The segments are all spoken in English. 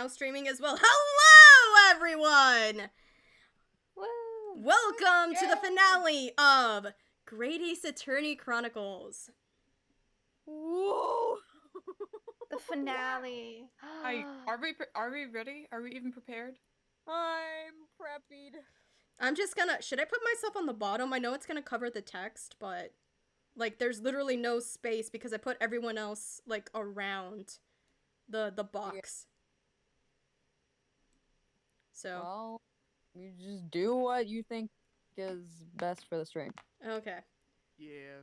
now streaming as well. Hello, everyone! Woo! Welcome to the finale of Great Ace Attorney Chronicles. Whoa! The finale. Are we ready? Are we even prepared? I'm preppied. I'm just gonna... Should I put myself on the bottom? I know it's gonna cover the text, but... Like, there's literally no space because I put everyone else, like, around the box. So... Well, you just do what you think is best for the stream. Okay. Yeah.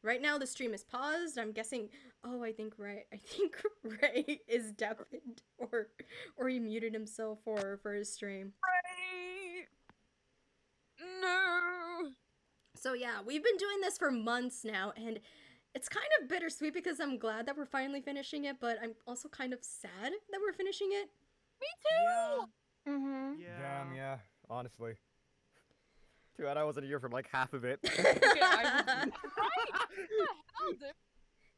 Right now the stream is paused. I'm guessing... Oh, I think Ray is deafened. Or he muted himself for his stream. Ray! No! So yeah, we've been doing this for months now, and it's kind of bittersweet because I'm glad that we're finally finishing it, but I'm also kind of sad that we're finishing it. Me too! Mm-hmm. Yeah. Damn, yeah, honestly. Too bad I wasn't here for like half of it.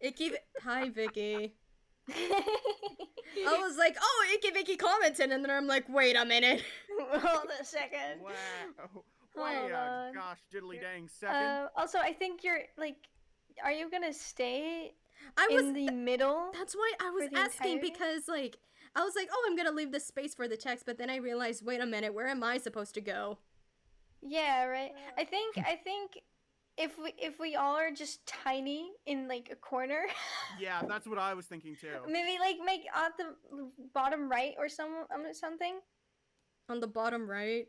Icky, hi Vicky. I was like, oh, Icky Vicky commented, and then I'm like, wait a minute. Hold a second. Wow. Wait Hold a on. gosh diddly dang second. Also, I think you're, like, are you gonna stay I was in the middle? That's why I was for the asking, entirety? because like I was like, oh, I'm gonna leave this space for the text, but then I realized, wait a minute, where am I supposed to go? Yeah, right. I think if we all are just tiny in like a corner, Yeah, that's what I was thinking too. maybe like make at the bottom right or something. On the bottom right.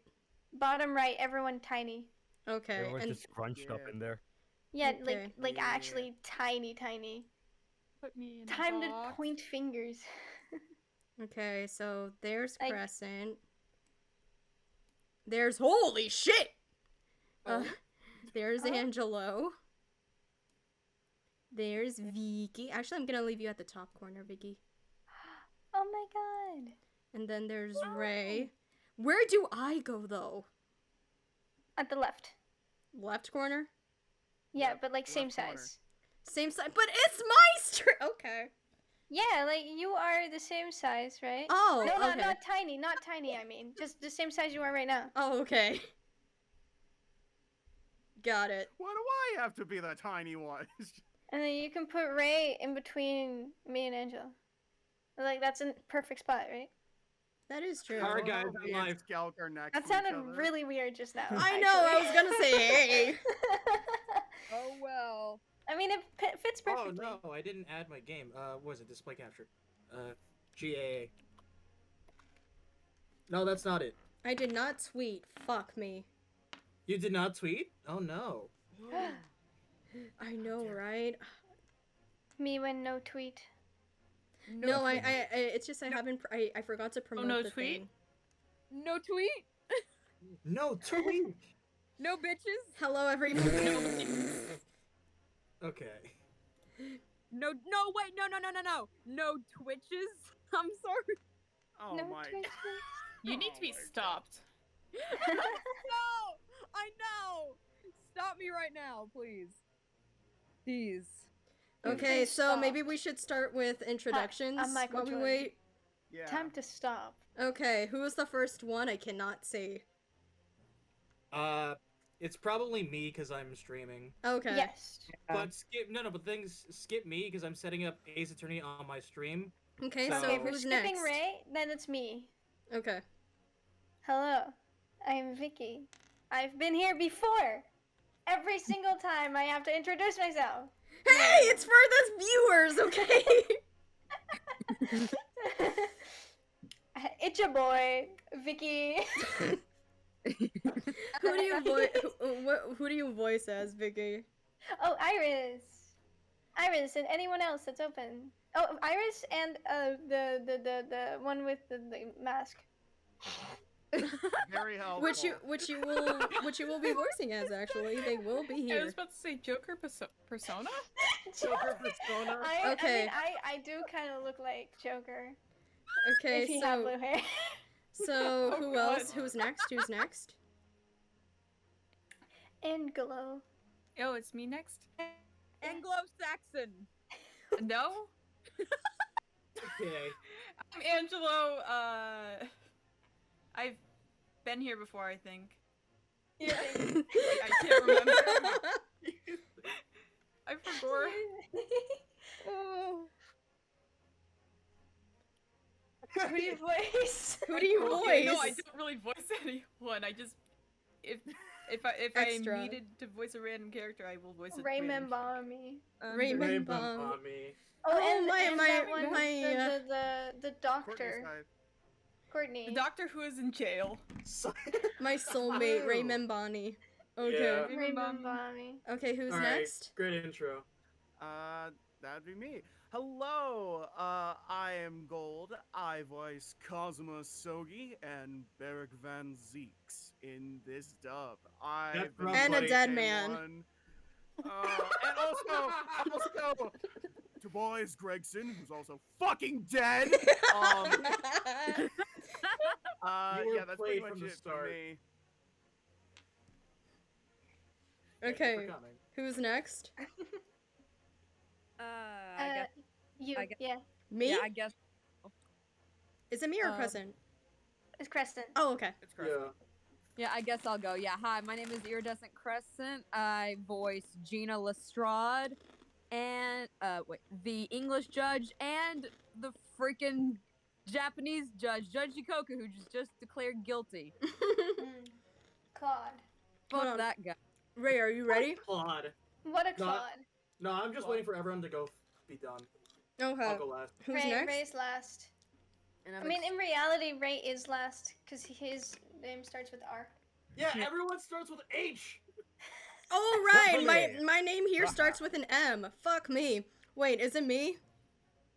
Bottom right, everyone tiny. Okay, Everyone's and just scrunched up Yeah. in there. Yeah, Okay. like Yeah. actually tiny. Put me in Time a to box. point fingers. okay, so there's Like- Crescent. There's holy shit. There's Oh. Angelo. There's Vicky. Actually, I'm gonna leave you at the top corner, Vicky. Oh my god. And then there's Ray. Where do I go though? At the left. Left corner? Yeah, Yep, but like same left corner. size. Same side, but it's my stream. Okay. Yeah, like you are the same size, right? Oh, no, okay. not tiny. I mean, just the same size you are right now. Oh, okay. Got it. Why do I have to be the tiny one? And then you can put Ray in between me and Angela. Like that's a perfect spot, right? That is true. Alright, guys, Oh, I'm me and live. Skelk are next That to each sounded other. really weird just now. I know, I was gonna say hey. Oh well. I mean, it fits Oh perfectly. no, I didn't add my game. What was it? Display capture. GAA. No, that's not it. I did not tweet. Fuck me. You did not tweet? Oh no. I know, right? Me when no tweet. No, I it's just I haven't, I forgot to promote no the tweet? thing. No tweet? No tweet! No bitches? Hello, everyone. Okay. No, wait, no. No twitches? I'm sorry. Oh no my. tweet. You need to be Oh my God. stopped. No! I know! Stop me right now, please. Please. Okay, so Stop. maybe we should start with introductions Michael while we Jordan. wait. Yeah. Time to stop. Okay, who was the first one? I cannot see. It's probably me because I'm streaming. Okay. Yes. But skip me because I'm setting up Ace Attorney on my stream. Okay, So- so Okay, if we're who's skipping next? Ray, then it's me. Okay. Hello, I'm Vicky. I've been here before. Every single time I have to introduce myself. Hey, it's for the viewers, okay? It's your boy, Vicky. Who do you voice as, Vicky? Oh, Iris. Iris and anyone else that's open. Oh, Iris and the one with the mask. Very helpful. Which you will be voicing as, actually. They will be I was here. about to say Joker persona? Joker persona. Okay. I mean, I do kind of look like Joker. Okay, if he had so blue hair. so Oh, who God. else? Who's next? Who's next? Anglo. Oh, it's me next? Anglo-Saxon. No? Okay. I'm Angelo. I've been here before, I think. You think? Like, I can't remember. I forgot. Who do you voice? Who do you Okay, voice? no, I don't really voice anyone. I just if I Extra. needed to voice a random character, I will voice a Raymond random Balmy. Raymond Rainbow Bomb. Mommy. Oh, Oh, and, my- and my- that one, my, the Courtney's doctor, side. Courtney. The doctor who is in jail. My soulmate, Ew. Raymond Bonnie. Okay. Yeah. Raymond Balmy. Okay, who's Alright, next? great intro. That'd be me. Hello, I am Gold. I voice Cosmo Sogi and Beric Van Zeeks in this dub. That's I've been And a playing dead man. K1. And also, Tobias Gregson, who's also fucking dead. You were Yeah, that's pretty played much from the it for start. me. Thank you Okay, for coming. who's next? I guess. You, I guess- yeah. Me? Yeah, I guess. Is it me or Um, Crescent? It's Crescent. Oh, okay. It's Crescent. Yeah. Yeah, I guess I'll go. Yeah, hi, my name is Iridescent Crescent. I voice Gina Lestrade and the English judge and the freaking Japanese judge, Judge Shikoku, who just declared guilty. Claude. Hold Fuck on. that guy. Ray, are you ready? Claude. What a No, Claude. No, I'm just waiting for everyone to go be done. Okay. I'll go last. Who's next? Ray's last. And I mean, in reality, Ray is last because his name starts with R. Yeah, everyone starts with H. Oh, right. Definitely. My name here starts with an M. Fuck me. Wait, is it me?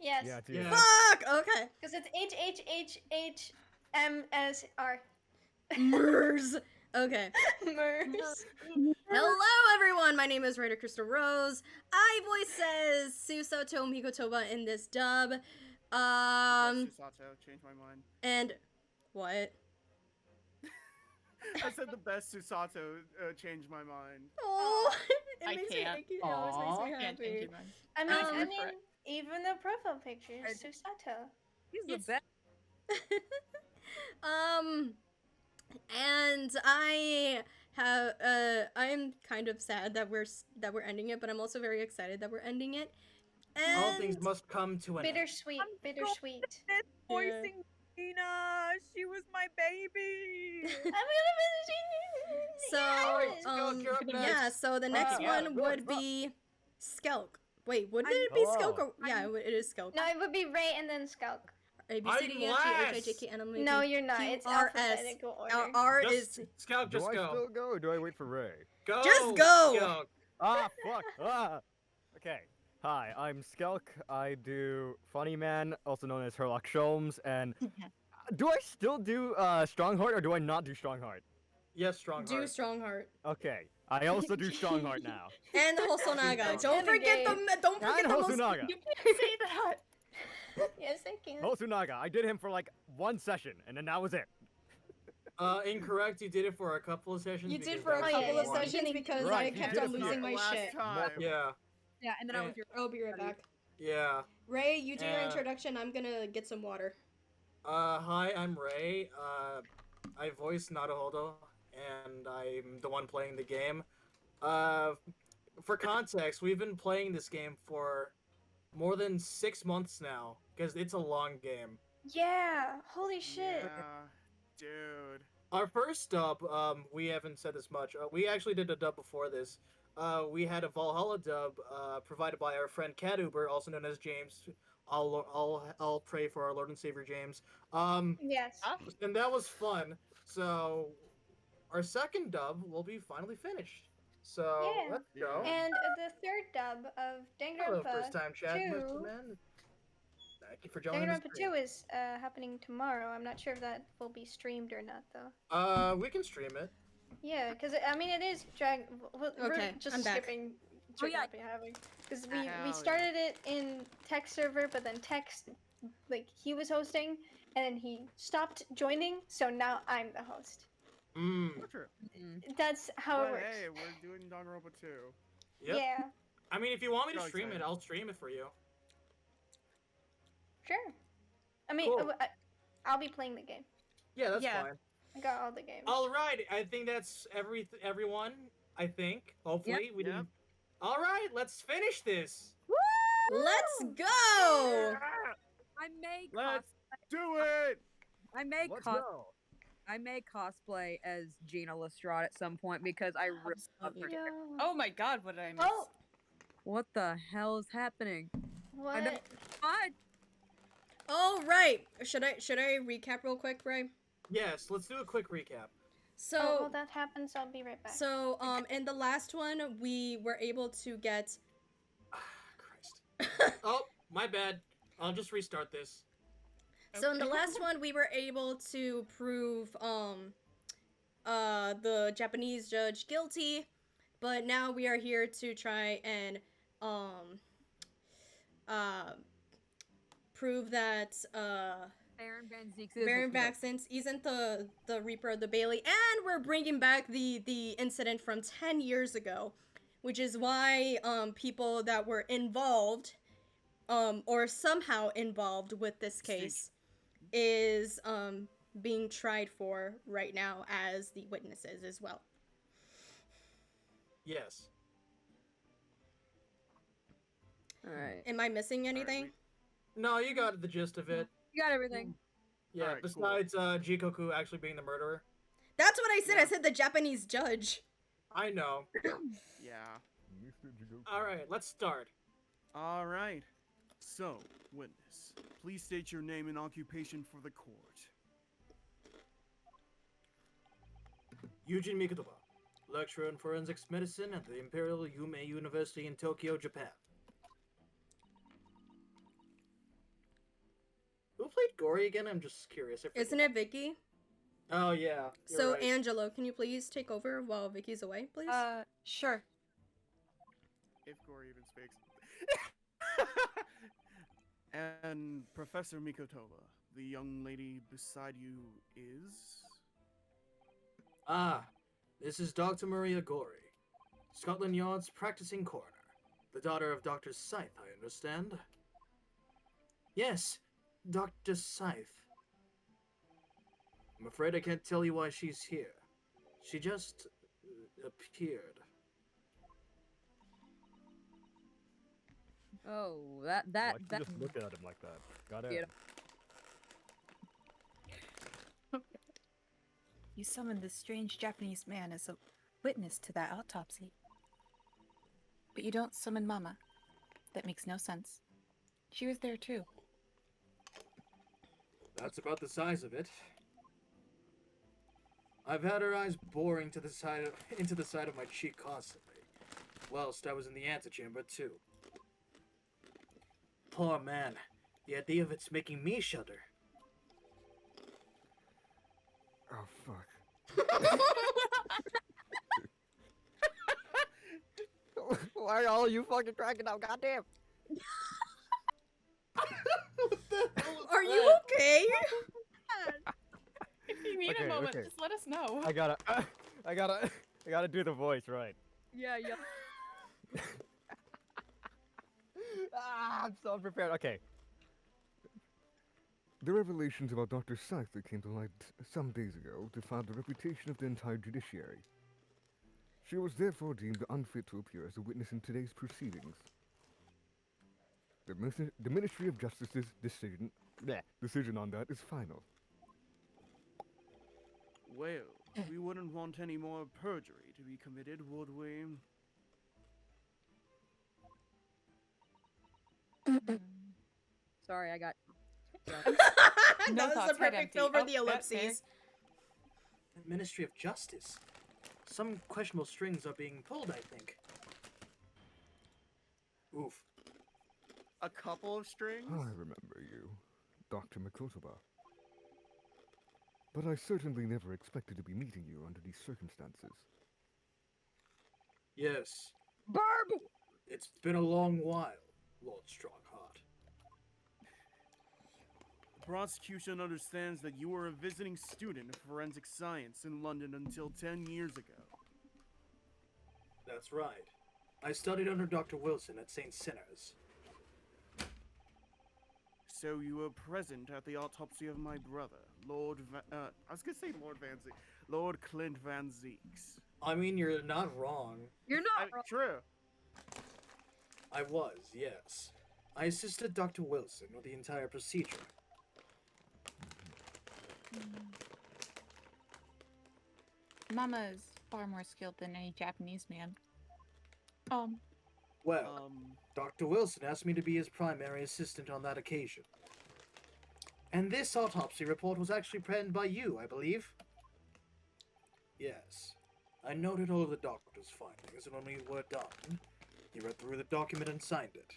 Yes. Yeah, dude. Yeah. Fuck! Okay. Because it's HHHHMSR. Mers. Okay. Mers. Hello, everyone. My name is Ryder Crystal Rose. I voice as Susato Mikotoba in this dub. Susato, change my mind. And what? I said the best Susato changed my mind. Oh, it I makes can't. me. It always makes me Can't change happy. your mind. I mean, Um, even the profile picture is Susato. He's the It's- best. And I'm kind of sad that we're ending it, but I'm also very excited that we're ending it. And All things must come to an end. Bittersweet. Bittersweet. Voicing Gina, she was my baby. I'm gonna miss you. So, Yes. You're up yeah, next. so the next yeah, one good, would fuck. be Skelk. Wait, wouldn't it be Skelk or yeah, it is Skelk. No, it would be Ray and then Skulk. A B C D E F G H I J K L M N O P No, you're not. It's Q R S. alphabetical order. R Just, is Scout, Do just I go. still go or do I wait for Ray? Go. Just go! Scout. Ah, fuck. Okay. Hi, I'm Skelk. I do Funny Man, also known as Herlock Sholmes, and do I still do Strongheart or do I not do Strongheart? Yes, strong do heart. Strongheart. Okay, I also do Strongheart now. And Hosonaga. Don't And forget again. don't forget And the most Hosunaga. You can't say that. Yes, I can. Hosunaga. I did him for like one session, and then that was it. Incorrect. You did it for a couple of sessions. You did because for a that's yeah, couple the of one. sessions because Right, I you kept did on it for losing my last shit. time. Yeah, Yeah, and then I was your. I'll be right back. yeah. Ray, you do your Uh, introduction. I'm gonna get some water. Hi, I'm Ray. I voice Naruhodo, and I'm the one playing the game. For context, we've been playing this game for more than 6 months now, because it's a long game. Yeah. Holy shit. Yeah, dude. Our first dub, we haven't said this much. We actually did a dub before this. We had a Valhalla dub provided by our friend Cat Uber, also known as James. I'll pray for our Lord and Savior James. Yes. And that was fun. So our second dub will be finally finished. So Yeah. let's go. And the third dub of Hello, Danganronpa first time chat, 2. Mr. Man. Thank you for joining us. Danganronpa 2 is happening tomorrow. I'm not sure if that will be streamed or not, though. We can stream it. Yeah, because I mean it is we're Okay, just I'm back. skipping. Oh, yeah. Because Hell yeah. we started it in Tech server, but then Tech's like he was hosting, and then he stopped joining. So now I'm the host. True. That's how it But works. hey, we're doing Danganronpa 2. Yep. Yeah. I mean, if you want me to So stream it, excited. I'll stream it for you. Sure. I mean, Cool. I'll be playing the game. Yeah, that's Yeah. fine. I got all the games. All right, I think that's everyone. I think. Hopefully, we Yep. didn't. All right, let's finish this. Let's go. I may Let's cos- do it! I may Let's cos- go. I may cosplay as Gina Lestrade at some point because I really love her. Absolutely. Yo. Oh my god, what did I miss? Oh, What the hell is happening? what? don't- What? All right. Should I recap real quick, Ray? Yes, let's do a quick recap. So Oh, well, that happens. I'll be right back. so in the last one we were able to get Christ. Oh, my bad. I'll just restart this. so in the last one we were able to prove the Japanese judge guilty, but now we are here to try and prove that Baron Van Zeeks is Baron Vaxens isn't the Reaper of the Bailey, and we're bringing back the incident from 10 years ago, which is why people that were involved or somehow involved with this case is being tried for right now as the witnesses as well. Yes. All right. Am I missing anything? No, you got the gist of it. You got everything. Yeah, Alright, cool. besides Jikoku actually being the murderer. That's what I said. Yeah. I said the Japanese judge. I know. Yeah. Alright, let's start. All right. So, witness, please state your name and occupation for the court. Eugene Mikotoba, lecturer in forensics medicine at the Imperial Yume University in Tokyo, Japan. Who played Gory again? I'm just curious. Isn't it Vicky? Oh, yeah. you're So right. Angelo, can you please take over while Vicky's away, please? Sure. If Gory even speaks. And Professor Mikotoba, the young lady beside you is? Ah, this is Dr. Maria Gory, Scotland Yard's practicing coroner. The daughter of Dr. Scythe, I understand. Yes, Dr. Scythe. I'm afraid I can't tell you why she's here. She just appeared. Oh, that Why'd you just look at him like that? Got it. Beautiful. You summoned this strange Japanese man as a witness to that autopsy. But you don't summon Mama. That makes no sense. She was there too. That's about the size of it. I've had her eyes boring into the side of my cheek constantly, whilst I was in the antechamber too. Poor man. The idea of it's making me shudder. Oh fuck. Why are all you fucking cracking up? Goddamn. Are you okay? If you need Okay, a moment, okay. just let us know. I gotta do the voice right. Yeah, yeah. I'm so unprepared. Okay. The revelations about Dr. Scythe that came to light some days ago defiled the reputation of the entire judiciary. She was therefore deemed unfit to appear as a witness in today's proceedings. The Ministry of Justice's decision on that is final. Well, we wouldn't want any more perjury to be committed, would we? Sorry, I got. that No was thoughts, the head perfect empty. fill for Oh, the that's fair. ellipses. The Ministry of Justice. Some questionable strings are being pulled, I think. Oof. A couple of strings? I remember you, Dr. Mikotoba. But I certainly never expected to be meeting you under these circumstances. Yes. Barb! It's been a long while, Lord Strongheart. The prosecution understands that you were a visiting student of forensic science in London until 10 years ago. That's right. I studied under Dr. Wilson at St. Sinners. So you were present at the autopsy of my brother, I was gonna say Lord Van Zeek. Lord Clint Van Zeeks. I mean, you're not wrong. You're not wrong. True. I was, yes. I assisted Dr. Wilson with the entire procedure. Mama is far more skilled than any Japanese man. Well, Dr. Wilson asked me to be his primary assistant on that occasion. And this autopsy report was actually penned by you, I believe? Yes. I noted all of the doctor's findings, and when we were done, he read through the document and signed it.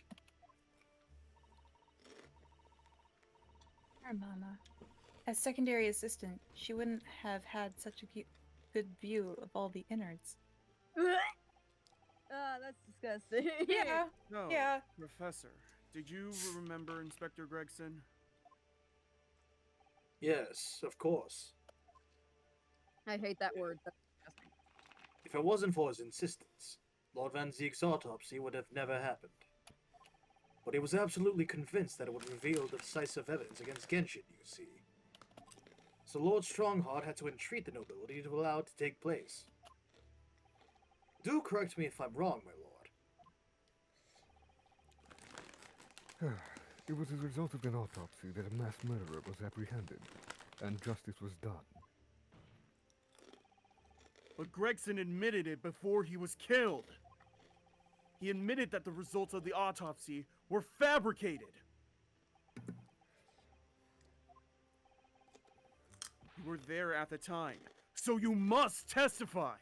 Our mama. As secondary assistant, she wouldn't have had such a good view of all the innards. That's disgusting. Yeah, No, yeah. Professor, did you remember Inspector Gregson? Yes, of course. I hate that word. That's disgusting. If it wasn't for his insistence, Lord Van Zeek's autopsy would have never happened. But he was absolutely convinced that it would reveal the decisive evidence against Genshin, you see. So Lord Strongheart had to entreat the nobility to allow it to take place. Do correct me if I'm wrong, my lord. It was as a result of an autopsy that a mass murderer was apprehended, and justice was done. But Gregson admitted it before he was killed. He admitted that the results of the autopsy were fabricated. You were there at the time, so you must testify.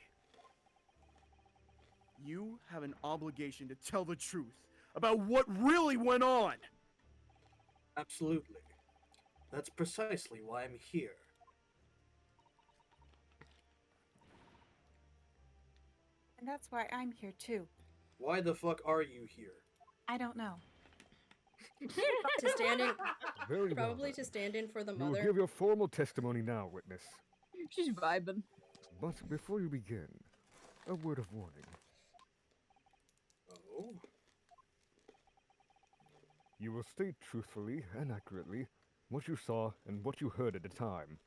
You have an obligation to tell the truth about what really went on. Absolutely. That's precisely why I'm here. And that's why I'm here too. Why the fuck are you here? I don't know. To stand in, Very well, probably then. to stand in for the You will mother. give your formal testimony now, witness. She's vibing. But before you begin, a word of warning. Oh? You will state truthfully and accurately what you saw and what you heard at the time.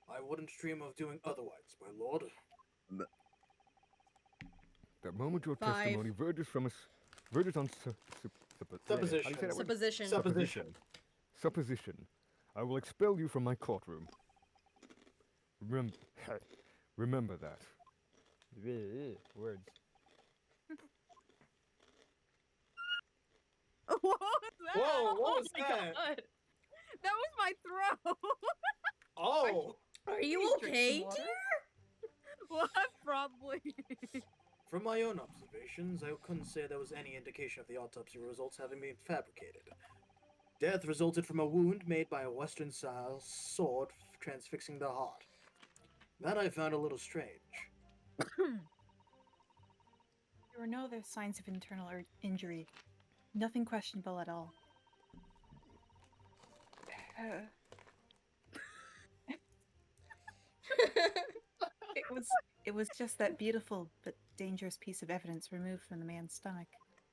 I wouldn't dream of doing otherwise, my lord. The moment your 5. testimony verges on Supposition. how do you say that word? Supposition. Supposition. Supposition. I will expel you from my courtroom. Remember that. Words. What was that? Whoa, what was Oh my that? God. That was my throat. Oh! Are you Please drink okay, some water. dear? What? Probably. From my own observations, I couldn't say there was any indication of the autopsy results having been fabricated. Death resulted from a wound made by a Western-style sword transfixing the heart. That I found a little strange. There were no other signs of internal injury. Nothing questionable at all. It was just that beautiful but dangerous piece of evidence removed from the man's stomach.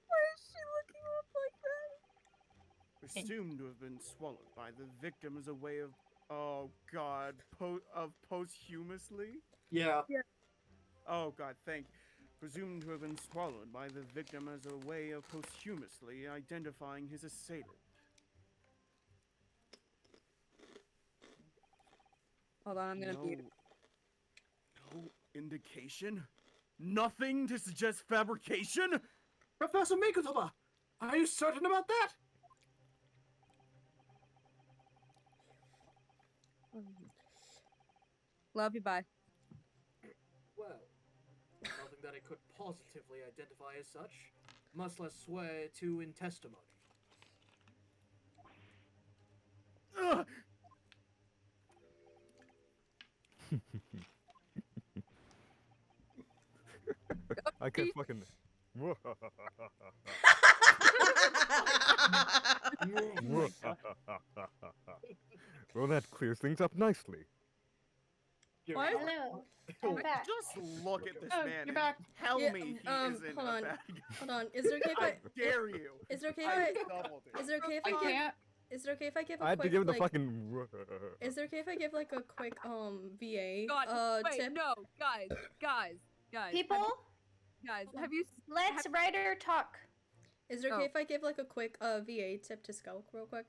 Why is she looking up like that? Presumed to have been swallowed by the victim as a way of, oh god, posthumously? Yeah. Oh god, thank you. Presumed to have been swallowed by the victim as a way of posthumously identifying his assailant. Hold on, I'm gonna mute. No indication? Nothing to suggest fabrication? Professor Mikotoba! Are you certain about that? Love you, bye. Well, nothing that I could positively identify as such, much less swear to in testimony. Ugh! I can fucking. Well, that clears things up nicely. Here What? we go. Hello. I'm back. Just look at this Oh, man. you're back. Tell Yeah, me he hold isn't on. a bad guy. Hold on. Is it okay if I I? dare you. Is it okay if I I? doubled it. Is it okay if I I give? can't. Is it okay if I give a I had to quick give him the like? fucking. Is it okay if I give like a quick VA God, wait, tip? no, guys. People, Have you? let's Ryder talk. Is it okay Oh. if I give like a quick VA tip to Skulk real quick?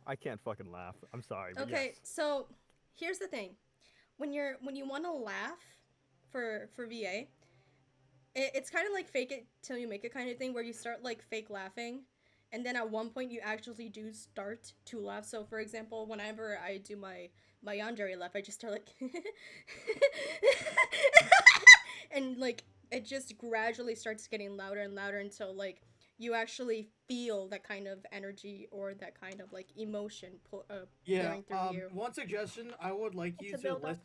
I can't fucking laugh. I'm sorry. But Okay, yes. so here's the thing. When you want to laugh for VA, it's kind of like fake it till you make it kind of thing where you start like fake laughing and then at one point you actually do start to laugh. So for example, whenever I do my yandere laugh, I just start like and like it just gradually starts getting louder and louder until like you actually feel that kind of energy or that kind of like emotion Yeah. going through you. One suggestion I would like you It's a to build-up. listen.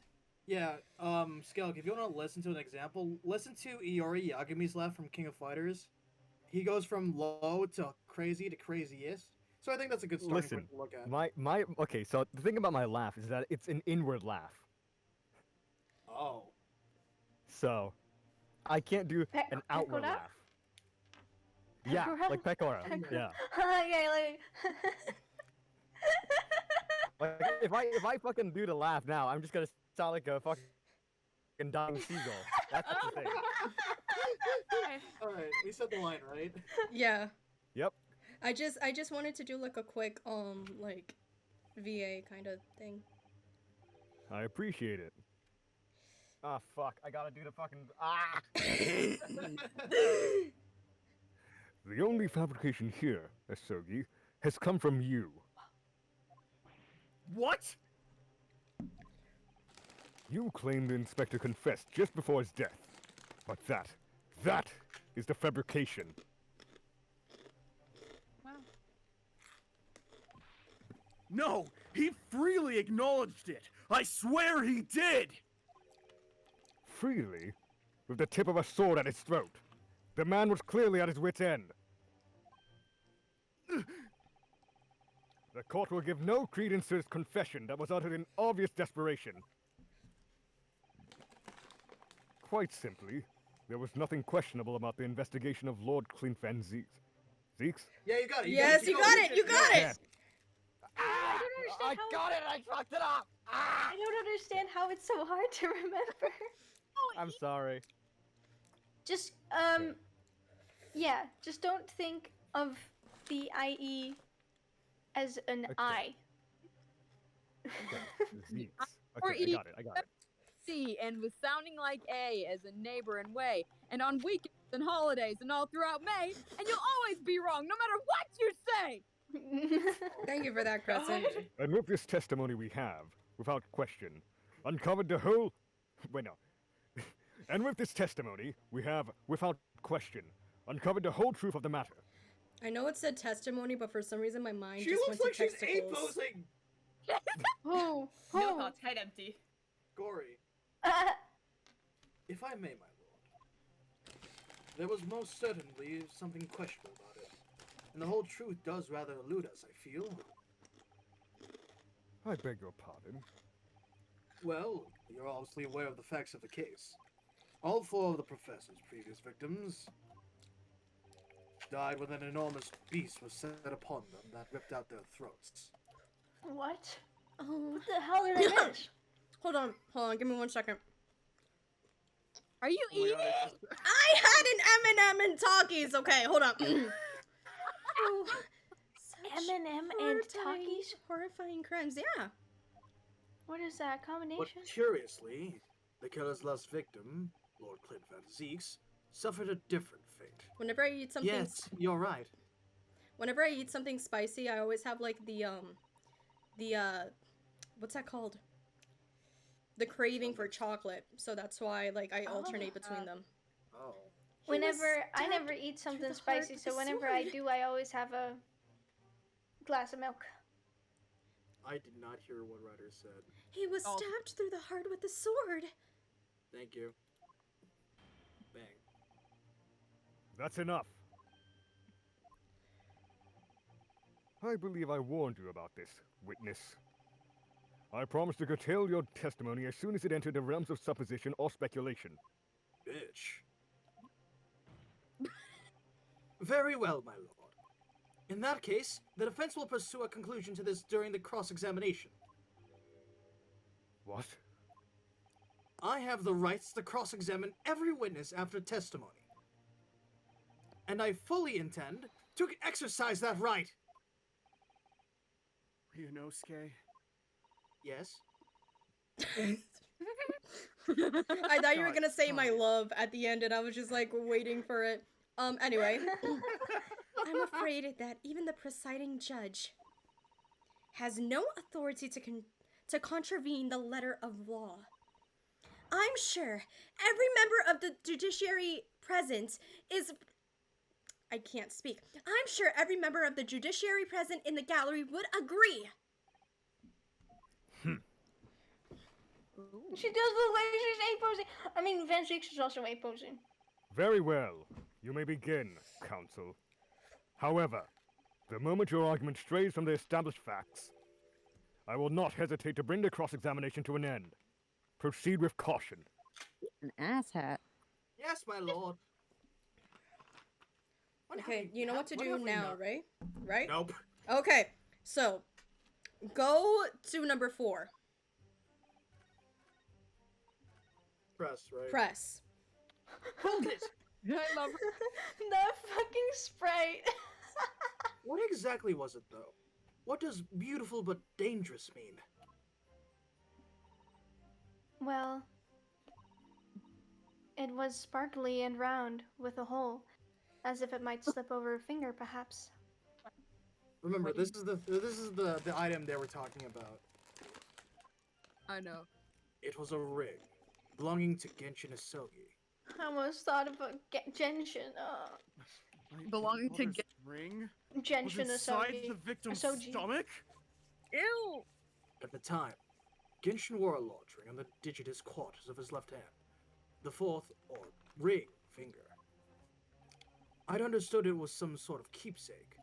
Yeah. Skelk, if you want to listen to an example, listen to Iori Yagami's laugh from King of Fighters. He goes from low to craziest. So I think that's a good starting Listen, point to look at. my okay. So the thing about my laugh is that it's an inward laugh. Oh. So I can't do an outward Pecora? laugh. Yeah, Pecora? like Pecora. Yeah. yeah, like. Like if I fucking do the laugh now, I'm just gonna sound like a fucking dying seagull. That's the thing. All right, we set the line right. Yeah. Yep. I just wanted to do like a quick like VA kind of thing. I appreciate it. Ah, fuck. I gotta do the fucking. The only fabrication here, Asogi, has come from you. What? You claim the inspector confessed just before his death. But that is the fabrication. No, he freely acknowledged it. I swear he did. Freely, with the tip of a sword at his throat. The man was clearly at his wit's end. The court will give no credence to his confession that was uttered in obvious desperation. Quite simply, there was nothing questionable about the investigation of Lord Clint Van Zeeks. Zeeks? Yeah, you got it. Yes, you got it. You got Yeah. it. I don't understand how. got it! I fucked it up! I don't understand how it's so hard to remember. I'm sorry. Just yeah. Just don't think of the IE as an Okay. I. Zeeks. Or Okay, E. I got it. C and with sounding like A as a neighbor and way, and on weekends and holidays and all throughout May, and you'll always be wrong no matter what you say. Thank you for that, Crescent. And with this testimony we have, without question, uncovered the whole... Wait, no. And with this testimony, we have, without question, uncovered the whole truth of the matter. I know it said testimony, but for some reason my mind She just looks went like to she's ape testicles. posing. Oh, No oh. thoughts, head empty. Gory. If I may, my lord, there was most certainly something questionable about it, and the whole truth does rather elude us, I feel. I beg your pardon. Well, you're obviously aware of the facts of the case. All four of the professor's previous victims died when an enormous beast was set upon them that ripped out their throats. What? Oh. What the hell did I miss? Hold on, give me 1 second. Are you Oh my eating? God, it's just- I had an M&M and Talkies. Okay, hold on. Oh, such M&M and horrifying- Takis? Horrifying crimes, yeah. What is that But combination? curiously, the killer's last victim, Lord Clint Van Zeeks, suffered a different fate. Whenever I eat something, Yes, you're right. whenever I eat something spicy, I always have like the what's that called? The craving for chocolate. So that's why like I alternate between them. Oh. Whenever I stabbed never eat through something the heart spicy, with so a whenever I sword. do, I always have a glass of milk. I did not hear what Ryder said. He was Oh. stabbed through the heart with a sword. Thank you. Bang. That's enough. I believe I warned you about this, witness. I promise to curtail your testimony as soon as it entered the realms of supposition or speculation. Bitch. Very well, my lord. In that case, the defense will pursue a conclusion to this during the cross-examination. What? I have the rights to cross-examine every witness after testimony. And I fully intend to exercise that right. Ryunosuke. Yes? I thought you were God, gonna say my sorry. love at the end, and I was just like waiting for it. Anyway. I'm afraid that even the presiding judge has no authority to contravene the letter of law. I'm sure every member of the judiciary present is... I can't speak. I'm sure every member of the judiciary present in the gallery would agree. She does look like she's A-posing. I mean, Van Zieks is also A-posing. Very well. You may begin, counsel. However, the moment your argument strays from the established facts, I will not hesitate to bring the cross-examination to an end. Proceed with caution. An asshat. Yes, my lord. Okay, you know what to do now, right? Right? Nope. Okay, so go to number 4. Press, right? Press. Hold it! I love her. That fucking sprite. What exactly was it, though? What does beautiful but dangerous mean? Well, it was sparkly and round, with a hole, as if it might slip over a finger, perhaps. Remember, Wait. this is the item they were talking about. I know. It was a ring belonging to Genshin Isogi. I almost thought of a Genshin. My Belonging to father's ring was Genshin inside Isogi. the victim's Isogi. stomach? Ew! At the time, Genshin wore a large ring on the digitus quarters of his left hand, the fourth, or ring, finger. I'd understood it was some sort of keepsake.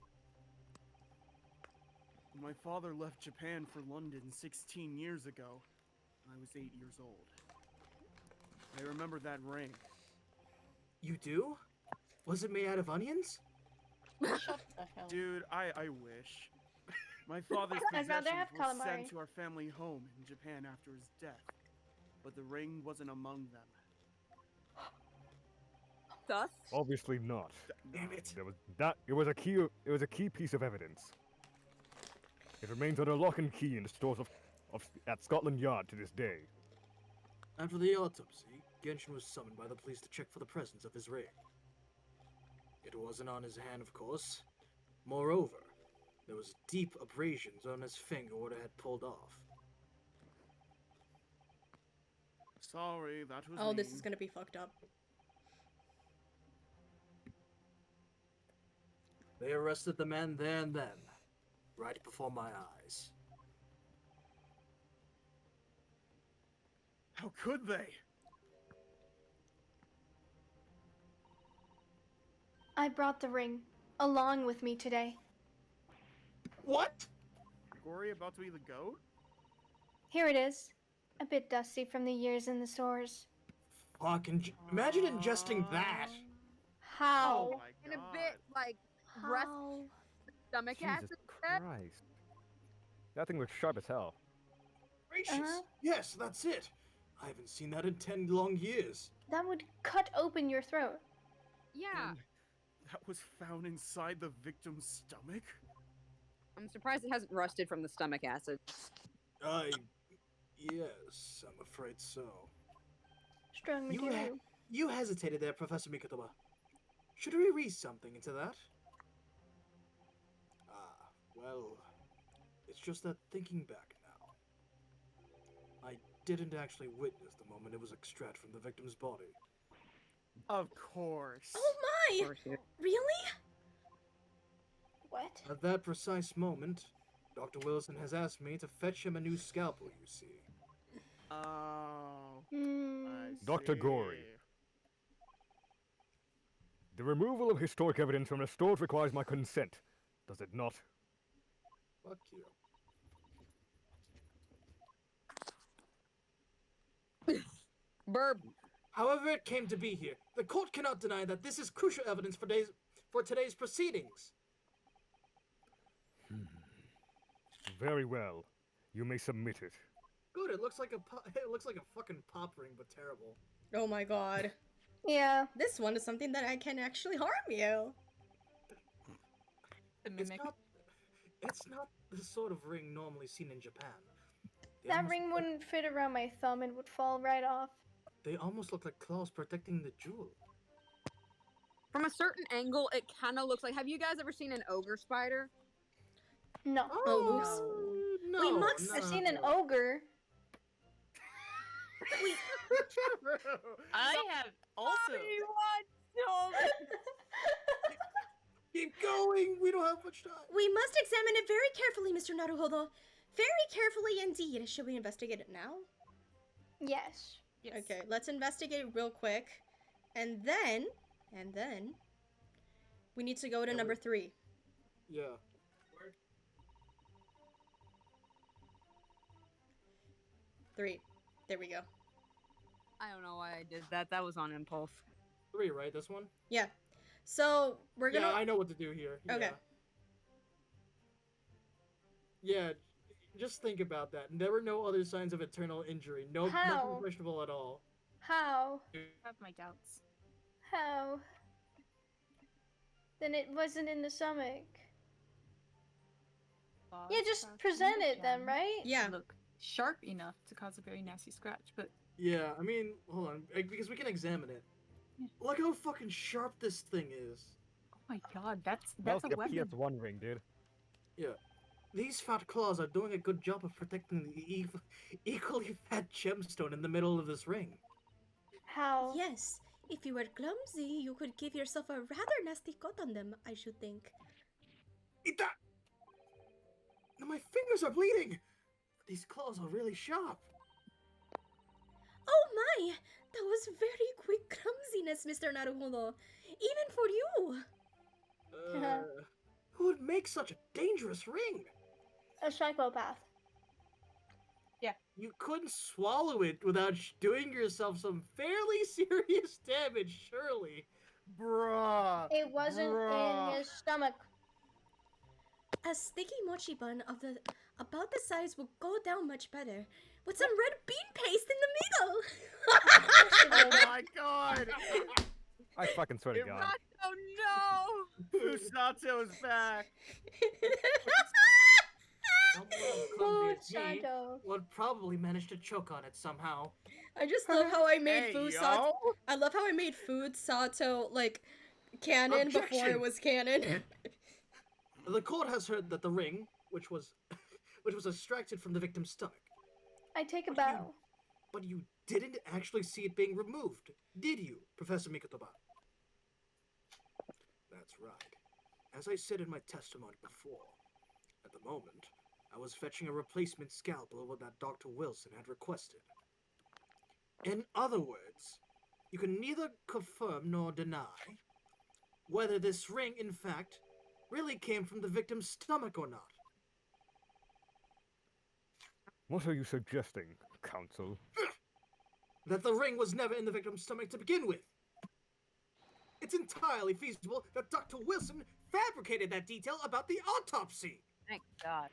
My father left Japan for London 16 years ago. I was 8 years old. I remember that ring. You do? Was it made out of onions? Shut the hell. Dude, I wish. My father's I'd rather possessions have were calamari. sent to our family home in Japan after his death, but the ring wasn't among them. Thus? Obviously not. Damn it. It was a key piece of evidence. It remains under lock and key in the stores at Scotland Yard to this day. After the autopsy, Genshin was summoned by the police to check for the presence of his ring. It wasn't on his hand, of course. Moreover, there was deep abrasions on his finger where it had pulled off. Sorry, that was Oh, this mean. is gonna be fucked up. They arrested the man there and then, right before my eyes. How could they? I brought the ring along with me today. What? Gory about to be the goat? Here it is. A bit dusty from the years in the sores. Imagine ingesting that. How? Oh my And a god. bit, like, breast How? stomach Jesus acid. Christ. That thing looks sharp as hell. Gracious. Uh-huh. Yes, that's it. I haven't seen that in 10 long years. That would cut open your throat. Yeah. And that was found inside the victim's stomach? I'm surprised it hasn't rusted from the stomach acid. Yes, I'm afraid so. Strong You, material. you hesitated there, Professor Mikotoba. Should we read something into that? Well, it's just that thinking back now, I didn't actually witness the moment it was extracted from the victim's body. Of course. Oh my! Really? What? At that precise moment, Dr. Wilson has asked me to fetch him a new scalpel, you see. Oh. Hmm. I Dr. see. Gory. The removal of historic evidence from the stores requires my consent, does it not? Fuck you. Burp. However it came to be here, the court cannot deny that this is crucial evidence for today's proceedings. Very well. You may submit it. Good, it looks like a fucking pop ring, but terrible. Oh my god. Yeah. This one is something that I can actually harm you. The It's mimic. not the sort of ring normally seen in Japan. They That almost ring look wouldn't fit around my thumb and would fall right off. they almost look like claws protecting the jewel. From a certain angle, it kind of looks like. Have you guys ever seen an ogre spider? No. Oh, oops. No, We must- I've seen an no. ogre. I have also. Keep going. We don't have much time. We must examine it very carefully, Mr. Naruhodo. Very carefully indeed. Should we investigate it now? Yes. Yes. Okay, let's investigate real quick. And then, we need to go to Yeah, number 3. Yeah. 3. There we go. I don't know why I did that. That was on impulse. 3, right? This one? Yeah. So, we're gonna... Yeah, I know what to do here. Okay. Yeah, just think about that. There were no other signs of eternal injury. No, How? nothing questionable at all. How? I have my doubts. How? Then it wasn't in the stomach. Yeah, just present it then, right? Yeah. Look sharp enough to cause a very nasty scratch, but Yeah, I mean, hold on, because we can examine it. Yeah. Look how fucking sharp this thing is. oh my god, that's That's a like a weapon. PS1 ring, dude. These fat claws are doing a good job of protecting the equally fat gemstone in the middle of this ring. How? Yes. If you were clumsy, you could give yourself a rather nasty cut on them, I should think. Eat that! Now my fingers are bleeding! These claws are really sharp. Oh my! That was very quick clumsiness, Mr. Naruhodo. Even for you! Who would make such a dangerous ring? A psychopath. You couldn't swallow it without doing yourself some fairly serious damage, surely. Bruh. It wasn't Bruh. in his stomach. A sticky mochi bun of the about the size will go down much better with some red bean paste in the middle. Oh my god! I fucking swear to It God. Oh no! Fusato's back! Food Clumsy as me Santo. would probably manage to choke on it somehow. I just love how I made Hey, food yo! sato. I love how I made food sato like canon before it Objection! was canon. The court has heard that the ring, which was extracted from the victim's stomach, I take a bow. but you didn't actually see it being removed, did you, Professor Mikotoba? That's right. As I said in my testimony before, at the moment, I was fetching a replacement scalpel that Dr. Wilson had requested. In other words, you can neither confirm nor deny whether this ring, in fact, really came from the victim's stomach or not. What are you suggesting, counsel? That the ring was never in the victim's stomach to begin with. It's entirely feasible that Dr. Wilson fabricated that detail about the autopsy. Thank God.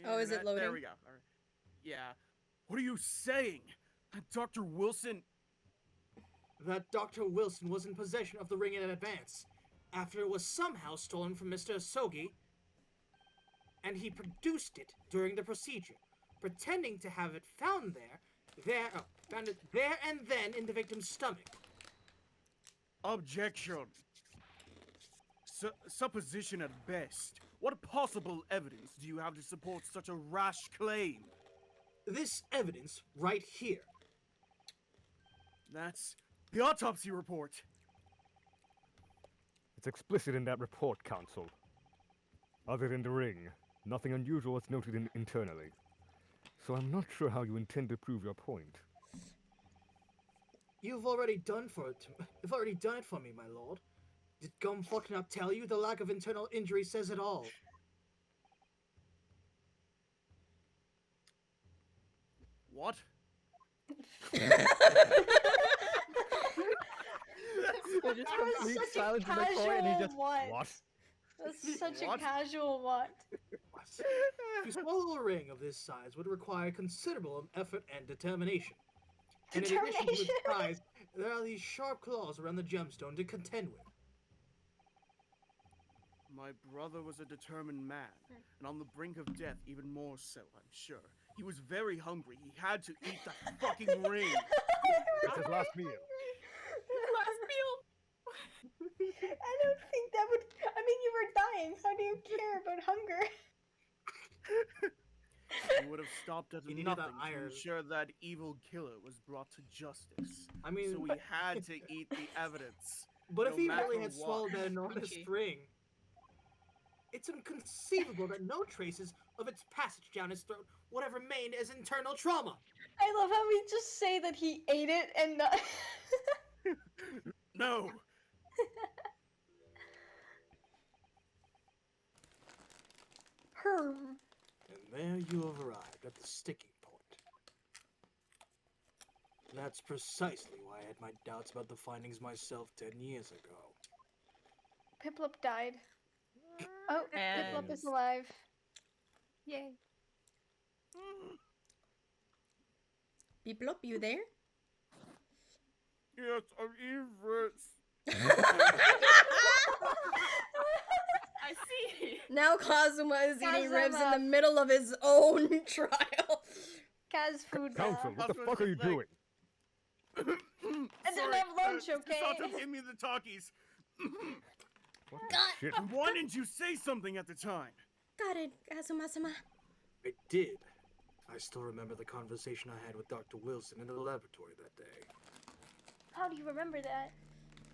Oh, is it Internet- There loading? we go. All right. Yeah. What are you saying? Dr. Wilson? That Dr. Wilson was in possession of the ring in advance, after it was somehow stolen from Mr. Asogi, and he produced it during the procedure, pretending to have it found there and then in the victim's stomach. Objection. Supposition at best. What possible evidence do you have to support such a rash claim? This evidence right here. That's the autopsy report. It's explicit in that report, counsel. Other than the ring, nothing unusual is noted internally. So I'm not sure how you intend to prove your point. You've already done it for me, my lord. Did Gumfuck not tell you the lack of internal injury says it all? What? There's just That was complete such a silence in the court, and he casual just what? That's such a What? casual what? To swallow a ring of this size would require considerable effort and determination. And in addition to its Determination? size, there are these sharp claws around the gemstone to contend with. My brother was a determined man, and on the brink of death even more so, I'm sure. He was very hungry. He had to eat the fucking ring. It's his last meal. Last meal. I don't think that would. I mean, you were dying. How do you care about hunger? He would have stopped at You needed that nothing to iron. ensure that evil killer was brought to justice. I mean, So he had to eat the evidence. but if no he matter really had what. swallowed that enormous Crunchy. ring, it's inconceivable that no traces of its passage down his throat would have remained as internal trauma. I love how we just say that he ate it and not. No! Herm. And there you have arrived at the sticking point. That's precisely why I had my doubts about the findings myself 10 years ago. Piplup died. Oh, Piplup is And- alive. Yay. Beeplop, you there? Yes, I'm Everest. I see. Now Kazuma is eating ribs in the Kazuma. middle of his own trial. Kaz food. Council, what the That's fuck are you what doing? I didn't have lunch, okay? Sato, give me the talkies. What the God. shit? Why didn't you say something at the time? Got it, Kazuma-sama. I did. I still remember the conversation I had with Dr. Wilson in the laboratory that day. How do you remember that?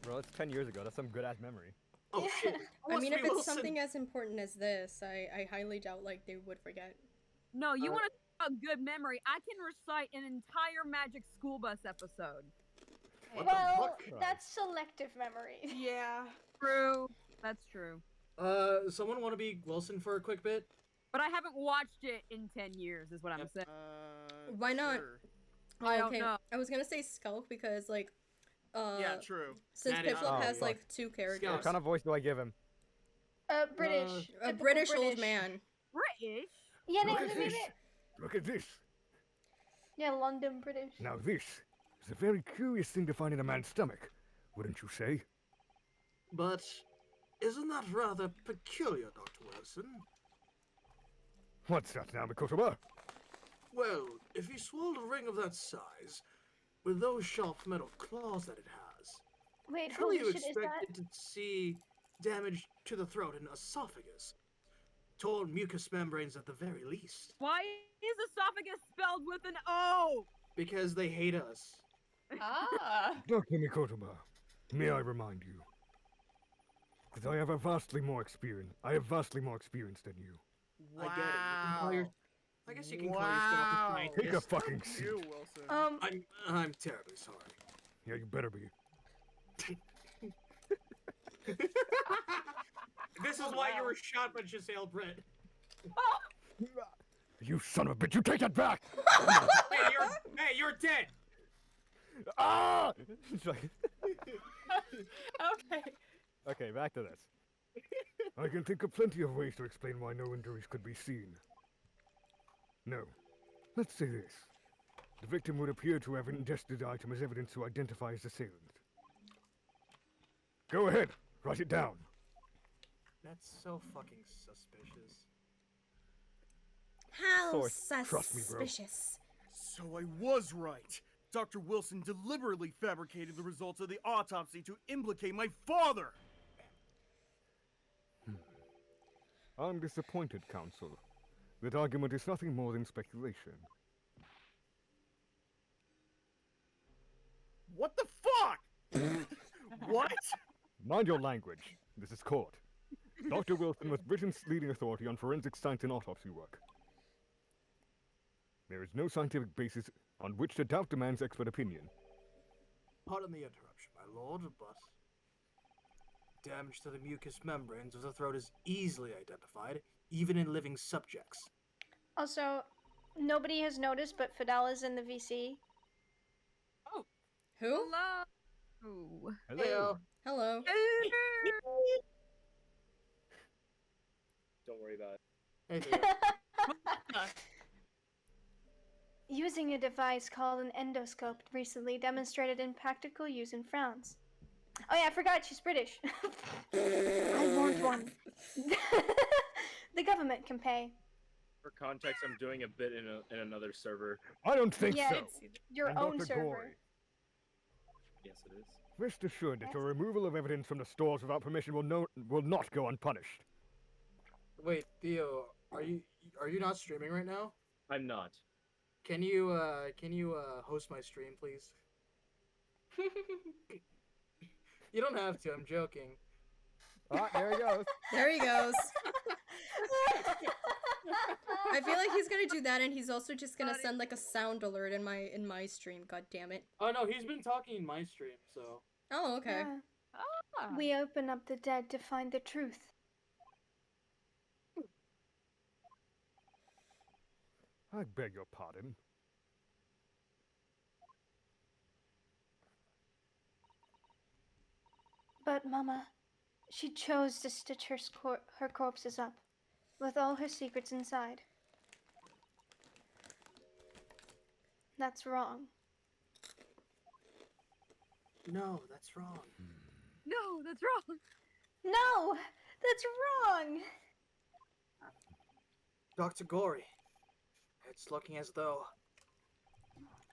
Bro, it's 10 years ago. That's some good ass memory. Oh shit! I mean, if Wilson. it's something as important as this, I highly doubt like they would forget. No, you Uh, want to talk about good memory? I can recite an entire Magic School Bus episode. What the Well, fuck? that's selective memory. Yeah. True. That's true. Someone want to be Wilson for a quick bit? But I haven't watched it in 10 years, is what I'm Yep. saying. Why not? Sure. I don't okay, know. I was gonna say Skulk because like, Yeah, true. since That is- Piplup Oh, has fuck. like two characters, What kind of voice do I give him? British. a Typical British old man. British? Yeah, no, Look at no, no, this. no. Look at this. Yeah, London British. Now this is a very curious thing to find in a man's stomach, wouldn't you say? But isn't that rather peculiar, Dr. Wilson? What's that now, Mikotoba? Well, if you swallowed a ring of that size, with those sharp metal claws that it has, Wait, surely holy you shit, is expected to see damage to the throat and esophagus. Torn mucous membranes at the very least. Why is esophagus spelled with an O? Because they hate us. Ah. Dr. Mikotoba, may I remind you that I have vastly more experience than you. Wow. I get it. You can call your- I guess you can call yourself a Wow. scientist. Take a fucking Fuck seat. you, Wilson. I'm terribly sorry. Yeah, you better be. This is Oh, why you wow. were shot by Giselle Brett. You son of a bitch, you take that back! You're dead. Ah! It's like- Okay. okay, back to this. I can think of plenty of ways to explain why no injuries could be seen. No. Let's say this. The victim would appear to have ingested the item as evidence to identify his assailant. Go ahead, write it down. That's so fucking suspicious. How Source, trust me, bro. suspicious. So I was right. Dr. Wilson deliberately fabricated the results of the autopsy to implicate my father. I'm disappointed, Counsel. That argument is nothing more than speculation. What the fuck? What? Mind your language. This is court. Dr. Wilson was Britain's leading authority on forensic science and autopsy work. There is no scientific basis on which to doubt the man's expert opinion. Pardon the interruption, my lord, but damage to the mucous membranes of the throat is easily identified, even in living subjects. Also, Nobody has noticed, but Fidel is in the VC. Who? Hello. Heyo. Hello. Don't worry about it. Hey, Theo. Using a device called an endoscope recently demonstrated in practical use in France. Oh yeah, I forgot she's British. I want one. The government can pay. For context, I'm doing a bit in another server. I don't think Yeah, so. it's your And own Dr. server. Gory, Yes, it is. rest assured that your removal of evidence from the stores without permission will not go unpunished. Wait, Theo, are you not streaming right now? I'm not. Can you host my stream, please? You don't have to. I'm joking. Ah, there he goes. There he goes. I feel like he's gonna do that, and he's also just gonna send like a sound alert in my stream. God damn it. Oh no, he's been talking in my stream, so. Oh, okay. Yeah. Ah. We open up the dead to find the truth. I beg your pardon. But Mama, she chose to stitch her corpses up, with all her secrets inside. That's wrong. No, that's wrong. No, that's wrong. No! That's wrong! Dr. Gory, it's looking as though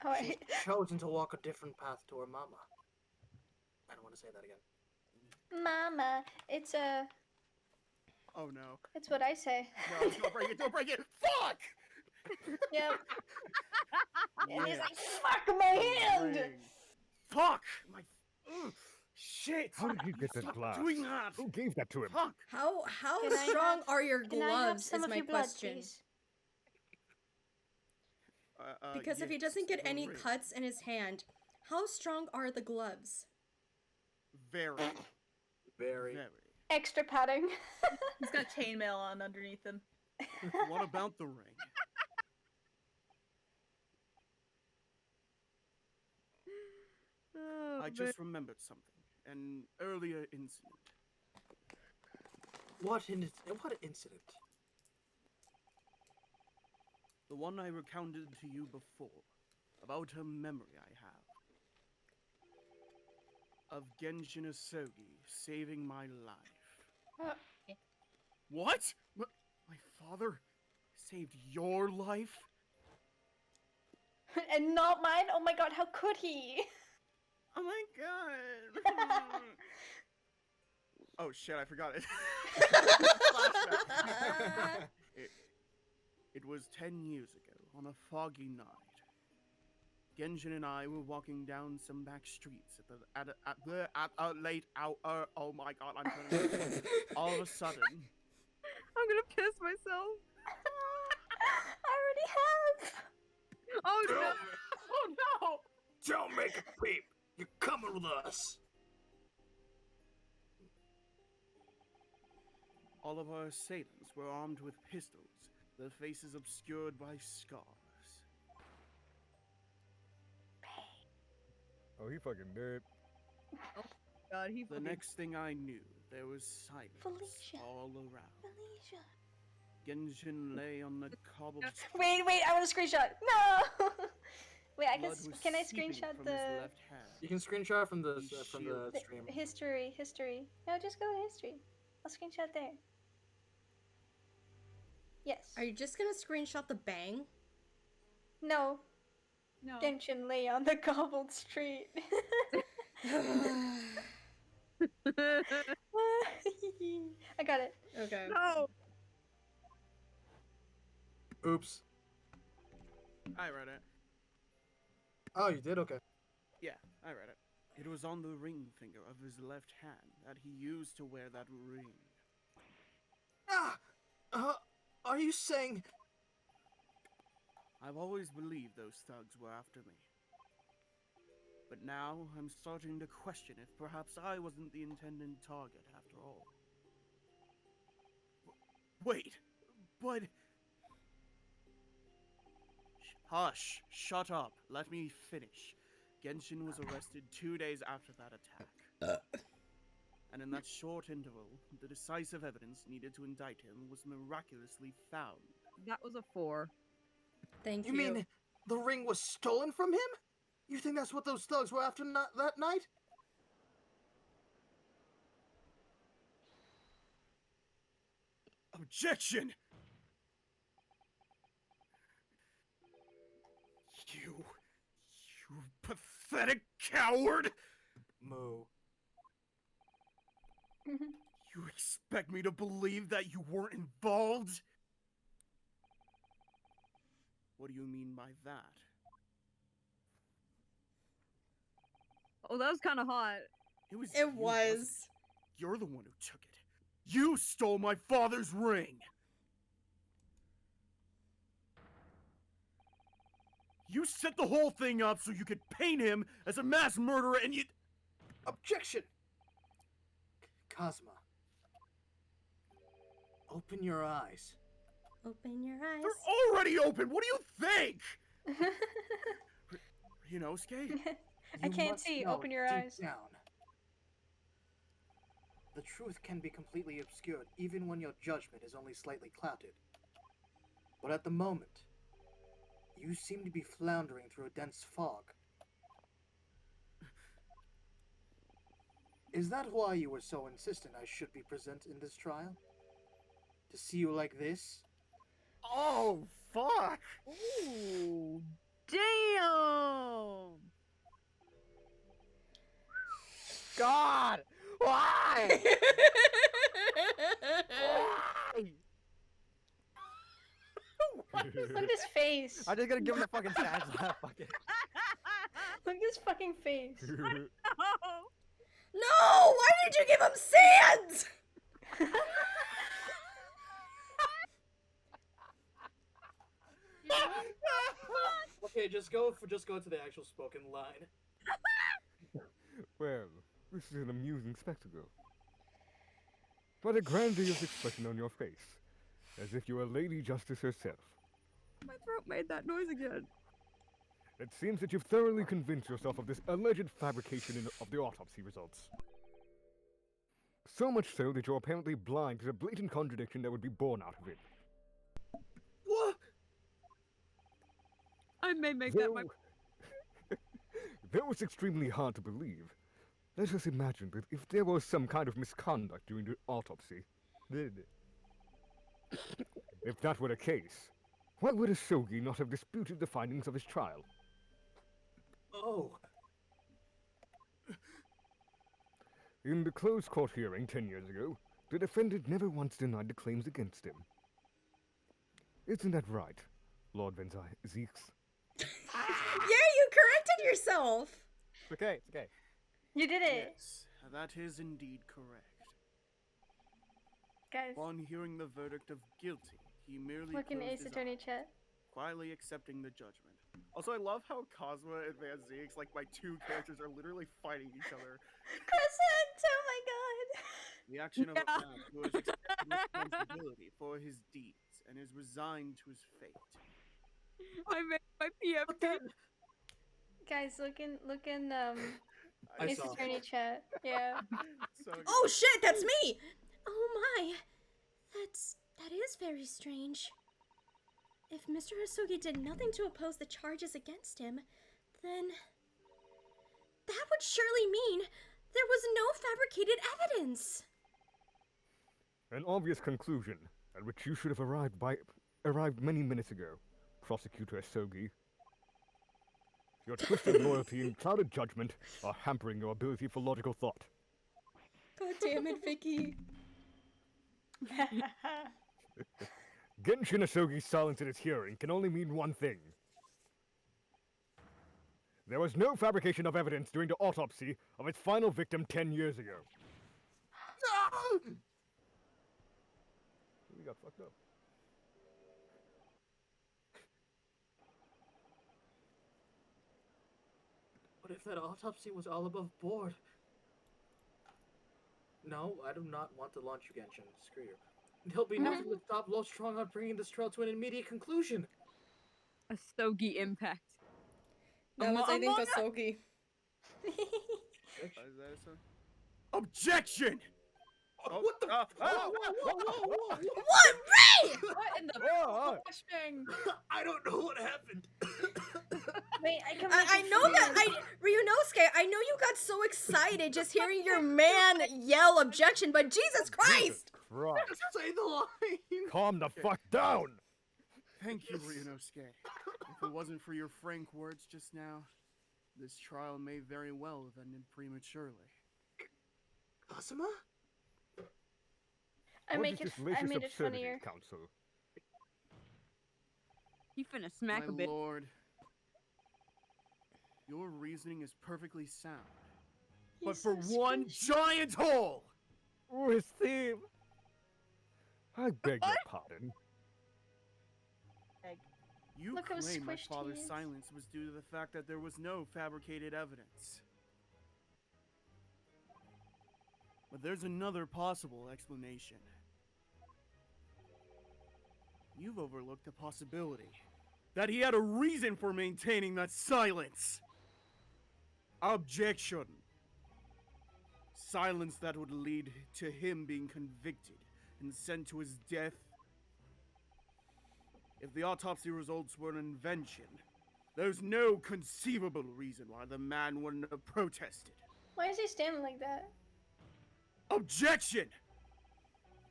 Oh, she's chosen to walk a different path to her mama. I don't want to say that again. Mama, it's Oh no. it's what I say. No, don't break it, don't break it! Fuck! Yep. And he's Yeah. like, fuck my hand! Ring. Fuck! My. Ugh. Shit! How did you get that Stop glass? doing that! Who gave that to him? Fuck! How Can I strong have- are your Can I have gloves? some Is of my your blood, question. please? Because if he yes, doesn't get the any ring. cuts in his hand, how strong are the gloves? Very, Very. very. Extra padding. He's got chainmail on underneath him. What about the ring? Oh, I just remembered something. An earlier incident. What incident? The one I recounted to you before. About a memory I have. Of Genshin Asogi saving my life. What? My father saved your life? And not mine? Oh my god, how could he? Oh my god. Oh shit, I forgot it. Flashback. It was 10 years ago, on a foggy night. Genshin and I were walking down some back streets at a late hour. Oh my god, I'm trying to. All of a sudden, I'm gonna piss myself. I already have. Oh no! Oh no! Don't make a peep. You're coming with us. all of our assailants were armed with pistols, their faces obscured by scars. Oh, he fucking dead. God, he The fucking... next thing I knew, there was silence Felicia. all around. Felicia. Genshin lay on the cobbled Wait, I want a screenshot. No. Wait, I can. blood was Can I seeping screenshot from the his left hand. You can screenshot from the His from shield. the stream. history? No, just go to history. I'll screenshot there. Yes. Are you just gonna screenshot the bang? No. No. Genshin lay on the cobbled street. I got it. Okay. No! Oops. I read it. Oh, you did? Okay. Yeah, I read it. It was on the ring finger of his left hand that he used to wear that ring. Are you saying? I've always believed those thugs were after me. But now I'm starting to question if perhaps I wasn't the intended target after all. Wait, but... Hush! Shut up. Let me finish. Genshin was arrested 2 days after that attack. And in that short interval, the decisive evidence needed to indict him was miraculously found. That was a 4. Thank you. You mean the ring was stolen from him? You think that's what those thugs were after that night? Objection! You pathetic coward! Moo. You expect me to believe that you weren't involved? What do you mean by that? Oh, that was kind of hot. It was. It you, wasn't was. it? You're the one who took it. You stole my father's ring! You set the whole thing up so you could paint him as a mass murderer and you... Objection! Cosma. Open your eyes. Open your eyes. They're already open! What do you think? Ryunosuke? I You can't must see. know Open your deep eyes. down. The truth can be completely obscured even when your judgment is only slightly clouded. But at the moment, you seem to be floundering through a dense fog. Is that why you were so insistent I should be present in this trial? To see you like this? Oh, fuck! Ooh, damn! God! Why? Why? Look at his face. I just gotta give him the fucking sad laugh. Fuck it. Look at his fucking face. Oh, No! Why did you give him sand? Okay, just go to the actual spoken line. Well, this is an amusing spectacle. But a grandiose expression on your face, as if you were Lady Justice herself. my throat made that noise again. It seems that you've thoroughly convinced yourself of this alleged fabrication of the autopsy results. So much so that you're apparently blind to the blatant contradiction that would be born out of it. What? I may make that my. Though it's extremely hard to believe, let us imagine that if there was some kind of misconduct during the autopsy, if that were the case, why would Asogi not have disputed the findings of his trial? Oh. In the closed court hearing 10 years ago, the defendant never once denied the claims against him. Isn't that right, Lord Zeeks? Yeah, you corrected yourself. It's okay, it's okay. You did it. Yes, that is indeed correct. Guys, Upon hearing the verdict of guilty, he merely look in closed Ace his Attorney eyes, chat. quietly accepting the judgment. Also, I love how Cosma and Van Zeeks, like my two characters, are literally fighting each other. Crescent! Oh my god! The action of a man who has accepted responsibility for his deeds and is resigned to his fate. I made my PFP. Guys, look in I Ace saw. Attorney chat. Yeah. So good. Oh shit, that's me! Oh my. That is very strange. If Mr. Hosogi did nothing to oppose the charges against him, then that would surely mean there was no fabricated evidence. An obvious conclusion, at which you should have arrived many minutes ago, Prosecutor Asogi. Your twisted loyalty and clouded judgment are hampering your ability for logical thought. God damn it, Vicky. Genshin Asogi's silence in its hearing can only mean one thing. There was no fabrication of evidence during the autopsy of its final victim 10 years ago. We got fucked up. What if that autopsy was all above board? No, I do not want to launch you, Genshin. Screw you. There'll be nothing to stop Low Strong on bringing this trial to an immediate conclusion. A Sogi impact. That was, I think, Among a Sogi. Is that a son? Objection! Oh, What the? whoa, Whoa, whoa, whoa, whoa, whoa. What, Ray? What in the Whoa, flashbang? I don't know what happened. Wait, I can. I know that Ryunosuke, I know you got so excited just hearing your man yell objection, but Jesus Christ! Christ. Just say the line. Calm the fuck down! Thank you, Ryunosuke. If it wasn't for your frank words just now, this trial may very well have ended prematurely. Kazuma? I What make is it. this I latest made it absurdity, funnier. Council? You finna smack a My bit. lord, your reasoning is perfectly sound. But He's for so one squishy. giant hole! Ooh, his theme. I beg your pardon. You Look how claim my squished he father's is. silence was due to the fact that there was no fabricated evidence. But there's another possible explanation. You've overlooked the possibility that he had a reason for maintaining that silence. Objection. Silence that would lead to him being convicted and sent to his death. If the autopsy results were an invention, there's no conceivable reason why the man wouldn't have protested. Why is he standing like that? Objection!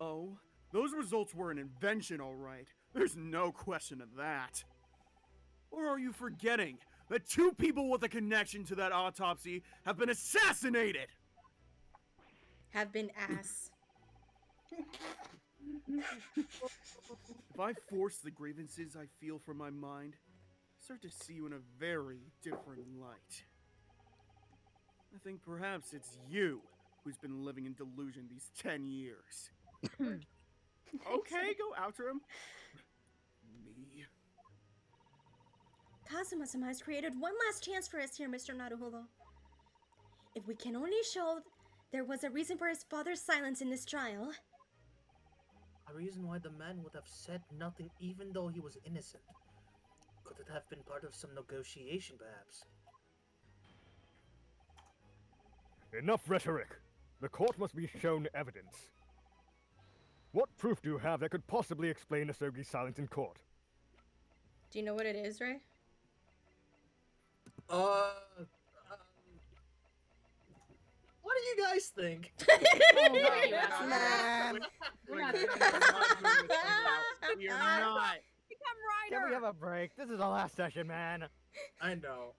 Oh, those results were an invention, all right. There's no question of that. Or are you forgetting that 2 people with a connection to that autopsy have been assassinated? Have been ass. If I force the grievances I feel from my mind, I start to see you in a very different light. I think perhaps it's you who's been living in delusion these 10 years. Okay, go after him. Me. Kazuma-sama has created one last chance for us here, Mr. Naruhodo. If we can only show there was a reason for his father's silence in this trial. A reason why the man would have said nothing even though he was innocent. Could it have been part of some negotiation, perhaps? Enough rhetoric. The court must be shown evidence. What proof do you have that could possibly explain Asogi's silence in court? Do you know what it is, Ray? What do you guys think? We're not We're doing not. Become Can we Ryder! have a break? This is the last session, man. I know.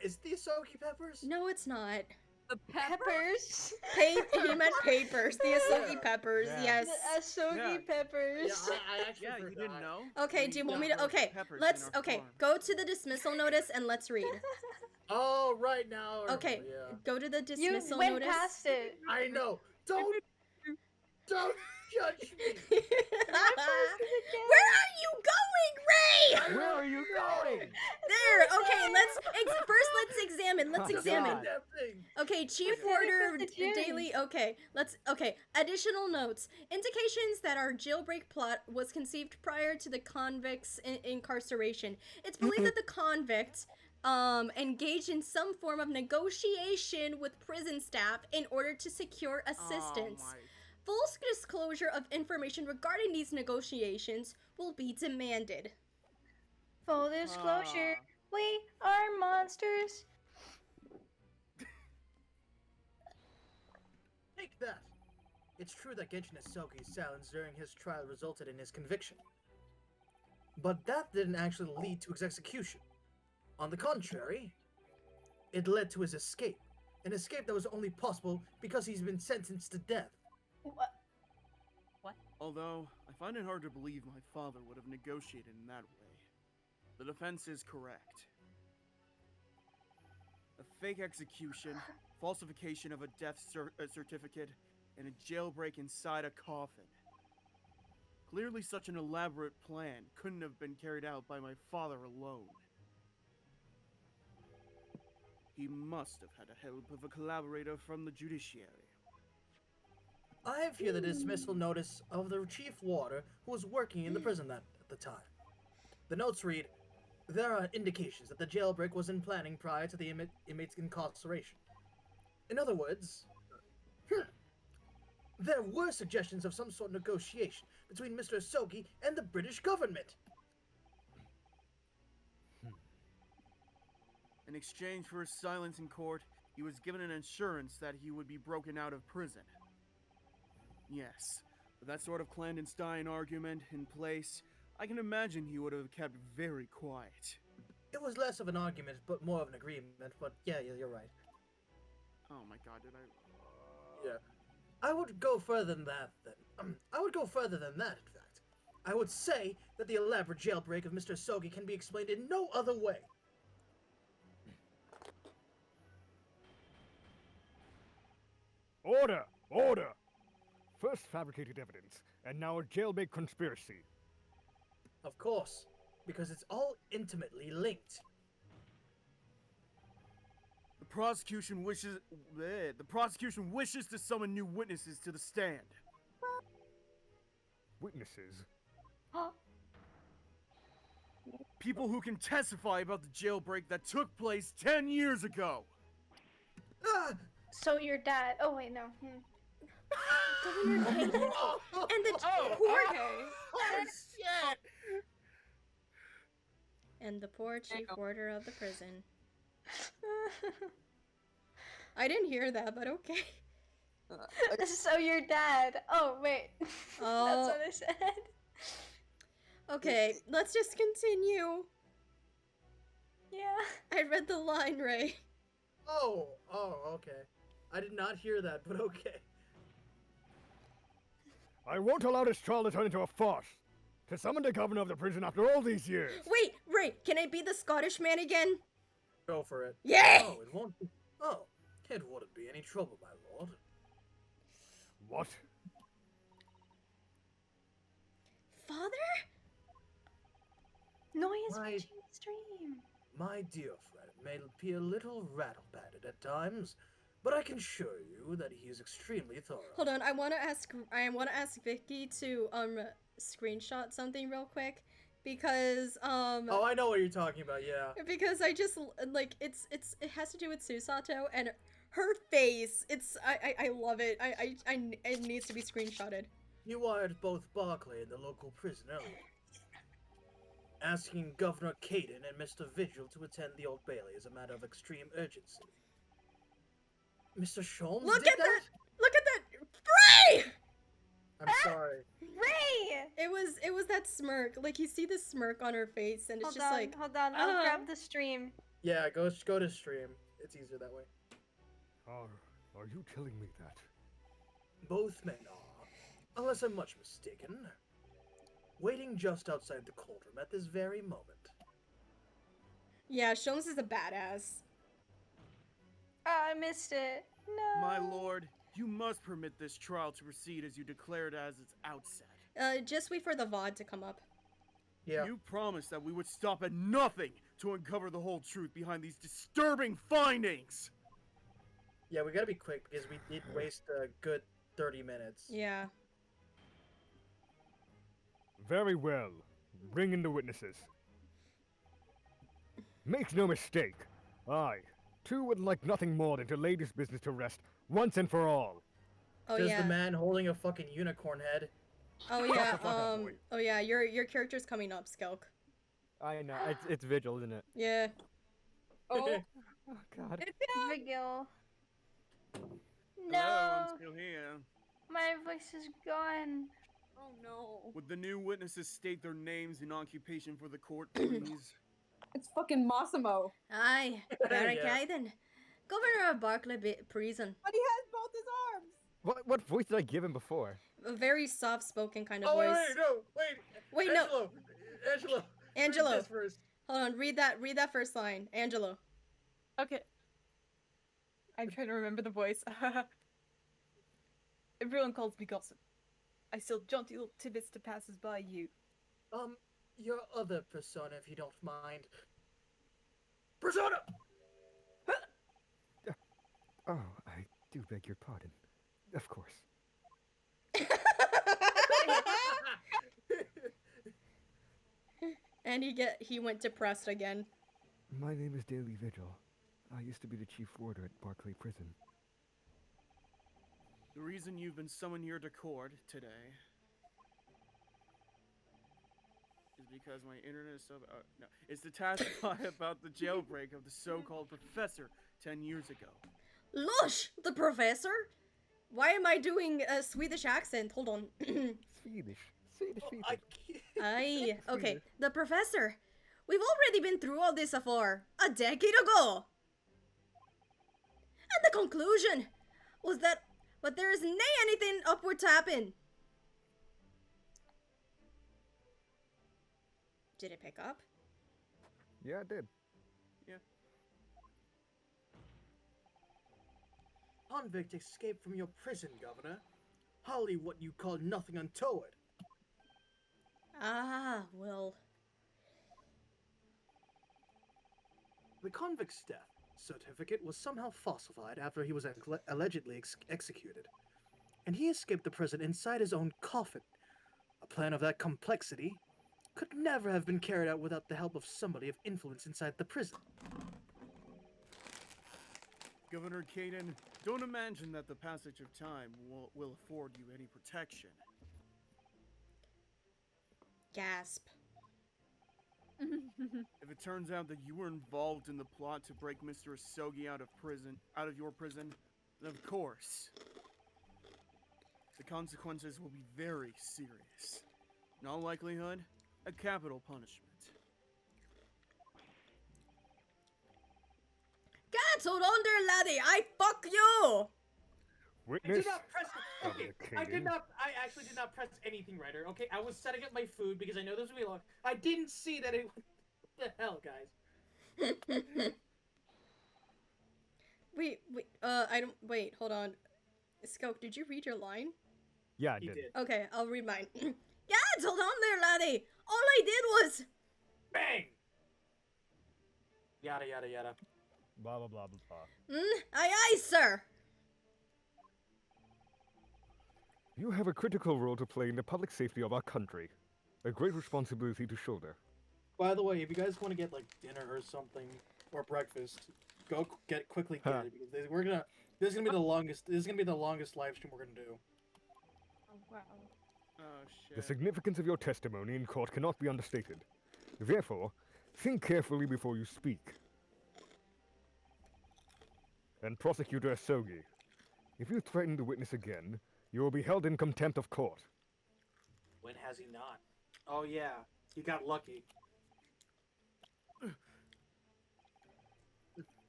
Is the Asogi peppers? No, it's not. The pepper? Peppers. He meant papers. The Asogi peppers, Yeah. yes. The Asogi Yeah. peppers. Yeah, I actually Yeah, you forgot. didn't know? Okay, do you want me to? grow Okay, peppers in let's. our Okay, farm. go to the dismissal notice and let's read. Oh, right now. I Okay, remember, yeah. go to the You dismissal went notice. past it. I know. Don't judge me. Where are you going, Ray? Where are you going? There. Okay, first let's examine. Let's Oh, examine. God. That thing. Okay, Chief What the heck Order is the change? Daily. Okay, additional notes. Indications that our jailbreak plot was conceived prior to the convict's incarceration. It's believed that the convict engaged in some form of negotiation with prison staff in order to secure assistance. Oh, my. Full disclosure of information regarding these negotiations will be demanded. Full disclosure. Ah. We are monsters. Take that. It's true that Genshin Asogi's silence during his trial resulted in his conviction. But that didn't actually lead to his execution. On the contrary, it led to his escape. An escape that was only possible because he's been sentenced to death. What? Although, I find it hard to believe my father would have negotiated in that way. The defense is correct. A fake execution, falsification of a death certificate, and a jailbreak inside a coffin. Clearly such an elaborate plan couldn't have been carried out by my father alone. He must have had the help of a collaborator from the judiciary. I have here the dismissal notice of the chief warder who was working in the prison at the time. The notes read, There are indications that the jailbreak was in planning prior to the inmate's incarceration. In other words, there were suggestions of some sort of negotiation between Mr. Asogi and the British government. In exchange for his silence in court, he was given an assurance that he would be broken out of prison. Yes, with that sort of clandestine argument in place, I can imagine he would have kept very quiet. It was less of an argument, but more of an agreement, but yeah, you're right. Oh my god, did I... Yeah. I would go further than that, then. I would go further than that, in fact. I would say that the elaborate jailbreak of Mr. Asogi can be explained in no other way. Order! Order! First fabricated evidence, and now a jailbreak conspiracy. Of course, because it's all intimately linked. The prosecution wishes to summon new witnesses to the stand. Witnesses? People who can testify about the jailbreak that took place 10 years ago. Ah! So your dad. Oh wait, no. Governor Kane and the poor shit! and the poor chief warder of the prison. I didn't hear that, but okay. So your dad. Oh wait. Oh. That's what I said. Okay, let's just continue. Yeah. I read the line, Ray. Oh, okay. I did not hear that, but okay. I won't allow this trial to turn into a farce. To summon the governor of the prison after all these years. Wait, Ray, can I be the Scottish man again? Go for it. Yeah! Oh, it won't be. Oh, it wouldn't be any trouble, my lord. What? Father? No, he is My- watching the stream. My dear friend may appear a little rattle-pated at times, but I can assure you that he is extremely thorough. Hold on, I wanna ask Vicky to screenshot something real quick because Oh, I know what you're talking about. Yeah. because I just like it has to do with Susato and her face. I love it. It needs to be screenshotted. You wired both Barclay and the local prison earlier, asking Governor Caden and Mr. Vigil to attend the Old Bailey as a matter of extreme urgency. Mr. Sholmes Look did at that! Look at that! Ray! I'm sorry. Ray! It was that smirk. Like you see the smirk on her face, and it's Hold just on, like hold on. I'll grab the stream. Yeah, go to stream. It's easier that way. Are you telling me that? Both men are, unless I'm much mistaken, waiting just outside the cauldron at this very moment. yeah, Sholmes is a badass. Oh, I missed it. No. My lord, you must permit this trial to proceed as you declared as its outset. Just wait for the VOD to come up. Yeah. You promised that we would stop at nothing to uncover the whole truth behind these disturbing findings. Yeah, we gotta be quick because we did waste a good 30 minutes. Yeah. Very well. Bring in the witnesses. Make no mistake, I, too, would like nothing more than to lay this business to rest once and for all. Oh There's yeah. the man holding a fucking unicorn head. Oh yeah. Oh yeah. Your character's coming up, Skelk. I know. It's Vigil, isn't it? Yeah. Oh, Oh God. Vigil. Hello, No. I'm still here. My voice is gone. oh no. Would the new witnesses state their names and occupation for the court, please? It's fucking Massimo. Aye. Very Yeah. then. Governor of Barclay Prison. But he has both his arms. What voice did I give him before? A very soft-spoken kind of Oh, voice. wait, no, wait. Wait, no. Angelo. Angelo. Angelo. Read this first. Hold on. Read that first line. Angelo. Okay. I'm trying to remember the voice. Everyone calls me gossip. I sell jaunty little tidbits to passers by you. Your other persona, if you don't mind. Persona! Oh, I do beg your pardon. Of course. And he went depressed again. My name is Daily Vigil. I used to be the chief warder at Barclay Prison. The reason you've been summoned here to court today is because my internet is so. No, it's to testify about the jailbreak of the so-called professor 10 years ago. Lush, the professor. Why am I doing a Swedish accent? Hold on. Swedish. I can't. Aye. Okay, the professor. We've already been through all this before, a decade ago. And the conclusion was that, but there is nay anything upward to happen. Did it pick up? Yeah, it did. Convict escaped from your prison, Governor. Hardly what you call nothing untoward. Ah, well. The convict's death certificate was somehow falsified after he was allegedly executed. And he escaped the prison inside his own coffin. A plan of that complexity could never have been carried out without the help of somebody of influence inside the prison. Governor Caden, don't imagine that the passage of time will afford you any protection. Gasp. If it turns out that you were involved in the plot to break Mr. Asogi out of your prison, then of course, the consequences will be very serious. In all likelihood, a capital punishment. Gats, hold on there, laddie. I fuck you. I Witness. did not press. Okay, Caden. I actually did not press anything, Ryder. Okay, I was setting up my food because I know this would be long. I didn't see that it. What the hell, guys? Wait, hold on. Skoke, did you read your line? Yeah, I He did. did. Okay, I'll read mine. Gats, hold on there, laddie. All I did was... Bang! Yada yada yada. Blah blah blah blah blah. Aye, aye, sir. You have a critical role to play in the public safety of our country. A great responsibility to shoulder. By the way, if you guys want to get like dinner or something or breakfast, go quickly get it because we're gonna. This is gonna be the longest. This is gonna be the longest live stream we're gonna do. Oh, wow. Oh shit. The significance of your testimony in court cannot be understated. Therefore, think carefully before you speak. And Prosecutor Asogi, if you threaten the witness again, you will be held in contempt of court. When has he not? Oh yeah, he got lucky.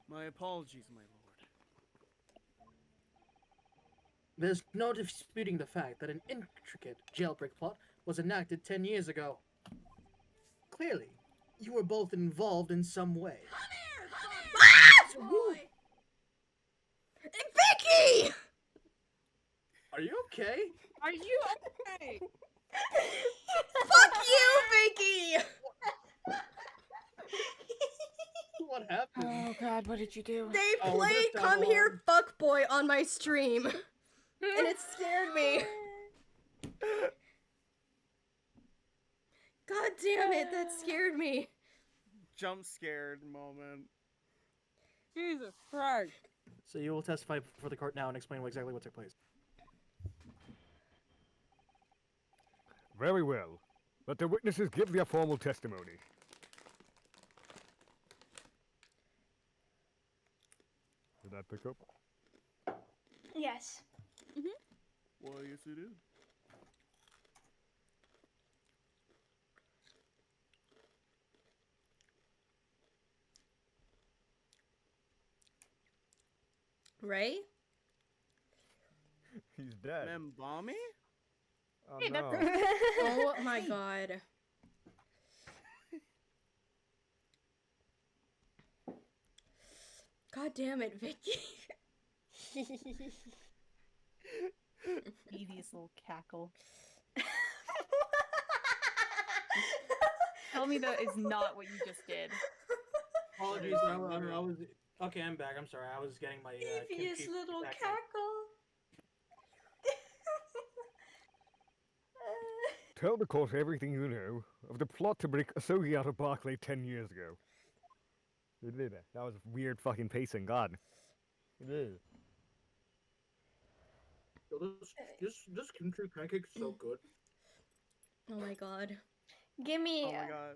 My apologies, my lord. There's no disputing the fact that an intricate jailbreak plot was enacted 10 years ago. Clearly, you were both involved in some way. Ah! Boy. Vicky! Are you okay? Are you okay? Fuck you, Vicky! What happened? Oh God, what did you do? They Oh, played that's Come that Here Fuckboy on my stream. And it scared me. God damn it, that scared me. Jump scared moment. Jesus Christ. So you will testify before the court now and explain exactly what took place. Very well. Let the witnesses give their formal testimony. Did that pick up? Yes. Why, yes it is. Ray? He's dead. Membami? Oh Hey, no. Oh my god. God damn it, Vicky. Devious little cackle. Tell me that is not what you just did. Apologies, I was... Okay, I'm back. I'm sorry. I was getting my... Devious computer little back in. cackle. Tell the court everything you know of the plot to break Asogi out of Barclay 10 years ago. That was weird fucking pacing, God. Yo, this kimchi pancake is so good. Oh my god. Give me. Oh my god.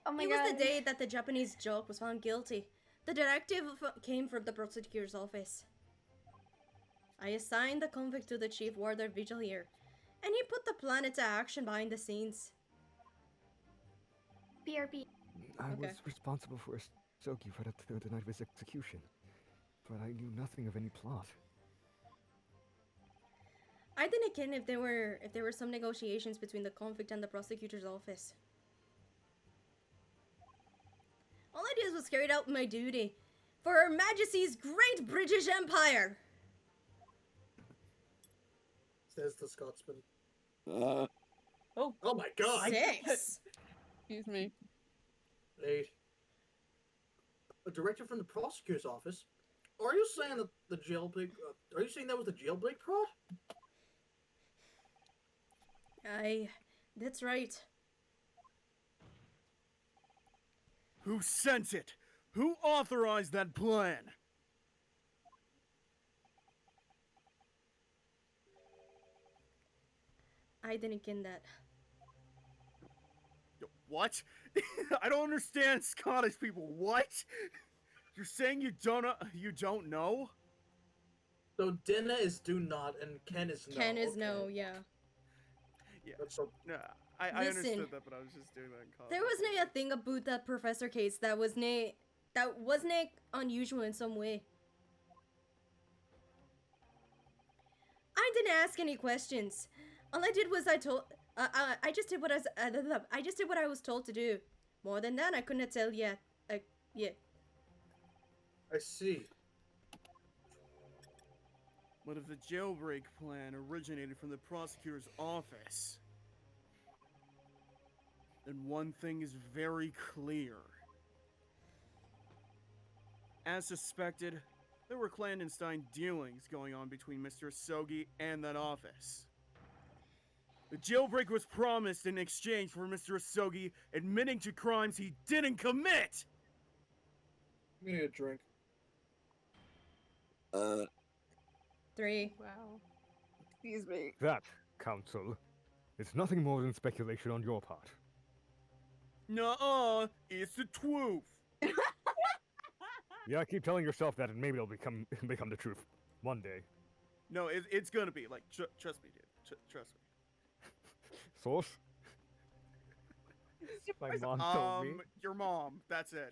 Oh my It god. was the day that the Japanese joke was found guilty. The directive came from the prosecutor's office. I assigned the convict to the chief warder vigil here, and he put the plan into action behind the scenes. BRB. I Okay. was responsible for Asogi right up to the night of his execution, but I knew nothing of any plot. I didn't care if there were some negotiations between the convict and the prosecutor's office. All I did was carry out my duty for Her Majesty's Great British Empire. Says the Scotsman. Oh, Oh my god! 6. Excuse me. 8. A directive from the prosecutor's office? Are you saying that the jailbreak? Are you saying that was the jailbreak prod? That's right. Who sent it? Who authorized that plan? I didn't get that. What? I don't understand Scottish people. What? You're saying you don't know? So Dinah is do not and Ken is no. Ken is okay. no, yeah. Yeah. That's so No, I Listen, understood that, but I was just doing that in college. There wasn't a thing about that professor case that wasn't unusual in some way. I didn't ask any questions. All I did was I just did what I was told to do. More than that, I couldn't tell yet. Yeah. I see. But if the jailbreak plan originated from the prosecutor's office, then one thing is very clear. As suspected, there were clandestine dealings going on between Mr. Asogi and that office. The jailbreak was promised in exchange for Mr. Asogi admitting to crimes he didn't commit! Give me a drink. 3. Wow. Excuse me. That, counsel, is nothing more than speculation on your part. Nuh-uh, it's the truth. Yeah, keep telling yourself that and maybe it'll become the truth. One day. No, it's gonna be, like, trust me, dude. Trust me. Source? My mom told me. Your mom, that's it.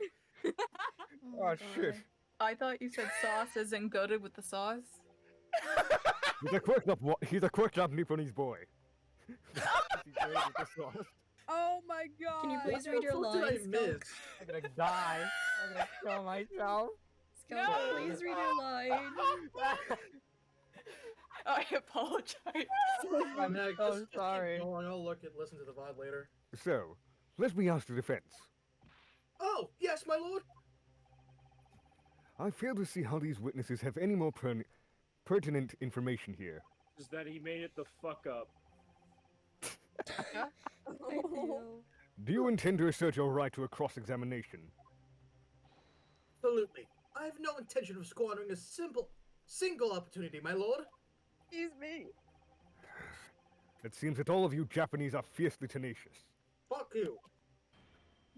Oh, shit. I thought you said sauce as in goated with the sauce. He's a quirked up Nipponese boy. He's great with the sauce. Oh my god. Can you please read your What did I lines? miss? I'm gonna die. I'm gonna kill myself. Skelton, please read your line. I apologize. I'm not, so just sorry. Keep going. I'll listen to the VOD later. So, let me ask the defense. Oh, yes, my lord. I fail to see how these witnesses have any more pertinent information here. Is that he made it the fuck up. I feel. Do you intend to assert your right to a cross-examination? Absolutely. I have no intention of squandering a single opportunity, my lord. Excuse me. It seems that all of you Japanese are fiercely tenacious. Fuck you.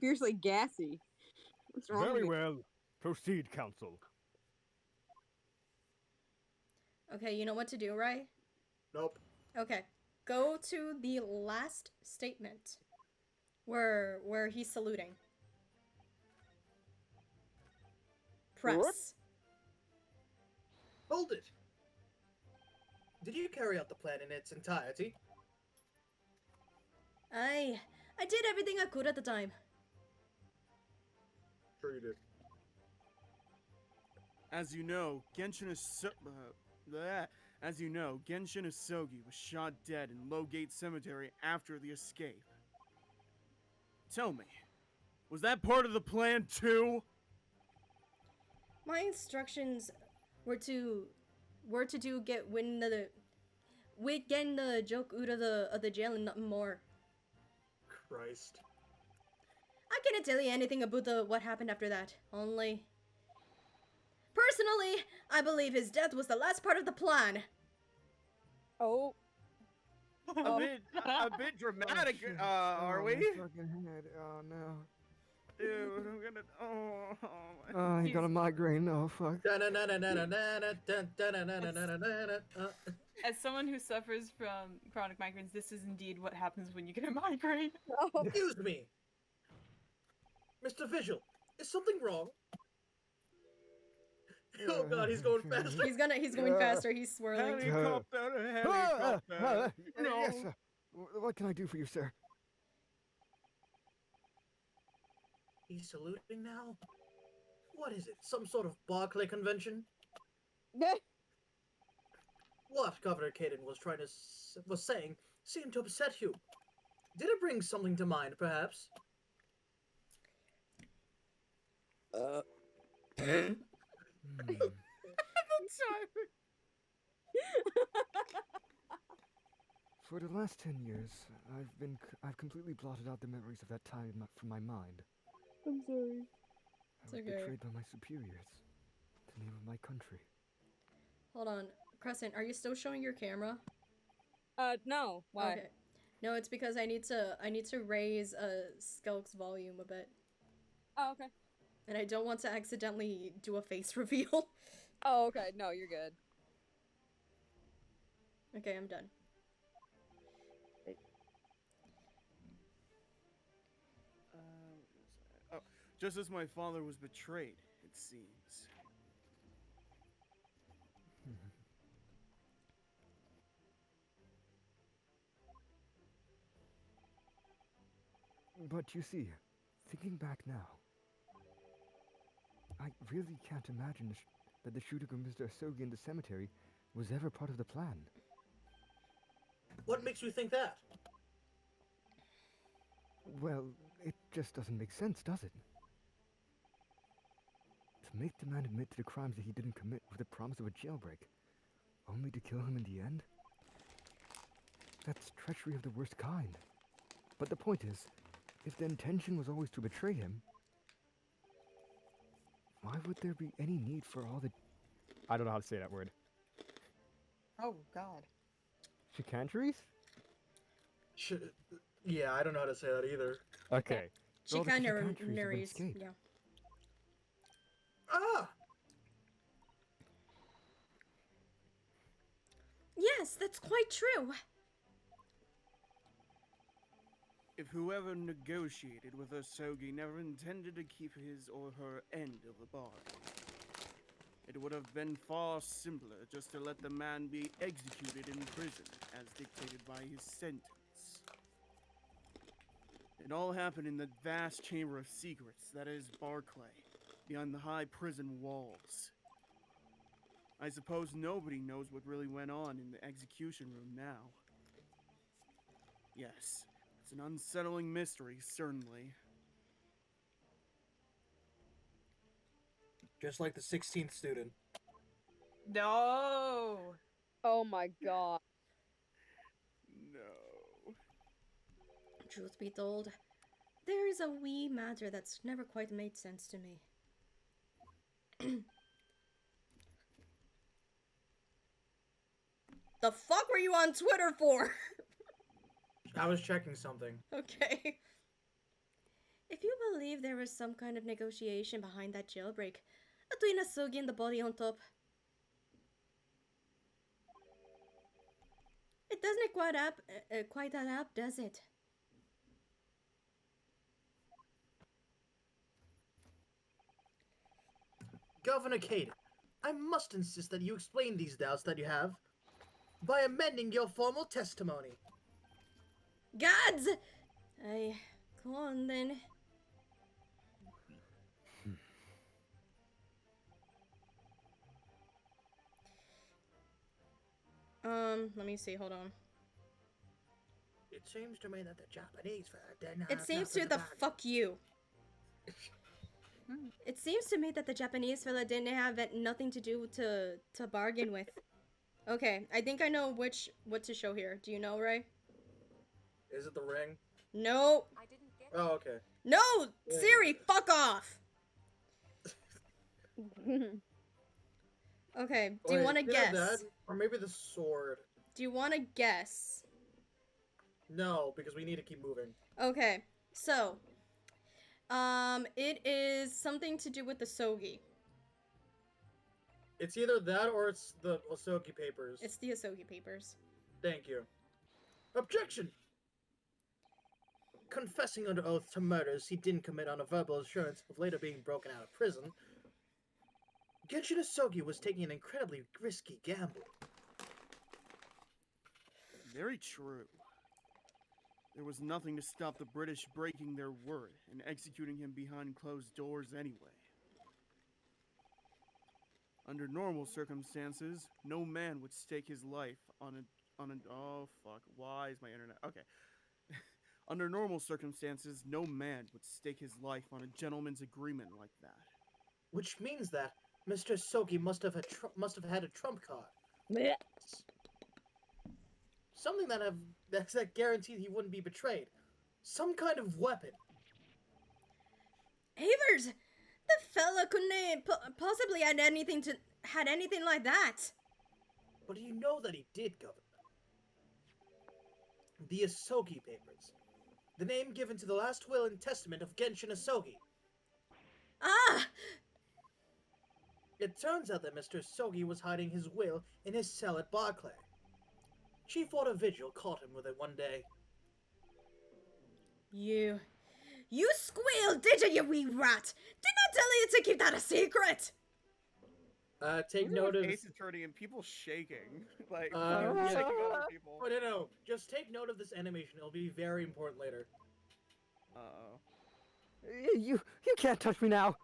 Fiercely gassy. What's wrong Very with well. Proceed, counsel. Okay, you know what to do, right? Nope. Okay. Go to the last statement where he's saluting. Press. What? Hold it. Did you carry out the plan in its entirety? I did everything I could at the time. Sure you did. As you know, Genshin Asogi was shot dead in Lowgate Cemetery after the escape. Tell me, was that part of the plan too? My instructions were to get we're getting the joke out of the jail and nothing more. Christ. I cannot tell you anything about what happened after that. Only, personally, I believe his death was the last part of the plan. Oh. A bit dramatic, are we? Fucking head. Oh no. Dude, I'm gonna. Oh, my. Oh, he got a migraine. Oh fuck. As someone who suffers from chronic migraines, this is indeed what happens when you get a migraine. Excuse me. Mr. Visual, is something wrong? Oh god, he's going faster. He's going faster. He's swirling. Helicopter. No. Yes, sir. What can I do for you, sir? He's saluting now? What is it? Some sort of Barclay convention? What Governor Caden was saying seemed to upset you. Did it bring something to mind, perhaps? For the last 10 years, I've completely blotted out the memories of that time from my mind. I'm sorry. I was betrayed by my superiors. The name of my country. Hold on, Crescent. Are you still showing your camera? No. Why? Okay. No, it's because I need to raise Skelk's volume a bit, Oh, okay. and I don't want to accidentally do a face reveal. Oh, okay. No, you're good. Okay, I'm done. Oh, just as my father was betrayed, it seems. But you see, thinking back now, I really can't imagine that the shooting of Mr. Asogi in the cemetery was ever part of the plan. What makes you think that? Well, it just doesn't make sense, does it? To make the man admit to the crimes that he didn't commit with the promise of a jailbreak, only to kill him in the end? That's treachery of the worst kind. But the point is, if the intention was always to betray him, why would there be any need for all the... I don't know how to say that word. Oh, God. Chicaneries? Yeah, I don't know how to say that either. Okay. All the chicaneries of an Chicaneries. escape. Yeah. Ah! Yes, that's quite true. If whoever negotiated with Asogi never intended to keep his or her end of the bargain, it would have been far simpler just to let the man be executed in prison as dictated by his sentence. It all happened in the vast chamber of secrets that is Barclay, beyond the high prison walls. I suppose nobody knows what really went on in the execution room now. Yes, it's an unsettling mystery, certainly. Just like the 16th student. No. Oh my god. No. Truth be told, there is a wee matter that's never quite made sense to me. The fuck were you on Twitter for? I was checking something. Okay. If you believe there was some kind of negotiation behind that jailbreak, between Asogi and the body on top, it doesn't quite add up, does it? Governor Caden, I must insist that you explain these doubts that you have by amending your formal testimony. Gods! Go on then. Let me see, hold on. It seems to me that the Japanese fella didn't It have seems to nothing the back. fuck you. It seems to me that the Japanese fella didn't have nothing to do to bargain with. Okay, I think I know what to show here. Do you know, Ray? Is it the ring? No. Oh, okay. No, Yeah. Siri, fuck off. Okay, do you Wait, want to either guess? that, or maybe the sword. Do you want to guess? No, because we need to keep moving. Okay, so, it is something to do with the Sogi. It's either that or it's the Osoki papers. It's the Asogi papers. Thank you. Objection! Confessing under oath to murders he didn't commit on a verbal assurance of later being broken out of prison, Genshin Asogi was taking an incredibly risky gamble. Very true. There was nothing to stop the British breaking their word and executing him behind closed doors anyway. Under normal circumstances, no man would stake his life on an oh fuck, why is my internet okay. Under normal circumstances, no man would stake his life on a gentleman's agreement like that. Which means that Mr. Asogi must have had a trump card. Something that guaranteed he wouldn't be betrayed. Some kind of weapon. Havers, the fella couldn't possibly had anything like that. But do you know that he did, Governor? The Asogi papers. The name given to the last will and testament of Genshin Asogi. Ah! It turns out that Mr. Asogi was hiding his will in his cell at Barclay. Chief Warder Vigil caught him with it one day. You squealed, did you wee rat? Didn't I tell you to keep that a secret? Take note of Ace Attorney and people shaking. Like, yeah. shaking other people. Oh, no. Just take note of this animation. It'll be very important later. Uh-oh. You can't touch me now.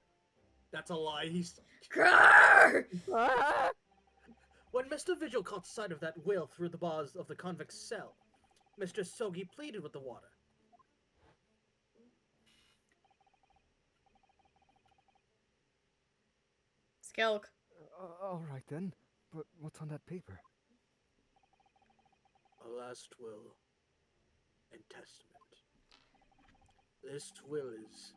That's a lie. He's... Grrr! Ah! When Mr. Vigil caught sight of that will through the bars of the convict's cell, Mr. Sogi pleaded with the water. Skelk. All right then, but what's on that paper? A last will and testament. This will is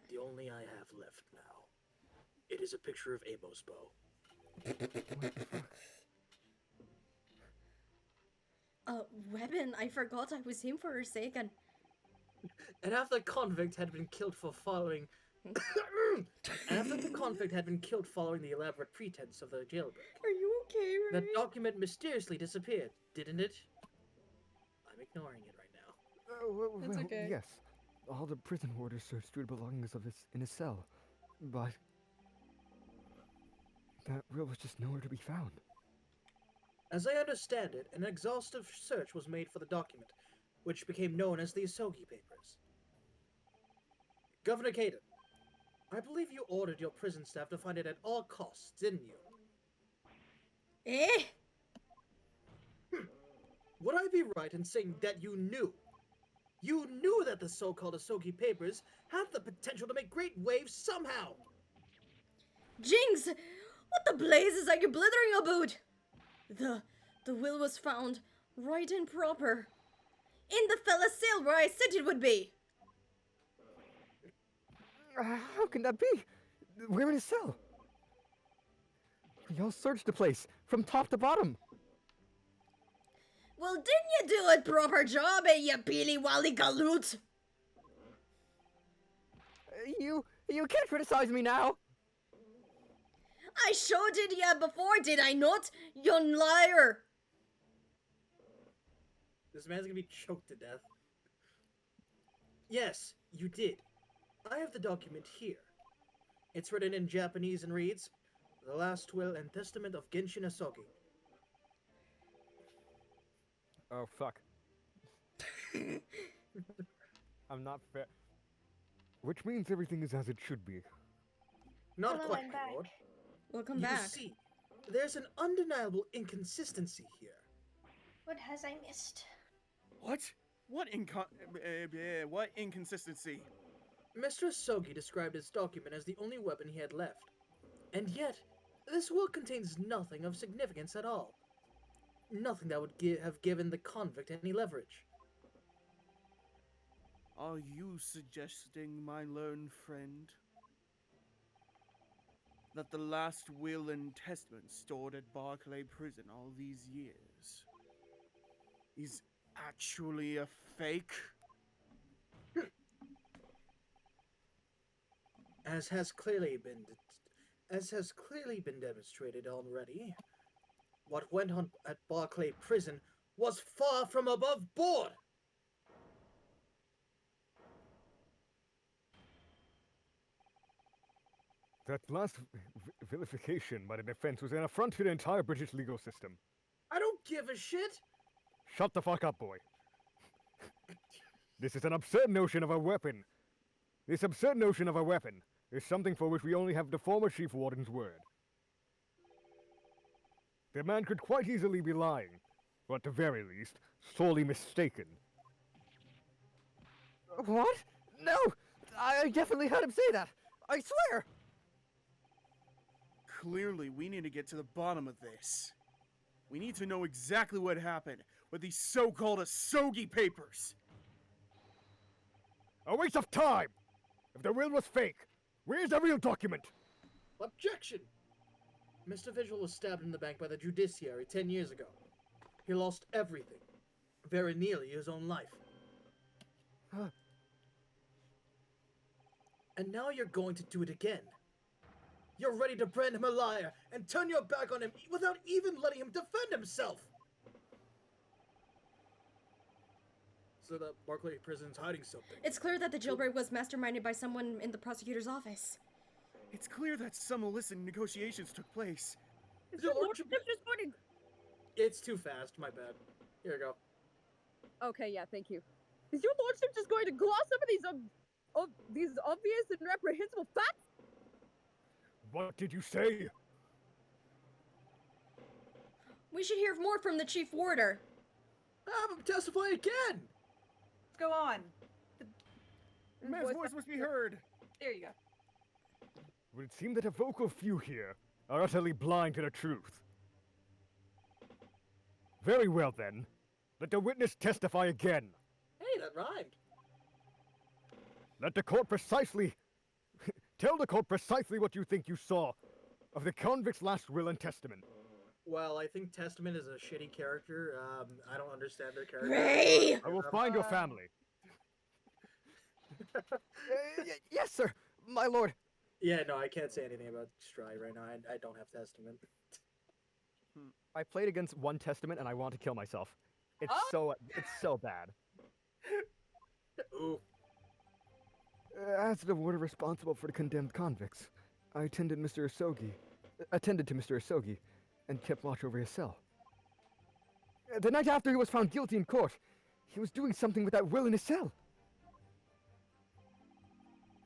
the only I have left now. It is a picture of Amos' bow. Weapon, I forgot I was him for a second. And after the convict had been killed following the elaborate pretense of the jailbreak, Are you okay, Ray? that document mysteriously disappeared, didn't it? I'm ignoring it right now. Well, That's okay. yes. All the prison warders searched through the belongings of in his cell, but that will was just nowhere to be found. As I understand it, an exhaustive search was made for the document, which became known as the Asogi Papers. Governor Caden, I believe you ordered your prison staff to find it at all costs, didn't you? Eh? Would I be right in saying that you knew that the so-called Asogi Papers had the potential to make great waves somehow? Jinx! What the blazes are you blithering about? The will was found right and proper. In the fella's cell where I said it would be. How can that be? We're in his cell. We all searched the place from top to bottom. Well, didn't you do a proper job, you peely wally galoot? You can't criticize me now. I showed it ya before, did I not? You liar! This man's gonna be choked to death. Yes, you did. I have the document here. It's written in Japanese and reads, "The Last Will and Testament of Genshin Asogi." Oh, fuck. I'm not fair. Which means everything is as it should be. Not Hello, quite, I'm my back. lord. Welcome You back. see, there's an undeniable inconsistency here. What has I missed? What? What inconsistency? Mr. Asogi described his document as the only weapon he had left. And yet, this will contains nothing of significance at all. nothing that would have given the convict any leverage. Are you suggesting, my learned friend, that the last will and testament stored at Barclay Prison all these years is actually a fake? As has clearly been demonstrated already, what went on at Barclay Prison was far from above board. That last vilification by the defense was an affront to the entire British legal system. I don't give a shit. Shut the fuck up, boy. This is an absurd notion of a weapon. This absurd notion of a weapon is something for which we only have the former Chief Warden's word. The man could quite easily be lying, or at the very least, sorely mistaken. What? No! I definitely heard him say that! I swear! Clearly, we need to get to the bottom of this. We need to know exactly what happened with these so-called Asogi papers. A waste of time! If the will was fake, where's the real document? Objection! Mr. Vigil was stabbed in the back by the judiciary 10 years ago. He lost everything. Very nearly his own life. And now you're going to do it again. You're ready to brand him a liar and turn your back on him without even letting him defend himself! So that Barclay Prison's hiding something. It's clear that the jailbreak was masterminded by someone in the prosecutor's office. It's clear that some illicit negotiations took place. Your lordship just pointing. It's too fast, my bad. Here we go. Okay, yeah, thank you. Is your lordship just going to gloss over these obvious and reprehensible facts? What did you say? We should hear more from the Chief Warder. Have him testify again! Let's go on. The man's voice must be heard. There you go. It would seem that a vocal few here are utterly blind to the truth. Very well then. Let the witness testify again. Hey, that rhymed. Let the court precisely... Tell the court precisely what you think you saw of the convict's last will and testament. Well, I think Testament is a shitty character. I don't understand their character. Ray! I will find your family. Yes, sir, my lord. Yeah, no, I can't say anything about Stride right now. I don't have Testament. I played against one testament and I want to kill myself. It's so bad. Ooh. As the warder responsible for the condemned convicts, I attended to Mr. Asogi and kept watch over his cell. The night after he was found guilty in court, he was doing something with that will in his cell.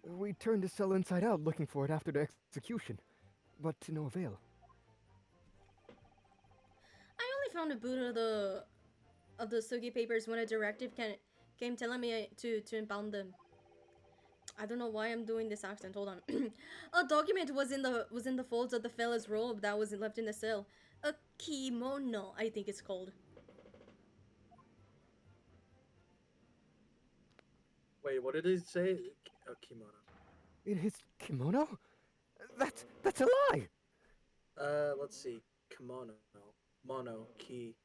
We turned his cell inside out looking for it after the execution, but to no avail. I only found a boot of the Sugi papers when a directive came telling me to impound them. I don't know why I'm doing this accent. Hold on. A document was in the folds of the fella's robe that was left in the cell. A kimono, I think it's called. Wait, what did he say? Oh, kimono. In his kimono? That's a lie! Let's see. Kimono. Mono. Key.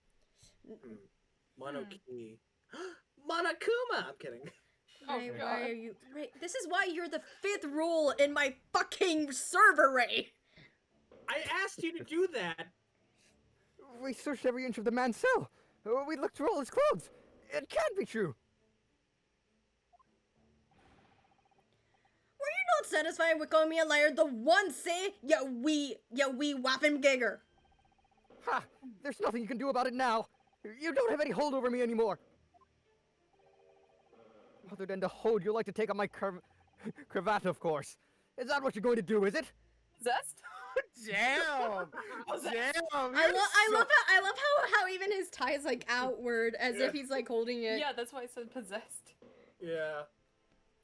Mono key. Monokuma! I'm kidding. Ray, why are you... Ray, this is why you're the 5th rule in my fucking server, Ray! I asked you to do that! We searched every inch of the man's cell. We looked through all his clothes. It can't be true. Were you not satisfied with calling me a liar the one say ya wee waffen gigger? Ha! There's nothing you can do about it now. You don't have any hold over me anymore. Other than to hold, you like to take off my cravat, of course. Is that what you're going to do, is it? Possessed? Damn! Damn! I love how even his tie is like outward as if he's like holding it. Yeah, that's why I said possessed. Yeah.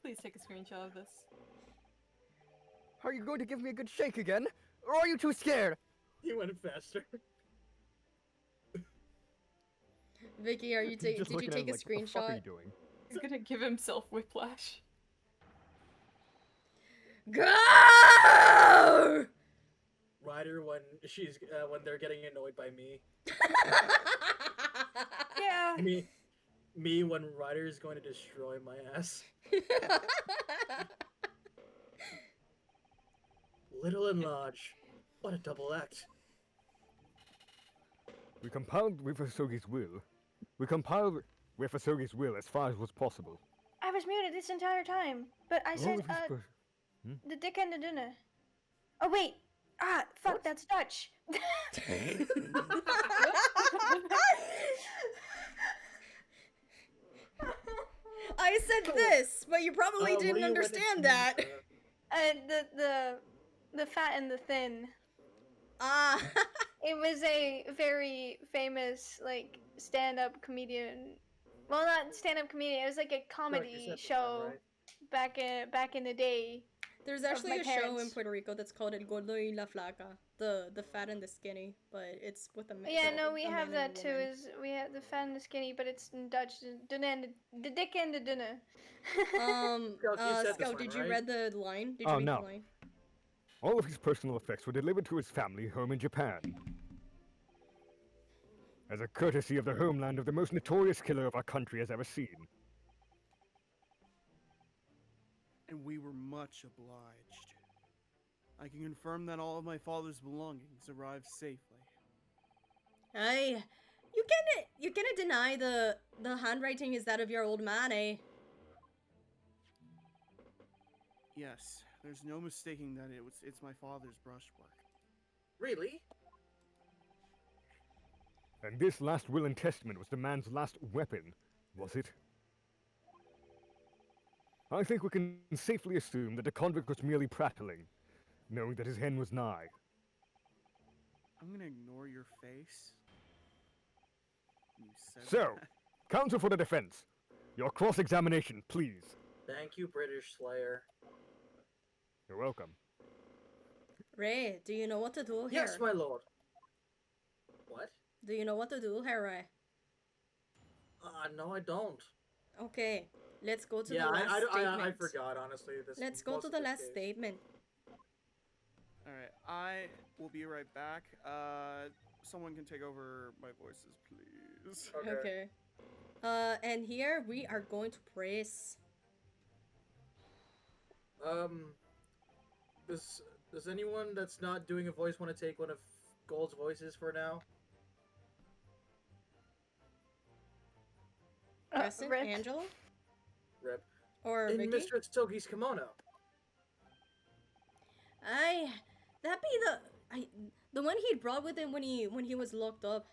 Please take a screenshot of this. Are you going to give me a good shake again? Or are you too scared? You went faster. Vicky, Just did you looking at take him a like, what the fuck are you screenshot? doing? He's gonna give himself whiplash. Go! Ryder when they're getting annoyed by me. Yeah. Me when Ryder is going to destroy my ass. Little and large. What a double act. We compiled with Asogi's will. As far as was possible. I was muted this entire time, but I All said, of his per- the dick and the dinner. Oh, wait. Ah, fuck, that's Dutch. I said this, but you probably What are didn't you understand witnessing? that. The fat and the thin. Ah. It was a very famous, like, stand-up comedian. Well, not stand-up comedian. It was like a comedy said show that, right? back in the day. There's Of actually my a show in parents. Puerto Rico that's called El Gordo y la Flaca, the fat and the skinny, but it's with a man. Yeah, no, we a have man and a that too. woman. We have the fat and the skinny, but it's in Dutch. The dick and the dinner. Scout, you said this Scout, one, did you right? read the line? Did Oh, you read no. the line? All of his personal effects were delivered to his family home in Japan. As a courtesy of the homeland of the most notorious killer of our country has ever seen. And we were much obliged. I can confirm that all of my father's belongings arrived safely. You cannot deny the handwriting is that of your old man, eh? Yes, there's no mistaking that it's my father's brushwork. Really? And this last will and testament was the man's last weapon, was it? I think we can safely assume that the convict was merely prattling, knowing that his hen was nigh. I'm gonna ignore your face. You said So, that. counsel for the defense. Your cross-examination, please. Thank you, British Slayer. You're welcome. Ray, do you know what to do here? Yes, my lord. What? Do you know what to do here, Ray? No, I don't. Okay, let's go to Yeah, the last I statement. forgot, honestly. Let's go most to of the this last case. statement. Alright, I will be right back. Someone can take over my voices, please. Okay. And here we are going to press. Does anyone that's not doing a voice want to take one of Gold's voices for now? Crescent, Rip. Angela, Rip. or In Vicky? Mistress Togi's kimono. That be the one he brought with him when he was locked up.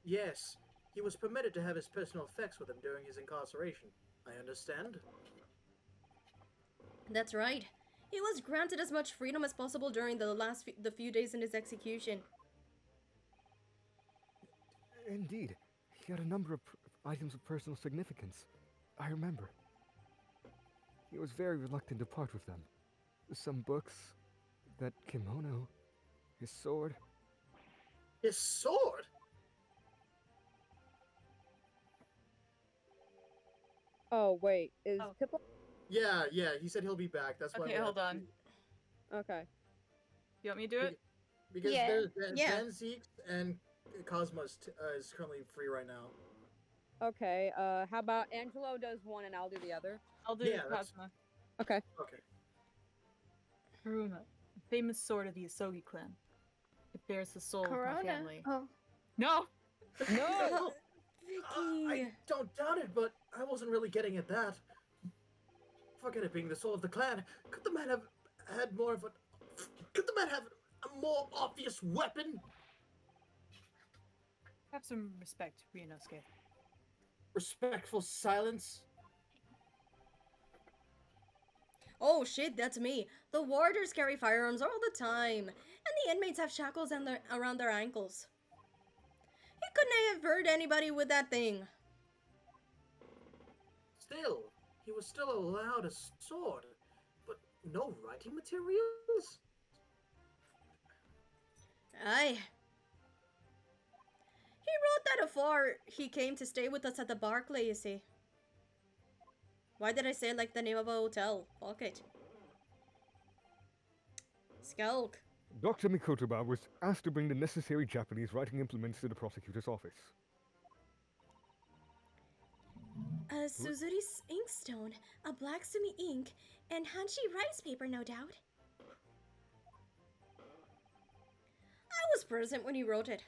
Yes, he was permitted to have his personal effects with him during his incarceration. I understand. That's right. He was granted as much freedom as possible during the few days in his execution. Indeed, he had a number of items of personal significance. I remember. He was very reluctant to part with them. Some books, that kimono, his sword. His sword? Oh wait, is Oh. Pippa? Yeah, he said he'll be back. That's why. Okay, hold on. Okay. You want me to do it? Because Yeah. there's Yeah. Dan Zeeks and Cosmos is currently free right now. Okay. How about Angelo does one and I'll do the other? I'll do Yeah, that's- Cosma. Okay. Okay. Haruma, famous sword of the Asogi clan. It bears the soul of my Corona. family. Oh. No! No. Vicky. I don't doubt it, but I wasn't really getting at that. Forget it being the soul of the clan. Could the man have had more of a... Could the man have a more obvious weapon? Have some respect, Ryunosuke. Respectful silence? Oh shit, that's me. The warders carry firearms all the time, and the inmates have shackles around their ankles. He couldn't have hurt anybody with that thing. Still, he was still allowed a sword, but no writing materials? He wrote that afore he came to stay with us at the Barclay, you see. Why did I say like the name of a hotel? Fuck it. Skulk. Dr. Mikotoba was asked to bring the necessary Japanese writing implements to the prosecutor's office. A Suzuri inkstone, a black sumi ink, and Hanshi rice paper, no doubt. I was present when he wrote it.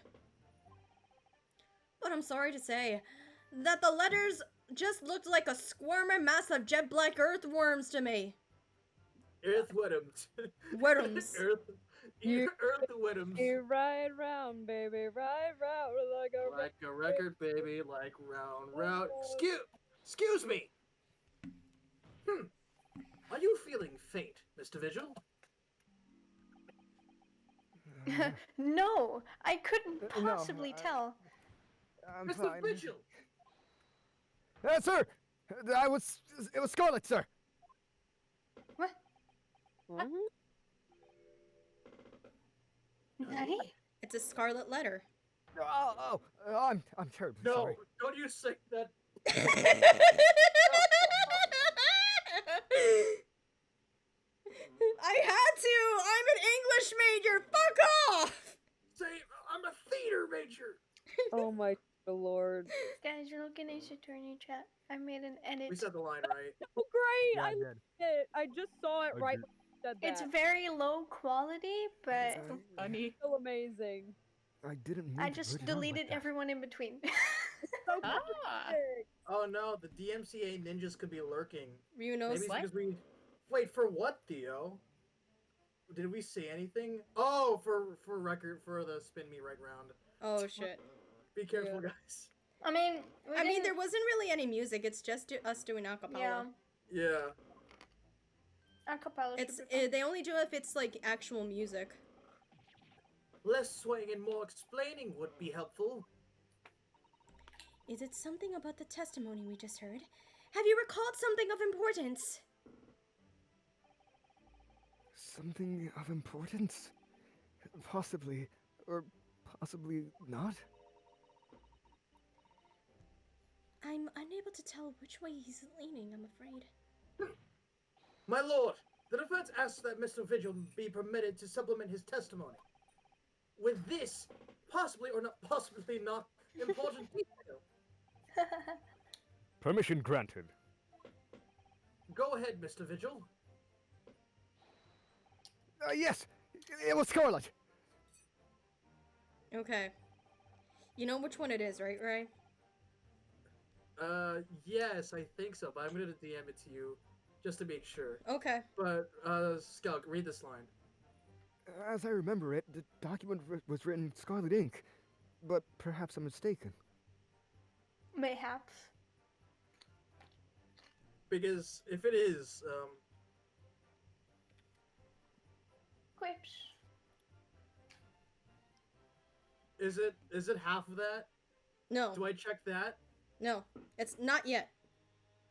But I'm sorry to say that the letters just looked like a squirming mass of jet black earthworms to me. Earthworms. Worms. Earthworms. You ride round, baby, ride round Like a record, baby, like round. Excuse me. Are you feeling faint, Mr. Vigil? No, I couldn't No, possibly tell. I'm Mr. fine. Vigil. Sir! It was Scarlet, sir! What? Nani? It's a scarlet letter. I'm terribly No, sorry. don't you say that. I had to! I'm an English major! Fuck off! Say, I'm a theater major. Oh my lord. Guys, you're looking at your attorney chat. I made an edit. We said the line right. Oh, great! Yeah, I I did. loved it. I just saw it I right did. when you said that. It's very low quality, but Funny. so amazing. I didn't mean I to just put it on like deleted that. everyone in between. So Ah. perfect. Oh no, the DMCA ninjas could be lurking. Ryuno's Maybe it's What? because we. Wait, for what, Theo? Did we say anything? Oh, for the spin me right round. Oh shit. Be careful, guys. I mean, we I mean, didn't- there wasn't really any music. It's just us doing acapella. Yeah, Yeah. acapella. It's should be fun. they only do it if it's like actual music. Less swaying and more explaining would be helpful. Is it something about the testimony we just heard? Have you recalled something of importance? Something of importance? Possibly, or possibly not? I'm unable to tell which way he's leaning, I'm afraid. My lord, the defense asks that Mr. Vigil be permitted to supplement his testimony. With this, possibly or not possibly not important detail. Permission granted. Go ahead, Mr. Vigil. Yes! It was Scarlet! Okay. You know which one it is, right, Ray? Yes, I think so, but I'm gonna DM it to you just to make sure. Okay. But, Skelk, read this line. As I remember it, the document was written in scarlet ink. But perhaps I'm mistaken. Mayhaps. Because if it is, Quips. is it half of that? No. Do I check that? No. It's not yet.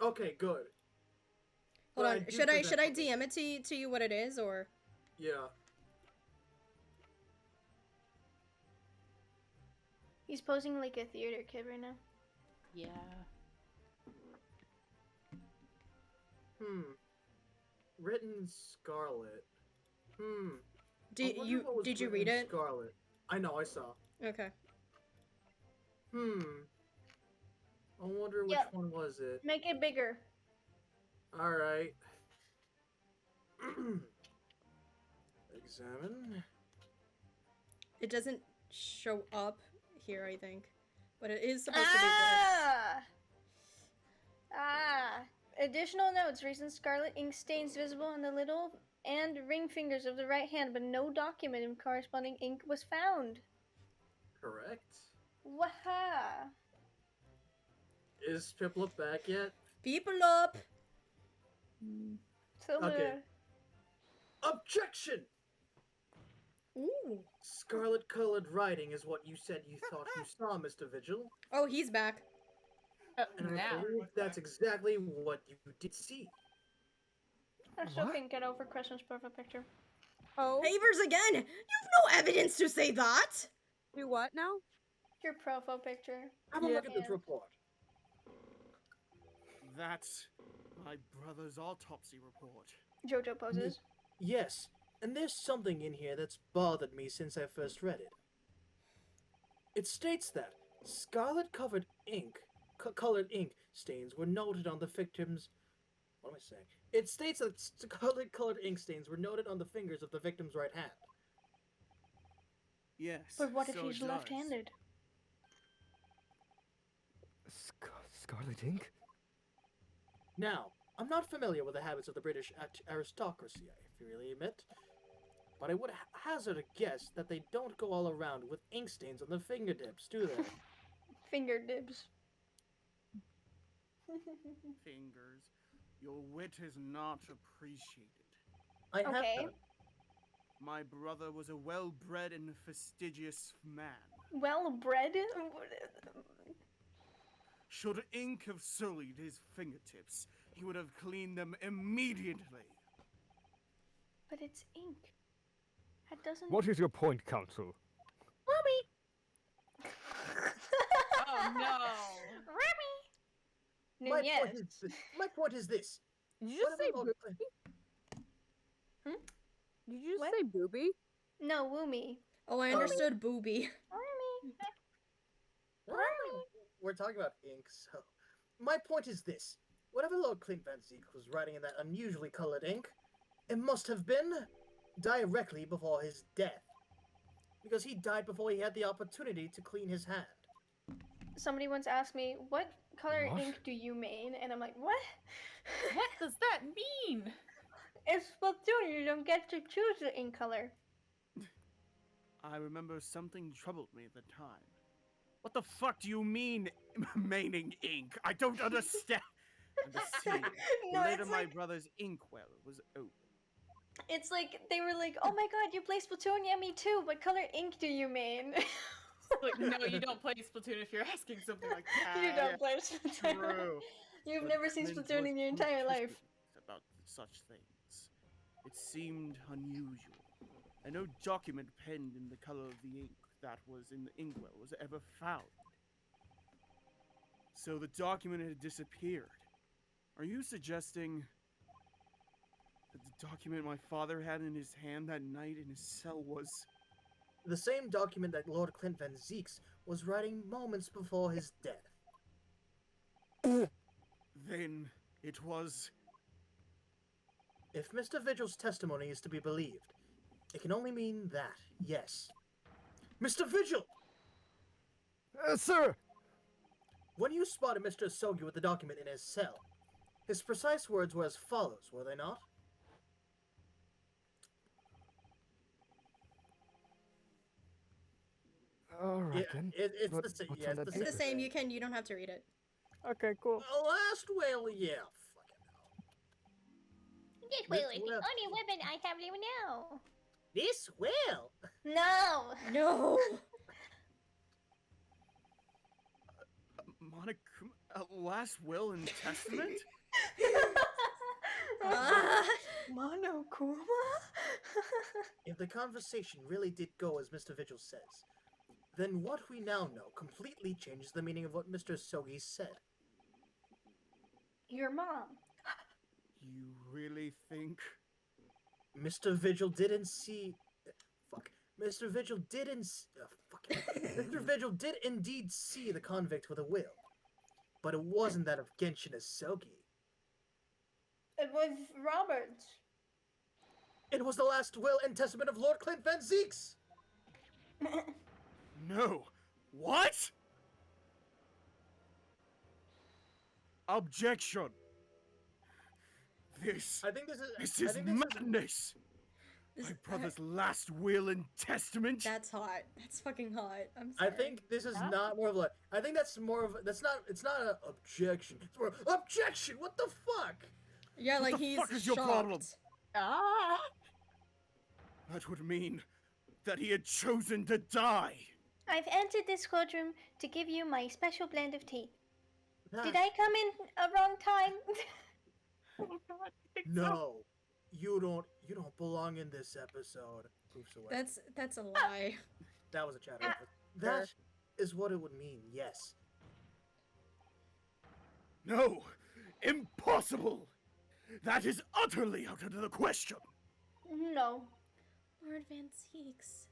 Okay, good. Hold But on. do Should I present- DM it to you what it is, or? Yeah. He's posing like a theater kid right now. Yeah. Written in scarlet. I Did wonder you what was did you written read in it? Scarlet. I know, I saw. Okay. I wonder which Yeah. one was it. Make it bigger. Alright. Examine. It doesn't show up here, I think, but it is supposed to be there. Additional notes. Recent scarlet ink stains visible on the little and ring fingers of the right hand, but no document of corresponding ink was found. Correct. Waha! Is Piplup back yet? People up. So Okay. Objection! Ooh. Scarlet colored writing is what you said you thought you saw, Mr. Vigil. Oh, he's back. And I Now. believe that's exactly what you did see. I still What? can't get over Crescent's perfect picture. Oh, Havers again. You've no evidence to say that. do what now? Your profile picture. Have a Yeah. look at this Yeah. report. That's my brother's autopsy report. JoJo poses. Yes, and there's something in here that's bothered me since I first read it. It states that scarlet-covered ink, colored ink stains were noted on the victims. What am I saying? It states that scarlet-colored ink stains were noted on the fingers of the victim's right hand. Yes. But what if so he's it does. left-handed? Scarlet ink? Now, I'm not familiar with the habits of the British aristocracy, if you really admit, but I would hazard a guess that they don't go all around with ink stains on their fingertips, do they? Finger dibs. Fingers. Your wit is not appreciated. I have Okay. none. My brother was a well-bred and fastidious man. Well bred? Should ink have sullied his fingertips, he would have cleaned them immediately. But it's ink. That doesn't. What is your point, Council? Oh no! My Nunez. point is this. Did you just say Whatever booby? Hmm? Did you just What? say booby? No, Woomy. Oh, I understood booby. We're talking about ink, so... My point is this. Whatever Lord Clint Van Zeke was writing in that unusually colored ink, it must have been directly before his death. Because he died before he had the opportunity to clean his hand. Somebody once asked me, what color What? ink do you mean? And I'm like, what? What does that mean? It's Splatoon, you don't get to choose the ink color. I remember something troubled me at the time. What the fuck do you mean, meaning ink? I don't understand. And the scene. No, Later, it's my like, brother's inkwell was open. it's like, they were like, oh my god, you play Splatoon? Yeah, me too. What color ink do you mean? Like, no, you don't play Splatoon if you're asking something like that. You don't play Splatoon. True. You've But never seen Clint Splatoon was in your entire life. suspicious about such things. It seemed unusual. And no document penned in the color of the ink that was in the inkwell was ever found. So the document had disappeared. Are you suggesting that the document my father had in his hand that night in his cell was... The same document that Lord Clint Van Zeeks was writing moments before his death. Then it was... If Mr. Vigil's testimony is to be believed, it can only mean that, yes. Mr. Vigil! Sir! When you spotted Mr. Asogi with the document in his cell, his precise words were as follows, were they not? Alright then. It's What- the same. what's Yeah, on it's that the It's the same. same. You don't have to read it. Okay, cool. Last will, yeah. Fucking hell. This will is the only weapon I have even now. This will? No! No. last will and testament? Ah. Monokuma? If the conversation really did go as Mr. Vigil says, then what we now know completely changes the meaning of what Mr. Asogi said. Your mom. You really think... Mr. Vigil didn't see... Fuck. Mr. Vigil didn't... Mr. Vigil did indeed see the convict with a will. But it wasn't that of Genshin Asogi. It was Robert's. It was the last will and testament of Lord Clint Van Zeeks! No. What? Objection. This I think this is... is I think this is- madness. This- My brother's last will and testament. That's hot. That's fucking hot. I'm I sorry. think this is not more of a... I think that's more of a... That's not... It's not an objection. It's more... Objection! What the fuck? Yeah, like the he's fuck is your shocked. problem? Ah! That would mean that he had chosen to die. I've entered this courtroom to give you my special blend of tea. That- Did I come in a wrong time? Oh god, I think so. No. You don't belong in this episode. Proofs away. That's a lie. That was a chat. is what it would mean, yes. No! Impossible! That is utterly out of the question! No. Lord Van Zeeks.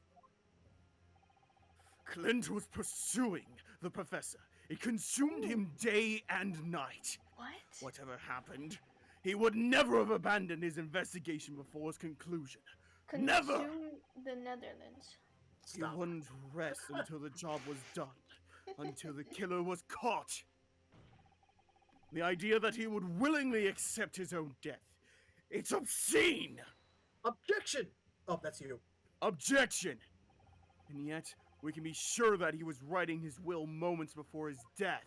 Clint was pursuing the professor. It consumed him day and night. What? Whatever happened, he would never have abandoned his investigation before its conclusion. Never! Consume the Netherlands. He wouldn't rest until the job was done, until the killer was caught. The idea that he would willingly accept his own death, it's obscene! Objection! Oh, that's you. Objection! And yet, we can be sure that he was writing his will moments before his death.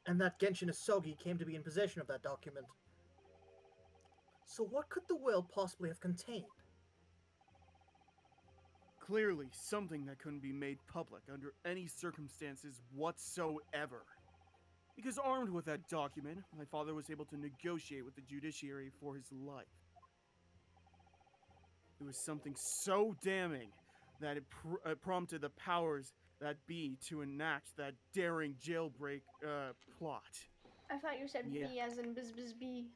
And that Genshin Asogi came to be in possession of that document. So what could the will possibly have contained? Clearly, something that couldn't be made public under any circumstances whatsoever. Because armed with that document, my father was able to negotiate with the judiciary for his life. It was something so damning that it prompted the powers that be to enact that daring jailbreak plot. I thought you said Yeah. B as in B.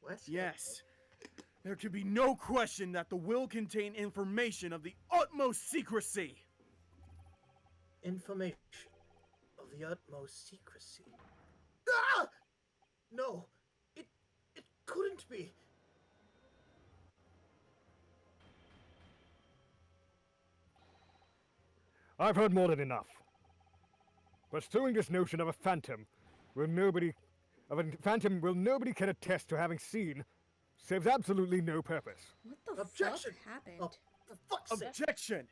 What? Yes. There could be no question that the will contained information of the utmost secrecy. Information of the utmost secrecy. Ah! No, it couldn't be. I've heard more than enough. Pursuing this notion of a phantom nobody can attest to having seen serves absolutely no purpose. What the Objection! fuck happened? Oh, for fuck's sake. Objection!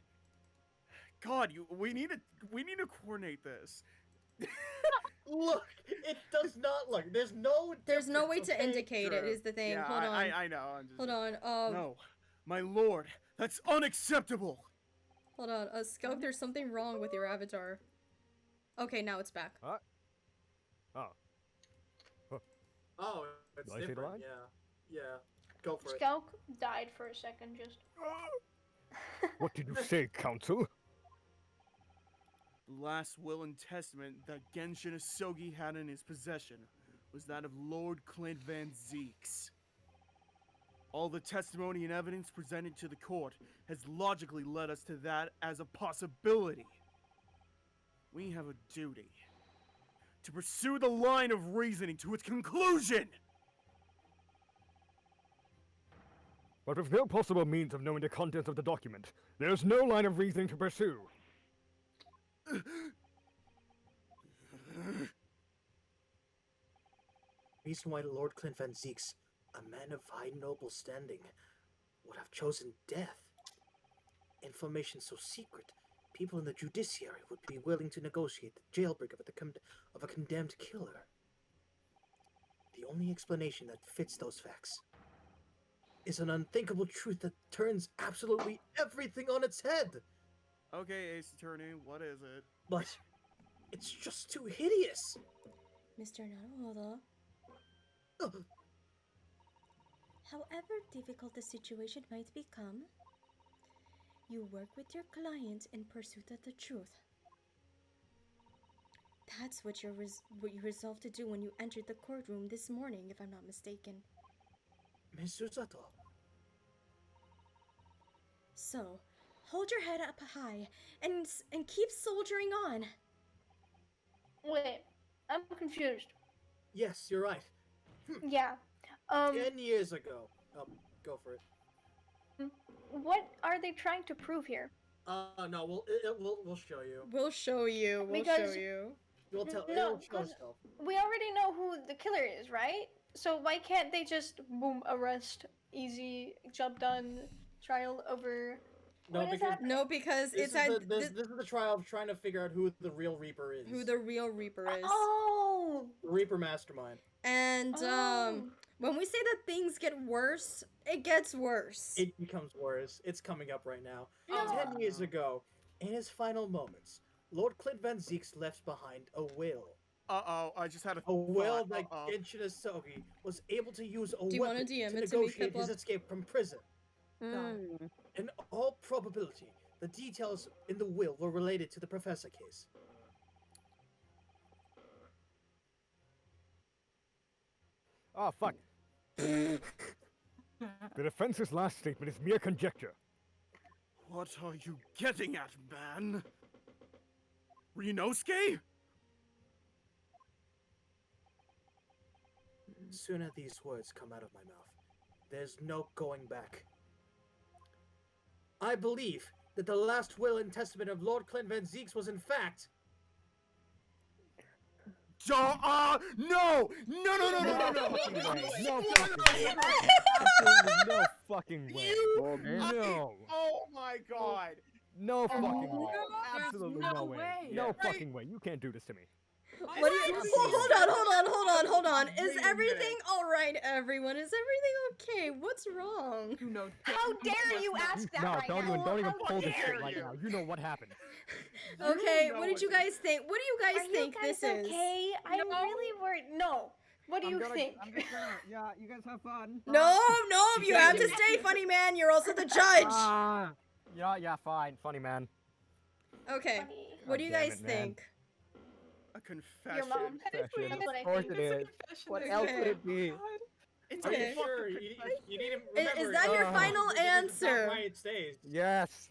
God, we need to coordinate this. Look, it does not look. There's no way difference, to okay? indicate it Sure. is the thing. Yeah, Hold on. I know. I'm just... Hold on. No, my lord, that's unacceptable. Hold on. Scout, there's something wrong with your avatar. Okay, now it's back. What? Oh. Oh, it's Do I say the different. line? Yeah. Go for it. Skelk died for a second just. What did you say, Council? The last will and testament that Genshin Asogi had in his possession was that of Lord Clint Van Zeeks. All the testimony and evidence presented to the court has logically led us to that as a possibility. We have a duty to pursue the line of reasoning to its conclusion. But with no possible means of knowing the contents of the document, there is no line of reasoning to pursue. Reason why Lord Clint Van Zeeks, a man of high noble standing, would have chosen death. Information so secret, people in the judiciary would be willing to negotiate the jailbreak of a condemned killer. The only explanation that fits those facts is an unthinkable truth that turns absolutely everything on its head. Okay, Ace Attorney, what is it? But it's just too hideous. Mr. Naruhodo. Ugh. However difficult the situation might become, you work with your client in pursuit of the truth. That's what you resolved to do when you entered the courtroom this morning, if I'm not mistaken. Miss Usato. So, hold your head up high and keep soldiering on. Wait, I'm confused. Yes, you're right. Yeah. 10 years ago. Go for it. What are they trying to prove here? No, we'll show you. We'll show you. We'll Because- show you. We'll tell. No, It'll show 'cause- itself. We already know who the killer is, right? So why can't they just boom arrest, easy, job done, trial over? No, What is because that? No, because this it's is, at this is the trial of trying to figure out who the real Reaper is. who the real Reaper is. Oh. Reaper Mastermind. And Oh. when we say that things get worse, it gets worse. It becomes worse. It's coming up right now. No. 10 years ago, in his final moments, Lord Clint Van Zeeks left behind a will. Uh-oh, I just had a A will thought. that Uh-oh. Genshin Asogi was able to use a Do you wanna weapon DM to it to me, negotiate his Piplup? escape from prison. Mm. In all probability, the details in the will were related to the Professor case. Oh, fuck. The defense's last statement is mere conjecture. What are you getting at, man? Rinosuke? Sooner these words come out of my mouth, there's no going back. I believe that the last will and testament of Lord Clint Van Zeeks was in fact... No! No! No! No! No! No! No! No fucking way. Absolutely no fucking way. No. Oh my god! No fucking way. there's Absolutely no no way. way. No Yeah. fucking way. You can't do this to me. What do you? Well, hold on. Is Wait a everything minute. all right, everyone? Is everything okay? What's wrong? You know, How dare you ask that No, right don't now? even How pull this dare shit right you. now. You know what happened. Okay, know what did you guys think? What do you guys Are think you guys this is? okay? I'm really worried. No. What do you think? Yeah, you guys have fun. No, you have to stay, funny man. You're also the judge. Yeah, fine. Funny man. Okay, Funny. what do you God damn guys it, man. think? A confession. Your mom. Confession. That's what I Of course think. it is. What Okay. else would it be? It's Are a you Okay. sure? You need to remember... Is that your final this is not answer? why it stays. Yes.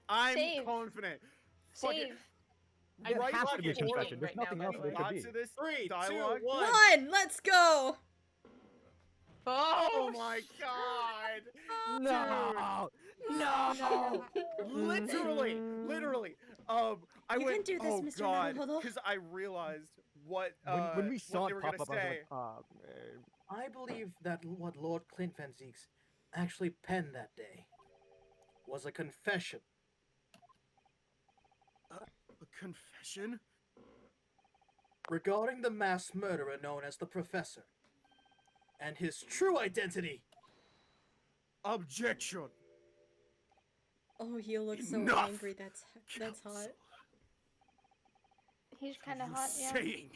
I'm Save. confident. Fuck it. Save. It Right has to be a fucking confession. There's right now, nothing by else the that it way. could Lots be. of this 3, 2, dialogue. 1. One, let's go. Oh my god! No. No. Literally. I You went. can do this, oh Mr. god, Naruhodo." because I realized what When we saw what they it were pop gonna up, I was say. like, oh, man. I believe that what Lord Clint Van Zeeks actually penned that day was a confession. A confession? Regarding the mass murderer known as the Professor and his true identity. Objection. Oh, he looks so Enough, angry. That's hot. Counsel. He's kind of You're hot, yeah. saying?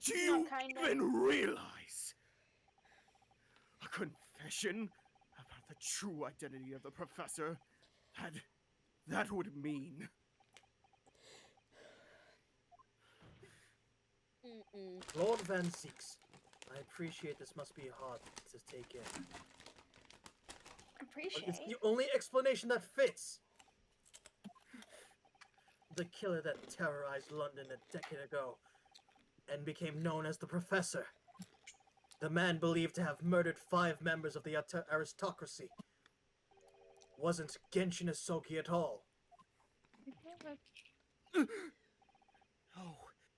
Do you kinda. even realize a confession about the true identity of the professor? That would mean Lord Van Zeeks, I appreciate this must be hard to take in. But Appreciate. it's the only explanation that fits. The killer that terrorized London a decade ago and became known as the Professor. The man believed to have murdered 5 members of the aristocracy. Wasn't Genshin Asogi at all. oh,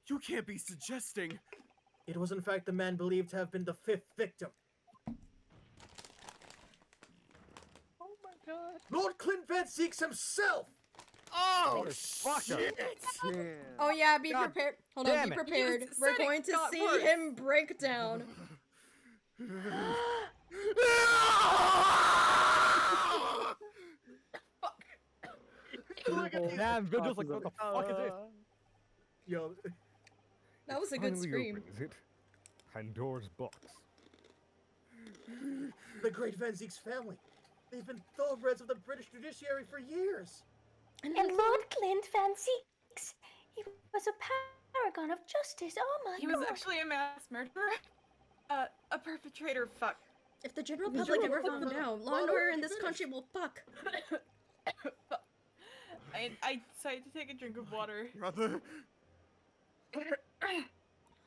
you can't be suggesting. It was in fact the man believed to have been the 5th victim. Oh my god. Lord Clint Van Zeeks himself! Oh Motherfucker. shit! Oh yeah, be God prepared. Hold on, damn be it. prepared. You We're said it going to got see worse. him break down. Look at these Damn, Vigil's like, what the fuck is this? Yo, That was a good Finally scream. opens it. Pandora's box. the great Van Zeeks family. They've been thoroughbreds of the British judiciary for years. And Lord Clint Van Zeeks, he was a paragon of justice. Oh my He was lord. actually a mass murderer. A perpetrator. Fuck. If the general The public general ever found public- out, law Well, and let order me in this finish. country will fuck. I decided to take a drink of water. Brother,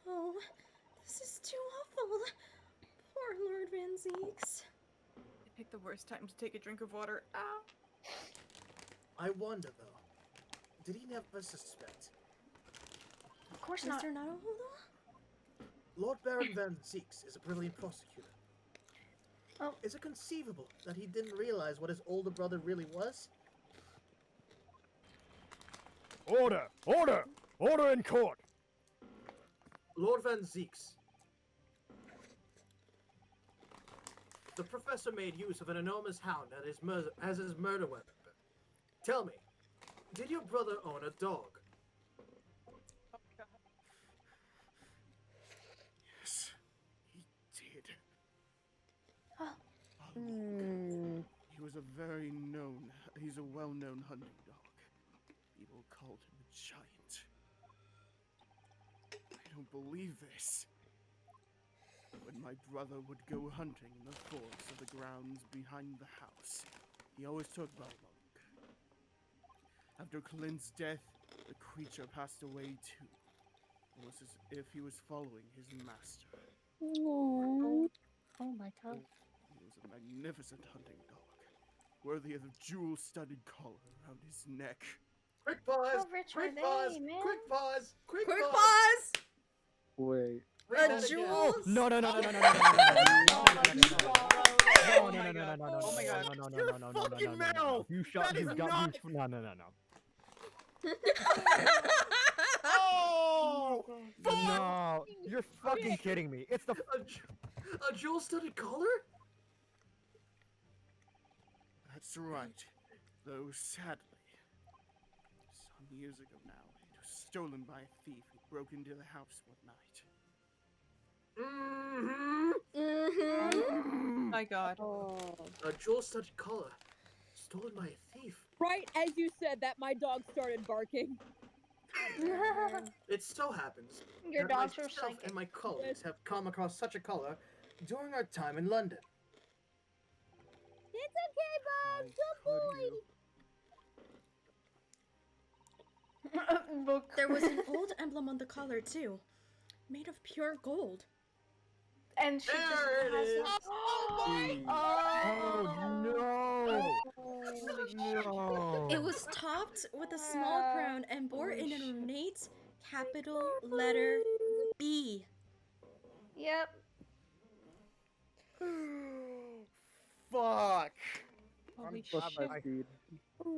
Oh, this is too awful. Poor Lord Van Zeeks. I picked the worst time to take a drink of water. Ow. I wonder though, did he never suspect? Of course not. Mr. Naruhodo? Lord Baron Van Zeeks is a brilliant prosecutor. Oh. Is it conceivable that he didn't realize what his older brother really was? Order! Order! Order in court! Lord Van Zeeks. The professor made use of an enormous hound as his murder weapon. Tell me, did your brother own a dog? yes, he did. Oh. He was a very known. He's a well-known hunting dog. People called him a giant. I don't believe this. When my brother would go hunting in the forest of the grounds behind the house, he always took Balmung. After Clint's death, the creature passed away too. It was as if he was following his master. Oh my god. He was a magnificent hunting dog, worthy of the jewel-studded collar around his neck. Quick pause! How rich Quick are pause! they, man? Quick pause! Quick Quick pause! pause! Wait. Read A that again. jewel? No, no, no, no, no, no, no, no, no, Oh no, my no, god. no, no, no, Oh my god. no, no, no, Your no, no, no, no, fucking no, no, no. mouth! You shot. That is You got. not- You. No, no, no, no. Oh! No, you're fucking kidding me. It's the. A jewel-studded collar? That's right. Though sadly, some years ago now, it was stolen by a thief who broke into the house one night. Oh my god. A jewel-studded collar. Stolen by a thief. Right as you said that, my dog started barking. It so happens Your that dogs are myself psychic. and my colleagues have come across such a collar during our time in London. It's okay, Bob. Good boy. Book. There was an old emblem on the collar too, made of pure gold. And she just There it has is. it. Oh no! No. It was topped with a small crown and bore in an ornate capital letter B. Yep. Fuck! Holy Plus shit. my speed.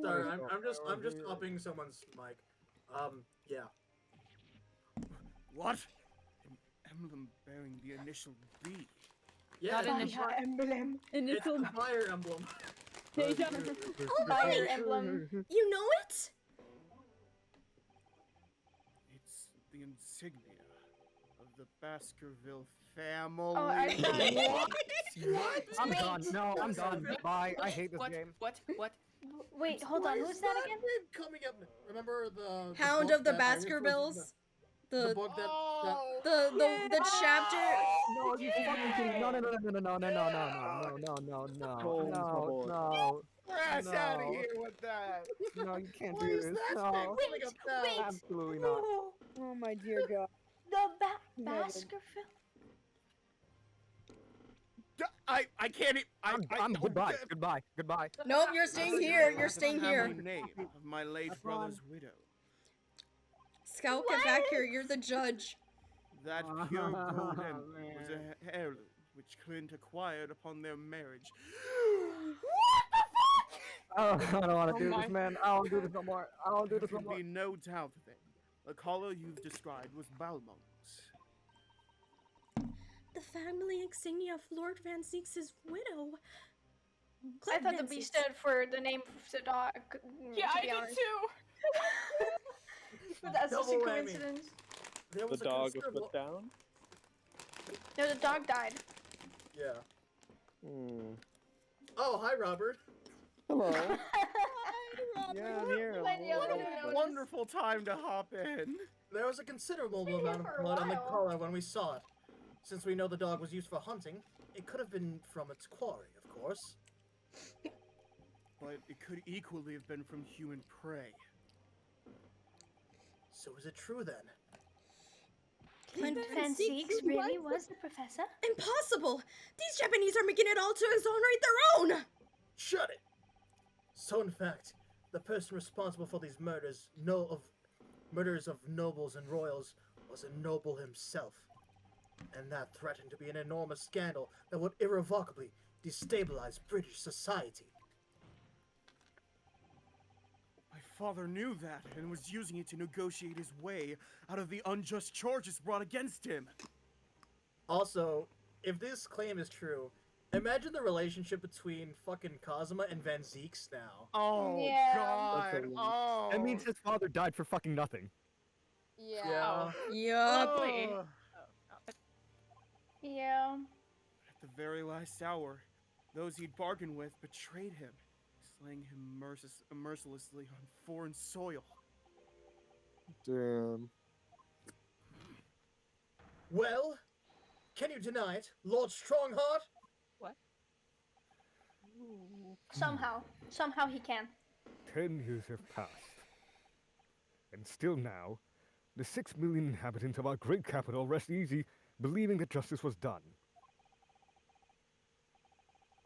Sorry, I'm just upping someone's mic. Yeah. What? An emblem bearing the initial B. Yeah, Not an it's Fire emblem. Initial a fire emblem. Deja. Fire emblem. You know it? It's the insignia of the Baskerville family. Oh, I thought. What? I'm Wait. done. No, I'm done. Bye. I hate this What? game. What? What? Wait, hold on. Why Who's is that again? name coming up? Remember the Hound book of the that I referred to- Baskervilles. The The book that Oh! the chapter. No, you fucking kidding? No, no, no, no, no, no, no, no, no, no, no, no, no, no, Crash out of No. here with that! no, you can't Why do is this. that No, name coming up now? wait. absolutely not. Oh my dear God. The No. Baskerville? I can't. I'm goodbye, goodbye, goodbye. Nope, you're staying here. You're staying here. The name of my late brother's widow. Scout, get back here. You're the judge. That pure gold emblem was a heirloom which Clint acquired upon their marriage. Oh, I don't want Oh to do my this, man. I don't do this no more. I don't do There this no can more. be no doubt then. The collar you've described was Balmung's. The family insignia of Lord Van Zeek's widow. I Clint thought the Van B Zeek's. stood for the name of the dog. Yeah, to I be did honest. too. But that's just a Double whammy. coincidence. There The was a dog was considerable... put down. No, the dog died. Yeah. Hmm. Oh, hi, Robert. Hello. Yeah, I'm here. What a What a notice. wonderful time to hop in. There was a considerable Been here amount for of a blood on the while. collar when we saw it. Since we know the dog was used for hunting, it could have been from its quarry, of course. But it could equally have been from human prey. So is it true then? Clint Van Zeeks Who really was was the professor? Impossible! These Japanese are making it all to exonerate their own! Shut it! So in fact, the person responsible for these murders of nobles and royals was a noble himself. And that threatened to be an enormous scandal that would irrevocably destabilize British society. My father knew that and was using it to negotiate his way out of the unjust charges brought against him. Also, if this claim is true, imagine the relationship between fucking Kazuma and Van Zeeks now. Oh Yeah. God! Oh, That means his father died for fucking nothing. Yeah. Yup. Lovely. Oh. Yeah. At the very last hour, those he'd bargained with betrayed him. slaying him mercilessly on foreign soil. Damn. Well, can you deny it, Lord Strongheart? What? Ooh. Somehow he can. 10 years have passed. And still now, the 6 million inhabitants of our great capital rest easy, believing that justice was done.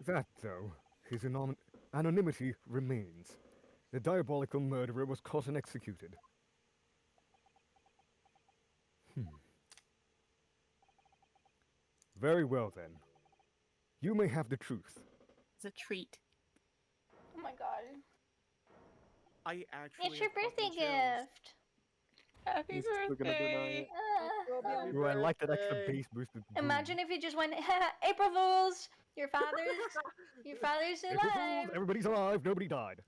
That, though, his anonymity remains. The diabolical murderer was caught and executed. Very well, then. You may have the truth. It's a treat. Oh my god. I actually. It's your have fucking birthday chills. gift. Happy He's still gonna deny birthday! it. Ooh, I like that extra birthday. bass boosted. Imagine if you just went, April Fools! Your father's April Fools, alive! everybody's alive, nobody died.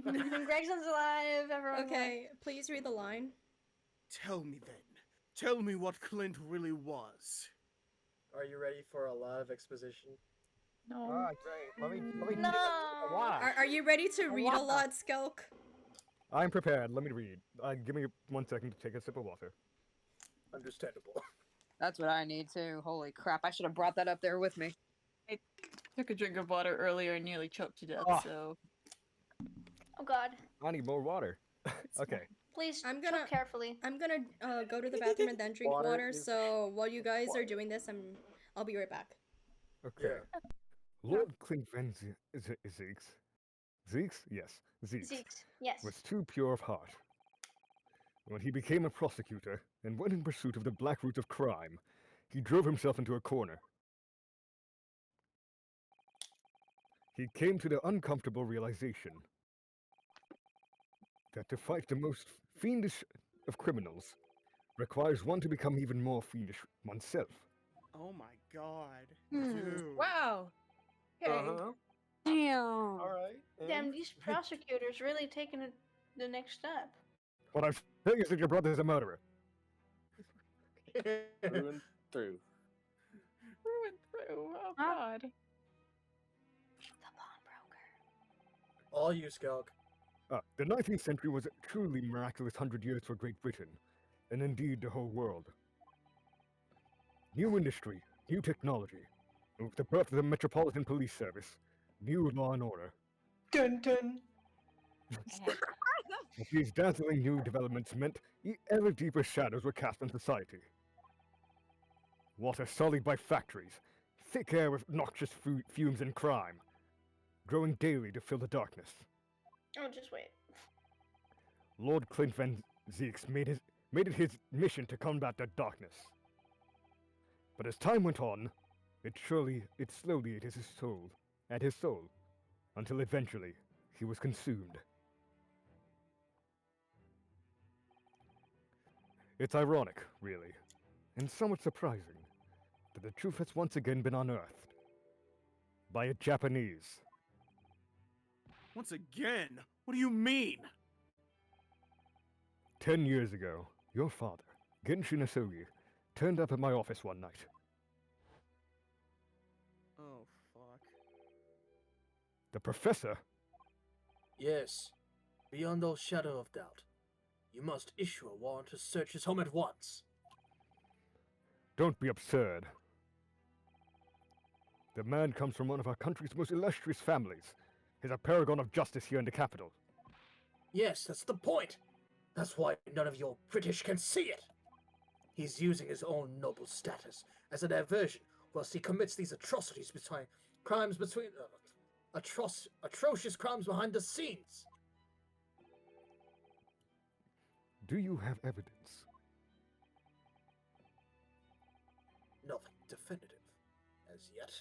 Gregson's alive, everyone's alive. Okay, please read the line. Tell me then. Tell me what Clint really was. Are you ready for a lot of exposition? No. Great. Let me No! Why? Are you ready to read a Wow. lot, Skelk? I'm prepared. Let me read. Give me 1 second to take a sip of water. Understandable. That's what I need too. Holy crap! I should have brought that up there with me. Took a drink of water earlier and nearly choked to death, Ah. so. Oh god. I need more water. Okay. Please, I'm gonna- choke carefully. I'm gonna go to the bathroom and then drink Water water. is So while you guys are doing this, I'll be right back. Okay. Lord Clint Van Zeeks. Zeeks? Yes. Zeeks. Zeeks, yes. Was too pure of heart. When he became a prosecutor and went in pursuit of the black roots of crime, he drove himself into a corner. He came to the uncomfortable realization that to fight the most fiendish of criminals requires one to become even more fiendish oneself. Oh my god. Hmm. Dude. Wow! Okay. Uh-huh. Damn. All right. Damn, these prosecutors really taking it the next step. What I'm saying is that your brother is a murderer. Through and through. Through and through. Oh Huh? god. The pawnbroker. All you, Skelk. The 19th century was a truly miraculous 100 years for Great Britain, and indeed the whole world. New industry, new technology, and with the birth of the Metropolitan Police Service, new law and order. Dun dun. But these dazzling new developments meant ever deeper shadows were cast on society. Water sullied by factories, thick air with noxious fumes and crime, growing daily to fill the darkness. Oh, just wait. Lord Clint Van Zeeks made it his mission to combat that darkness. But as time went on, it slowly ate his soul, until eventually he was consumed. It's ironic, really, and somewhat surprising, that the truth has once again been unearthed by a Japanese. Once again? What do you mean? 10 years ago, your father, Genshin Asogi, turned up at my office one night. Oh, fuck. The professor? Yes. Beyond all shadow of doubt. You must issue a warrant to search his home at once. Don't be absurd. The man comes from one of our country's most illustrious families. He's a paragon of justice here in the capital. Yes, that's the point. That's why none of your British can see it. He's using his own noble status as a diversion whilst he commits these atrocious crimes behind the scenes. Do you have evidence? Nothing definitive, as yet.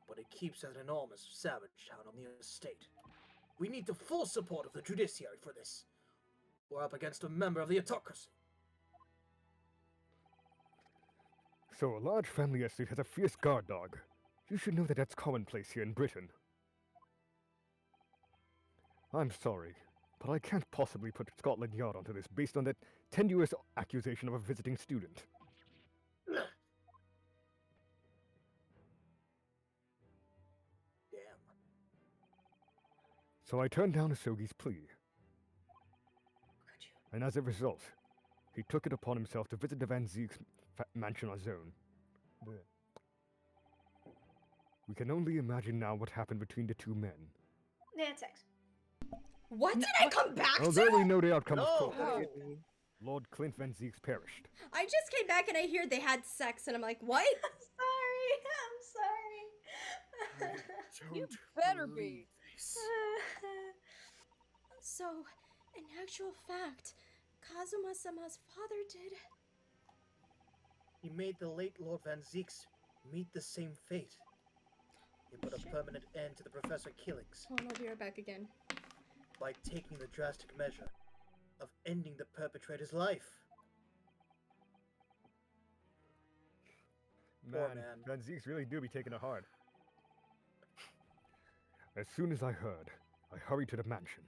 But it keeps an enormous savage town on the estate. We need the full support of the judiciary for this. We're up against a member of the autocracy. So a large family estate has a fierce guard dog. You should know that that's commonplace here in Britain. I'm sorry, but I can't possibly put Scotland Yard onto this based on that tenuous accusation of a visiting student. Damn. So I turned down Asogi's plea. And as a result, he took it upon himself to visit the Van Zeek's mansion on his own. We can only imagine now what happened between the two men. They had sex. What did I come back Although we to? know the outcome, of No. course. Lord Clint Van Zeeks perished. I just came back and I hear they had sex and I'm like, what? I'm sorry. You better be. So, in actual fact, Kazuma-sama's father did. He made the late Lord Van Zeeks meet the same fate. He put a permanent end to the professor killings Oh, I'll be right back again. by taking the drastic measure of ending the perpetrator's life. Poor Man, man. Van Zeeks really do be taking it hard. As soon as I heard, I hurried to the mansion.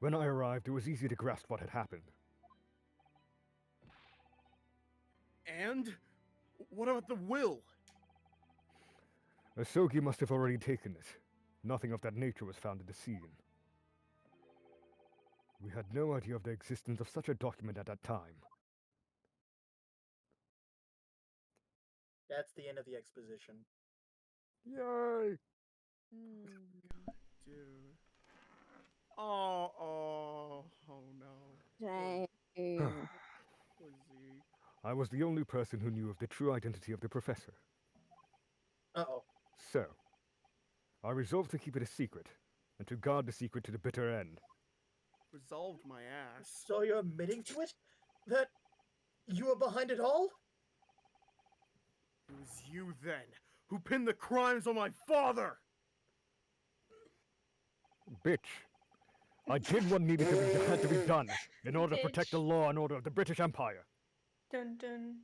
When I arrived, it was easy to grasp what had happened. And? What about the will? Asogi must have already taken it. Nothing of that nature was found at the scene. We had no idea of the existence of such a document at that time. That's the end of the exposition. Yay! Dude. Oh no. Poor Zeke. I was the only person who knew of the true identity of the professor. Uh-oh. So, I resolved to keep it a secret, and to guard the secret to the bitter end. Resolved my ass. So you're admitting to it? That you were behind it all? It was you then who pinned the crimes on my father! Bitch. I did what needed to be, had to be done in order to protect the law and order of the British Empire. Dun dun.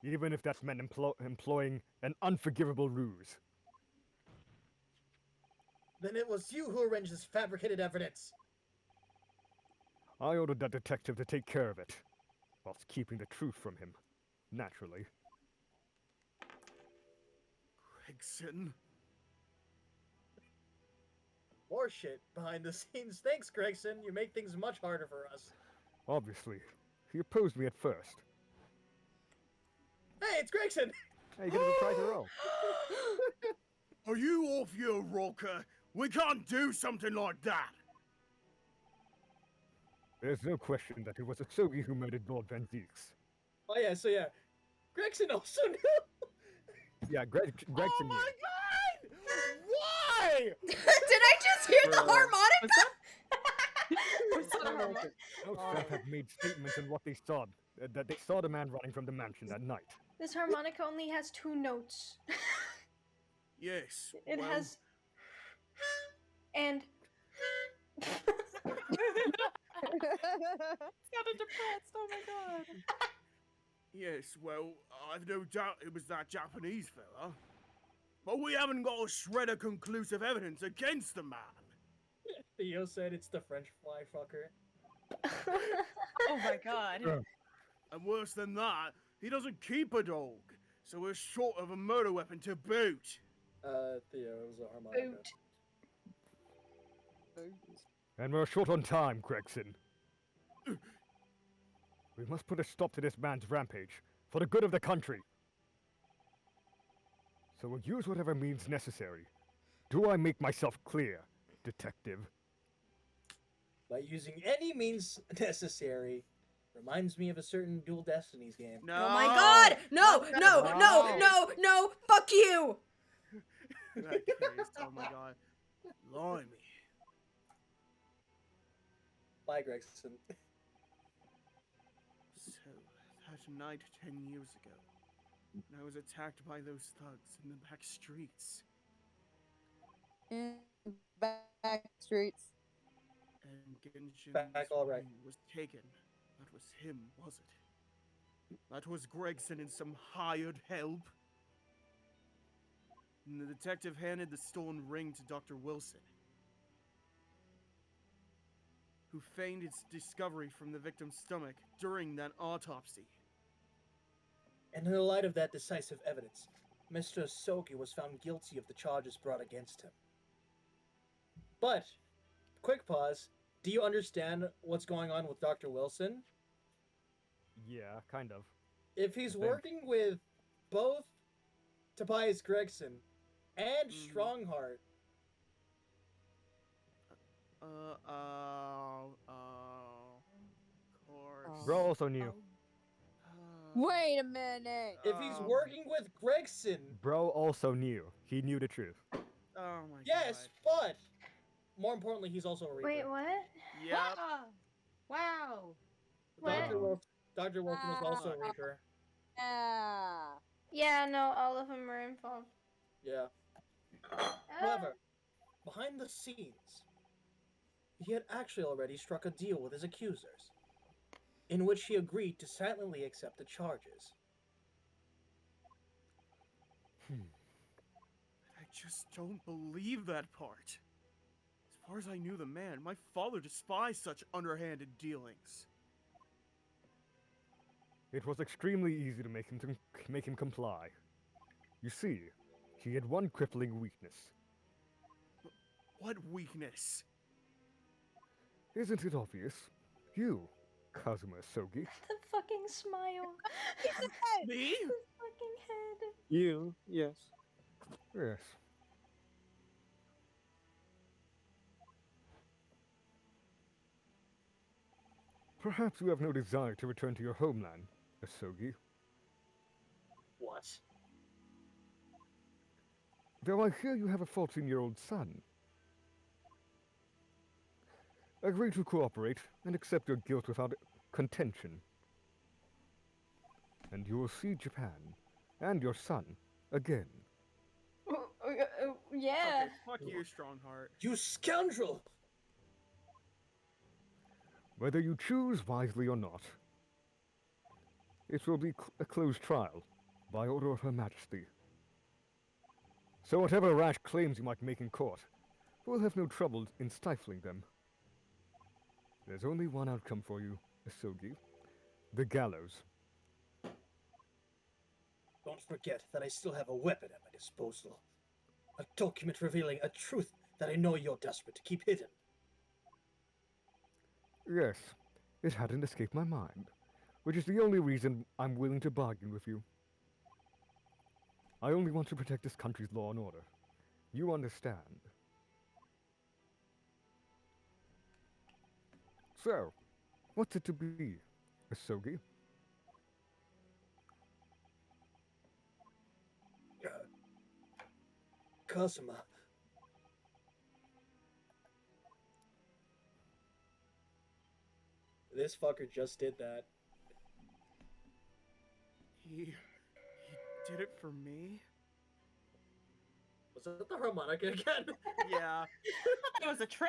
Even if that meant employing an unforgivable ruse. Then it was you who arranged this fabricated evidence. I ordered that detective to take care of it, whilst keeping the truth from him, naturally. Gregson. More shit behind the scenes. Thanks, Gregson. You make things much harder for us. Obviously, he opposed me at first. Hey, it's Gregson! Hey, you get a surprise roll. Are you off your rocker? We can't do something like that! There's no question that it was Asogi who murdered Lord Van Zeeks. Oh yeah, so yeah. Gregson also knew! Yeah, Gregson Oh knew. my god! Why? Did I just hear the harmonica? Most staff have made statements on what they saw, that they saw the man running from the mansion that night. This harmonica only has 2 notes. Yes. It well, has. And. It's got it depressed. Oh my god. Yes, well, I've no doubt it was that Japanese fella. But we haven't got a shred of conclusive evidence against the man. Theo said it's the French fly fucker. Oh my god. And worse than that, he doesn't keep a dog. So we're short of a murder weapon to boot. Theo, it was a harmonica. Boot. And we're short on time, Gregson. We must put a stop to this man's rampage, for the good of the country. So we'll use whatever means necessary. Do I make myself clear, detective? By using any means necessary. Reminds me of a certain Dual Destinies game. No. Oh my god! No, no, fuck you! In that case, oh my god. Blimey. Bye, Gregson. So, that night 10 years ago, I was attacked by those thugs in the back streets. In back streets. And Genshin's Back all right. ring was taken. That was him, was it? That was Gregson and some hired help? And the detective handed the stolen ring to Dr. Wilson, who feigned its discovery from the victim's stomach during that autopsy. And in the light of that decisive evidence, Mr. Soki was found guilty of the charges brought against him. But, quick pause, do you understand what's going on with Dr. Wilson? Yeah, kind of. If he's think. working with both Tobias Gregson and Strongheart, Of course. Bro also knew. Wait a minute. if he's working with Gregson, Bro also knew. He knew the truth. Oh my yes, but more importantly, he's also a Reaper. Wait, what? god. Yep. Wow. What? Dr. Wilson was also a Reaper. Yeah. Yeah, no, all of them were involved. Yeah. Ah. However, behind the scenes, he had actually already struck a deal with his accusers, in which he agreed to silently accept the charges. I just don't believe that part. As far as I knew the man, my father despised such underhanded dealings. It was extremely easy to make him comply. You see, he had one crippling weakness. What weakness? Isn't it obvious? You, Kazuma Sogi. The fucking smile. Me? The fucking head. You, yes. Yes. Perhaps you have no desire to return to your homeland, Asogi. What? Though I hear you have a 14-year-old son. Agree to cooperate and accept your guilt without contention. And you will see Japan and your son again. Yeah. Okay, fuck you, Strongheart. You scoundrel! Whether you choose wisely or not, it will be a closed trial by order of Her Majesty. So whatever rash claims you might make in court, we'll have no trouble in stifling them. There's only one outcome for you, Asogi. The gallows. Don't forget that I still have a weapon at my disposal. A document revealing a truth that I know you're desperate to keep hidden. Yes, it hadn't escaped my mind, which is the only reason I'm willing to bargain with you. I only want to protect this country's law and order. You understand. So, what's it to be, Asogi? Kazuma. This fucker just did that. He did it for me? Was that the harmonica again? Yeah. It was a train?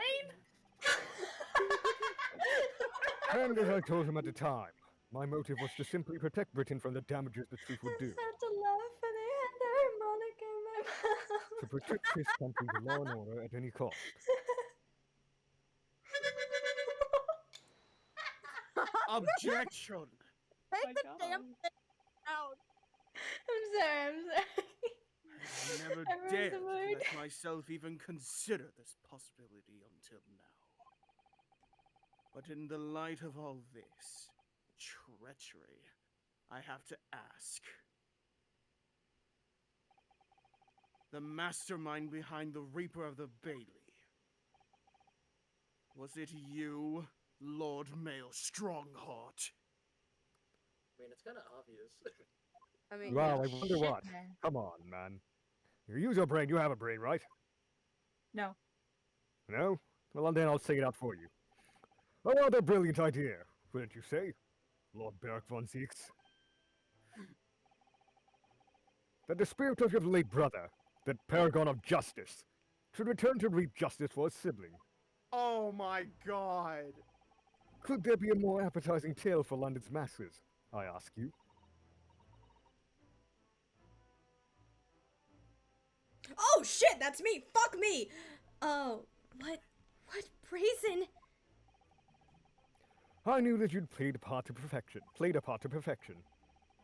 And as I told him at the time, my motive was to simply protect Britain from the damages the truth would do. I had to laugh and I had the harmonica in my mouth. To protect his country's law and order at any cost. Objection! Take the damn thing out. I'm sorry. I never I ruined dared the to mood. let myself even consider this possibility until now. But in the light of all this treachery, I have to ask. The mastermind behind the Reaper of the Bailey. Was it you, Lord Male Strongheart? I mean, it's kind of obvious. I mean, Wow, yeah. I wonder what. Come on, man. You use your brain, you have a brain, right? No. No? Well, then I'll say it out for you. A rather brilliant idea, wouldn't you say, Lord Beric von Zieks? That the spirit of your late brother, that paragon of justice, should return to reap justice for his sibling. Oh my god! Could there be a more appetizing tale for London's masses, I ask you? Oh shit, that's me. Fuck me. Oh, what brazen? I knew that you'd played a part to perfection.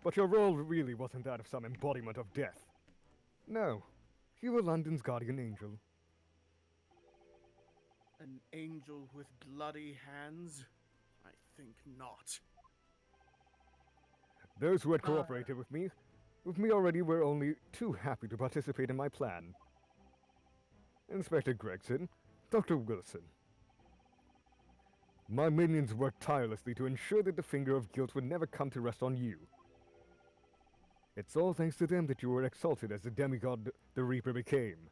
But your role really wasn't that of some embodiment of death. No, you were London's guardian angel. An angel with bloody hands? I think not. Those who had cooperated with me already were only too happy to participate in my plan. Inspector Gregson, Dr. Wilson. My minions worked tirelessly to ensure that the finger of guilt would never come to rest on you. It's all thanks to them that you were exalted as the demigod the Reaper became.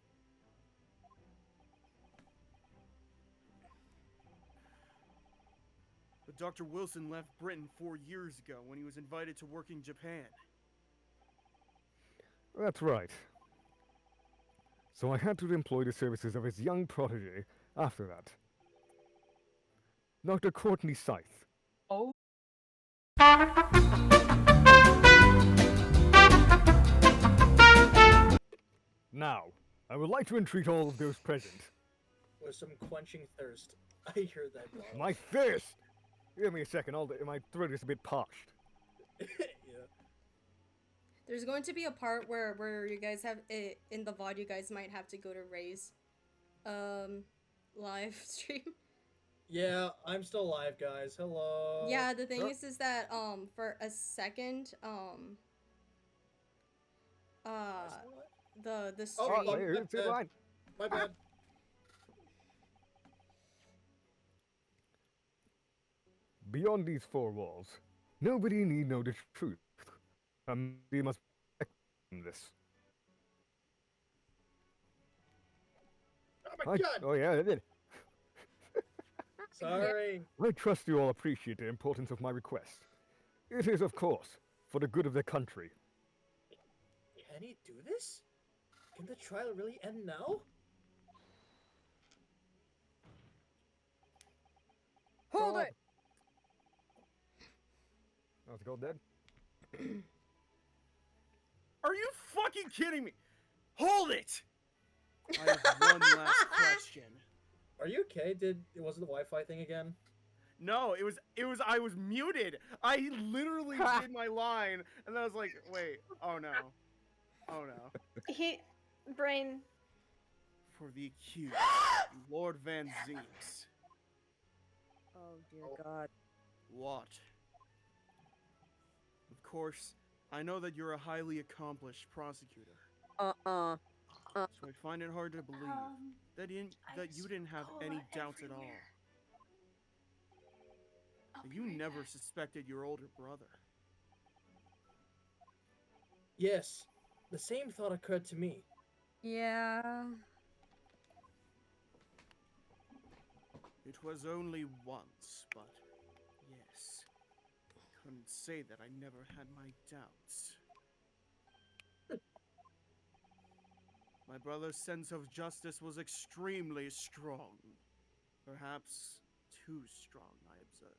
But Dr. Wilson left Britain 4 years ago when he was invited to work in Japan. That's right. So I had to employ the services of his young protege after that. Dr. Courtney Scythe. Oh. Now, I would like to entreat all of those present. With some quenching thirst. I hear that. My thirst! Give me a second, my throat is a bit parched. Yeah. There's going to be a part where you guys have it in the VOD. You guys might have to go to Ray's live stream. Yeah, I'm still live, guys. Hello. Yeah, the thing is that for a second the stream. Oh, my bad. Beyond these four walls, nobody need know the truth. We must this. Oh my god! Oh yeah, I did. Sorry. I trust you all appreciate the importance of my request. It is, of course, for the good of the country. Can he do this? Can the trial really end now? Hold it! Oh, is Gold dead? Are you fucking kidding me? Hold it! I have one last question. Are you okay? Was it the Wi-Fi thing again? No, it was I was muted. I literally did my line and then I was like, wait, oh no. Oh no. Brain. For the accused, Lord Van Zinks. Oh dear God. What? Of course, I know that you're a highly accomplished prosecutor. So I find it hard to believe that you didn't have any doubts at all. That you never suspected your older brother. Yes, the same thought occurred to me. Yeah. It was only once, but yes. I couldn't say that I never had my doubts. My brother's sense of justice was extremely strong. Perhaps too strong, I observed.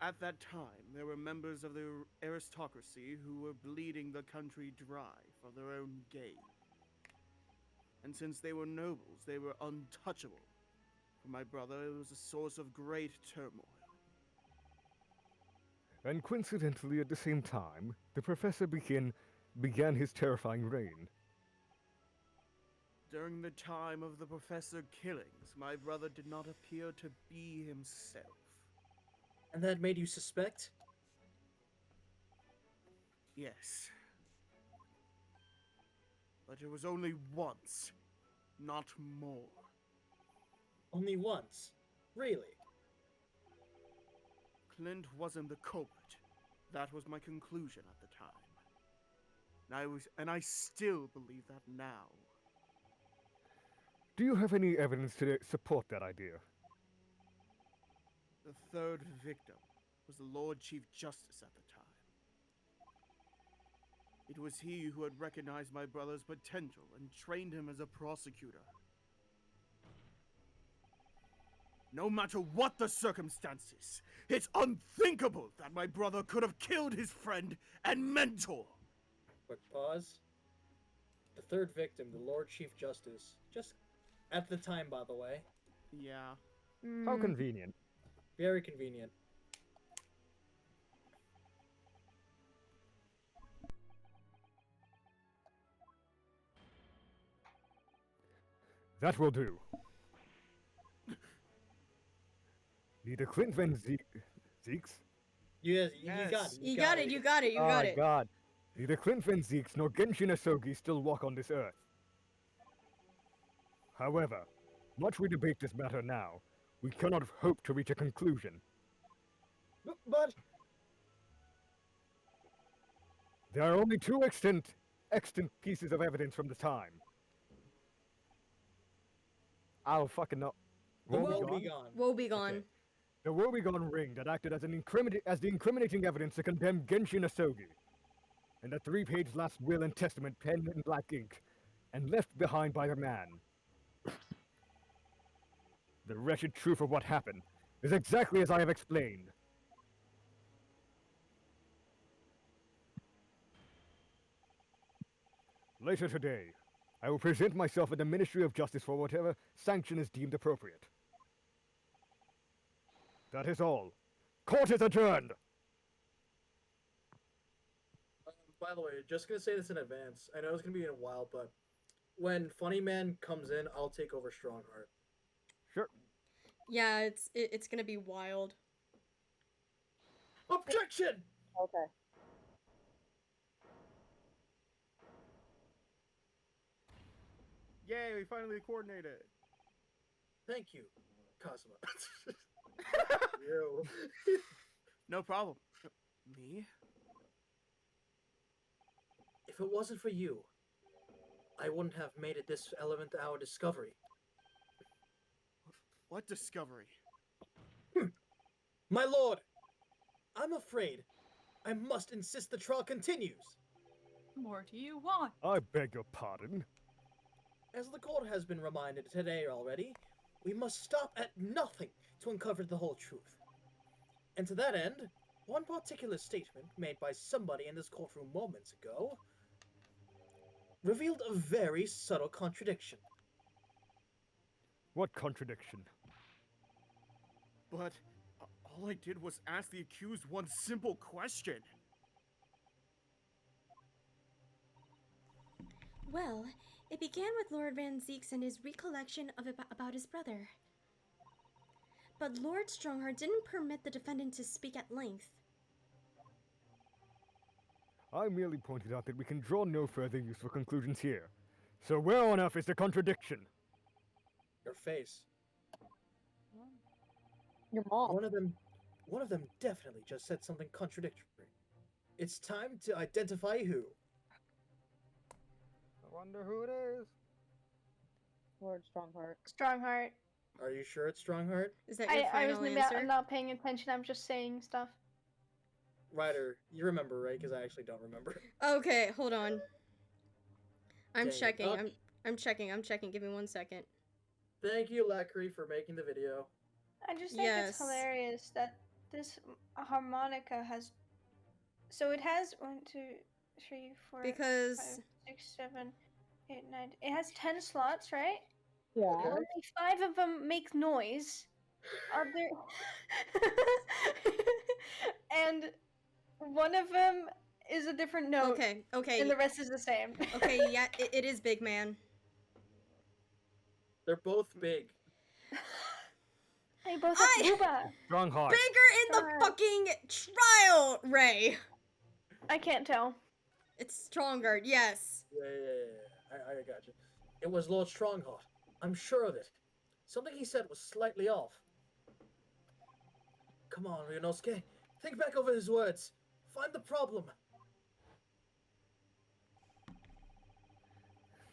At that time, there were members of the aristocracy who were bleeding the country dry for their own gain. And since they were nobles, they were untouchable. For my brother, it was a source of great turmoil. And coincidentally, at the same time, the professor began his terrifying reign. During the time of the professor killings, my brother did not appear to be himself. And that made you suspect? Yes. But it was only once, not more. Only once? Really? Clint wasn't the culprit. That was my conclusion at the time. And I still believe that now. Do you have any evidence to support that idea? The third victim was the Lord Chief Justice at the time. It was he who had recognized my brother's potential and trained him as a prosecutor. No matter what the circumstances, it's unthinkable that my brother could have killed his friend and mentor. Quick pause. The third victim, the Lord Chief Justice. Just at the time, by the way. Yeah. How convenient. Very convenient. That will do. Neither Clint Van Zeeks? You got Yes. it. You got it. You got it. You Oh got my it. god. Neither Clint Van Zeeks nor Genshin Asogi still walk on this earth. However, much we debate this matter now, we cannot hope to reach a conclusion. But There are only two extant pieces of evidence from the time. I don't fucking know. the Woe will begone? be gone. Woe be gone. The woebegone ring that acted as the incriminating evidence to condemn Genshin Asogi, and the 3-page last will and testament penned in black ink, and left behind by the man. The wretched truth of what happened is exactly as I have explained. Later today, I will present myself at the Ministry of Justice for whatever sanction is deemed appropriate. That is all. Court is adjourned! By the way, just gonna say this in advance. I know it's gonna be in a while, but when Funny Man comes in, I'll take over Strongheart. Sure. Yeah, it's gonna be wild. Objection! Okay. Yay, we finally coordinated. Thank you, Kazuma. You. No problem. Me? If it wasn't for you, I wouldn't have made it this 11th hour discovery. What discovery? My lord, I'm afraid I must insist the trial continues. More do you want? I beg your pardon. As the court has been reminded today already, we must stop at nothing to uncover the whole truth. And to that end, one particular statement made by somebody in this courtroom moments ago revealed a very subtle contradiction. What contradiction? But all I did was ask the accused one simple question. Well, it began with Lord Van Zeeks and his recollection of about his brother. But Lord Strongheart didn't permit the defendant to speak at length. I merely pointed out that we can draw no further useful conclusions here. So where on earth is the contradiction? Your face. Your mom. One of them definitely just said something contradictory. It's time to identify who. I wonder who it is. Lord Strongheart. Strongheart. Are you sure it's Strongheart? Is that your I was final not, answer? I'm not paying attention. I'm just saying stuff. Ryder, you remember, right? Because I actually don't remember. Okay, hold on. I'm Dang it. checking. Okay. I'm checking. Give me 1 second. Thank you, Lackery, for making the video. I just think Yes. it's hilarious that this harmonica has. So it has 1, 2, 3, 4, Because 5, 6, 7, 8, 9. It has 10 slots, right? Yeah. Only 5 of them make noise. Other. And one of them is a different note. okay, And the rest is the same. okay, yeah, it is Big Man. They're both big. They both have I- booba. Strongheart. Bigger in the Alright. fucking trial, Ray. I can't tell. It's stronger, yes. Yeah. I got you. It was Lord Strongheart. I'm sure of it. Something he said was slightly off. Come on, Ryunosuke. Think back over his words. Find the problem.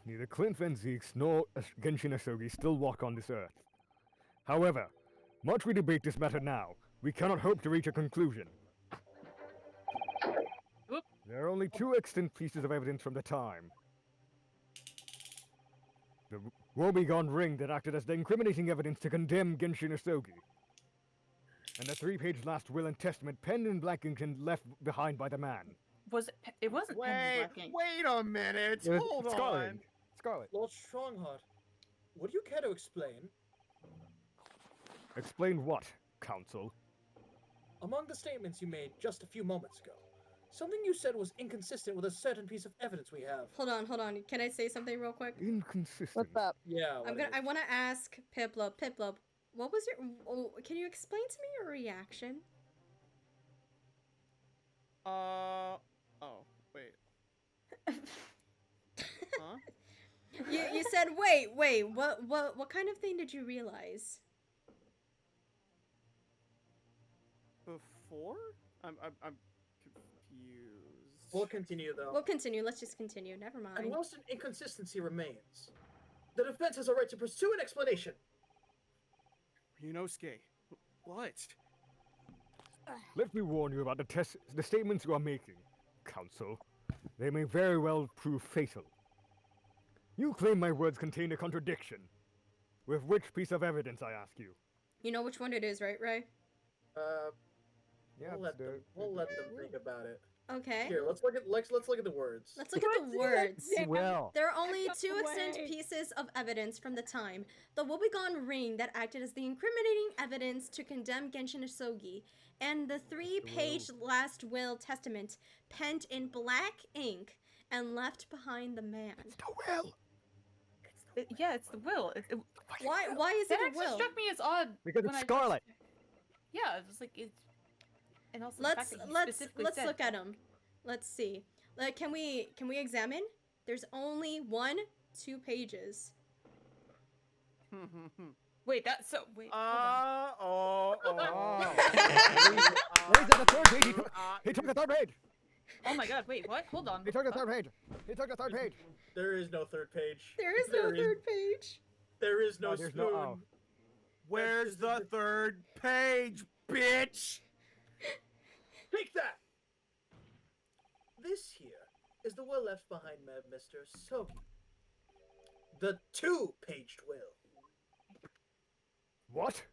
Neither Clint Van Zeeks nor Genshin Asogi still walk on this earth. However, much we debate this matter now, we cannot hope to reach a conclusion. Whoop. There are only two extant pieces of evidence from the time. The woebegone ring that acted as the incriminating evidence to condemn Genshin Asogi, and the 3-page last will and testament penned in black ink and left behind by the man. Was it? It wasn't pen and black ink. Wait a minute. It was Hold Scarlet. on. Scarlet. Lord Strongheart, would you care to explain? Explain what? Counsel. Among the statements you made just a few moments ago, something you said was inconsistent with a certain piece of evidence we have. Hold on. Can I say something real quick? Inconsistent. What's up? Yeah, I want to ask Piplup. Piplup, what was your? Oh, can you explain to me your reaction? Oh, wait. Huh? You said wait. What kind of thing did you realize? Before? I'm confused. We'll continue though. We'll continue. Let's just continue. Never mind. And whilst an inconsistency remains, the defense has a right to pursue an explanation. Ryunosuke, what? Let me warn you about the statements you are making, Counsel. They may very well prove fatal. You claim my words contain a contradiction. With which piece of evidence, I ask you? You know which one it is, right, Ray? Yeah, We'll let them think about it. Okay. Here, let's look at the words. Let's look at the words. Well, There are only two No extant way. pieces of evidence from the time. The woebegone ring that acted as the incriminating evidence to condemn Genshin Isogi, and the 3-page last will testament penned in black ink and left behind the man. the will. Yeah, it's the will. Why is That it a actually will? struck me as odd. Because when it's I Scarlet. Yeah, it was like it's. And also the fact Let's that he let's specifically let's said look at that. them. Let's see. Like, can we examine? There's only 2 pages. Wait, that's so. Wait. hold on. Where's the third page? He took the third page. Oh my God! Wait, what? Hold on. He took the third page. He took the third page. There is no third page. There is no third page. There is no There's spoon. no. Oh. Where's the third page, bitch? Take that! This here is the will left behind by Mr. Sogi. The 2-paged will. What?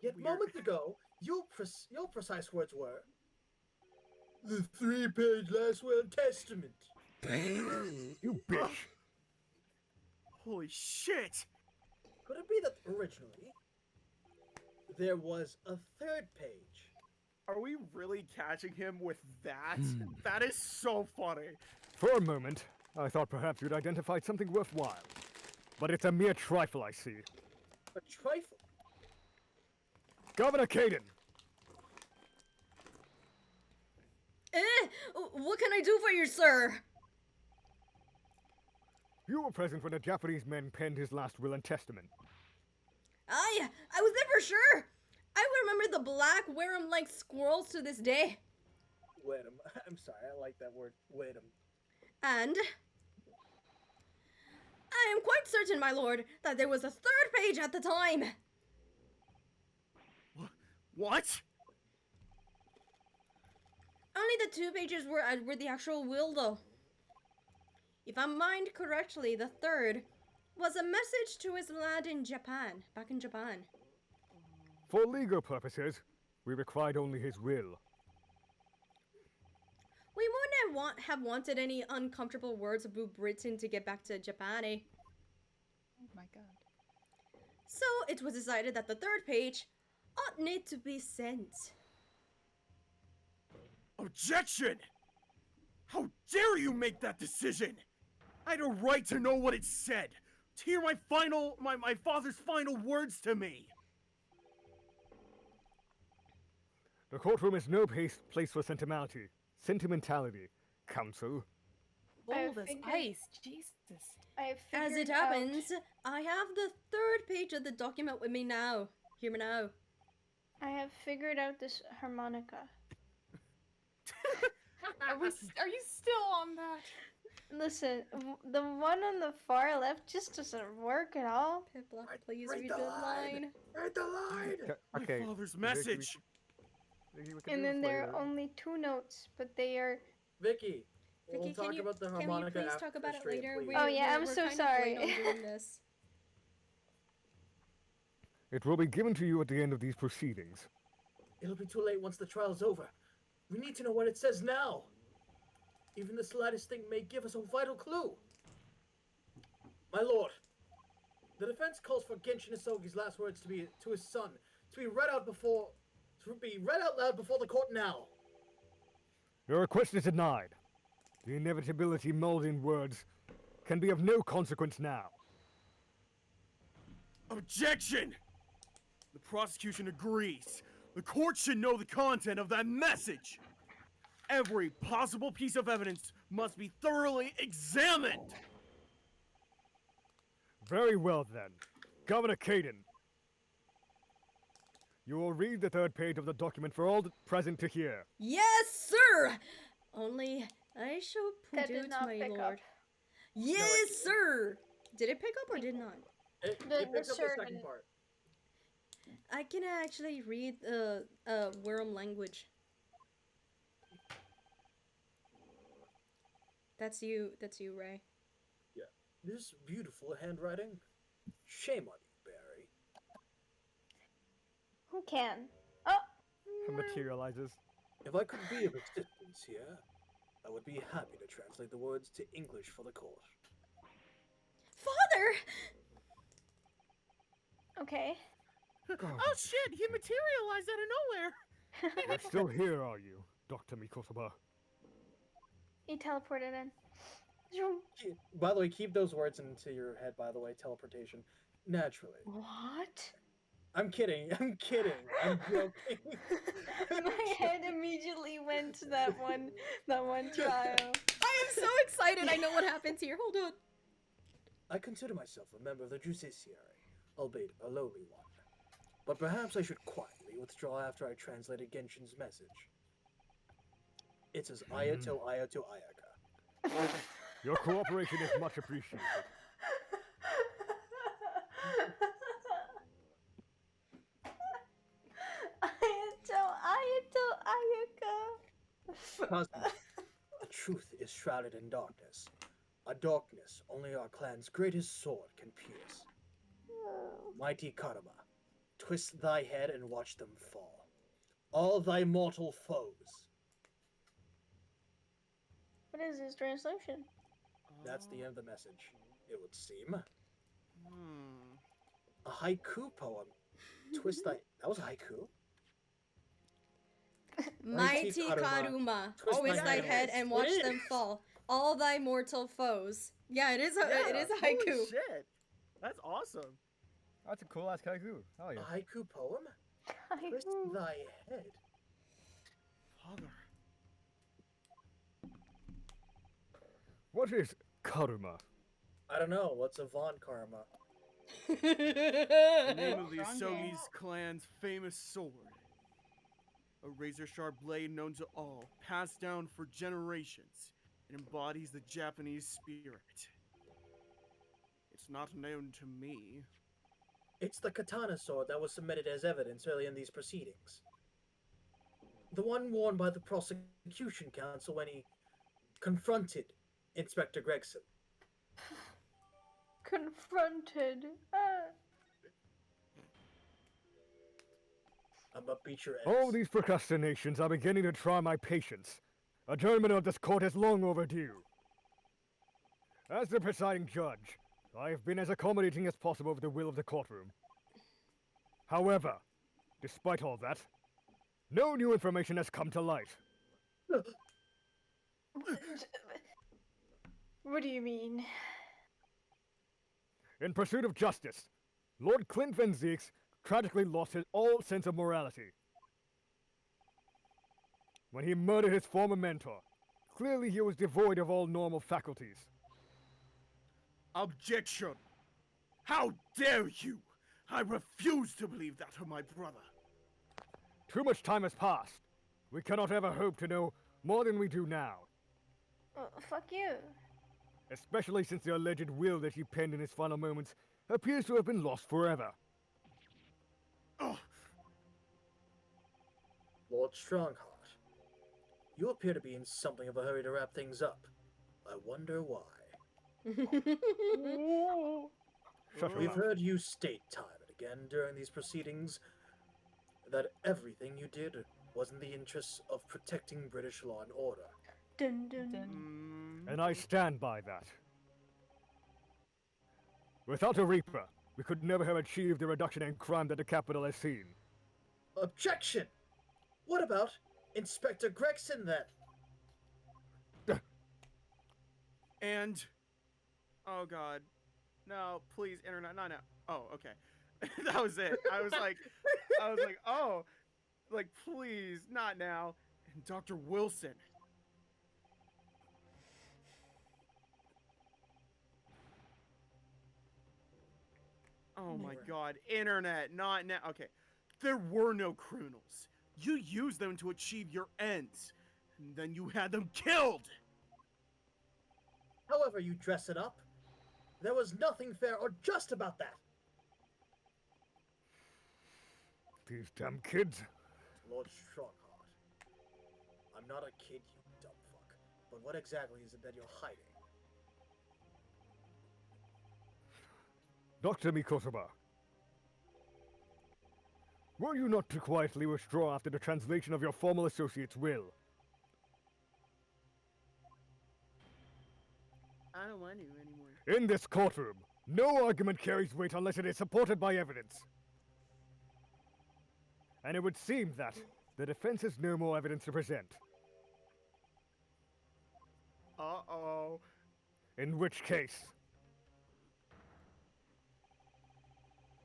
Yet moments ago, your precise words were the 3-page last will testament. You bitch. Holy shit! Could it be that originally there was a 3rd page? Are we really catching him with that? That is so funny. For a moment, I thought perhaps you'd identified something worthwhile. But it's a mere trifle, I see. A trifle? Governor Caden! What can I do for you, sir? You were present when the Japanese men penned his last will and testament. I was there for sure. I remember the black wear-em-like squirrels to this day. Wait I'm sorry, I like that word. Wait And I am quite certain, my lord, that there was a 3rd page at the time. What? Only the 2 pages were the actual will, though. If I mind correctly, the 3rd was a message to his lad in Japan, back in Japan. For legal purposes, we required only his will. We wouldn't have wanted any uncomfortable words about Britain to get back to Japan, eh? Oh my God. So it was decided that the 3rd page ought need to be sent. Objection! How dare you make that decision? I had a right to know what it said. To hear my father's final words to me. The courtroom is no place for sentimentality. Counsel. Bold as figured- ice. Jesus. As it happens, I have the 3rd page of the document with me now. Hear me now. I have figured out this harmonica. Are you still on that? Listen, the one on the far left just doesn't work at all. Piplup, please Read read the the line. line. Read the line! Okay. My father's message. And then there are only 2 notes, but they are. Vicky, Vicky, we'll talk about the can we harmonica please after talk about the it stream, later? please. Oh, yeah, I'm we're so kind of sorry. late on doing this. It will be given to you at the end of these proceedings. It'll be too late once the trial's over. We need to know what it says now. Even the slightest thing may give us a vital clue. My lord, the defense calls for Genshin Isogi's last words to be to his son, to be read out loud before the court now. Your request is denied. The inevitability molding words can be of no consequence now. Objection! The prosecution agrees. The court should know the content of that message. Every possible piece of evidence must be thoroughly examined. Very well then. Governor Caden. You will read the third page of the document for all present to hear. Yes, sir! Only I shall That put did it, not my pick up. lord. Yes, sir! Did it pick up or did not? It The picked up the shirt second and- part. I can actually read worm language. That's you, Ray. This beautiful handwriting. Shame on you, Barry. Who can? Oh! It materializes. If I could be of assistance here, I would be happy to translate the words to English for the court. Father! Okay. Oh shit, he materialized out of nowhere! You're still here, are you, Dr. Mikotoba? He teleported in. Zoom. By the way, keep those words into your head, by the way, teleportation. Naturally. What? I'm kidding, I'm joking. My head immediately went to that one trial. I am so excited. I know what happens here. Hold on. I consider myself a member of the Justiciary, albeit a lowly one. But perhaps I should quietly withdraw after I translated Genshin's message. It says Ayato Ayato Ayaka. Your cooperation is much appreciated. Ayato Ayaka. Husband, the truth is shrouded in darkness. A darkness only our clan's greatest sword can pierce. Mighty Karma, twist thy head and watch them fall. All thy mortal foes. What is this translation? That's the end of the message, it would seem. Hmm. A haiku poem. Twist thy... That was a haiku? Mighty Karuma, twist thy head and watch It them is. fall. All thy mortal foes. Yeah, it is a Holy haiku. shit! That's awesome. That's a cool ass haiku. Oh A yeah. haiku poem? Twist thy head. Father. What is karma? I don't know, what's Avant Karma? The name of the Strong game. Asogi's clan's famous sword. A razor-sharp blade known to all, passed down for generations. It embodies the Japanese spirit. It's not known to me. It's the katana sword that was submitted as evidence early in these proceedings. The one worn by the prosecution counsel when he confronted Inspector Gregson. Confronted. I'm gonna beat your ass. All these procrastinations are beginning to try my patience. Adjournment of this court is long overdue. As the presiding judge, I have been as accommodating as possible with the will of the courtroom. However, despite all that, no new information has come to light. What do you mean? In pursuit of justice, Lord Clint Van Zeeks tragically lost his all sense of morality. When he murdered his former mentor, clearly he was devoid of all normal faculties. Objection! How dare you! I refuse to believe that of my brother. Too much time has passed. We cannot ever hope to know more than we do now, Fuck you. especially since the alleged will that he penned in his final moments appears to have been lost forever. Ugh. Lord Strongheart, you appear to be in something of a hurry to wrap things up. I wonder why. Shut your We've mouth. heard you state time and again during these proceedings that everything you did was in the interests of protecting British law and order. Dun dun. Mm, And I stand by that. Without a Reaper, we could never have achieved the reduction in crime that the capital has seen. Objection! What about Inspector Gregson then? And oh god, no, please, internet, not now. Oh, okay, that was it. I was like, oh, like please, not now. And Dr. Wilson. Oh my god, internet, not now. Okay, there were no criminals. You used them to achieve your ends, and then you had them killed. However you dress it up, there was nothing fair or just about that. These damn kids. Lord Strongheart, I'm not a kid, you dumb fuck. But what exactly is it that you're hiding? Dr. Mikosaba. Were you not to quietly withdraw after the translation of your former associate's will? I don't want you anymore. In this courtroom, no argument carries weight unless it is supported by evidence. And it would seem that the defense has no more evidence to present. Uh-oh. In which case,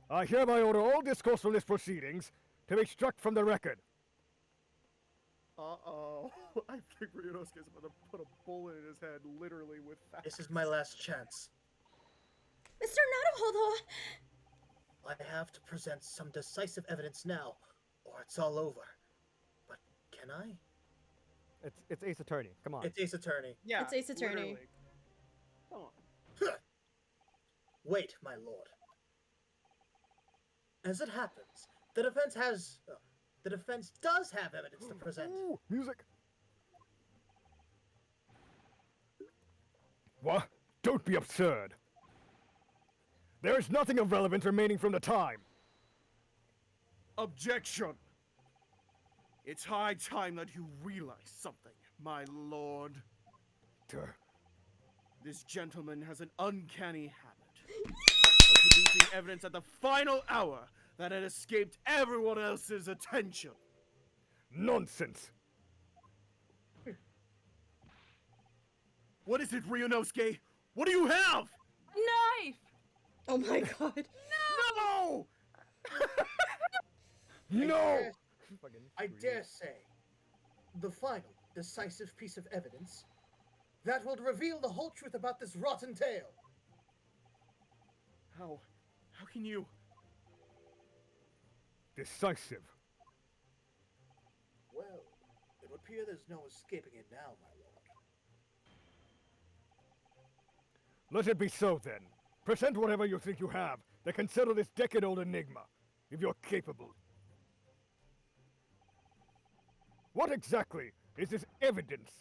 I hereby order all discourse from this proceedings to be struck from the record. Uh-oh. I think Ryunosuke's about to put a bullet in his head, literally, with facts. This is my last chance. Mr. Naruhodo! I have to present some decisive evidence now, or it's all over. But can I? It's Ace Attorney. Come on. It's Ace Attorney. Yeah, It's Ace Attorney. literally. Come on. Wait, my lord. As it happens, the defense does have evidence to present. Ooh, music. What? Don't be absurd. There is nothing of relevance remaining from the time. Objection! It's high time that you realize something, my lord. This gentleman has an uncanny habit of producing evidence at the final hour that had escaped everyone else's attention. Nonsense. What is it, Ryunosuke? What do you have? Knife! Oh my god. No! No! I dare say, the final, decisive piece of evidence that will reveal the whole truth about this rotten tale. How can you? Decisive. Well, it would appear there's no escaping it now, my lord. Let it be so then. Present whatever you think you have that can settle this decade-old enigma, if you're capable. What exactly is this evidence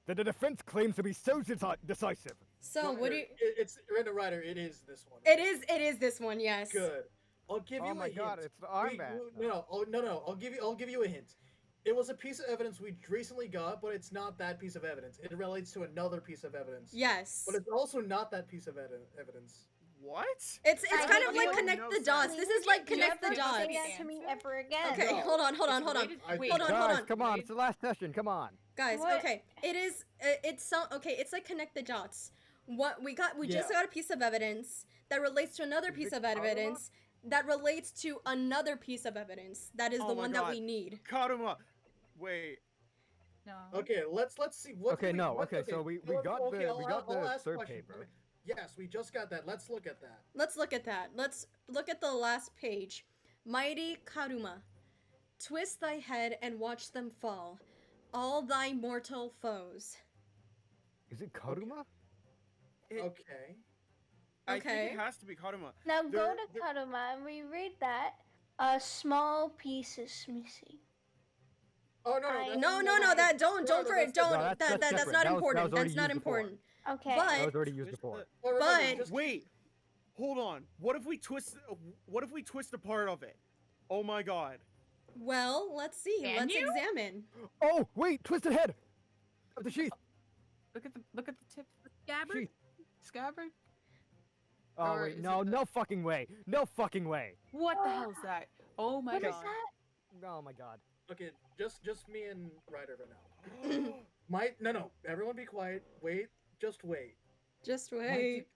that the defense claims to be so decisive? So, what do you... It's Ryder, it is this one. It is this one, yes. Good. I'll give you Oh my a hint. god, it's the armband. No. I'll give you a hint. It was a piece of evidence we recently got, but it's not that piece of evidence. It relates to another piece of evidence. Yes. But it's also not that piece of evidence. What? It's I kind of don't like know. connect No the dots. sense. This is like connect the Never dots. say that to me ever again. Okay, No. hold on. Wait, I- Hold on, Guys, on. come on, it's the last session. Come on. Guys, What? okay. It's like connect the dots. We just Yeah. got a piece of evidence that relates to another piece of evidence that relates to another piece of evidence. That is Oh the my one God. that we need. Karuma. Wait. No. Okay, let's see. What Okay, do we, no, what, okay, so we got okay, the I'll- we got I'll the ask third questions. paper. Yes, we just got that. Let's look at that. Let's look at that. Let's look at the last page. Mighty Karuma, twist thy head and watch them fall, all thy mortal foes. Is it Karuma? Okay. I think Okay. it has to be Karuma. Now go There- to Karuma and reread that. A small piece is missing. Oh no, I- No, that's don't No, for no, it. Don't. No, that's That's separate. not That was important. already That's not used before. important. Okay. But- That was already used Twist before. Well, remember, But- just- Wait. Hold on. What if we twist a part of it? Oh my god. Well, let's see. Can Let's you? examine. Oh, wait, twisted head of the sheath. Look at the tip. Scabbard? Sheath. Scabbard? Oh Or wait, is no, it the- no fucking way, no fucking way. What the hell is that? Oh my What is god. that? Oh my god. Okay, just me and Ryder right now. No, everyone be quiet. Wait, just wait. Just wait.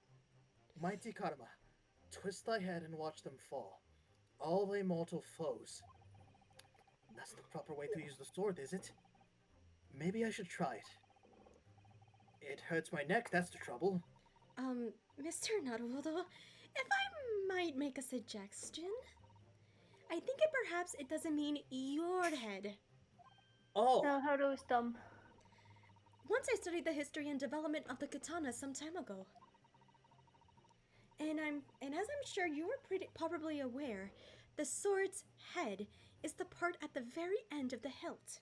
Mighty Karma, twist thy head and watch them fall. All thy mortal foes. That's the proper way to use the sword, is it? Maybe I should try it. It hurts my neck, that's the trouble. Mr. Naruhodo, if I might make a suggestion, I think perhaps it doesn't mean your head. Oh! No, Hodo is dumb. Once I studied the history and development of the katana some time ago. And as I'm sure you're probably aware, the sword's head is the part at the very end of the hilt.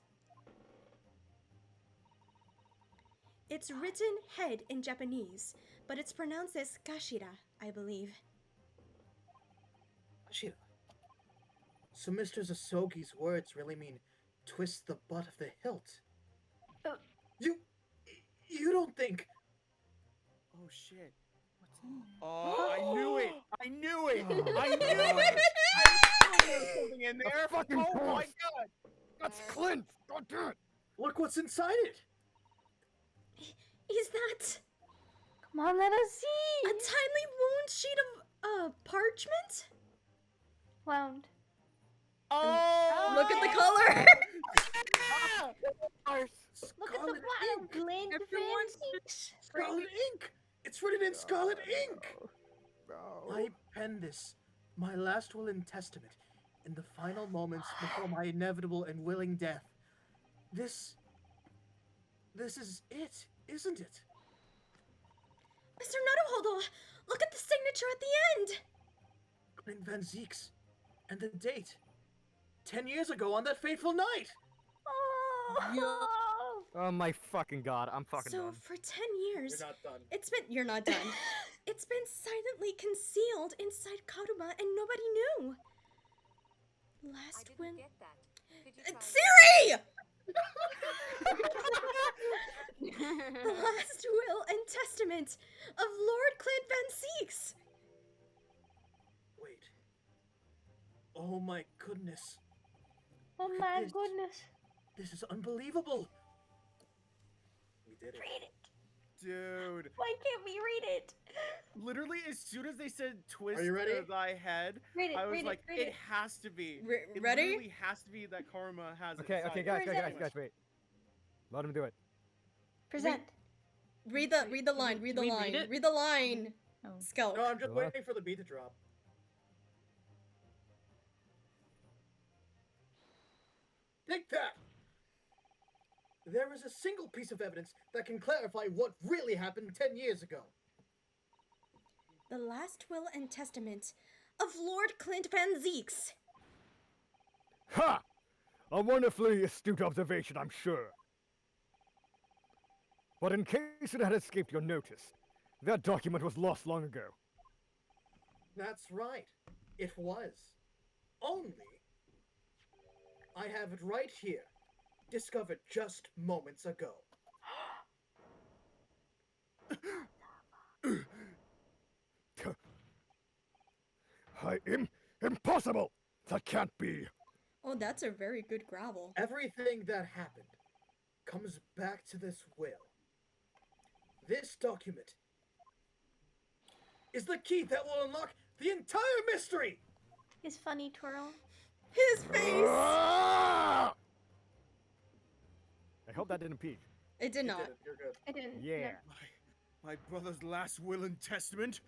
It's written head in Japanese, but it's pronounced as kashira, I believe. Kashira. So Mr. Zasogi's words really mean twist the butt of the hilt. You don't think... Oh shit. Oh, I knew it! I knew it! I knew it! I knew there was something in there! Fucking Oh my horse. god! That's Clint! God damn it! Look what's inside it! Is that Come on, let us see. a timely wound sheet of parchment? Wound. Oh! Look at the color! Look at the bottom. Glint fancies. Scarlet ink! It's written in scarlet ink! I pen this, my last will and testament, in the final moments before my inevitable and willing death. This is it, isn't it? Mr. Naruhodo, look at the signature at the end! Clint Van Zeeks. And the date. 10 years ago on that fateful night! Oh. Oh my fucking god, I'm fucking So done. for 10 years, You're not done. you're not done. It's been silently concealed inside Karuma and nobody knew. Last when... Siri! The last will and testament of Lord Clint Van Zeeks. Wait. Oh my goodness. Oh Look at my this. goodness. This is unbelievable. We did it. Read it. Dude. Why can't we read it? Literally, as soon as they said twist Are you ready? thy head, Read it, I was read it, like, read it it. has to be. It Ready? literally has to be that Karma has it. Okay, inside. guys, wait. Let him do it. Present. Read the line, read the we line, read it? read the line. Oh. Skelk. No, I'm just What? waiting for the beat to drop. Take that! There is a single piece of evidence that can clarify what really happened 10 years ago. The last will and testament of Lord Clint Van Zeeks. Ha! A wonderfully astute observation, I'm sure. But in case it had escaped your notice, that document was lost long ago. That's right. It was. Only. I have it right here. Discovered just moments ago. Impossible! That can't be! Oh, that's a very good gravel. Everything that happened comes back to this will. This document is the key that will unlock the entire mystery! His funny twirl. His face! Ah! I hope that didn't peak. It did not. You're good. I didn't. Yeah. My brother's last will and testament?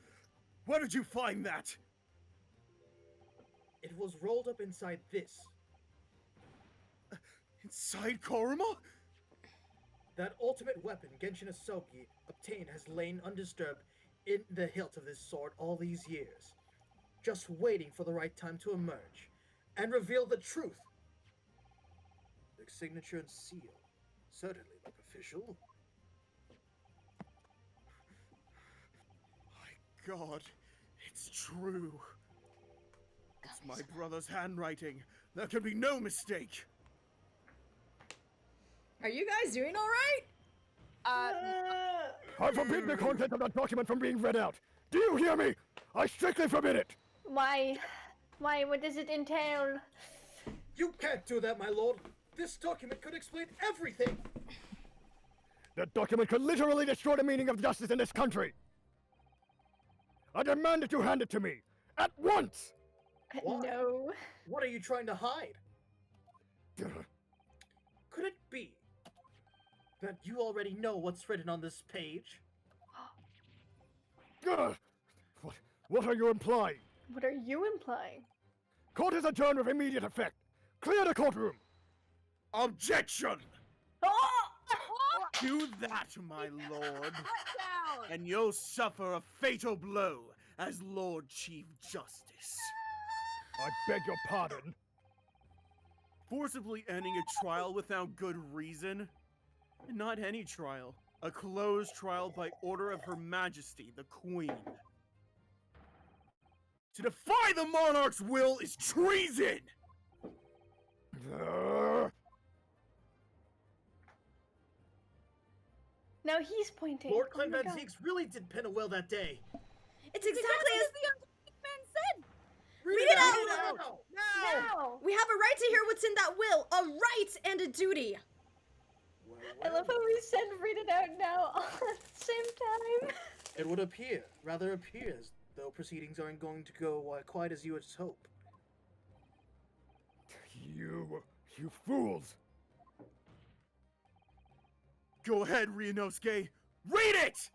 Where did you find that? It was rolled up inside this. Inside Karuma? That ultimate weapon Genshin Asogi obtained has lain undisturbed in the hilt of this sword all these years, just waiting for the right time to emerge and reveal the truth. The signature and seal certainly look official. My god, it's true. It's my brother's handwriting. There can be no mistake. Are you guys doing alright? I forbid the content of that document from being read out! Do you hear me? I strictly forbid it! Why? Why? What does it entail? You can't do that, my lord. This document could explain everything. That document could literally destroy the meaning of justice in this country! I demand that you hand it to me! At once! Why? No. What are you trying to hide? Could it be that you already know what's written on this page? What are you implying? What are you implying? Court is adjourned with immediate effect! Clear the courtroom! Objection! Oh! Do that, my lord, Down! and you'll suffer a fatal blow as Lord Chief Justice. I beg your pardon. Forcibly ending a trial without good reason? Not any trial. A closed trial by order of Her Majesty, the Queen. To defy the monarch's will is treason! Now he's pointing. Lord Oh my Clan Van God. Zeeks really did pin a will that day. It's exactly as the man said. Read it out! Read it out! No! we have a right to hear what's in that will, a right and a duty. I love how we said read it out now all at the same time. It would rather appear as though proceedings aren't going to go quite as you would hope. You fools! Go ahead, Ryunosuke. Read it!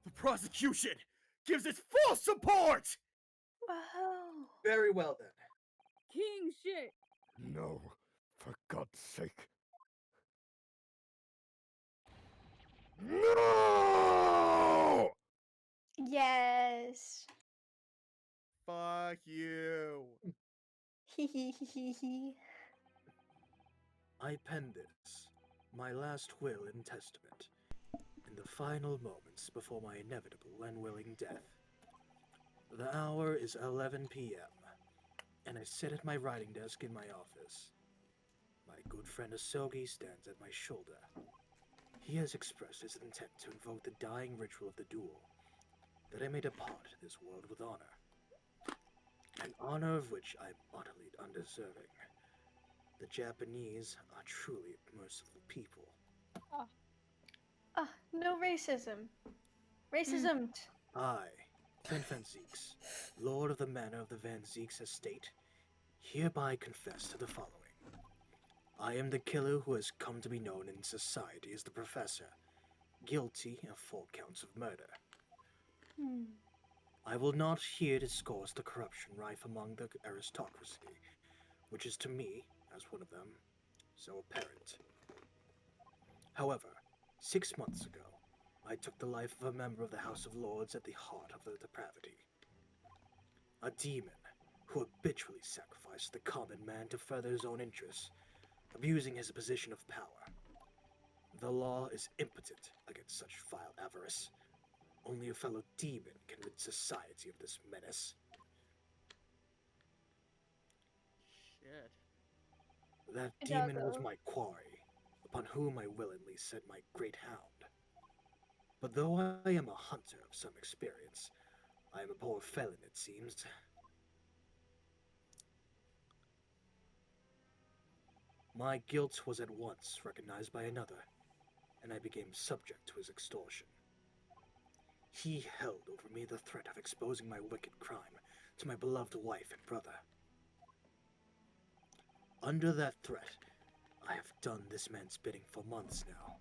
The prosecution gives its full support! Wow. Very well then. King shit. No, for God's sake. No! Yes. Fuck you. Hee. I pen this, my last will and testament, in the final moments before my inevitable and willing death. The hour is 11 p.m., and I sit at my writing desk in my office. My good friend Asogi stands at my shoulder. He has expressed his intent to invoke the dying ritual of the duel, that I may depart this world with honor. An honor of which I am utterly undeserving. The Japanese are truly merciful people. No racism. Racism. I, Ken Van Zeeks, Lord of the Manor of the Van Zeeks Estate, hereby confess to the following. I am the killer who has come to be known in society as the Professor, guilty of 4 counts of murder. I will not here discourse the corruption rife among the aristocracy, which is to me, as one of them, so apparent. However, 6 months ago, I took the life of a member of the House of Lords at the heart of the depravity. A demon who habitually sacrificed the common man to further his own interests, abusing his position of power. The law is impotent against such vile avarice. Only a fellow demon can rid society of this menace. Shit. That demon was my quarry, upon whom I willingly set my great hound. But though I am a hunter of some experience, I am a poor felon, it seems. My guilt was at once recognized by another, and I became subject to his extortion. He held over me the threat of exposing my wicked crime to my beloved wife and brother. Under that threat, I have done this man's bidding for months now,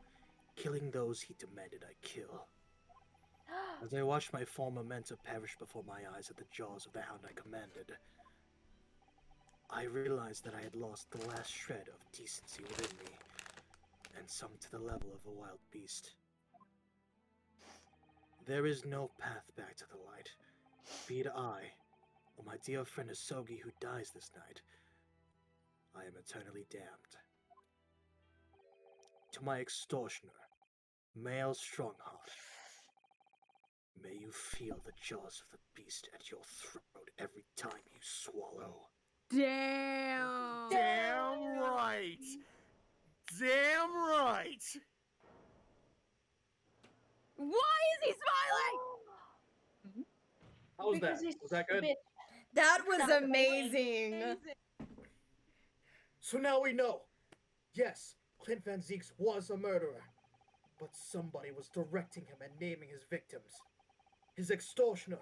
killing those he demanded I kill. As I watched my former mentor perish before my eyes at the jaws of the hound I commanded, I realized that I had lost the last shred of decency within me, and sunk to the level of a wild beast. There is no path back to the light, be it I, or my dear friend Asogi who dies this night. I am eternally damned. To my extortioner, male Strongheart, may you feel the jaws of the beast at your throat every time you swallow. Damn. Damn right! Damn right! Why is he smiling? How was that? Because he's Was that good? bitch. That was amazing. So now we know. Yes, Clint Van Zeeks was a murderer. But somebody was directing him and naming his victims. His extortioner,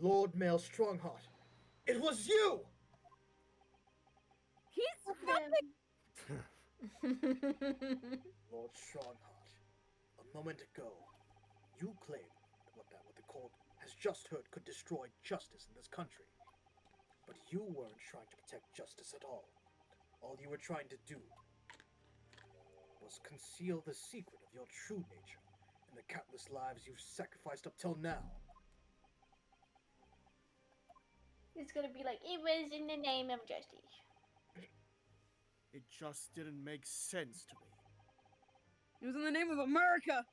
Lord Male Strongheart. It was you! He's fucking. Lord Strongheart, a moment ago, you claimed what the court has just heard could destroy justice in this country. But you weren't trying to protect justice at all. All you were trying to do was conceal the secret of your true nature and the countless lives you've sacrificed up till now. It's gonna be like, it was in the name of justice. It just didn't make sense to me. It was in the name of America.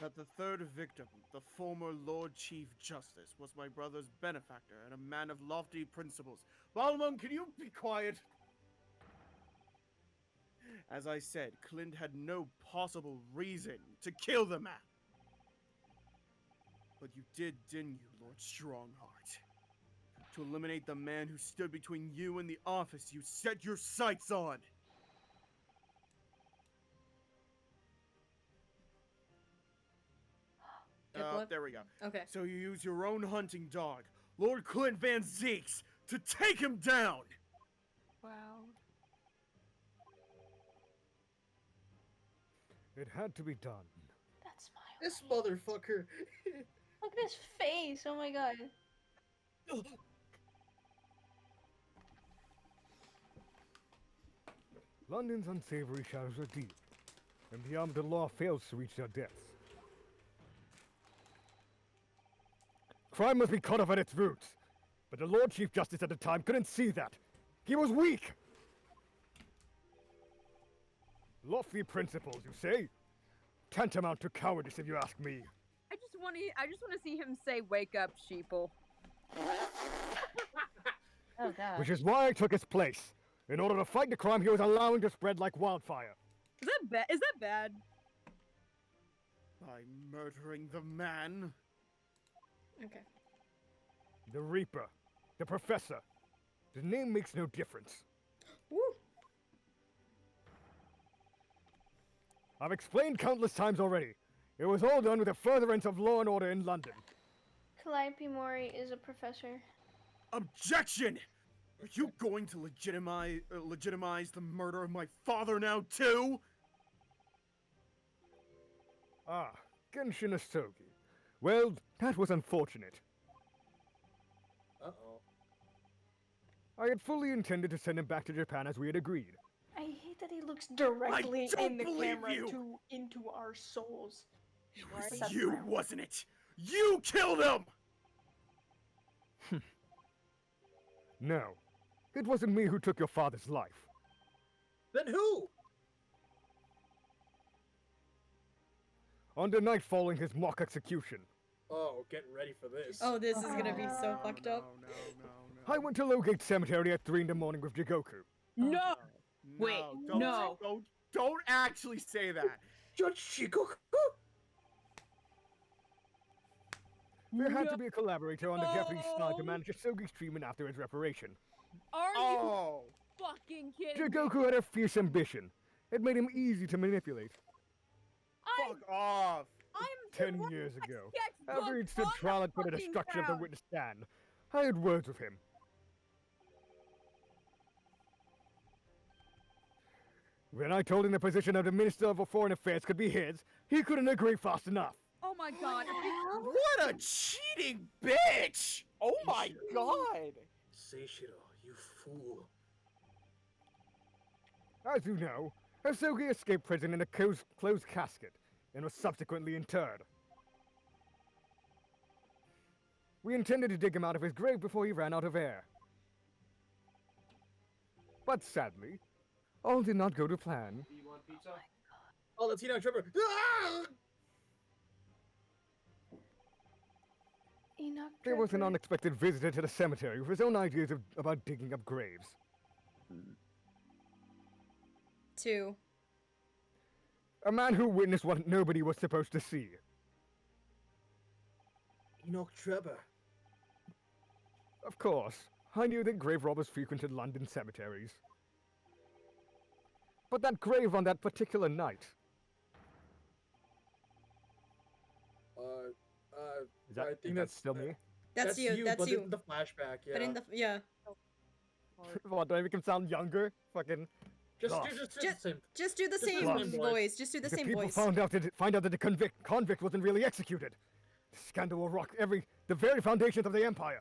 That the third victim, the former Lord Chief Justice, was my brother's benefactor and a man of lofty principles. Balmung, can you be quiet? As I said, Clint had no possible reason to kill the man. But you did, didn't you, Lord Strongheart? To eliminate the man who stood between you and the office you set your sights on. There we go. Okay. So you use your own hunting dog, Lord Clint Van Zeeks, to take him down! Wow. It had to be done. That smile. This motherfucker! Look at his face. Oh my god. London's unsavory shadows are deep, and the arm of the law fails to reach their depths. Crime must be cut off at its roots, but the Lord Chief Justice at the time couldn't see that. He was weak! Lofty principles, you say? Tantamount to cowardice, if you ask me. I just want to see him say, "Wake up, sheeple." Oh god. Which is why I took his place, in order to fight the crime he was allowing to spread like wildfire. Is that bad? Is that bad? By murdering the man? Okay. The Reaper, the Professor. The name makes no difference. Woo. I've explained countless times already. It was all done with the furtherance of law and order in London. Calliope Mori is a professor. Objection! Are you going to legitimize the murder of my father now, too? Ah, Genshin Asogi. Well, that was unfortunate. Uh-oh. I had fully intended to send him back to Japan as we had agreed. I hate that he looks directly don't in the believe camera you. into our souls. It was you, wasn't it? You killed him! No, it wasn't me who took your father's life. Then who? On the night following his mock execution, Oh, get ready for this. Oh, this is gonna be so fucked up. No. I went to Lowgate Cemetery at 3 in the morning with Jigoku. No. Wait, no. Don't actually say that. Judge Shikoku? There had to be a collaborator on the Japanese side to manage Asogi's treatment after his reparation. Are Oh. you fucking kidding me? Jigoku had a fierce ambition. It made him easy to manipulate. Fuck off. I'm 10 years ago, after he'd stood trial for the destruction of the witness stand, I had words with him. When I told him the position of the Minister of Foreign Affairs could be his, he couldn't agree fast enough. Oh my god. What a cheating bitch! Oh my god! Seishiro, you fool. As you know, Asogi escaped prison in a closed casket and was subsequently interred. We intended to dig him out of his grave before he ran out of air. But sadly, all did not go to plan. Do you want pizza? Oh, Latino Tripper. Ah! Enoch There was an Trevor. unexpected visitor to the cemetery with his own ideas about digging up graves. 2. A man who witnessed what nobody was supposed to see. Enoch Trevor. Of course, I knew that grave robbers frequented London cemeteries. But that grave on that particular night. I Is that, think is that still me? That's you. That's but you. in the flashback, yeah. But in the yeah. What, do I make him sound younger? Fucking. Just Gosh. do the same. Just do the Just do same the same voice. voice. Just do the If same people voice. find out that the convict wasn't really executed, the scandal will rock the very foundations of the empire.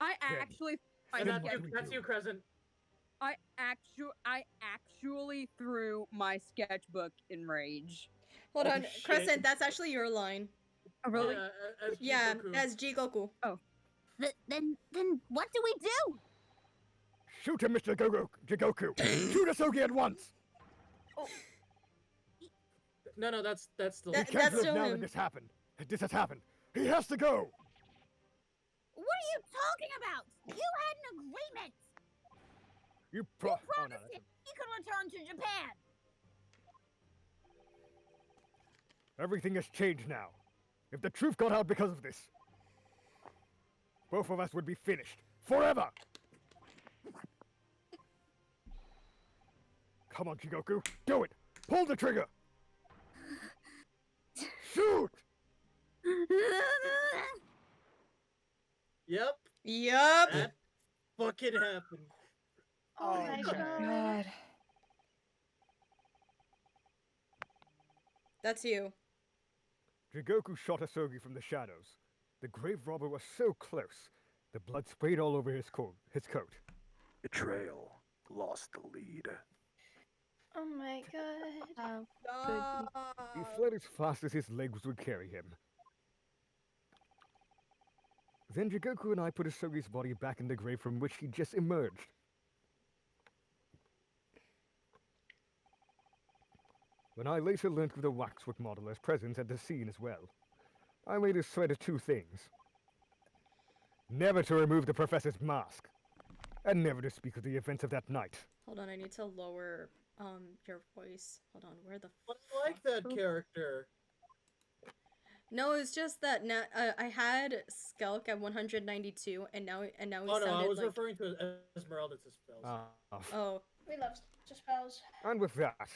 I Then- actually. And Then that's what you, do we that's do? you, Crescent. I actually threw my sketchbook in rage. Hold Oh, on, shit. Crescent. That's actually your line. Oh, really? As Yeah, Jikoku. as Jigoku. Then what do we do? Shoot him, Mr. Jigoku! Shoot Asogi at once! No, that's the. That- He can't that's live still now him. that this happened. This has happened. He has to go! What are you talking about? You had an agreement. You You oh, no, promised that's him he could return to Japan. Everything has changed now. If the truth got out because of this, both of us would be finished. Forever! Come on, Jigoku. Do it! Pull the trigger! Shoot! Yep. Yup. That fucking happened. Oh my god. That's you. Jigoku shot Asogi from the shadows. The grave robber was so close. The blood sprayed all over his coat. Betrayal. Lost the lead. Oh my god. He fled as fast as his legs would carry him. Then Jigoku and I put Asogi's body back in the grave from which he just emerged. When I later learned of the waxwork modeler's presence at the scene as well, I made a swear to two things. Never to remove the professor's mask, and never to speak of the events of that night. Hold on, I need to lower your voice. Hold on, where the But I like that character. No, it's just that now I had Skelk at 192 and now he Oh no, sounded I was like referring to Esmeralda's spells. Oh. We love to spells. And with that,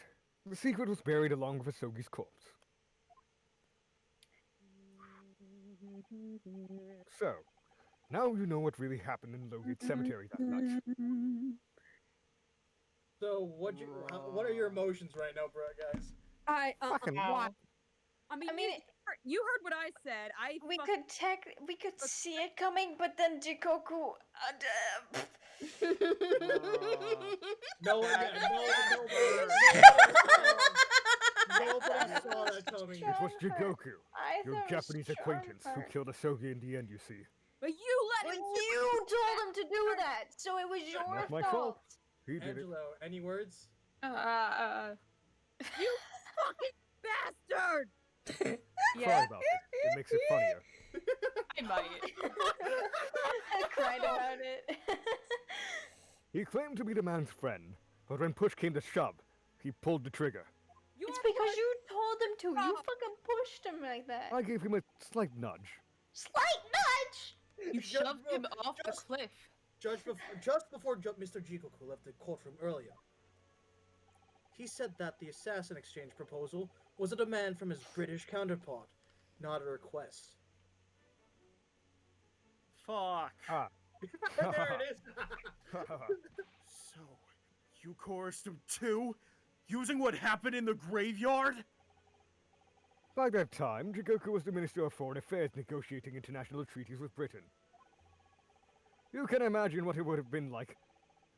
the secret was buried along with Asogi's corpse. So, now you know what really happened in Logate Cemetery that night. So what are your emotions right now, bro, guys? Fucking what? I mean, mean, you heard what I said. We could see it coming, but then Jikoku. Nobody saw that coming. It was Jigoku, I your thought it was Japanese acquaintance, who Charmper. killed Asogi in the end, you see. But you let him. You told him to do that, so it was your Not my fault. fault. He did it. Angelo, any words? You fucking bastard! Sorry about it. It makes it funnier. I might. I cried about it. He claimed to be the man's friend, but when push came to shove, he pulled the trigger. It's because you told him to. You fucking pushed him like that. I gave him a slight nudge. Slight nudge. You shoved him off the cliff. Just before Mr. Jikoku left the courtroom earlier, he said that the assassin exchange proposal was a demand from his British counterpart, not a request. Fuck. Ah. There it is. So, you coerced him too? Using what happened in the graveyard? By that time, Jigoku was the Minister of Foreign Affairs negotiating international treaties with Britain. You can imagine what it would have been like.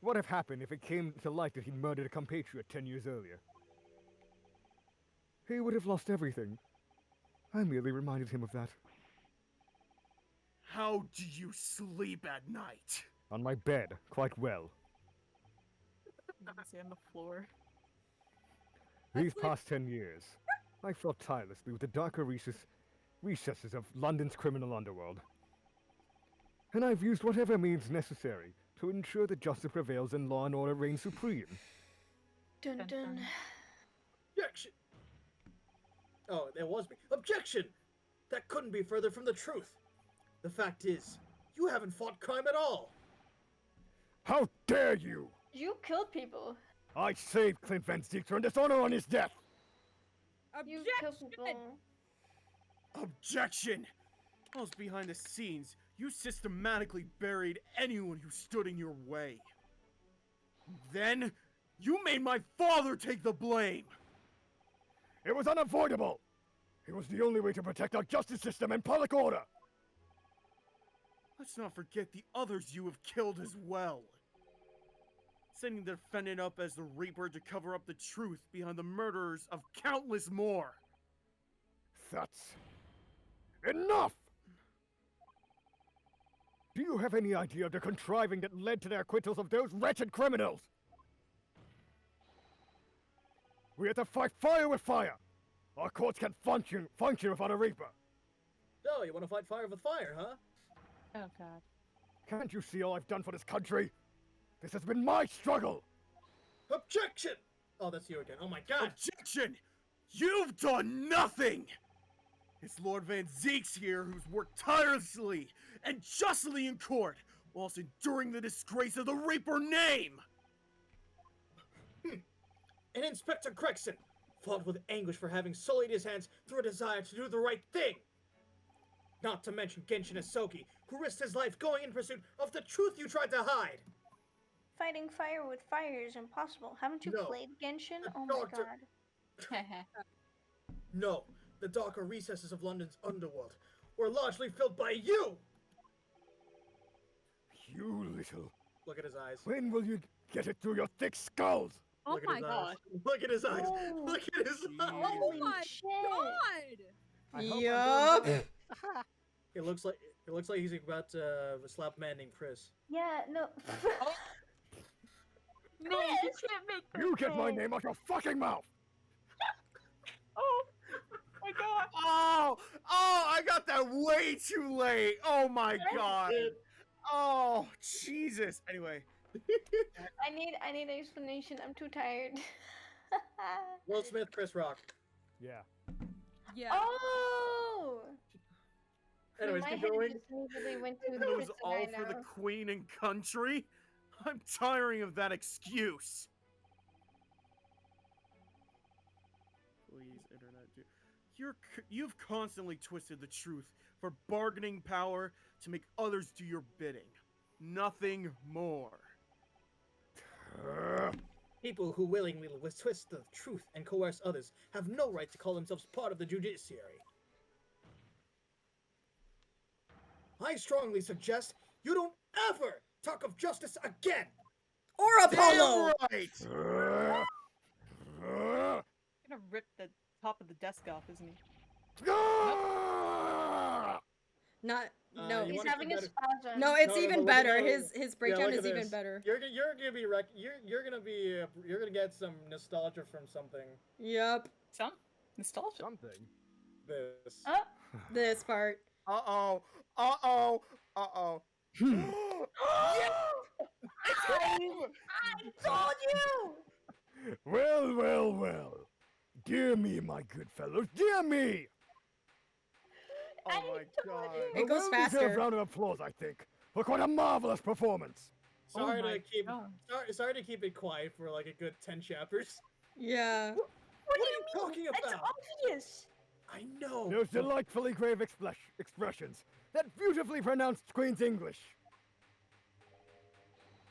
What have happened if it came to light that he murdered a compatriot 10 years earlier? He would have lost everything. I merely reminded him of that. How do you sleep at night? On my bed, quite well. On the floor. These past 10 years, I fought tirelessly with the darker recesses of London's criminal underworld. And I've used whatever means necessary to ensure that justice prevails and law and order reign supreme. Dun dun. Objection! Oh, there was me. Objection! That couldn't be further from the truth. The fact is, you haven't fought crime at all. How dare you! You killed people. I saved Clint Van Zieks from dishonor on his death! You kill people. Objection! I was behind the scenes. You systematically buried anyone who stood in your way. Then, you made my father take the blame! It was unavoidable! It was the only way to protect our justice system and public order! Let's not forget the others you have killed as well. Setting the defendant up as the Reaper to cover up the truth behind the murderers of countless more. That's... enough! Do you have any idea of the contriving that led to the acquittals of those wretched criminals? We had to fight fire with fire! Our courts can't function without a Reaper! Oh, you want to fight fire with fire, huh? Oh god. Can't you see all I've done for this country? This has been my struggle! Objection! Oh, that's you again. Oh my god! Objection! You've done nothing! It's Lord Van Zieks here who's worked tirelessly and justly in court, whilst enduring the disgrace of the Reaper name! And Inspector Gregson fought with anguish for having sullied his hands through a desire to do the right thing! Not to mention Genshin Asogi, who risked his life going in pursuit of the truth you tried to hide! Fighting fire with fire is impossible. Haven't you No. played Genshin? The Oh my doctor- god. No, the darker recesses of London's underworld were largely filled by you! You little... Look at his eyes. When will you get it through your thick skulls? Oh Look at my his god. eyes. Look at his eyes! Oh. Look at his eyes! Oh my shit. god! I hope Yup. It looks like he's about to slap a man named Chris. Yeah, no. No, you can't make that. You get my name out your fucking mouth! Oh my god. Oh! Oh, I got that way too late! Oh my god! Oh, Jesus! Anyway. I need an explanation. I'm too tired. Will Smith, Chris Rock. Yeah. Yeah. Oh! Anyways, My keep head going. just immediately went to It the was person all I for the know. Queen and country? I'm tiring of that excuse. Please, internet, you've constantly twisted the truth for bargaining power to make others do your bidding. Nothing more. People who willingly twist the truth and coerce others have no right to call themselves part of the judiciary. I strongly suggest you don't ever talk of justice again! Or Apollo! Damn right! Gonna rip the top of the desk off, isn't he? Not no. you He's wanna having keep a that- spasm. No, it's No, even but better. look at His breakdown look is at even this. better. You're gonna be you're gonna get some nostalgia from something. Yep. Some nostalgia. Something. This. Oh, This part. Uh-oh. Uh-oh. Uh-oh. Yes! It's home! I told you! Well, well, well. Dear me, my good fellows, dear me! Oh I my told god. you. It goes A well-deserved faster. round of applause, I think, for quite a marvelous performance. Sorry Oh my to keep God. sorry to keep it quiet for like a good 10 chapters. Yeah. What are you talking It's about? obvious. I know. Those delightfully grave expressions, that beautifully pronounced Queen's English.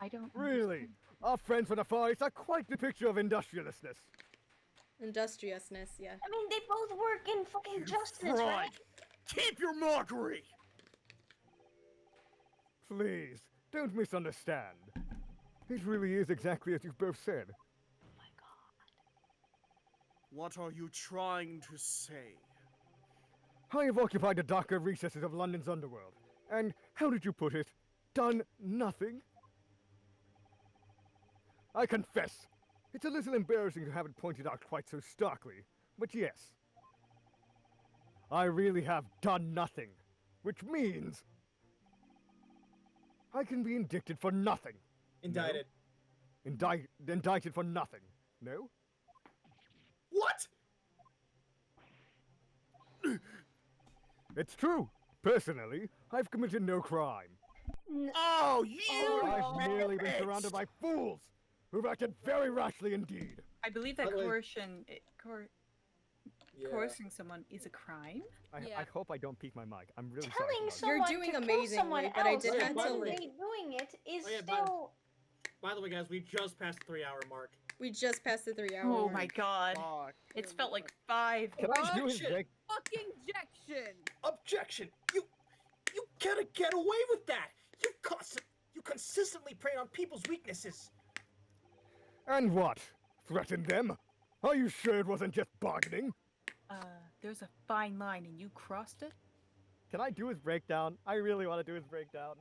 I don't Really, our friends from the Far East are quite the picture of industriousness. Industriousness, yeah. I mean, they both work in fucking justice, Fraud! right? Keep your mockery! Please, don't misunderstand. It really is exactly as you've both said. What are you trying to say? I have occupied the darker recesses of London's underworld, and, how did you put it, done nothing? I confess, it's a little embarrassing to have it pointed out quite so starkly, but yes. I really have done nothing, which means I can be indicted for nothing. Indicted. Indicted for nothing. No? What? It's true. Personally, I've committed no crime. Oh, you! I've merely been bitch! surrounded by fools who've acted very rashly indeed. I believe that By the way- Yeah. coercing someone is a crime. I hope I don't peek my mic. I'm really sorry. Telling about that. You're someone doing to kill someone amazingly, but I else did have and to, then like- redoing it is Oh, yeah, still. By the way, guys, we just passed the 3-hour mark. We just passed the 3 hour Oh mark. my god. Fuck. It's felt like 5. Can I do his Objection! break? Fucking objection! Objection! You can't get away with that. You consistently prey on people's weaknesses. And what? Threaten them? Are you sure it wasn't just bargaining? There's a fine line and you crossed it? Can I do his breakdown? I really want to do his breakdown.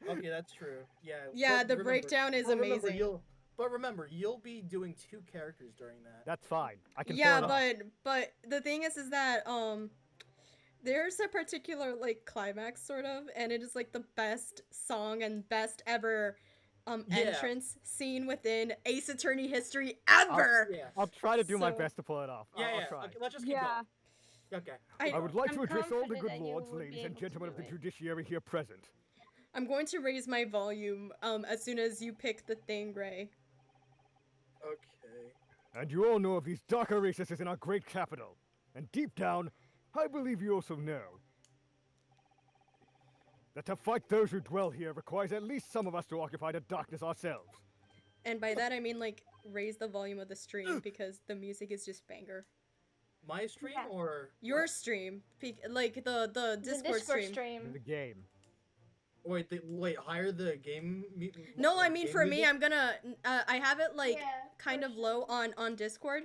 Okay, that's true. Yeah. Yeah, but the remember- breakdown is but remember, amazing. But remember, you'll be doing 2 characters during that. That's fine. I can. Yeah, pull it off. but the thing is that there's a particular like climax sort of, and it is like the best song and best ever Yeah. entrance scene within Ace Attorney history ever. Yeah. I'll try to do my So- best to pull it off. Yeah, I'll yeah. try. Okay, let's just keep Yeah. going. Okay. I would like I'm to address all the confident good that you lords, would be ladies, and able to gentlemen do of the it. judiciary here present. I'm going to raise my volume as soon as you pick the thing, Gray. Okay. And you all know of these darker recesses in our great capital. And deep down, I believe you also know that to fight those who dwell here requires at least some of us to occupy the darkness ourselves. And by that I mean like raise the volume of the stream because the music is just banger. My stream Yeah. or Your what? stream, like the The Discord, Discord stream. stream. The game. Wait, hire the game. No, I mean game for me, music? I'm gonna I have it like Yeah, kind of for low on Discord.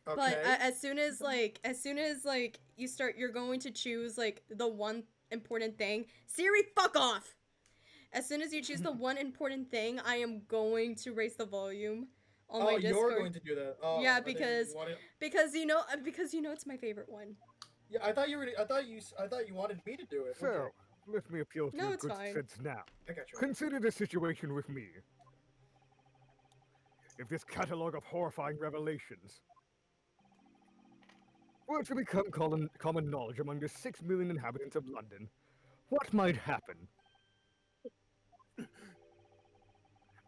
Okay. But as soon as you start, you're going to choose like the one important thing. Siri, fuck off. As soon as you choose the one important thing, I am going to raise the volume on my Discord. You're going to do that. Oh, Yeah, I didn't because- want it- because you know it's my favorite one. Yeah, I thought you wanted me to do it. So, Okay. let me appeal to No, your it's good fine. sense now. I got you. Consider the situation with me. If this catalogue of horrifying revelations were to become common knowledge among the 6 million inhabitants of London, what might happen?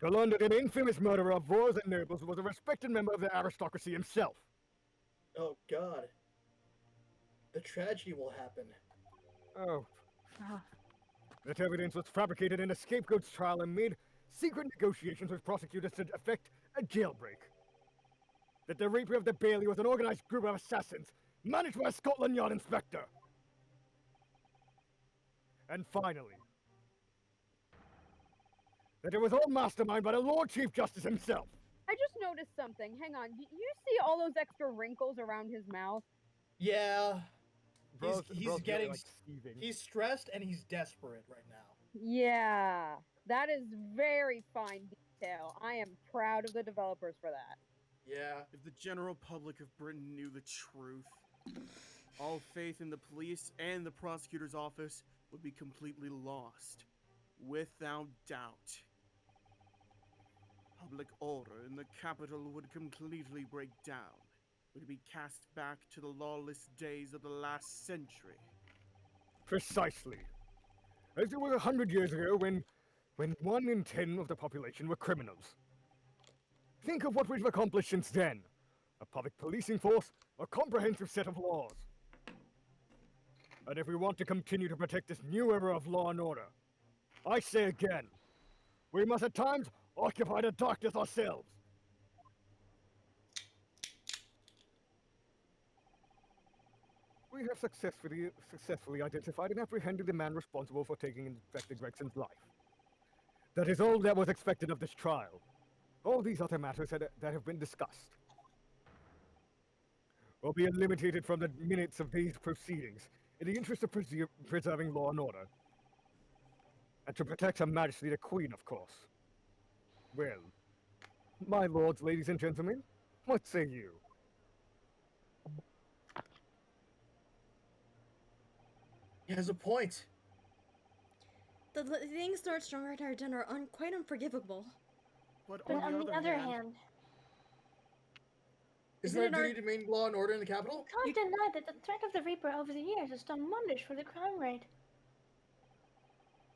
To learn that an infamous murderer of royals and nobles was a respected member of the aristocracy himself. Oh God. The tragedy will happen. Oh. That evidence was fabricated in a scapegoat's trial amid secret negotiations with prosecutors to effect a jailbreak. That the Reaper of the Bailey was an organized group of assassins managed by a Scotland Yard inspector. And finally, that it was all masterminded by the Lord Chief Justice himself. I just noticed something. Hang on. Do you see all those extra wrinkles around his mouth? Yeah. Bro's he's really, getting like, seething. he's stressed and he's desperate right now. Yeah. That is very fine detail. I am proud of the developers for that. Yeah. If the general public of Britain knew the truth, all faith in the police and the prosecutor's office would be completely lost. Without doubt. Public order in the capital would completely break down. Would be cast back to the lawless days of the last century. Precisely. As it was 100 years ago when 1 in 10 of the population were criminals. Think of what we've accomplished since then. A public policing force, a comprehensive set of laws. And if we want to continue to protect this new era of law and order, I say again, we must at times occupy the darkness ourselves. We have successfully identified and apprehended the man responsible for taking Inspector Gregson's life. That is all that was expected of this trial. All these other matters that have been discussed will be eliminated from the minutes of these proceedings in the interest of preserving law and order. And to protect Her Majesty the Queen, of course. Well, my lords, ladies and gentlemen, what say you? He has a point. The things Lord Strongheart are done are quite unforgivable. But But on the other hand, Isn't Isn't there it a duty to maintain law and order in the capital? you can't deny that the threat of the Reaper over the years has done wonders for the crime rate.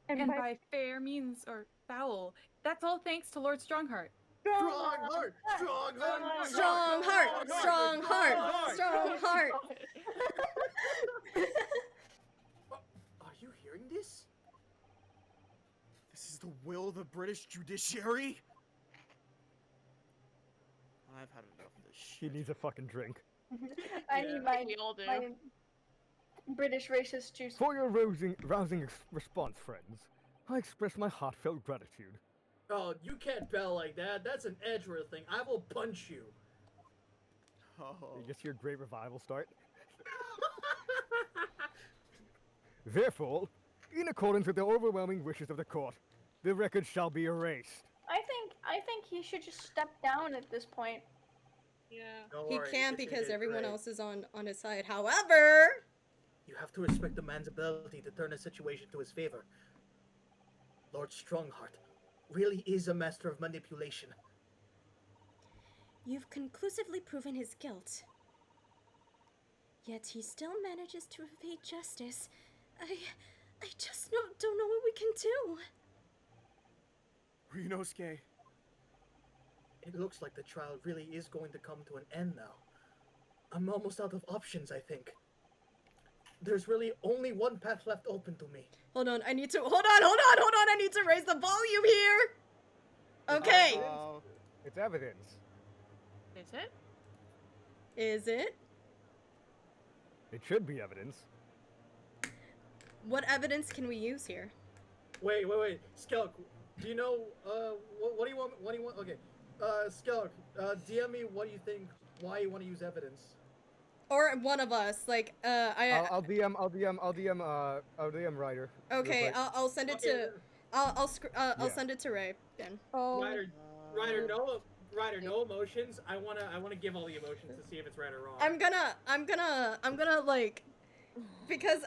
And by fair means or foul, that's all thanks to Lord Strongheart. Strongheart! Strongheart! Strong heart, strong heart, strong heart. Are you hearing this? This is the will of the British judiciary? I've had enough of this He shit. needs a fucking drink. I need my, We all do. my British racist juice. For your rousing response, friends, I express my heartfelt gratitude. Oh, you can't bell like that. That's an Edgeworth thing. I will punch you. Oh. You just hear Great Revival start. Therefore, in accordance with the overwhelming wishes of the court, the record shall be erased. I think he should just step down at this point. Yeah. Don't He worry, can't this is because it, everyone Ray. else is on his side. However, You have to respect the man's ability to turn a situation to his favor. Lord Strongheart really is a master of manipulation. you've conclusively proven his guilt. Yet he still manages to evade justice. I just don't know what we can do. Ryunosuke. It looks like the trial really is going to come to an end now. I'm almost out of options, I think. There's really only one path left open to me. Hold on, I need to hold on. I need to raise the volume here. Okay. It's evidence. Is it? Is it? It should be evidence. What evidence can we use here? Wait. Skelk, do you know, what do you want, okay. Skelk, DM me what you think, why you want to use evidence. Or one of us, like, I'll DM Ryder. Okay, I'll send it to, I'll Yeah. send it to Ray then. Oh. Ryder, no emotions. I wanna give all the emotions to see if it's right or wrong. I'm gonna like, because.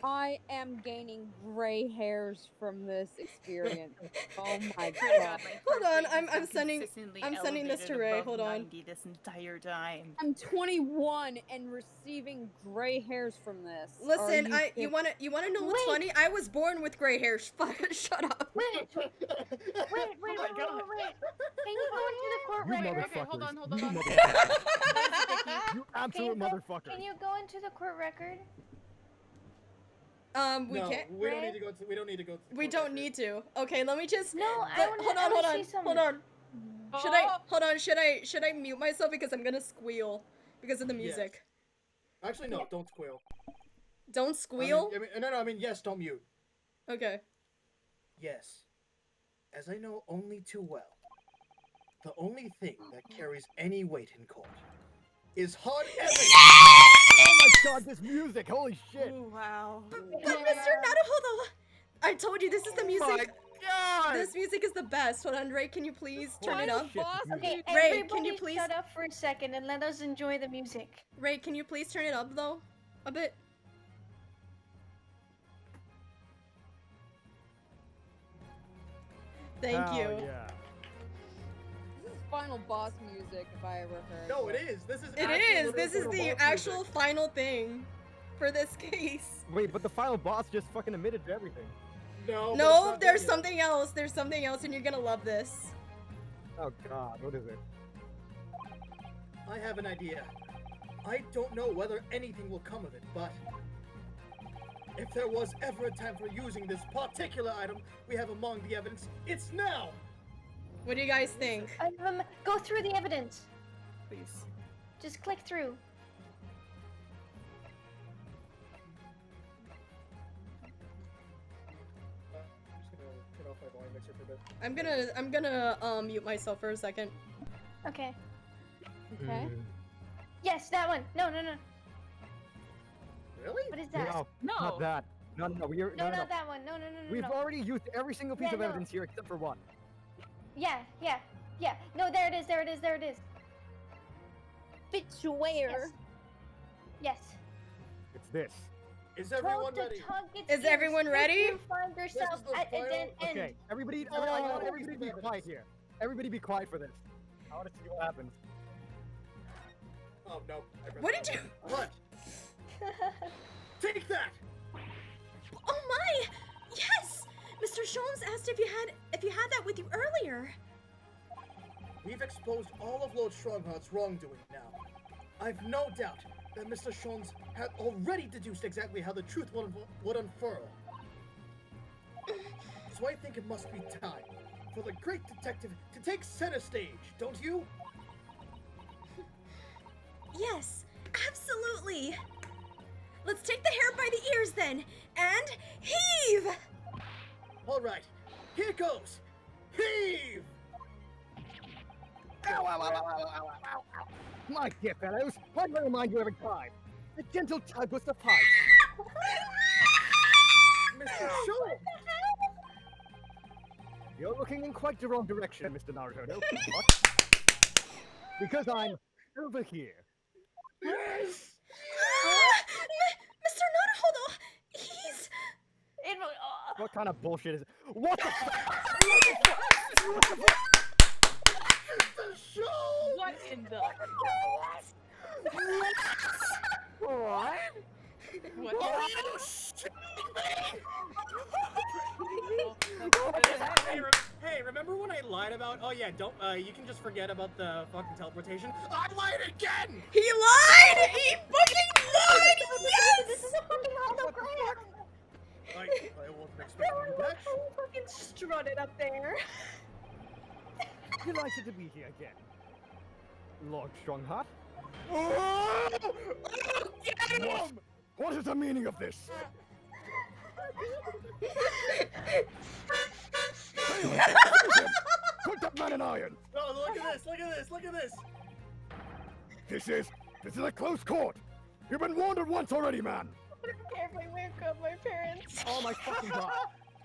I am gaining gray hairs from this experience. Oh my God, god. my Hold heart on, rate I'm has been sending consistently this to elevated Ray. above Hold on. 90 this entire time. I'm 21 and receiving gray hairs from this. Listen, Are you wanna know what's Wait. funny? I was born with gray hair. Shut up. Wait. Can you go into the court You record? motherfuckers. Okay, hold on. You Can motherfuckers. You absolute motherfucker. Can you go into the court record? We no, can't. we don't need to go. We don't need to go. We don't need to. Okay, let me just. No, I But wanna- hold I on. wanna see something. Hold on. Should I mute myself because I'm gonna squeal because of the music? Actually, no. Don't squeal. Don't squeal. I mean, yes. Don't mute. Okay. Yes. As I know only too well, the only thing that carries any weight in court is hard evidence. Oh my god, this music! Holy shit! Ooh, wow. But Mr. Naruhodo, I told you this is the music. My god! This music is the best. Hold on, Ray, can you please turn it up? Shit, this Okay, Ray, everybody can you please- shut up for a second and let us enjoy the music. Ray, can you please turn it up though? A bit. Thank Hell you. Yeah. This is final boss music if I ever heard. No, one. it is. This is. It actual is. This is little the boss actual music. final thing for this case. Wait, but the final boss just fucking admitted to everything. No. but it's No, not there's there yet. something else. There's something else, and you're gonna love this. Oh god, what is it? I have an idea. I don't know whether anything will come of it, but if there was ever a time for using this particular item we have among the evidence, it's now. What do you guys think? Go through the evidence. Please. Just click through. I'm just gonna turn off my volume mixer for a bit. I'm gonna mute myself for a second. Okay. Okay. Yes, that one. No. Really? What is that? No, No. not that. No. No, not that one. No. We've already used every single piece Yeah, of no. evidence here except for one. Yeah. No, there it is. Bitch, where? Yes. It's this. Is everyone Toe to ready? tug its Is ears everyone if ready? You find yourself the at a final- dead end. Okay, everybody be quiet here. Everybody be quiet for this. I want to see what happens. Oh no. What did you? What? Take that! if you had that with you earlier. We've exposed all of Lord Strongheart's wrongdoing now. I've no doubt that Mr. Shons had already deduced exactly how the truth would unfurl. So I think it must be time for the great detective to take center stage, don't you? Yes, absolutely. Let's take the hair by the ears then, and heave! All right, here goes. Heave! Ow, ow, ow, ow, ow, ow, ow, ow. My dear fellows, I will remind you every time. The gentle tug was suffice. Mr. Shons! You're looking in quite the wrong direction, Mr. Naruto. What? Because I'm over here. Yes! Mr. Naruto, he's... What kind of bullshit is it? What the fuck? Mr. Shons! What in the? What? What? Hey, remember when I lied about? Oh yeah, don't. You can just forget about the fucking teleportation. I lied again. He lied! He fucking lied! Yes! This is a fucking hologram! I wasn't expecting that. Fucking strutted up there. Delighted to be here again. Lord Strongheart? Get him! What is the meaning of this? Put that man in iron! Oh, look at this! Look at this! Look at this! This is a close court! You've been wounded once already, man! I don't care if I wake up my parents. Oh my fucking god.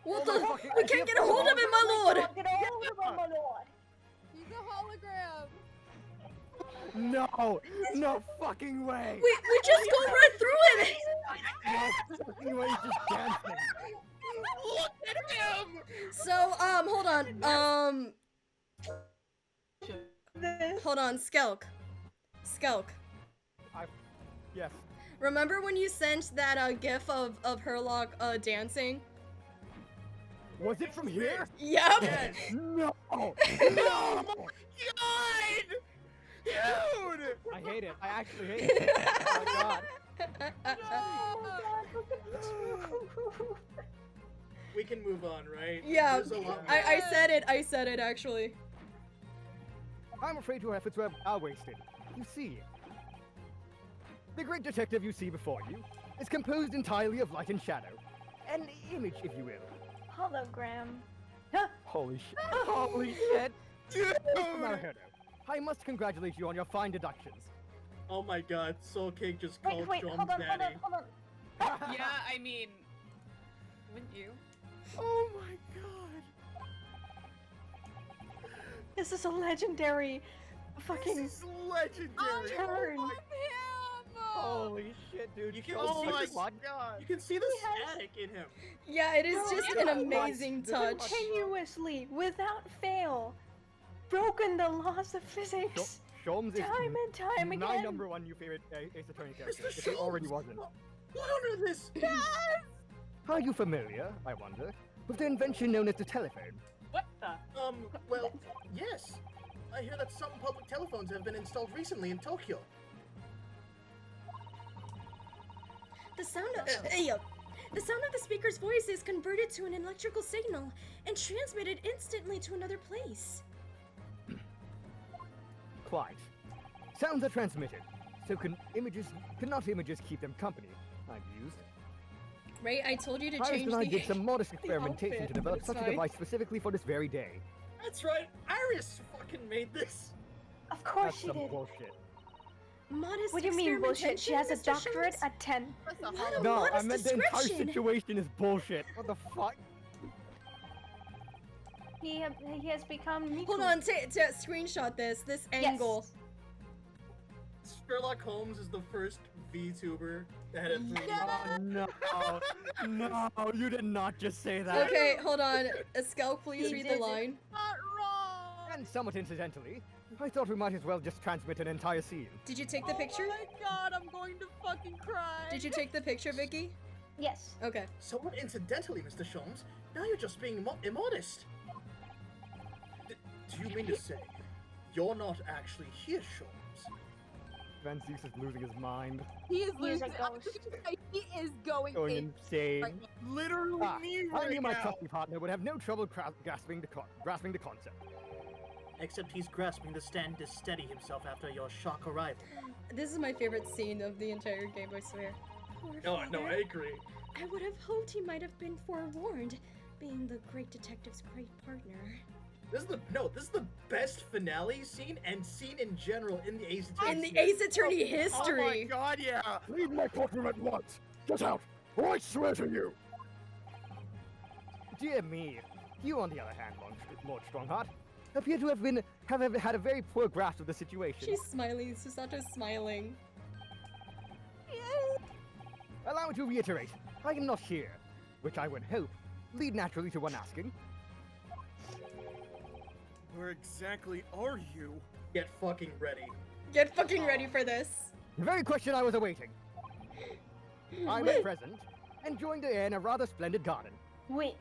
What Oh the? my fucking- We can't get a hold of him, my lord! Get a hold of him, my lord. He's a hologram. No! No fucking way! We just go right through him! No fucking way, he's just dancing! Look at him! So, hold on. Hold on, Skelk. Yes. Remember when you sent that gif of Herlock dancing? Was it from here? Yep. Yes. No! No! God! Dude! I hate it. I actually hate it. Oh my god. We can move on, right? Yeah, There's a lot I said it actually. I'm afraid your efforts are wasted. You see, the great detective you see before you is composed entirely of light and shadow. An image, if you will. Hologram. Holy shit. Holy shit. Dude! Mr. Naruto, I must congratulate you on your fine deductions. Oh my god, Soul King just called Wait, Drum's hold on. daddy. Yeah, I mean, wouldn't you? Oh my god. This is a legendary fucking This is legendary. turn. Holy shit, dude. You can Oh see my this- god. You can see the static in him. Yeah, it is just an amazing This is touch. Continuously, without fail, broken the laws of physics. Sholmes is Time and time my again. number one new favorite Ace Attorney character, Mr. if he already Sholmes! wasn't. What under this? Are you familiar, I wonder, with the invention known as the telephone? What the? Well, yes. I hear that some public telephones have been installed recently in Tokyo. The sound of the sound of the speaker's voice is converted to an electrical signal and transmitted instantly to another place. Quite. Sounds are transmitted, so cannot images keep them company? I've used. Right? I told you to Iris change and I the did some modest experimentation outfit, to develop but such it's a fine. device specifically for this very day. That's right. Iris fucking made this. Of course That's she some did. bullshit. Modest What do you mean bullshit? She has a experimentation, Mr. doctorate Schultz? at 10. What a No, I modest meant the entire description. situation is bullshit. What the fuck? He has become Miku. Hold on, screenshot this angle. Sherlock Holmes is the first VTuber that had a 3D. Oh, no, no, you did not just say that. Okay, hold on. Eskel, please He read did the it. line. Not wrong. And somewhat incidentally, I thought we might as well just transmit an entire scene. Did you take the picture? Oh my god, I'm going to fucking cry. Did you take the picture, Vicky? Yes. Okay. Somewhat incidentally, Mr. Sholmes, now you're just being immodest. Do you mean to say you're not actually here, Sholmes? Van Zeus is losing his mind. He is He is a losing. I was ghost. gonna say, he is going Insane. right now. Literally me I right knew my now. trusty partner would have no trouble grasping the concept. Except he's grasping to stand to steady himself after your shock arrival. This is my favorite scene of the entire game, I swear. Poor No, father. no, I agree. I would have hoped he might have been forewarned, being the great detective's great partner. This is the best finale scene and scene in general in the Ace Attorney. In the series. Ace Attorney Oh my history! god, yeah! Leave my courtroom at once! Get out, or I swear to you! Dear me, you on the other hand, Lord Strongheart, appear to have had a very poor grasp of the situation. She's smiling, Susato's smiling. Allow me to reiterate, I am not here, which I would hope lead naturally to one asking, Where exactly are you? Get fucking ready. Get fucking ready for this. the very question I was awaiting. I'm at present enjoying the air in a rather splendid garden. Wait.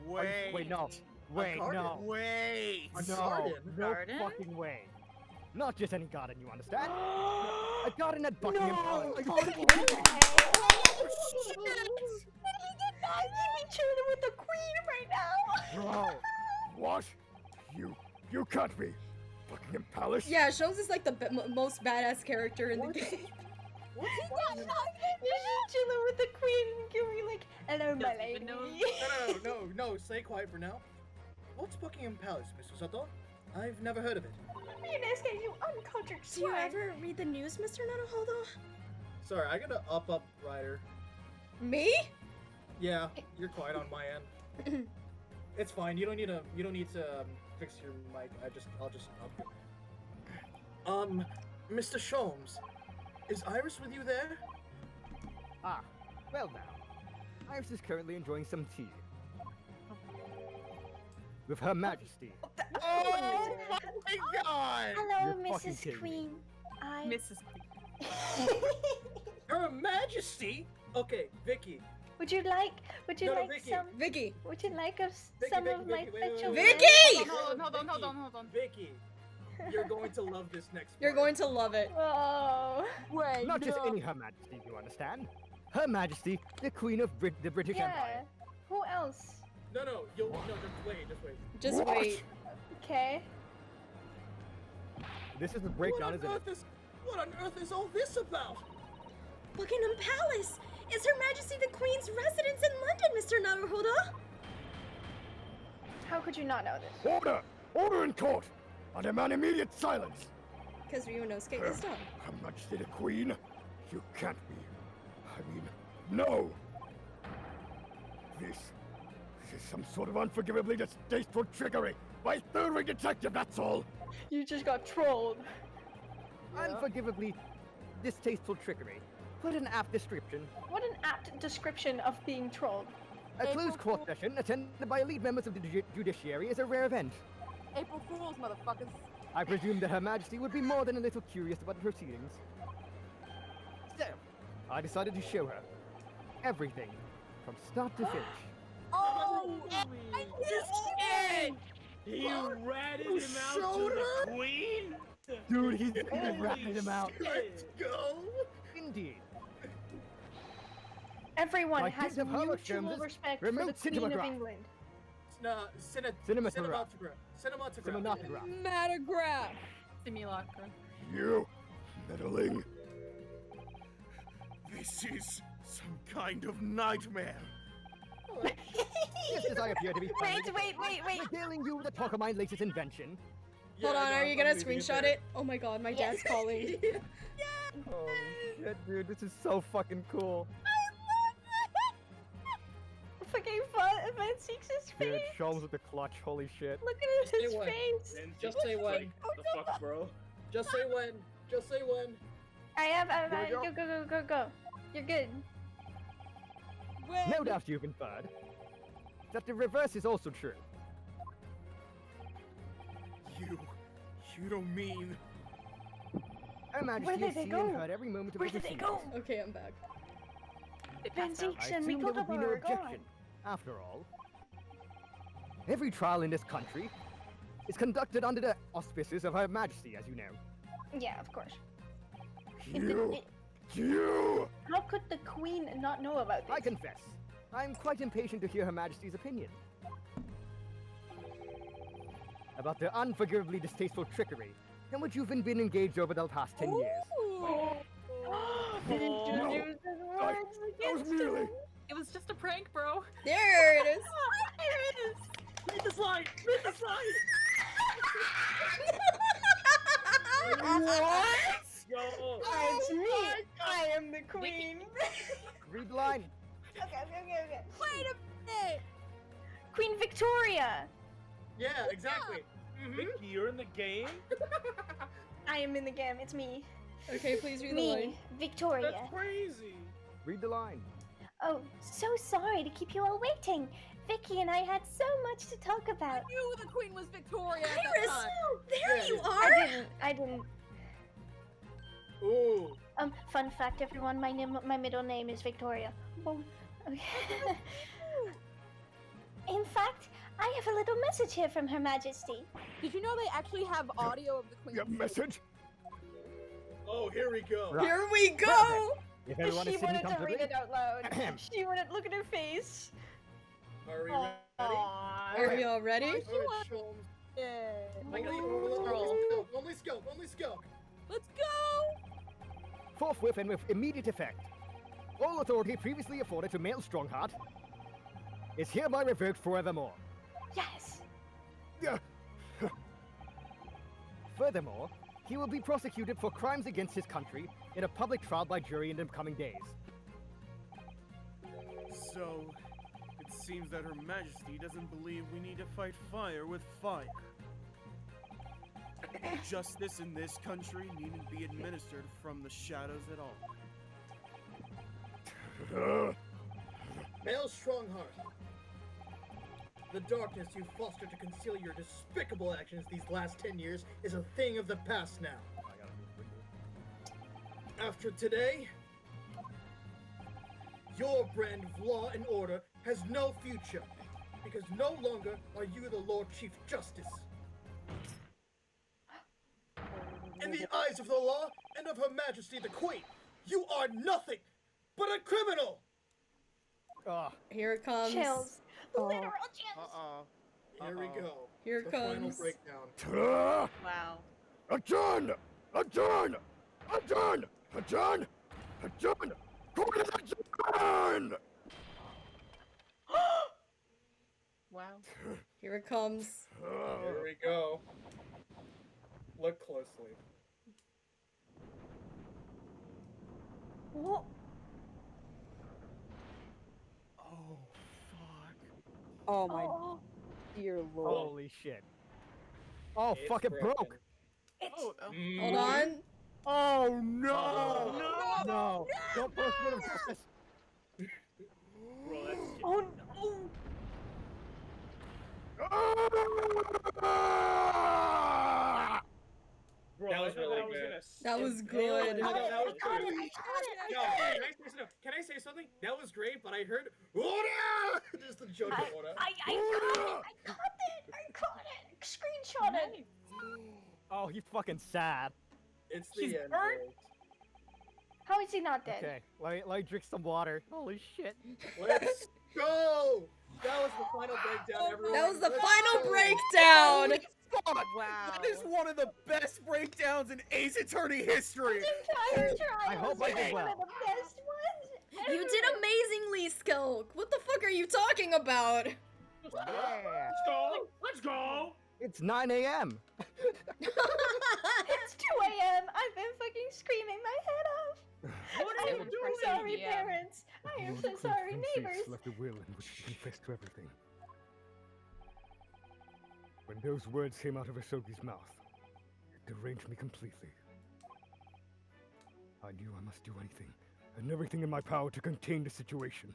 Wait, no. Wait, garden? no. Wait! A No, garden? no Garden? fucking way. Not just any garden, you understand? A garden at Buckingham Palace. He'd be chilling with the queen right now. Bro, what? You can't be. Buckingham Palace? Yeah, Sholmes is like the most badass character in the game. What's He's just chilling with the queen and giving like, hello, my Doesn't lady. even know. No, stay quiet for now. What's Buckingham Palace, Mr. Sato? I've never heard of it. Ionesca, you uncultured Do you swine. ever read the news, Mr. Naruhodo? Sorry, I gotta up Ryder. Me? Yeah, you're quiet on my end. It's fine. You don't need to fix your mic. I'll just up you. Mr. Sholmes, is Iris with you there? Ah, well now. Iris is currently enjoying some tea. With Her Majesty. Oh my god! Hello, You're fucking Mrs. kidding me. Queen. I. Mrs. Queen. Her Majesty. Okay, Vicky. Would you like No, Vicky. Vicky. Vicky. Would you like Vicky, some Vicky, of my Vicky, wait, special wait, Vicky! Hold on. Vicky, you're going to love this next You're part. going to love it. Oh. Wait, Not just no. any Her Majesty, you understand? Her Majesty, the Queen of the British Yeah. Empire. Who else? No, just wait. Just What? wait. Okay. This is the breakdown, isn't it? What on earth is all this about? Buckingham Palace is Her Majesty the Queen's residence in London, Mr. Naruhodo. How could you not know this? Order! Order in court! I demand immediate silence! Because Ryunosuke is dumb. Her Majesty the Queen? You can't be. I mean, no! This is some sort of unforgivably distasteful trickery by third-rate detective, that's all! You just got trolled. Unforgivably distasteful trickery. Put an apt description. What an apt description of being trolled. A closed court session attended by elite members of the judiciary is a rare event. April Fools, motherfuckers. I presume that Her Majesty would be more than a little curious about the proceedings. So, I decided to show her everything from start to finish. Oh, He ratted him out to the queen? Dude, he's ratting him out. Let's go. Indeed. Everyone By has dint of Sherlock mutual Holmes' respect for the remote Queen of cinematograph. England. Cinematograph. Cinematograph. Metagraph. Simulacra. You meddling. This is some kind of nightmare. Just as I appear to be Wait. regaling you with the talk of my latest invention. Hold on, are you gonna screenshot it? Oh my god, my dad's calling. Oh shit, dude, this is so fucking cool. Fucking Van Seeks' Dude, face. Sholmes with the clutch, holy shit. Look at his Say what? face. Just say when. The fuck, bro? Just say when. Just say when. I have. Here we Go. You're good. No doubt you've inferred that the reverse is also true. You don't mean... Her Majesty Where did has they seen go? and heard every moment of Where the did they proceedings. go? Okay, I'm back. They passed out. I Benediction, we assume there got would be our no God. objection. After all, every trial in this country is conducted under the auspices of Her Majesty, as you know. Yeah, of course. You! How could the Queen not know about this? I confess, I'm quite impatient to hear Her Majesty's opinion. About the unforgivably distasteful trickery in which you've been engaged over the past 10 years. Did he just No. use his words That was against merely... him? It was just a prank, bro. There it is. There it is. Read the slide. Read the slide. What? Yo. It's me. I am the Queen. Read the line. Okay. Wait a minute! Queen Victoria. Yeah, exactly. Vicky, you're in the game? I am in the game. It's me. Okay, please read the line. Me, Victoria. That's crazy. Read the line. Oh, so sorry to keep you all waiting. Vicky and I had so much to talk about. I knew the queen was Victoria at that Iris, time. there you I are. didn't. Ooh. Fun fact, everyone. My middle name is Victoria. Oh, okay. In fact, I have a little message here from Her Majesty. Did you know they actually have audio of the queen? Your message? Oh, here we go. Right. Here we go. If everyone She is sitting wanted to comfortably... read it out loud. She wouldn't look at her face. Are we ready? Are we all ready? Alright, Sholmes. Only scope. Let's go! Forthwith and with immediate effect, all authority previously afforded to male Strongheart is hereby revoked forevermore. Yes. Furthermore, he will be prosecuted for crimes against his country in a public trial by jury in the coming days. So, it seems that Her Majesty doesn't believe we need to fight fire with fire. Justice in this country needn't be administered from the shadows at all. Male Strongheart. The darkness you fostered to conceal your despicable actions these last 10 years is a thing of the past now. After today, your brand of law and order has no future, because no longer are you the Lord Chief Justice. In the eyes of the law and of Her Majesty the Queen, you are nothing but a criminal! Here it comes. Chills. Literal chills. Here we go. Here it The final comes. breakdown. Wow. Adjourn! Adjourn! Adjourn! Adjourn! Adjourn! Court is adjourned! Wow. Here it comes. Here we go. Look closely. What? Oh, fuck. Oh my Oh, dear lord. Holy shit. Oh, It's fuck, it broke! broken. it's Hold on. Oh, no! Oh. No! Don't post it on purpose. Bro, that's oh no. Bro, That was I thought really I was good. gonna That was That good. was got it, great. I No, can I say something? That was great, but I heard order! Just the joke of order. I caught it. I caught it. Screenshot it. Oh, he's fucking sad. It's the She's end. burnt. Boys. How is he not dead? Okay, let me drink some water. Holy shit. Let's go! That was the final breakdown, everyone. That was the Let's final go. breakdown. Wow. That is one of the best breakdowns in Ace Attorney history! Entire trial I hope was I did one well. of the best ones. You did amazingly, Skelk. What the fuck are you talking about? Yeah. Let's go! Let's go! It's 9 a.m. It's 2 a.m. I've been fucking screaming my head off. What I are you am doing? so sorry, Yeah. parents. I am so sorry, neighbors. left a will in which he confessed to everything. When those words came out of Asogi's mouth, it deranged me completely. I knew I must do anything, and everything in my power to contain the situation.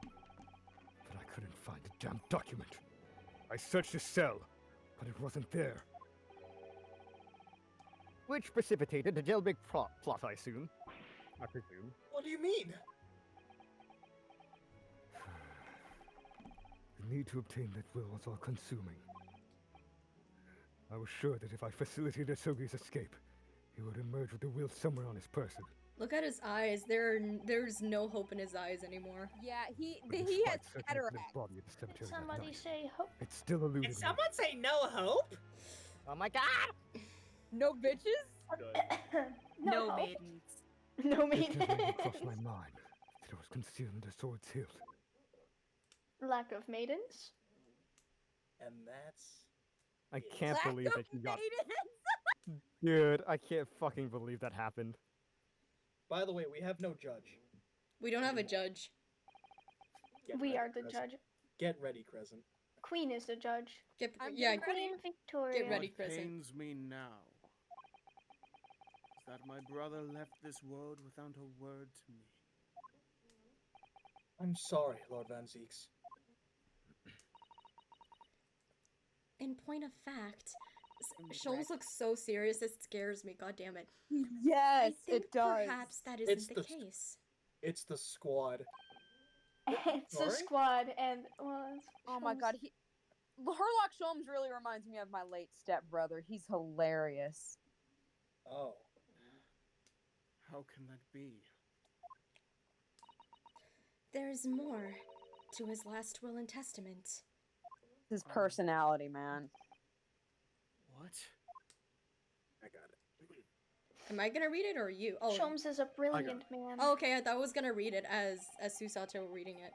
But I couldn't find the damn document. I searched his cell, but it wasn't there. Which precipitated the jailbreak plot, I assume. I presume. What do you mean? need to obtain that will was all-consuming. I was sure that if I facilitated Sogi's escape, he would emerge with the will somewhere on his person. Look at his eyes. There's no hope in his eyes anymore. Yeah, he But he has despite searching for his cataracts. body at the cemetery that Somebody night, say hope. it still eluded Did me. someone say no hope? Oh my god! No bitches? No hope. maidens. No It maiden. never even crossed my mind that it was concealed in the sword's hilt. Lack of maidens. And that's. I Yeah. can't Lack believe of that you got. maidens! Dude, I can't fucking believe that happened. By the way, we have no judge. We don't have a judge. Get We ready, are the Crescent. judge. Get ready, Crescent. Queen is the judge. I'm Yeah, getting ready. Queen Victoria. Get ready, What Crescent. pains me now is that my brother left this world without a word to me. I'm sorry, Lord Van Zeeks. In point of fact, Sholmes looks so serious it scares me. God damn it. Yes, I think it does. perhaps that It's isn't the the- case. It's the squad. It's a Sorry? squad, and well, it's Oh my Sholmes. god, Herlock Sholmes really reminds me of my late stepbrother. He's hilarious. Oh. How can that be? There's more to his last will and testament. His personality, man. What? I got it. Am I gonna read it or you? Oh, Sholmes is a brilliant man. oh, okay. I was gonna read it as Susato reading it.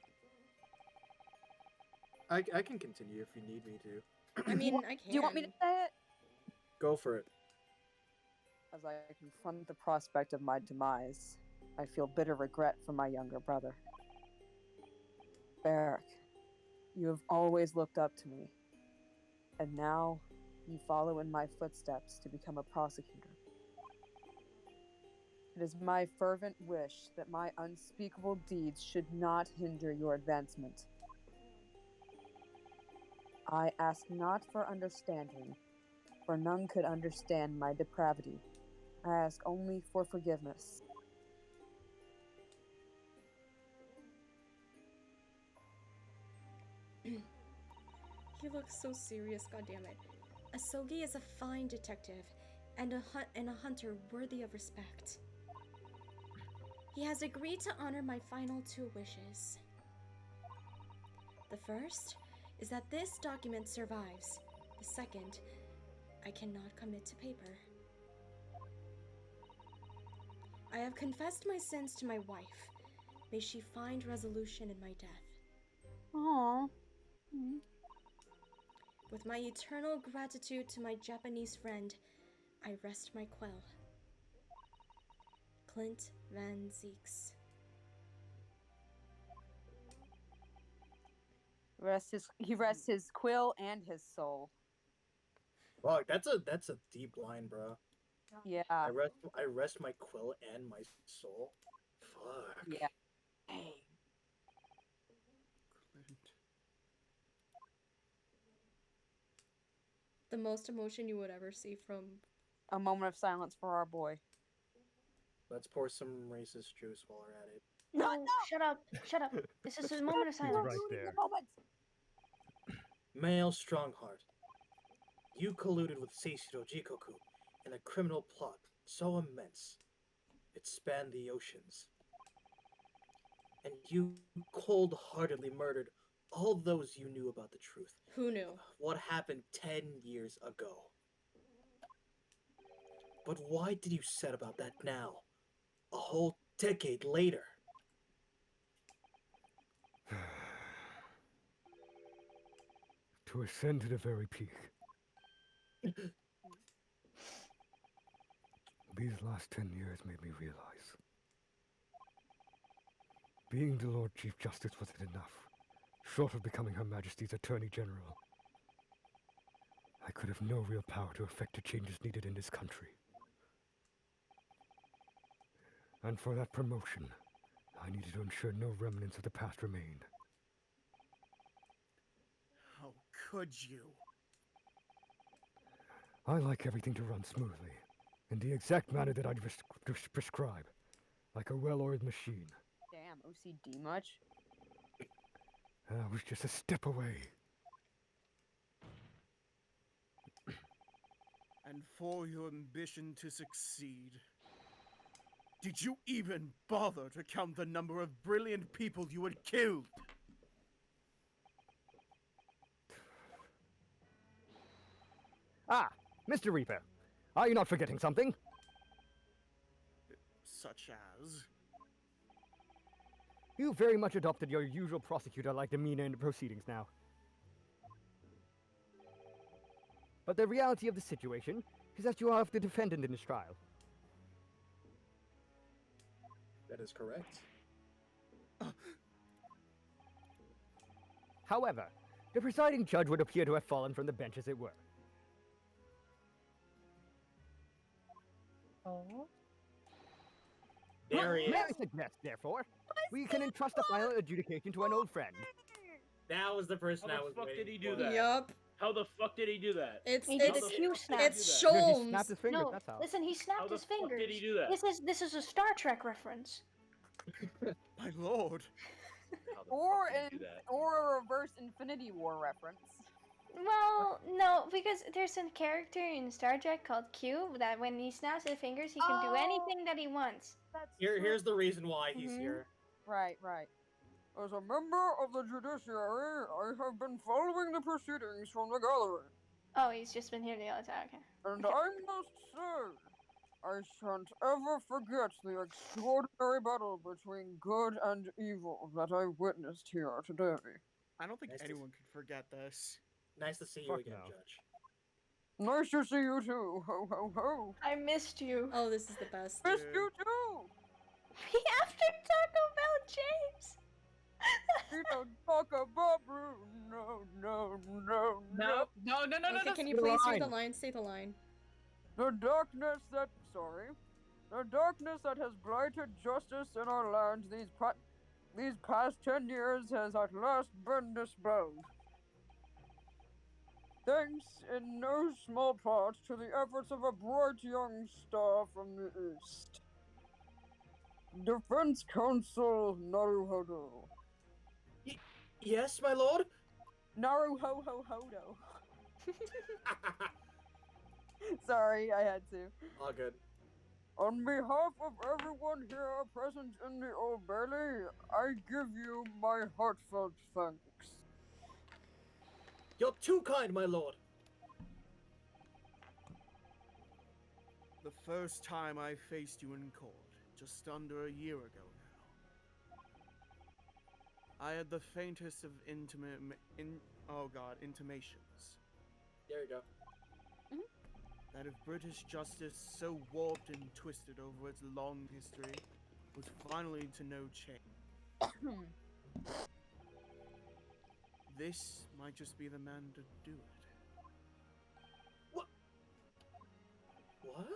I can continue if you need me to. I mean, I can. Do you want me to say it? Go for it. As I confront the prospect of my demise, I feel bitter regret for my younger brother. Barrack, you have always looked up to me, and now you follow in my footsteps to become a prosecutor. It is my fervent wish that my unspeakable deeds should not hinder your advancement. I ask not for understanding, for none could understand my depravity. I ask only for forgiveness. He looks so serious, goddammit. Asogi is a fine detective and a hunter worthy of respect. He has agreed to honor my final two wishes. The first is that this document survives. The second, I cannot commit to paper. I have confessed my sins to my wife. May she find resolution in my death. Aww. With my eternal gratitude to my Japanese friend, I rest my quill. Clint Van Zeeks. He rests his quill and his soul. Fuck, that's a deep line, bro. Yeah. I rest my quill and my soul. Fuck. Yeah. Hey. Clint. The most emotion you would ever see from. A moment of silence for our boy. Let's pour some racist juice while we're at it. No, shut up. Shut up. This is a moment of silence. Right there. Male Strongheart, you colluded with Seishiro Jikoku in a criminal plot so immense it spanned the oceans. And you cold-heartedly murdered all those you knew about the truth. Who knew? What happened 10 years ago. But why did you set about that now? A whole decade later. To ascend to the very peak. These last 10 years made me realize. Being the Lord Chief Justice wasn't enough. Short of becoming Her Majesty's Attorney General, I could have no real power to effect the changes needed in this country. And for that promotion, I needed to ensure no remnants of the past remained. How could you? I like everything to run smoothly, in the exact manner that I'd prescribe, like a well-oiled machine. Damn, OCD much? I was just a step away. And for your ambition to succeed, did you even bother to count the number of brilliant people you had killed? Ah, Mr. Reaper, are you not forgetting something? Such as? You very much adopted your usual prosecutor-like demeanor in the proceedings now. But the reality of the situation is that you are the defendant in this trial. That is correct. However, the presiding judge would appear to have fallen from the bench as it were. Oh. There he May I is. suggest, therefore, we can entrust the final adjudication to an old friend. That was the person How I the was fuck waiting did he do for. that? Yup. How the fuck did he do that? It's He did it's a Q snap. it's Yeah, he Sholmes. snapped his fingers, No, that's how. listen, he How snapped the his fuck fingers. did he do that? This is a Star Trek reference. My lord. How the Or fuck did he do that? or a reverse Infinity War reference. Well, no, because there's a character in Star Trek called Q that when he snaps his fingers, he can do anything that he wants. That's Here's the reason why he's Mhm. here. Right, right. As a member of the judiciary, I have been following the proceedings from the gallery. Oh, he's just been here the other time. Okay. And I must say, I shan't ever forget the extraordinary battle between good and evil that I witnessed here today. I don't think Nice to- anyone could forget this. Nice to see you Fuck again, no. Judge. Nice to see you too. Ho ho ho. I missed you. Oh, this is the best. Missed Dude. you too. We have to talk about James. We don't talk about Bruno. No, no, no, no. Okay, can you Say the please read the line. line? Say the line. The darkness that has blighted justice in our land these past 10 years has at last been dispelled. Thanks in no small part to the efforts of a bright young star from the east. Defense Counsel Naruhodo. Yes, my lord? Naruhodo. Sorry, I had to. All good. On behalf of everyone here present in the Old Bailey, I give you my heartfelt thanks. You're too kind, my lord. The first time I faced you in court, just under a year ago now. I had the faintest of intimations. There you go. That if British justice, so warped and twisted over its long history, was finally to know change. This might just be the man to do it. What?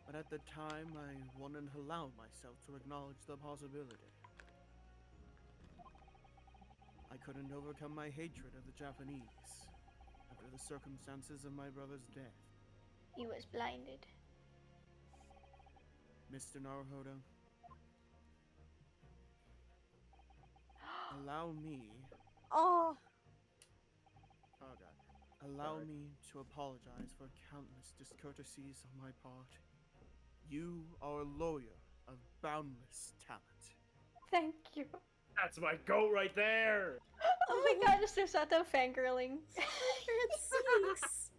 But at the time, I wouldn't allow myself to acknowledge the possibility. I couldn't overcome my hatred of the Japanese after the circumstances of my brother's death. He was blinded. Mr. Naruhodo, allow me, Oh, oh god, allow me to apologize for countless discourtesies on my part. You are a lawyer of boundless talent. Thank you. That's my goat right there. Oh my god, just Susato fangirling. It sinks.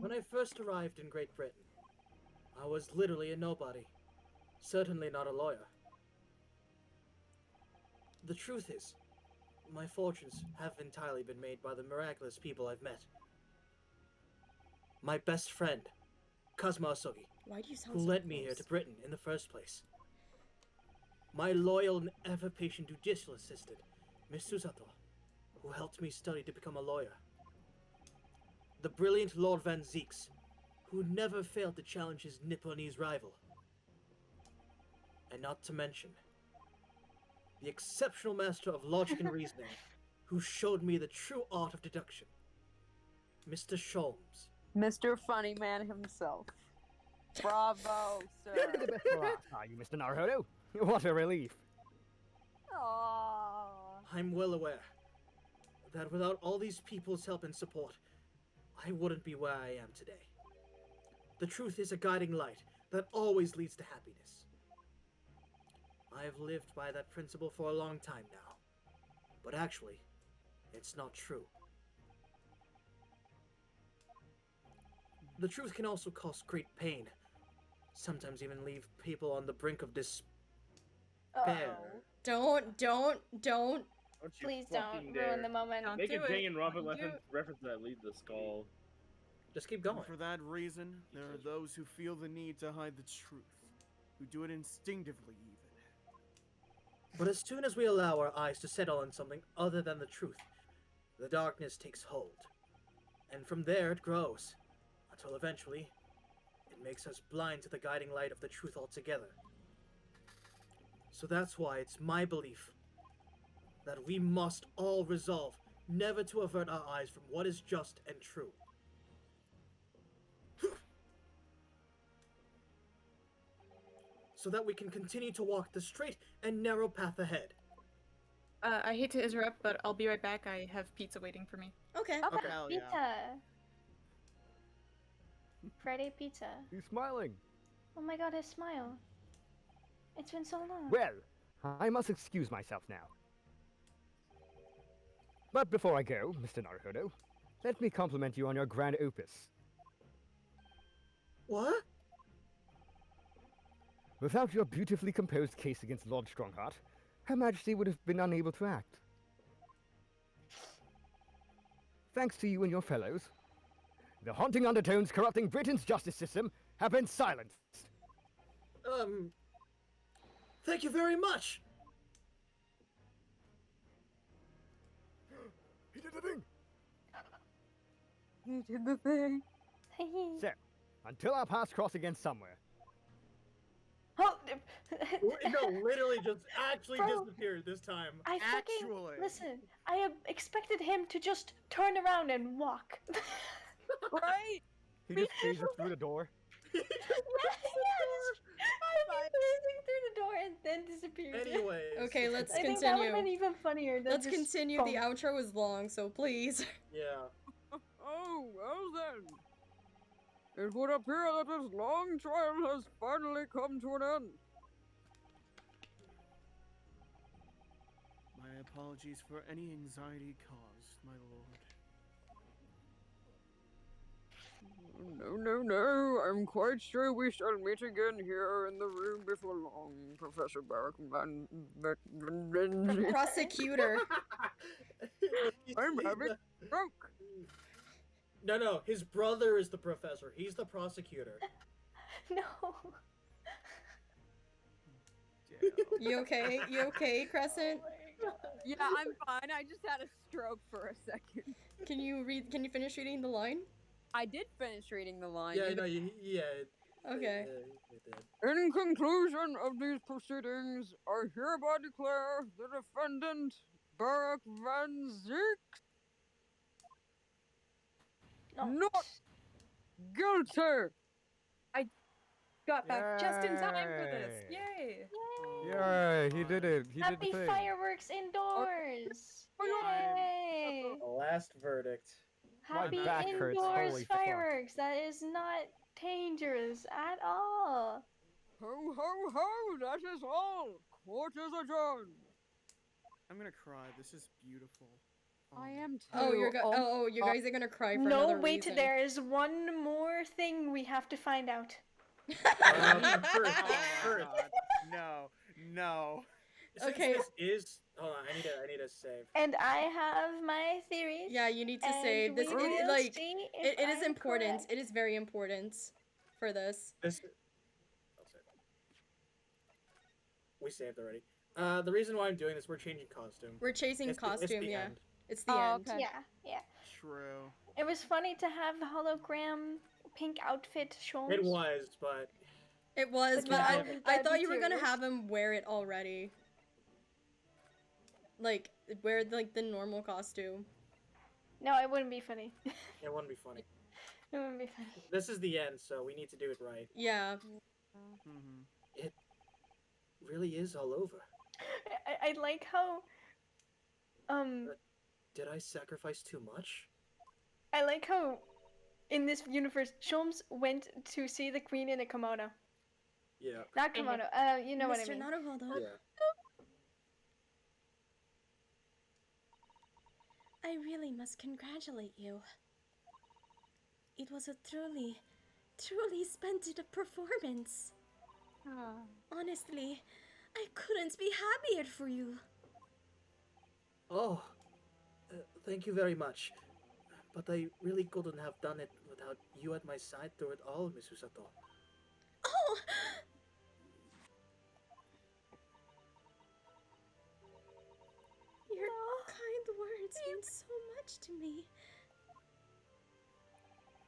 When I first arrived in Great Britain, I was literally a nobody. Certainly not a lawyer. The truth is, my fortunes have entirely been made by the miraculous people I've met. My best friend, Kazuma Asogi, Why do you sound who so led me here close? to Britain in the first place. My loyal and ever-patient judicial assistant, Miss Susato, who helped me study to become a lawyer. The brilliant Lord Van Zeeks, who never failed to challenge his Nipponese rival. And not to mention, the exceptional master of logic and reasoning, who showed me the true art of deduction, Mr. Sholmes. Mr. Funny Man himself. Bravo, sir. You're the best for us, are you, Mr. Naruto? What a relief. Aww. I'm well aware that without all these people's help and support, I wouldn't be where I am today. The truth is a guiding light that always leads to happiness. I have lived by that principle for a long time now, but actually, it's not true. The truth can also cause great pain, sometimes even leave people on the brink of despair. Don't. Don't you Please fucking don't dare. ruin the moment. Don't Make do a it. Dangan Robert Don't do reference that lead the skull. Just keep And going. for that reason, there are those who feel the need to hide the truth, who do it instinctively even. But as soon as we allow our eyes to settle on something other than the truth, the darkness takes hold. And from there it grows, until eventually, it makes us blind to the guiding light of the truth altogether. So that's why it's my belief that we must all resolve never to avert our eyes from what is just and true. So that we can continue to walk the straight and narrow path ahead. I hate to interrupt, but I'll be right back. I have pizza waiting for me. Okay. Okay, Hell yeah. pizza. Friday pizza. He's smiling. Oh my god, his smile. It's been so long. Well, I must excuse myself now. But before I go, Mr. Naruto, let me compliment you on your grand opus. What? Without your beautifully composed case against Lord Strongheart, Her Majesty would have been unable to act. Thanks to you and your fellows, the haunting undertones corrupting Britain's justice system have been silenced. Thank you very much! He did the thing! He did the thing. So, until our paths cross again somewhere, Oh, No, literally just actually Bro. disappeared this time. I fucking Actually. listen. I have expected him to just turn around and walk. Right? he just phases through the door. Yes, I'm phasing through the door and then disappeared. Anyways. Okay, let's I think that would have been continue. even funnier. Than Let's just continue. boom. The outro is long, so please. Yeah. Oh, well then. It would appear that this long trial has finally come to an end. My apologies for any anxiety caused, my lord. No. I'm quite sure we shall meet again here in the room before long, Professor Barrackman. Prosecutor. I'm having a stroke. No, his brother is the professor. He's the prosecutor. No. You okay? You okay, Crescent? Yeah, I'm fine. I just had a stroke for a second. Can you read? Can you finish reading the line? I did finish reading the line. Yeah, You no, yeah. Okay. In conclusion of these proceedings, I hereby declare the defendant, Barack Van Zeek, No. not guilty. I got back just in time for this. Yay! Yay, he did it. He Happy did the thing. fireworks indoors! Yay! Last verdict. My Happy back hurts, indoors holy fuck. fireworks. That is not dangerous at all. Ho, ho, ho, that is all. Court is adjourned. I'm gonna cry. This is beautiful. I am too. Oh, you guys are gonna cry for No, another wait, reason. there is one more thing we have to find out. Oh my god. No. Since Okay. this is. Hold on, I need to save. And I have my theories. Yeah, you need to and save this. we will Like, see if it is I'm important. correct. It is very important for this. This. I'll save it. We saved already. The reason why I'm doing this, we're changing costume. We're chasing It's costume. the Yeah, end. it's the Oh, end. okay. Yeah. True. It was funny to have the hologram pink outfit shown. It was, but It was, But but yeah, I that'd thought be you were gonna serious. have him wear it already. Like, wear like the normal costume. No, it wouldn't be funny. it wouldn't be funny. It would be funny. This is the end, so we need to do it right. Yeah. Mm-hmm. It really is all over. I like how Did I sacrifice too much? I like how in this universe Sholmes went to see the queen in a kimono. Yeah. Not kimono. You know what I Mr. mean. Naruhodo, Yeah. I really must congratulate you. It was a truly splendid performance. Honestly, I couldn't be happier for you. Oh, thank you very much. But I really couldn't have done it without you at my side through it all, Miss Usato. Oh! Your kind words mean so much to me.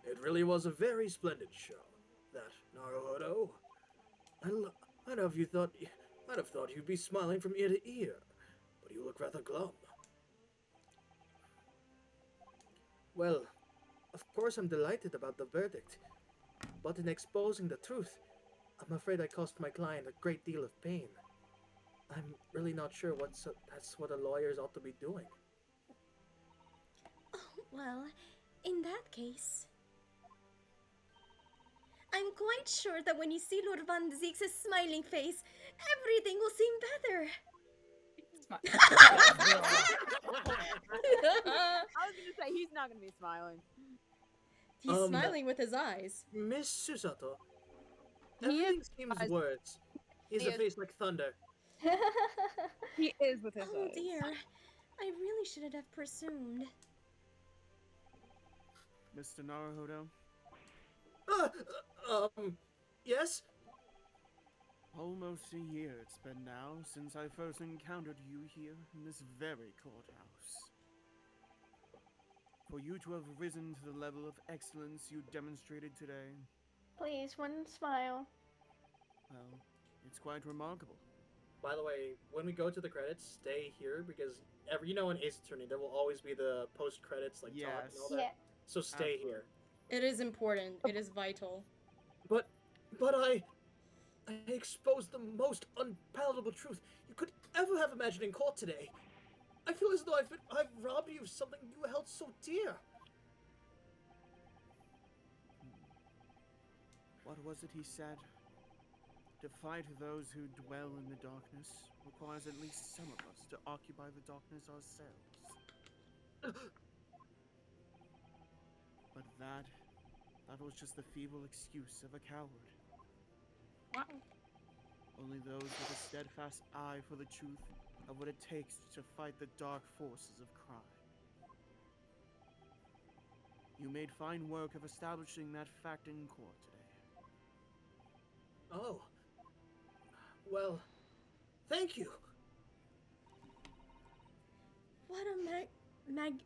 It really was a very splendid show, that Naruhodo. I'd have thought you'd be smiling from ear to ear, but you look rather glum. Well, of course I'm delighted about the verdict, but in exposing the truth, I'm afraid I caused my client a great deal of pain. I'm really not sure that's what the lawyers ought to be doing. Oh, well, in that case, I'm quite sure that when you see Lord Van Zeek's smiling face, everything will seem better. I was gonna say he's not gonna be smiling. He's smiling with his eyes. Miss Susato, He everything is seems eyes. words. He has He a is. face like thunder. He is with his Oh eyes. dear, I really shouldn't have presumed. Mr. Naruhodo, Yes? almost a year it's been now since I first encountered you here in this very courthouse. For you to have risen to the level of excellence you demonstrated today, Please, one smile. well, it's quite remarkable. By the way, when we go to the credits, stay here because in Ace Attorney there will always be the post credits talk and all that. Yeah. So stay here. It is important. It is vital. But I exposed the most unpalatable truth you could ever have imagined in court today. I feel as though I've robbed you of something you held so dear. What was it he said? To fight those who dwell in the darkness requires at least some of us to occupy the darkness ourselves. But that was just the feeble excuse of a coward. Wow. Only those with a steadfast eye for the truth of what it takes to fight the dark forces of crime. You made fine work of establishing that fact in court today. Oh. Well, thank you. What a magnanimous.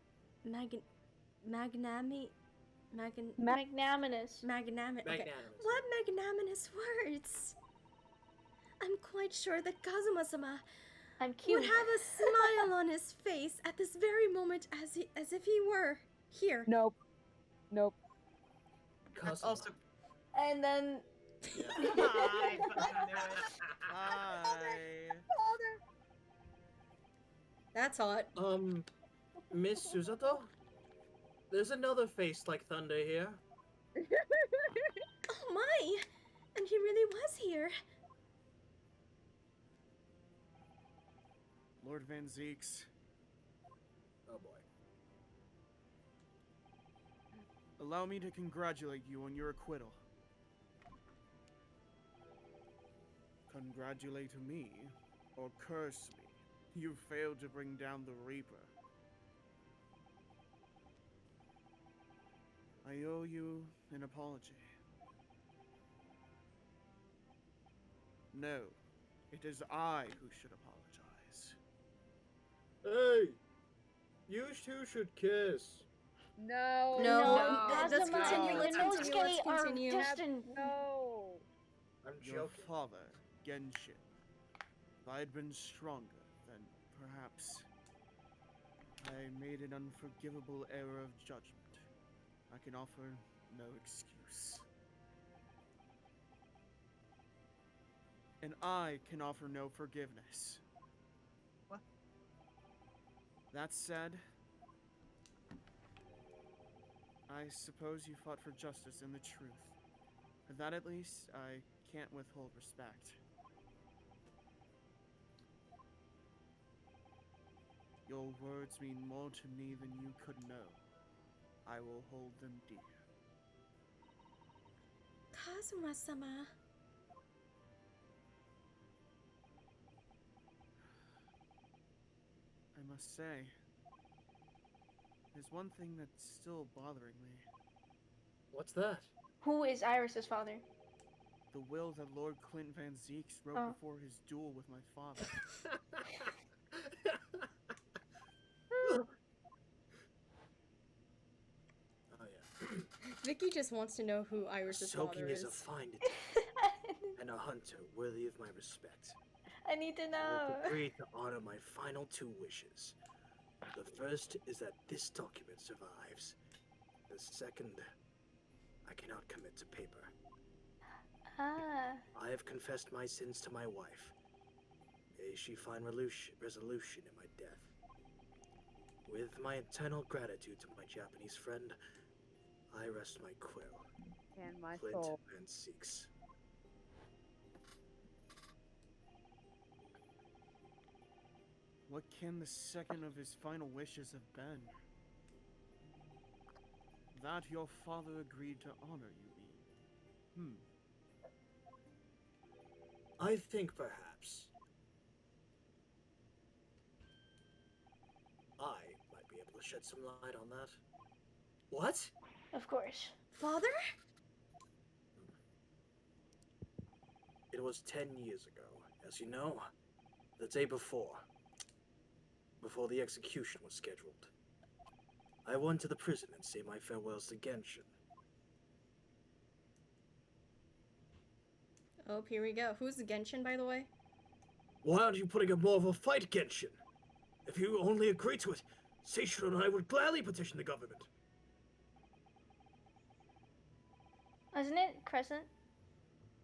Magnanimous. Okay. Magnanimous. What magnanimous words! I'm quite sure that Kazuma-sama I'm cute. would have a smile on his face at this very moment as if he were here. Nope. That's also. And then Hi. That's hot. Miss Susato? There's another face like thunder here. Oh my! And he really was here. Lord Van Zeeks, Oh boy. allow me to congratulate you on your acquittal. Congratulate me, or curse me. You failed to bring down the Reaper. I owe you an apology. No, it is I who should apologize. Hey! You two should kiss. No. No, let's Kazuma continue, and let's Inosuke continue, let's are continue. destined. No. I'm Your joking. father, Genshin. If I had been stronger, then perhaps I made an unforgivable error of judgment. I can offer no excuse. And I can offer no forgiveness. What? That said, I suppose you fought for justice and the truth. For that at least, I can't withhold respect. Your words mean more to me than you could know. I will hold them dear. Kazuma-sama. I must say, there's one thing that's still bothering me. What's that? Who is Iris's father? The will that Lord Clint Van Zeeks wrote Oh. before his duel with my father. Oh yeah. Vicky just wants to know who Iris's Soaking father is is. a fine detective and a hunter worthy of my respect. I need to I know. have agreed to honor my final 2 wishes. The first is that this document survives. The second, I cannot commit to paper. Ah. I have confessed my sins to my wife. May she find resolution in my death. With my eternal gratitude to my Japanese friend, I rest my quill. And my Clint soul. Van Zeeks. What can the second of his final wishes have been? That your father agreed to honor, you mean? I think perhaps I might be able to shed some light on that. What? Of course. Father? It was 10 years ago, as you know, the day before the execution was scheduled. I went to the prison and say my farewells to Genshin. Oh, here we go. Who's the Genshin, by the way? Why aren't you putting up more of a fight, Genshin? If you only agree to it, Seishiro and I would gladly petition the government. Wasn't it Crescent?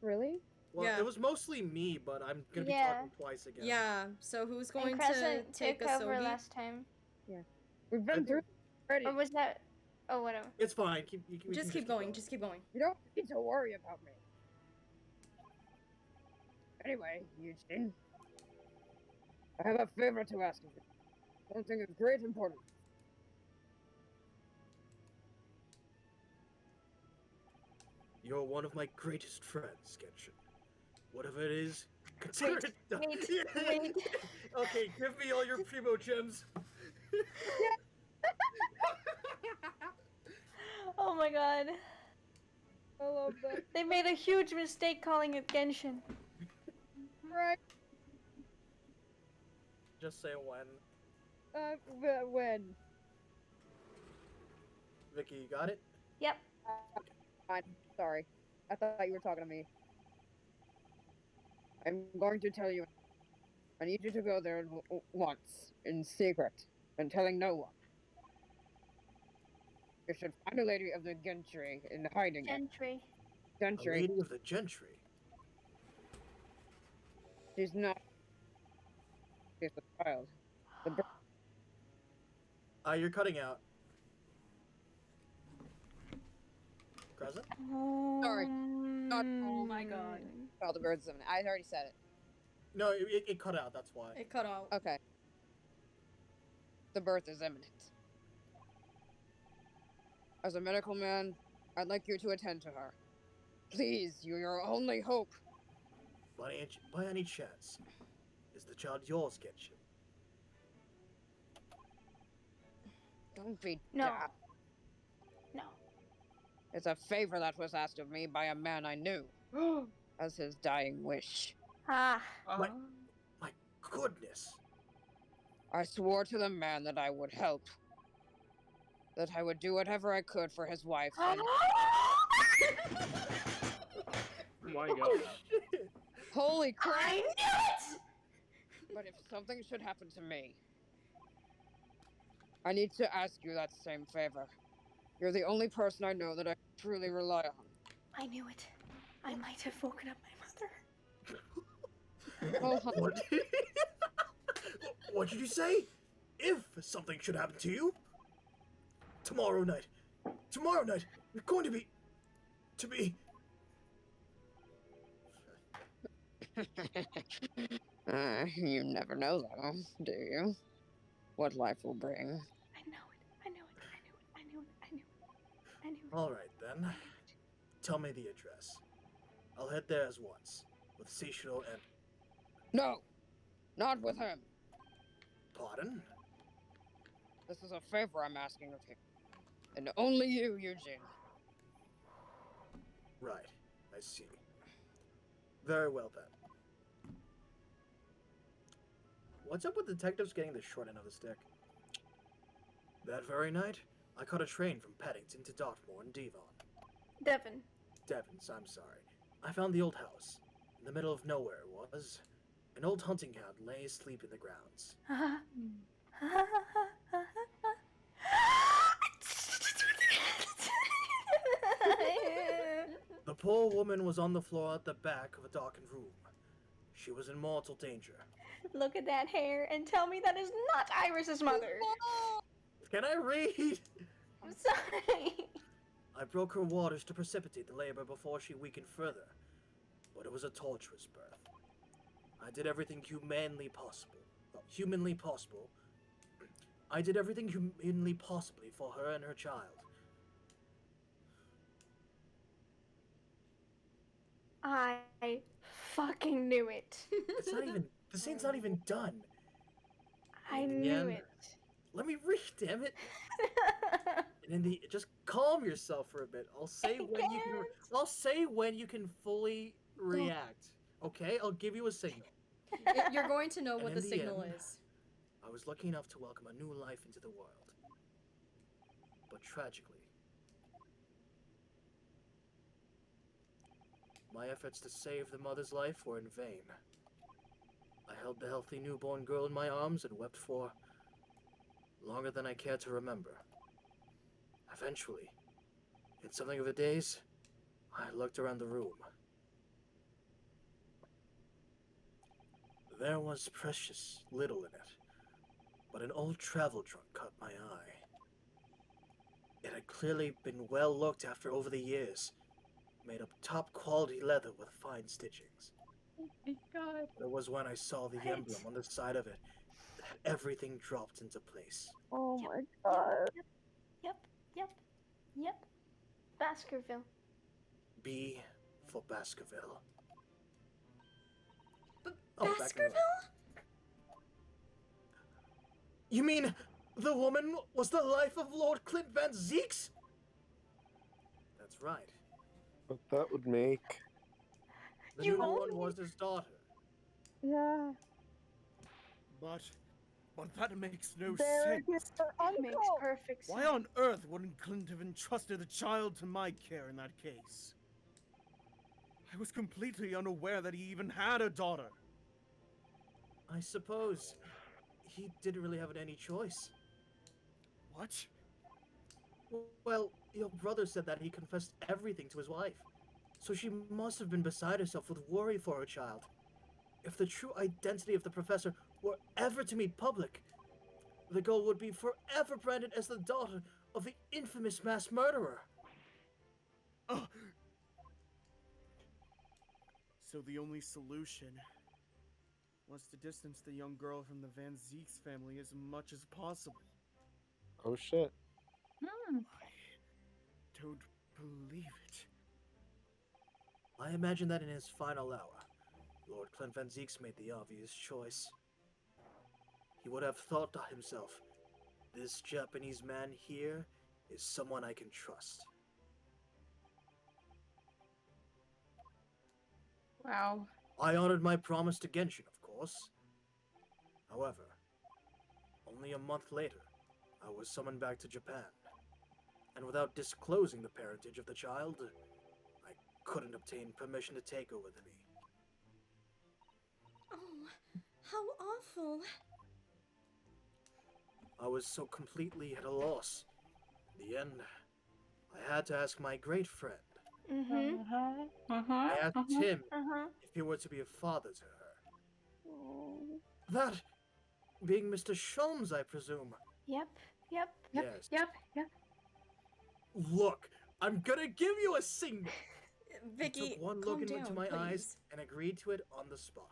Really? Well, Yeah. it was mostly me, but I'm gonna be Yeah. talking twice again. Yeah, so who's going And to Crescent take took a over Sogi? last time. We've I been think- through it already. Or was that? Oh, whatever. It's fine. We can Just keep going, just keep going. You don't need to worry about me. Anyway, Eugene, I have a favor to ask of you. Something of great importance. You're one of my greatest friends, Genshin. Whatever it is, consider it done. Wait. Okay, give me all your primo gems. Oh my god. I love that. They made a huge mistake calling it Genshin. Right. Just say when. When? Vicky, you got it? Yep. Fine. Sorry. I thought you were talking to me. I'm going to tell you. I need you to go there once, in secret, and telling no one. You should find a lady of the gentry in hiding. Gentry. A Gentry. lady of the gentry. She's not. She's a child. The You're cutting out. Crescent? Sorry. Not. Oh my god. Oh, the bird's in it. I already said it. No, it cut out, that's why. It cut out. Okay. The birth is imminent. As a medical man, I'd like you to attend to her. Please, you're your only hope. By any chance, is the child yours, Genshin? Don't be No. daft. No. It's a favor that was asked of me by a man I knew. As his dying wish. Ah. My goodness. I swore to the man that I would help. That I would do whatever I could for his wife. And My god. holy crap! I knew it! But if something should happen to me, I need to ask you that same favor. You're the only person I know that I truly rely on. I knew it. I might have woken up my mother. Oh, honey. What? What did you say? If something should happen to you, tomorrow night, you're going to be, You never know, though, do you? What life will bring. I know it. I knew it. I knew it. I knew it. I knew it. All right then. Tell me the address. I'll head there as once with Seishiro and. No, not with him. Pardon? This is a favor I'm asking of you. And only you, Eugene. Right. I see. Very well then. What's up with detectives getting the short end of the stick? That very night, I caught a train from Paddington to Dartmoor in Devon. Devon's, I'm sorry. I found the old house. In the middle of nowhere was an old hunting hound lay asleep in the grounds. The poor woman was on the floor at the back of a darkened room. She was in mortal danger. Look at that hair and tell me that is not Iris's mother. Can I read? I'm sorry. I broke her waters to precipitate the labor before she weakened further, but it was a torturous birth. I did everything humanly possible. I did everything humanly possibly for her and her child. I fucking knew it. It's not even. The scene's not even done. I In the knew end- it. Let me read, damn it. And in the just calm yourself for a bit. I'll say when you can. I'll say when you can fully react. Okay, I'll give you a signal. You're going to know And what in the signal end, is. I was lucky enough to welcome a new life into the world. But tragically, my efforts to save the mother's life were in vain. I held the healthy newborn girl in my arms and wept for longer than I care to remember. Eventually, in something of a daze, I looked around the room. There was precious little in it, but an old travel trunk caught my eye. It had clearly been well looked after over the years, made of top quality leather with fine stitchings. Oh my god. It was when I saw the emblem on the side of it that everything dropped into place. Oh my god. Yep. Baskerville. B for Baskerville. Baskerville? You mean the woman was the life of Lord Clint Van Zeeks? That's right. But that would make. The You new only- one was his daughter. Yeah. But that makes no There sense. is her It makes uncle. perfect sense. Why on earth wouldn't Clint have entrusted the child to my care in that case? I was completely unaware that he even had a daughter. I suppose he didn't really have any choice. What? Well, your brother said that he confessed everything to his wife. So she must have been beside herself with worry for her child. If the true identity of the professor were ever to be public, the girl would be forever branded as the daughter of the infamous mass murderer. So the only solution was to distance the young girl from the Van Zeeks family as much as possible. Oh shit. Don't believe it. I imagine that in his final hour, Lord Clint Van Zeeks made the obvious choice. He would have thought to himself, this Japanese man here is someone I can trust. Wow. I honored my promise to Genshin, of course. However, only a month later, I was summoned back to Japan. And without disclosing the parentage of the child, I couldn't obtain permission to take her with me. Oh, how awful. I was so completely at a loss. In the end, I had to ask my great friend. Mm-hmm. I asked him Uh-huh. if he were to be a father to her. That being Mr. Sholmes, I presume. Yep. Yep. Yes. Yep. Look, I'm gonna give you a signal. Vicky, He took one calm look down, into my please. eyes and agreed to it on the spot.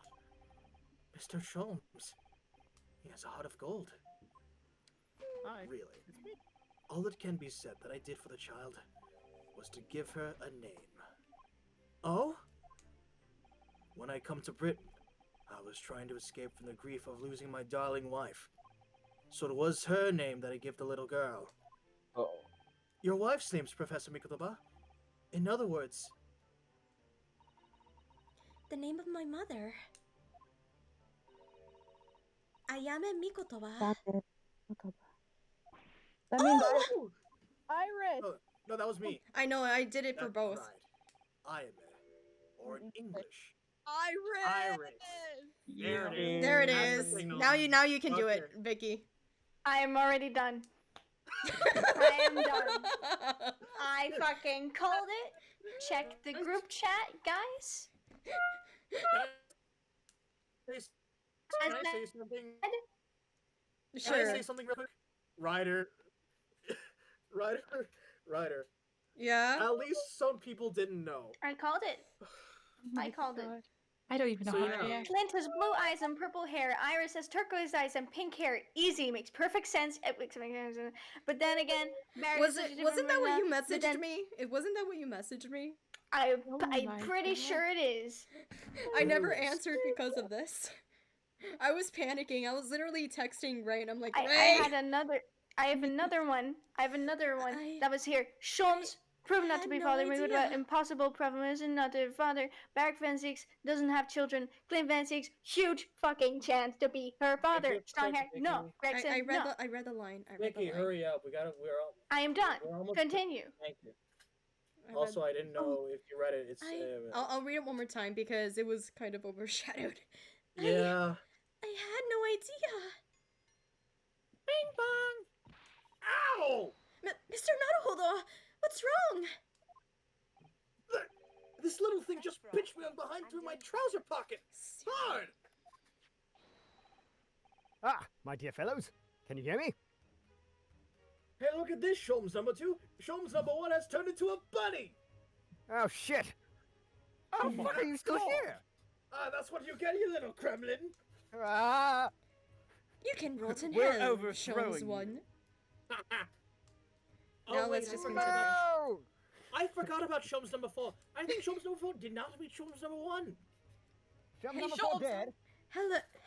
Mr. Sholmes, he has a heart of gold. Hi. Really. All that can be said that I did for the child was to give her a name. Oh? When I come to Britain, I was trying to escape from the grief of losing my darling wife. So it was her name that I gave the little girl. Oh. Your wife's name's Professor Mikotoba. In other words, The name of my mother. Ayame Mikotoba. That means oh! Iris. No, that was me. I know, I did it for That's both. right. Ayame. Or in English. Iris. There it is. There it That's the is. signal. Now you can do it, Okay. Vicky. I am already done. I am done. I fucking called it. Check the group chat, guys. Can I say something? Sure. Can I say something real quick? Ryder. Ryder. Yeah? At least some people didn't know. I called it. I called it. I don't even know So how yeah. to react. Clint has blue eyes and purple hair. Iris has turquoise eyes and pink hair. Easy, makes perfect sense. But then again, Wasn't that what you but messaged then me? Wasn't that what you messaged me? I'm my pretty God. sure it is. I never answered because of this. I was panicking. I was literally texting Ray and I'm like, I Ray! have another one. I- That was here. Sholmes proved not to had be no father. We would idea. impossible problem is not to father. Barrack Van Zieks doesn't have children. Clint Van Zieks, huge fucking chance to be her father. Quick, Strong hair, Vicky. no. Gregson, I read no. the line. I read the line. Vicky, hurry up. We're all. I am done. We're almost. Continue. Thank you. I read- Also, I didn't know if you read it. It's. I'll read it one more time because it was kind of overshadowed. Yeah. I had no idea. Bing bong. Ow! Mr. Naruhodo, what's wrong? This little thing just pinched me on behind through my trouser pocket. Hard. Ah, my dear fellows, can you hear me? Hey, look at this, Sholmes number 2. Sholmes number 1 has turned into a bunny. Oh shit! Oh, fuck, are you still here? That's what you get, you little Kremlin. Ah! You can rot in We're hell, overthrowing Sholmes you. 1. Oh, Now wait, let's I just forgot continue. about- No! I forgot about Sholmes number 4. I think Sholmes number 4 did not read Sholmes number 1. Jump Hey, number Schultz. 4 dead.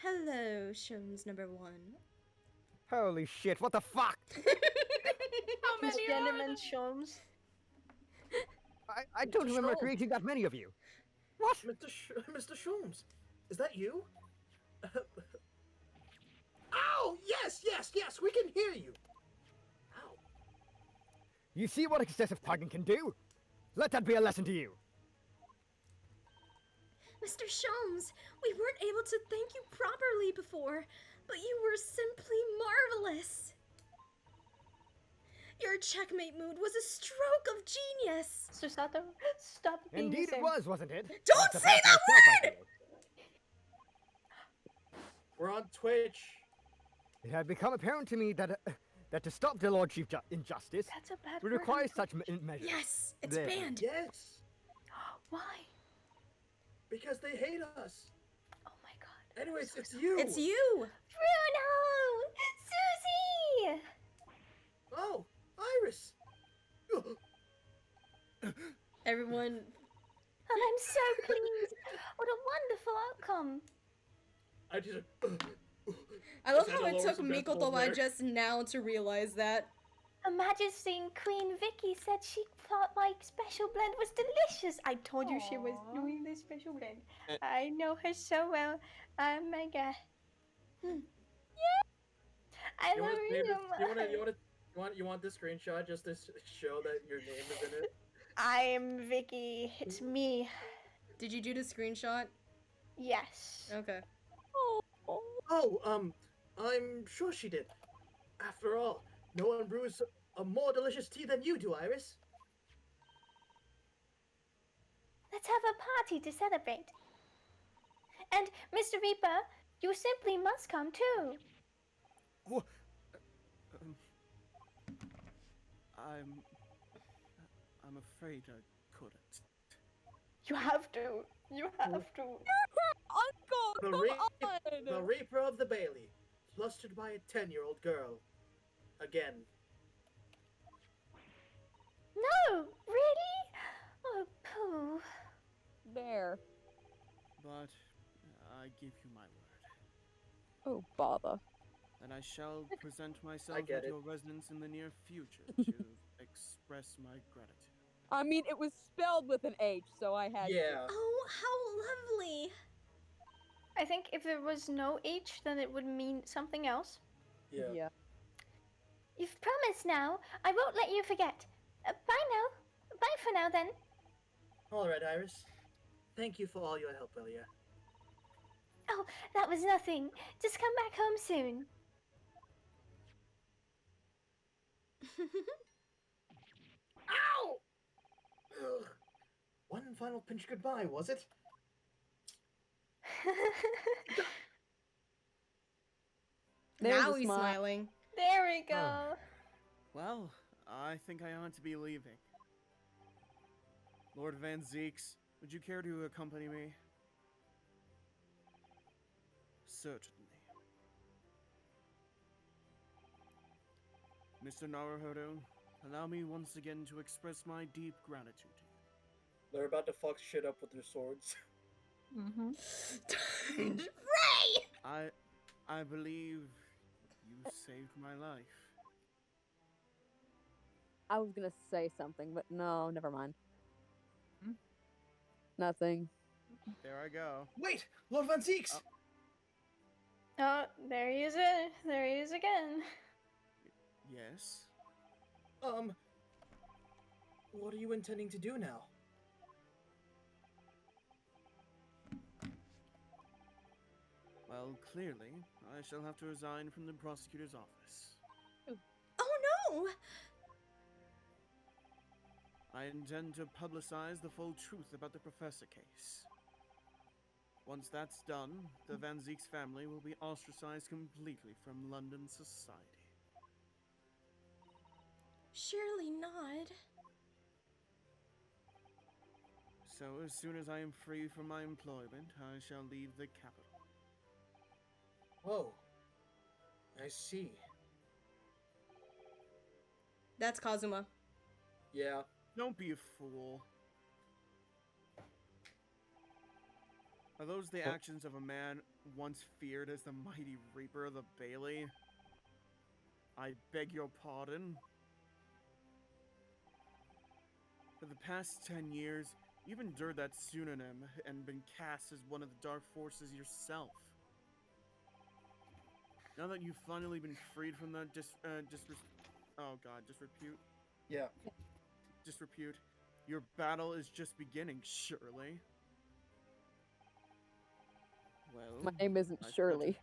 Hello, Sholmes number 1. Holy shit, what the fuck? How This many are gentleman there? Sholmes. I don't remember Schultz. creating that many of you. What? Mr. Sholmes, is that you? Ow! Yes, we can hear you. Ow. You see what excessive tugging can do? Let that be a lesson to you. Mr. Sholmes, we weren't able to thank you properly before, but you were simply marvelous. Your checkmate mood was a stroke of genius. Susato, stop being Indeed the it same. was, wasn't it? Don't That's say about that myself, I word! feel. We're on Twitch. It had become apparent to me that to stop the Lord Chief injustice, That's a bad we word. require such measures. Yes, it's There. banned. Yes, Why? because they hate us. Oh my god. Anyways, it's you. It's you. Bruno! Susie! Oh, Iris. Everyone, I'm so pleased. What a wonderful outcome. I just. I love Is that how the it took lowest decibel Mikotoba there? just now to realize that. Her Majesty Queen Vicky said she thought my special blend was delicious. I told you she was doing this special blend. I know her so well. Oh my god. I You love want, her so much. you want this screenshot just to show that your name is in it? I am Vicky. It's me. Did you do the screenshot? Yes. Okay. Oh, I'm sure she did. After all, no one brews a more delicious tea than you do, Iris. Let's have a party to celebrate. And, Mr. Reaper, you simply must come too. Wha- um, I'm. I'm afraid I couldn't. You have to. You have to. Uncle, The, come Re- on! the Reaper of the Bailey, flustered by a 10-year-old girl. Again. No, really? Oh, pooh. There. But I give you my word. Oh, bother. And I shall present myself get at it. your residence in the near future to express my gratitude. I mean, it was spelled with an H, so I had Yeah. Oh, how lovely. I think if there was no H, then it would mean something else. to. Yeah. Yeah. You've promised now. I won't let you forget. Bye now. Bye for now, then. All right, Iris. Thank you for all your help earlier. Oh, that was nothing. Just come back home soon. Ow! Ugh. One final pinch goodbye, was it? There's Now a he's smile. smiling. There we go. Well, I think I ought to be leaving. Lord Van Zeeks, would you care to accompany me? Certainly. Mr. Naruhodo, allow me once again to express my deep gratitude to you. They're about to fuck shit up with their swords. Mm-hmm. Ray! I believe you saved my life. I was gonna say something, but no, never mind. Nothing. There I go. Wait! Lord Van Zeeks! Oh, there he is. There he is again. Yes? What are you intending to do now? Well, clearly, I shall have to resign from the prosecutor's office. Oh no! I intend to publicize the full truth about the professor case. Once that's done, the Van Zeeks family will be ostracized completely from London society. Surely not. So as soon as I am free from my employment, I shall leave the capital. Whoa. I see. That's Kazuma. Yeah. Don't be a fool. Are those the actions of a man once feared as the mighty Reaper of the Bailey? I beg your pardon? For the past 10 years, you've endured that pseudonym and been cast as one of the dark forces yourself. Now that you've finally been freed from that disrepute. Yeah. Disrepute. Your battle is just beginning, surely. Well, My name isn't I Shirley.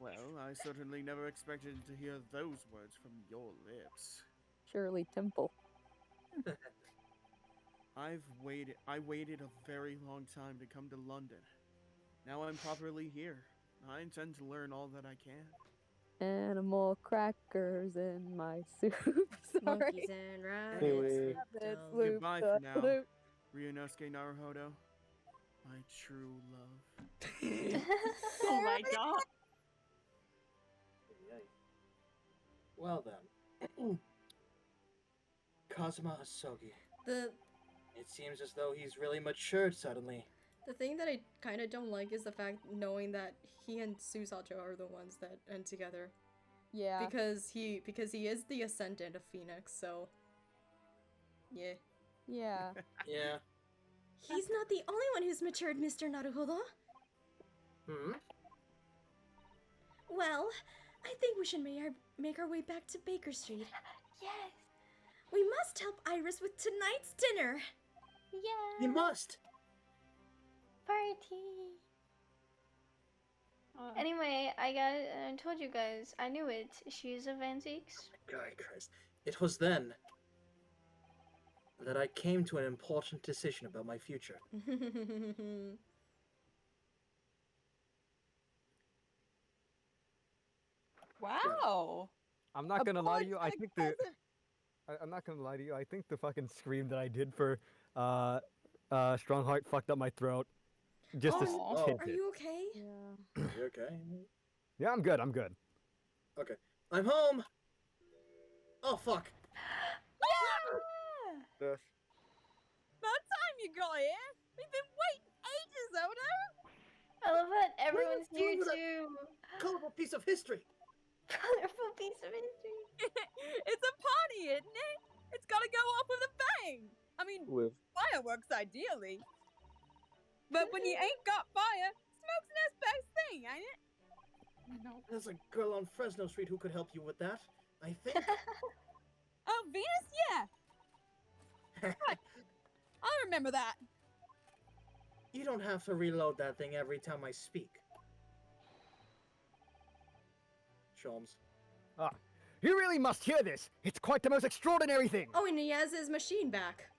well, I certainly never expected to hear those words from your lips. Shirley Temple. I waited a very long time to come to London. Now I'm properly here. I intend to learn all that I can. Animal crackers in my soup. Sorry. Monkeys and rabbits. Anyway. Rabbits, loop, loop, Goodbye for now. loop. Ryunosuke Naruhodo, my true love. Oh my god. Well then. Kazuma Asogi. The It seems as though he's really matured suddenly. thing that I kind of don't like is the fact knowing that he and Susato are the ones that end together. Yeah. Because he is the ascendant of Phoenix, so yeah. Yeah. Yeah. He's not the only one who's matured, Mr. Naruhodo. Hmm? Well, I think we should make our way back to Baker Street. Yes. We must help Iris with tonight's dinner. Yeah. You must! Party. Anyway, I told you guys, I knew it. She's a Van Zeeks. God, Christ. It was then that I came to an important decision about my future. Wow. I'm not gonna lie to you. I think I'm not gonna lie to you. I think the fucking scream that I did for Strongheart fucked up my throat. Just a Oh, tidbit. are you okay? Yeah. You okay? Yeah, I'm good. I'm good. Okay. I'm home! Oh, fuck. Yes. About time you got here. We've been waiting ages, Odo. I love that everyone's What are you here doing with too. Colorful piece of history. Colorful piece of history. It's a party, isn't it? It's gotta go off with a bang. I mean, With fireworks ideally. But when you ain't got fire, smoke's the next best thing, ain't it? No. There's a girl on Fresno Street who could help you with that, I think. Oh, Venus? Yeah. I remember that. You don't have to reload that thing every time I speak. Sholmes. Ah, you really must hear this. It's quite the most extraordinary thing. Oh, and he has his machine back.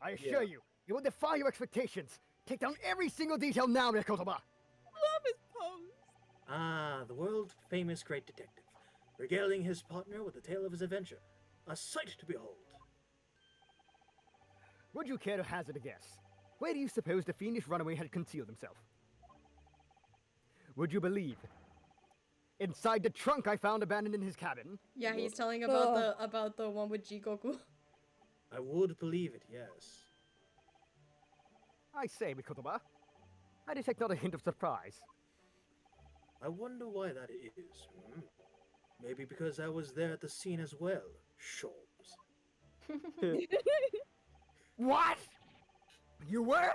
I assure you, it will defy your expectations. Take down every single detail now, Nekotoba. Love his pose. Ah, the world-famous great detective, regaling his partner with the tale of his adventure. A sight to behold. Would you care to hazard a guess? Where do you suppose the fiendish runaway had concealed himself? Would you believe? Inside the trunk I found abandoned in his cabin. Yeah, he's telling about the one with Jigoku. I would believe it, yes. I say, Mikotoba, I detect not a hint of surprise. I wonder why that is. Maybe because I was there at the scene as well, Sholmes. What? You were?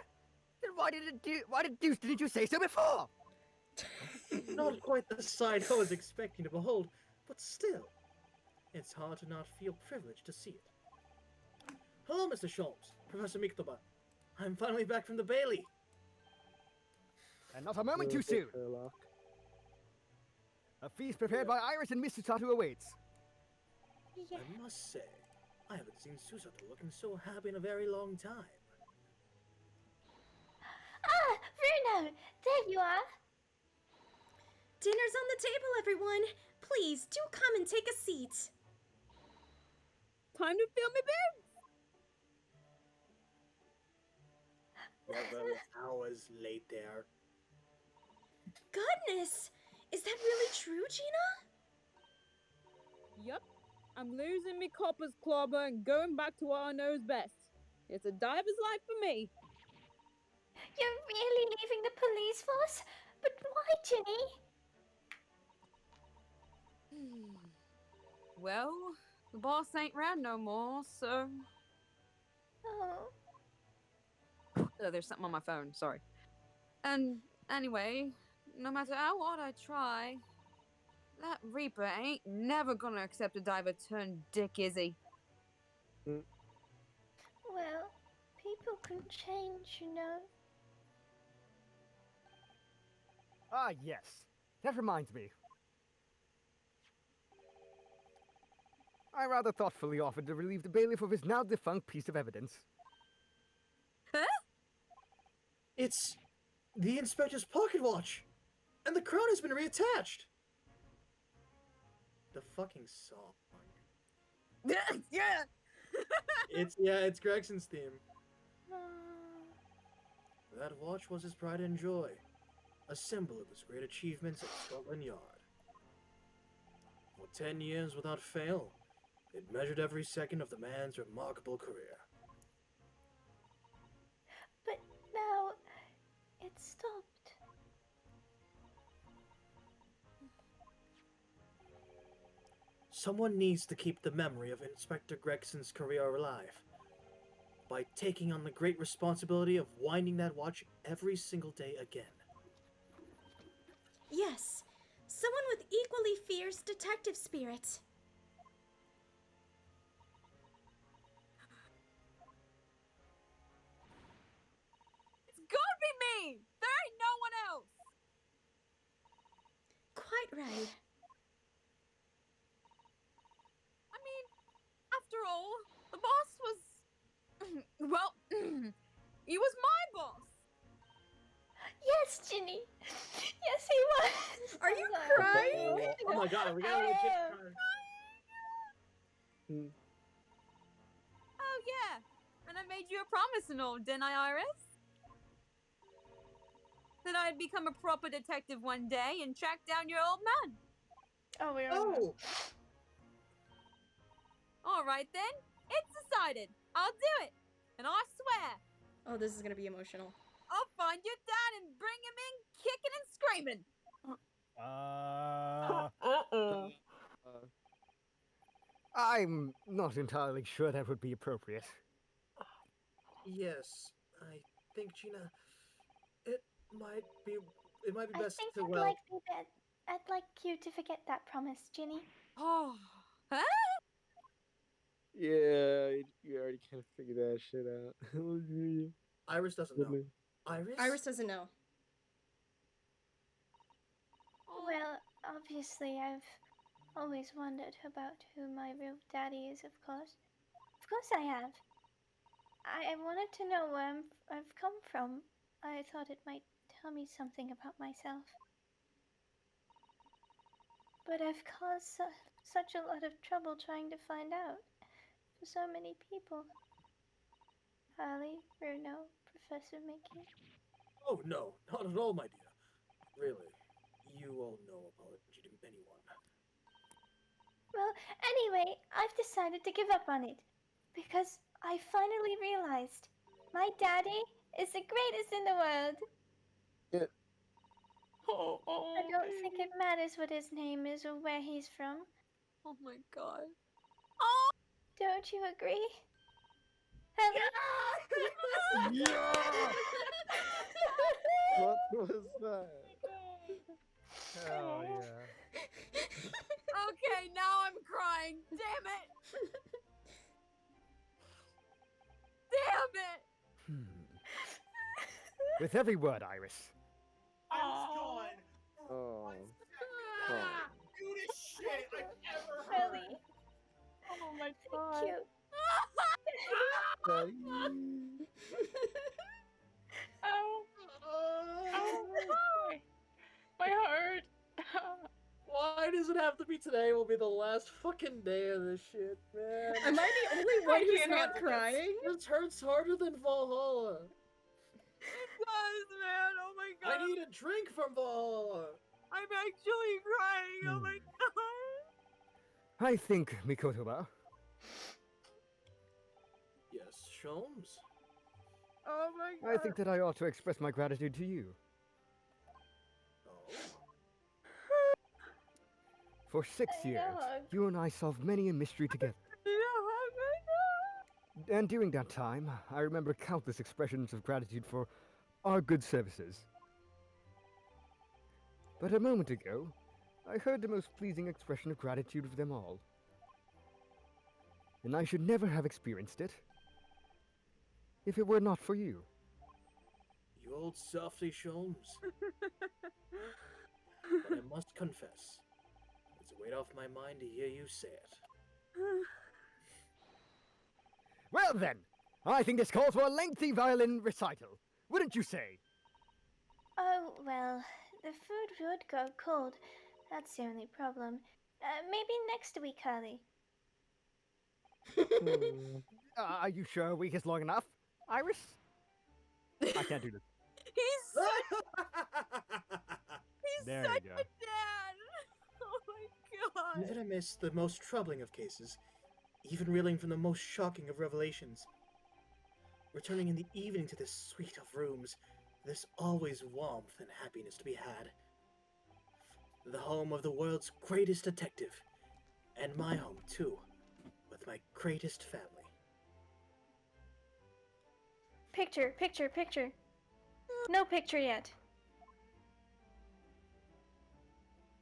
Then why did deuce didn't you say so before? Not quite the sight I was expecting to behold, but still, it's hard to not feel privileged to see it. Hello, Mr. Sholmes, Professor Mikotoba. I'm finally back from the Bailey. And not a moment too soon. Sherlock. A feast prepared by Iris and Miss Susato awaits. Yeah. I must say, I haven't seen Susato looking so happy in a very long time. Ah, Bruno, there you are. Dinner's on the table, everyone. Please, do come and take a seat. Time to fill me boots. 11 hours later. Goodness! Is that really true, Gina? Yup. I'm losing me copper's clobber and going back to what I knows best. It's a diver's life for me. You're really leaving the police force? But why, Ginny? Well, the boss ain't round no more, so... Oh. Oh, there's something on my phone, sorry. And anyway, no matter how hard I try, that Reaper ain't never gonna accept a diver turned dick, is he? Well, people can change, you know. Ah, yes. That reminds me. I rather thoughtfully offered to relieve the bailiff of his now defunct piece of evidence. Huh? It's the inspector's pocket watch, and the crown has been reattached. The fucking song. Yeah! It's Gregson's theme. That watch was his pride and joy, a symbol of his great achievements at Scotland Yard. For 10 years without fail, it measured every second of the man's remarkable career. But now, it stopped. Someone needs to keep the memory of Inspector Gregson's career alive by taking on the great responsibility of winding that watch every single day again. Yes, someone with equally fierce detective spirit. It's gotta be me! There ain't no one else! Quite right. I mean, after all, the boss Ginny. Yes, he was. Are you I'm sorry. crying? Oh my god, we got a I legit am. card. Oh yeah, and I made you a promise and all, didn't I, Iris? That I'd become a proper detective one day and track down your old man. Oh, we are. Oh! All right then, it's decided. I'll do it, and I swear Oh, this is gonna be emotional. I'll find your dad and bring him in, kicking and screaming. Uh-oh. I'm not entirely sure that would be appropriate. Yes, I think Gina. It might be I best think to I'd like you to forget that promise, Ginny. Oh, huh? Yeah, you already kind of figured that shit out. Iris doesn't know. Iris? Iris doesn't know. Well, obviously, I've always wondered about who my real daddy is, of course. Of course I have. I wanted to know where I've come from. I thought it might tell me something about myself. But I've caused such a lot of trouble trying to find out. For so many people. Harley, Bruno, Professor Mickey. Oh no, not at all, my dear. Really, you owe no apology to anyone. Well, anyway, I've decided to give up on it. Because I finally realized my daddy is the greatest in the world. Yeah. I don't think it matters what his name is or where he's from. Oh my god. Don't you agree? Harley? Yeah! What was that? Hell yeah. Okay, now I'm crying. Damn it. Damn it. With every word, Iris. I'm gone. Oh. Cutest shit I've ever heard. Harley. Oh my Thank god. you. Ow. Ow. My heart. Why does it have to be today? Will be the last fucking day of this shit, man. Am I the only one who's can't not handle this. crying? This hurts harder than Valhalla. It does, man. Oh my god. I need a drink from Valhalla. I'm actually crying. Oh my god. I think, Mikotoba, Yes, Sholmes. Oh my god. I think that I ought to express my gratitude to you. Oh. For 6 years, you and I solved many a mystery together. And during that time, I remember countless expressions of gratitude for our good services. But a moment ago, I heard the most pleasing expression of gratitude of them all. And I should never have experienced it if it were not for you. You old softy, Sholmes. But I must confess, it's a weight off my mind to hear you say it. Well then, I think this calls for a lengthy violin recital. Wouldn't you say? Oh, well, the food would go cold. That's the only problem. Maybe next week, Harley. Are you sure a week is long enough, Iris? I can't do this. He's There such you go. a dad. Oh my god. Even amidst the most troubling of cases, even reeling from the most shocking of revelations, returning in the evening to this suite of rooms, there's always warmth and happiness to be had. The home of the world's greatest detective, and my home too, with my greatest family. Picture, picture, picture. No picture yet.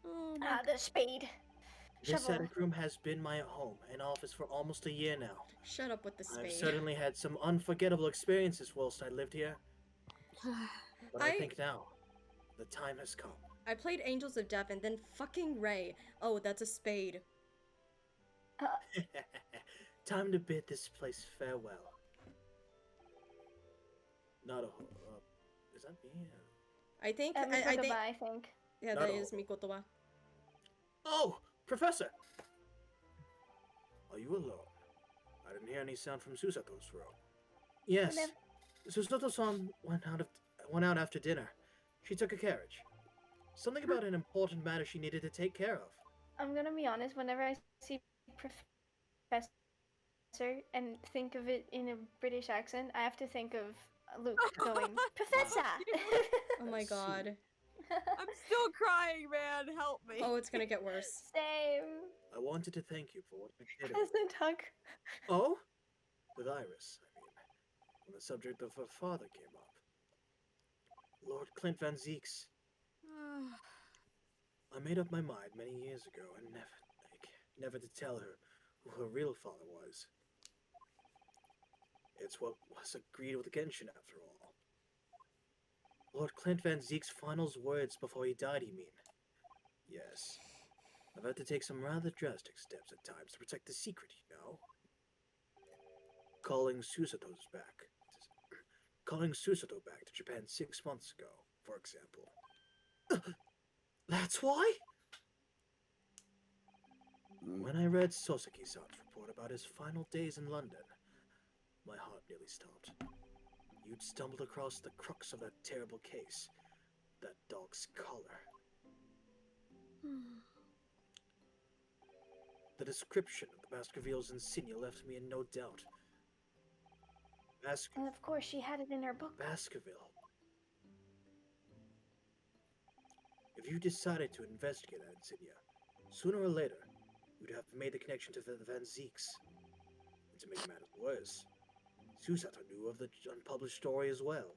Oh my Ah, the spade. This Shovel. attic room has been my home and office for almost a year now. Shut up with the I've spade. certainly had some unforgettable experiences whilst I lived here, but I think now the time has come. I played Angels of Death and then fucking Ray. Oh, that's a spade. Time to bid this place farewell. Not a is that me? I think. Mikotoba, I think. Yeah, Not that all is of them. Mikotoba. Oh, Professor! Are you alone? I didn't hear any sound from Susato's room. Yes. Whenever- Susato-san went out after dinner. She took a carriage. Something about an important matter she needed to take care of. I'm gonna be honest, whenever I see Professor and think of it in a British accent, I have to think of Luke going, Professor! Oh my god. I'm still crying, man. Help me. Oh, it's gonna get worse. Same. I wanted to thank you for what you did. Present hug. Oh? With Iris, I mean. When the subject of her father came up. Lord Clint Van Zeeks. I made up my mind many years ago and never to tell her who her real father was. It's what was agreed with Genshin after all. Lord Clint Van Zeek's final words before he died, you mean? Yes. I've had to take some rather drastic steps at times to protect the secret, you know? Calling Susato back to Japan 6 months ago, for example. That's why? When I read Soseki-san's report about his final days in London, my heart nearly stopped. You'd stumbled across the crux of that terrible case. That dog's collar. The description of the Baskerville's insignia left me in no doubt. And of course, she had it in her book. Baskerville. If you decided to investigate that insignia, sooner or later, you'd have made the connection to the Van Zeeks. And to make matters worse, Susato knew of the unpublished story as well.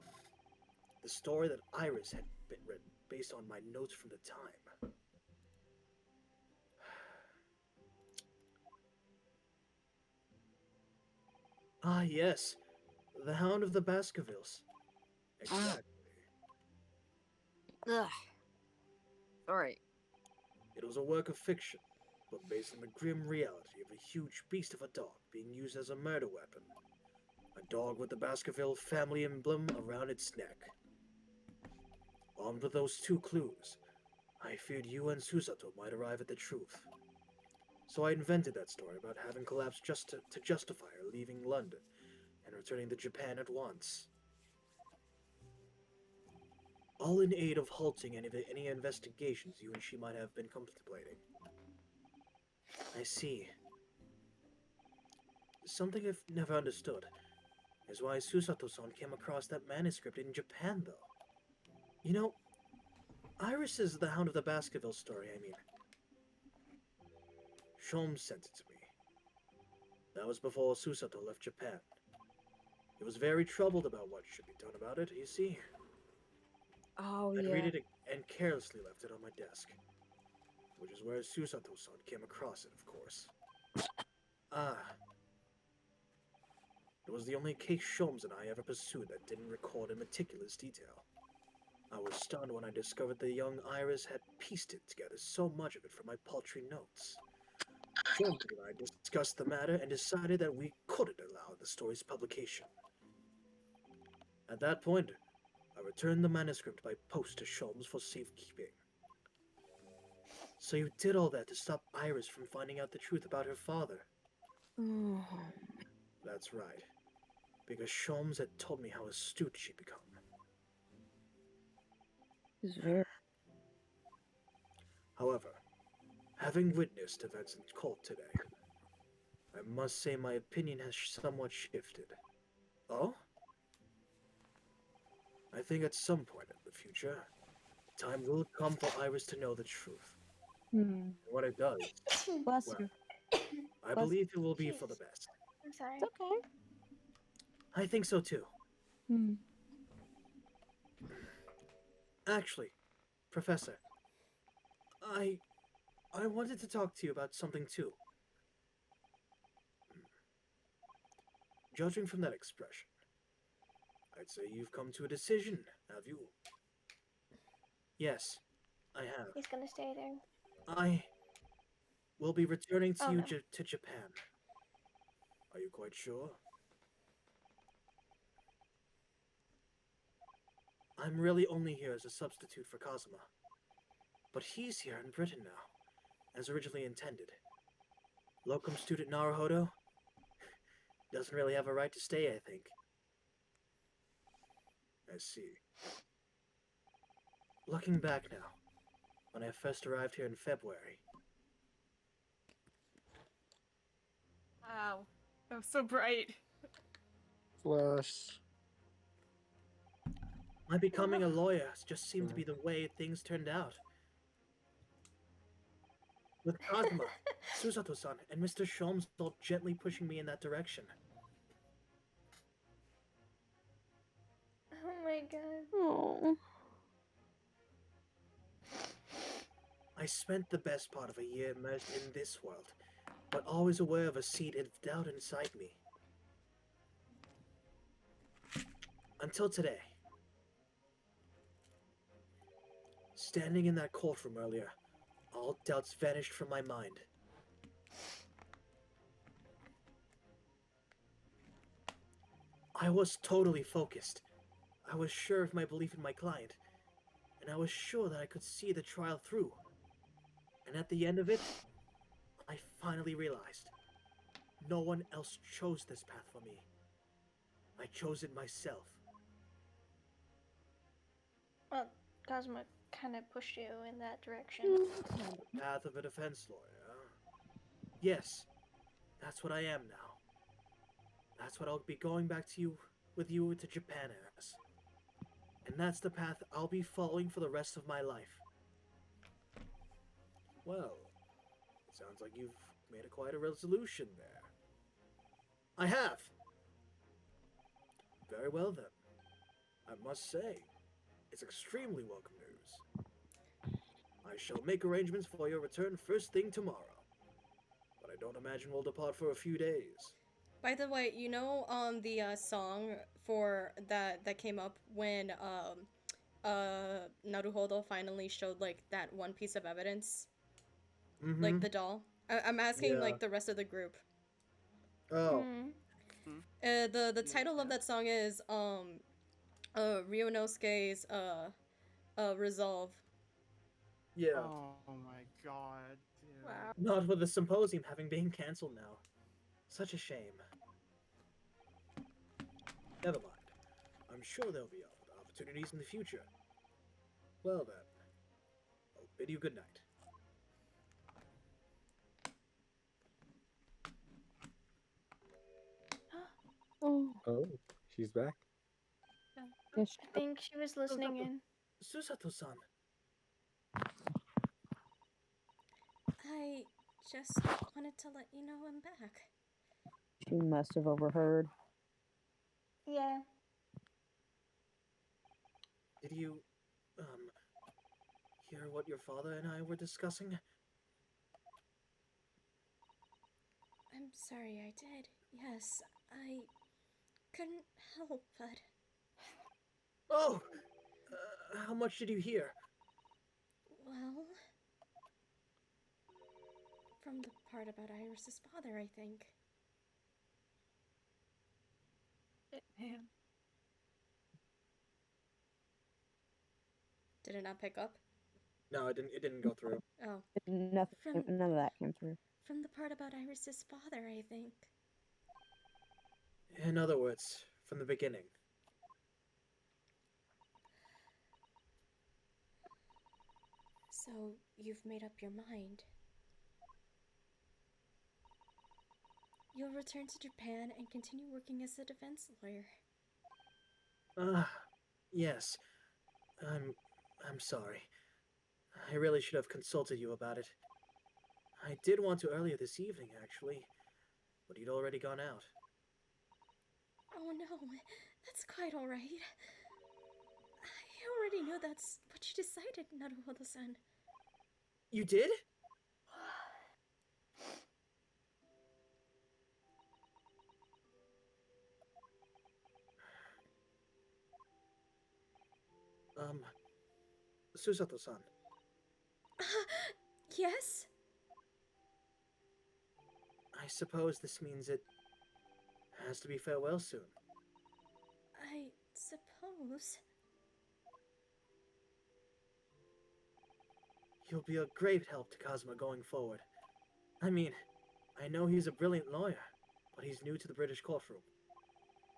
The story that Iris had been written based on my notes from the time. Ah, yes. The Hound of the Baskervilles. Exactly. Ugh. Sorry. It was a work of fiction, but based on the grim reality of a huge beast of a dog being used as a murder weapon. A dog with the Baskerville family emblem around its neck. Armed with those two clues, I feared you and Susato might arrive at the truth. So I invented that story about having collapsed just to justify her leaving London and returning to Japan at once. All in aid of halting any investigations you and she might have been contemplating. I see. Something I've never understood is why Susato-san came across that manuscript in Japan, though. You know, Iris is the Hound of the Baskerville story, I mean. Sholmes sent it to me. That was before Susato left Japan. He was very troubled about what should be done about it, you see. Oh, I'd yeah. read it and carelessly left it on my desk. Which is where Susato-san came across it, of course. Ah. It was the only case Sholmes and I ever pursued that didn't record in meticulous detail. I was stunned when I discovered the young Iris had pieced it together, so much of it from my paltry notes. Sholmes and I discussed the matter and decided that we couldn't allow the story's publication. At that point, I returned the manuscript by post to Sholmes for safekeeping. So you did all that to stop Iris from finding out the truth about her father? Oh. That's right. Because Sholmes had told me how astute she'd become. However, having witnessed events in court today, I must say my opinion has somewhat shifted. Oh? I think at some point in the future, time will come for Iris to know the truth. And when it does, Bless well, you. I believe it will be for the best. I'm sorry. It's okay. I think so too. Hmm. Actually, Professor, I wanted to talk to you about something too. Judging from that expression, I'd say you've come to a decision, have you? Yes, I have. He's gonna stay there. I will be returning to Oh, you no. to Japan. Are you quite sure? I'm really only here as a substitute for Kazuma. But he's here in Britain now, as originally intended. Locum student Naruhodo doesn't really have a right to stay, I think. I see. Looking back now, when I first arrived here in February, Wow. That was so bright. Flush. my becoming a lawyer just seemed to be the way things turned out. With Kazuma, Susato-san, and Mr. Sholmes all gently pushing me in that direction. Oh my god. Oh. I spent the best part of a year immersed in this world, but always aware of a seed of doubt inside me. Until today. Standing in that courtroom earlier, all doubts vanished from my mind. I was totally focused. I was sure of my belief in my client, and I was sure that I could see the trial through. And at the end of it, I finally realized no one else chose this path for me. I chose it myself. Well, Kazuma kind of pushed you in that direction. The path of a defense lawyer. Yes, that's what I am now. That's what I'll be going back to you with you to Japan as. And that's the path I'll be following for the rest of my life. Well, sounds like you've made quite a resolution there. I have. Very well then. I must say, it's extremely welcome news. I shall make arrangements for your return first thing tomorrow. But I don't imagine we'll depart for a few days. By the way, you know the song for that came up when Naruhodo finally showed like that one piece of evidence, like the doll. I'm asking like the rest of the group. Oh. The title of that song is Ryunosuke's Resolve. Yeah. Oh my god. Dude. Wow. Not with the symposium having been cancelled now. Such a shame. Never mind. I'm sure there'll be other opportunities in the future. Well then, I'll bid you good night. Oh, she's back. I think she was listening in. Susato-san. I just wanted to let you know I'm back. She must have overheard. Yeah. Did you, hear what your father and I were discussing? I'm sorry, I did. Yes, I couldn't help but... Oh! How much did you hear? Well... From the part about Iris's father, I think. Damn. Did it not pick up? No, it didn't go through. Oh. Nothing. None of that came through. From the part about Iris's father, I think. In other words, from the beginning. So, you've made up your mind. You'll return to Japan and continue working as a defense lawyer. Yes. I'm sorry. I really should have consulted you about it. I did want to earlier this evening, actually, but you'd already gone out. Oh no, that's quite alright. I already knew that's what you decided, Naruhodo-san. You did? Susato-san. Yes? I suppose this means it has to be farewell soon. I suppose. You'll be a great help to Cosmo going forward. I mean, I know he's a brilliant lawyer, but he's new to the British courtroom.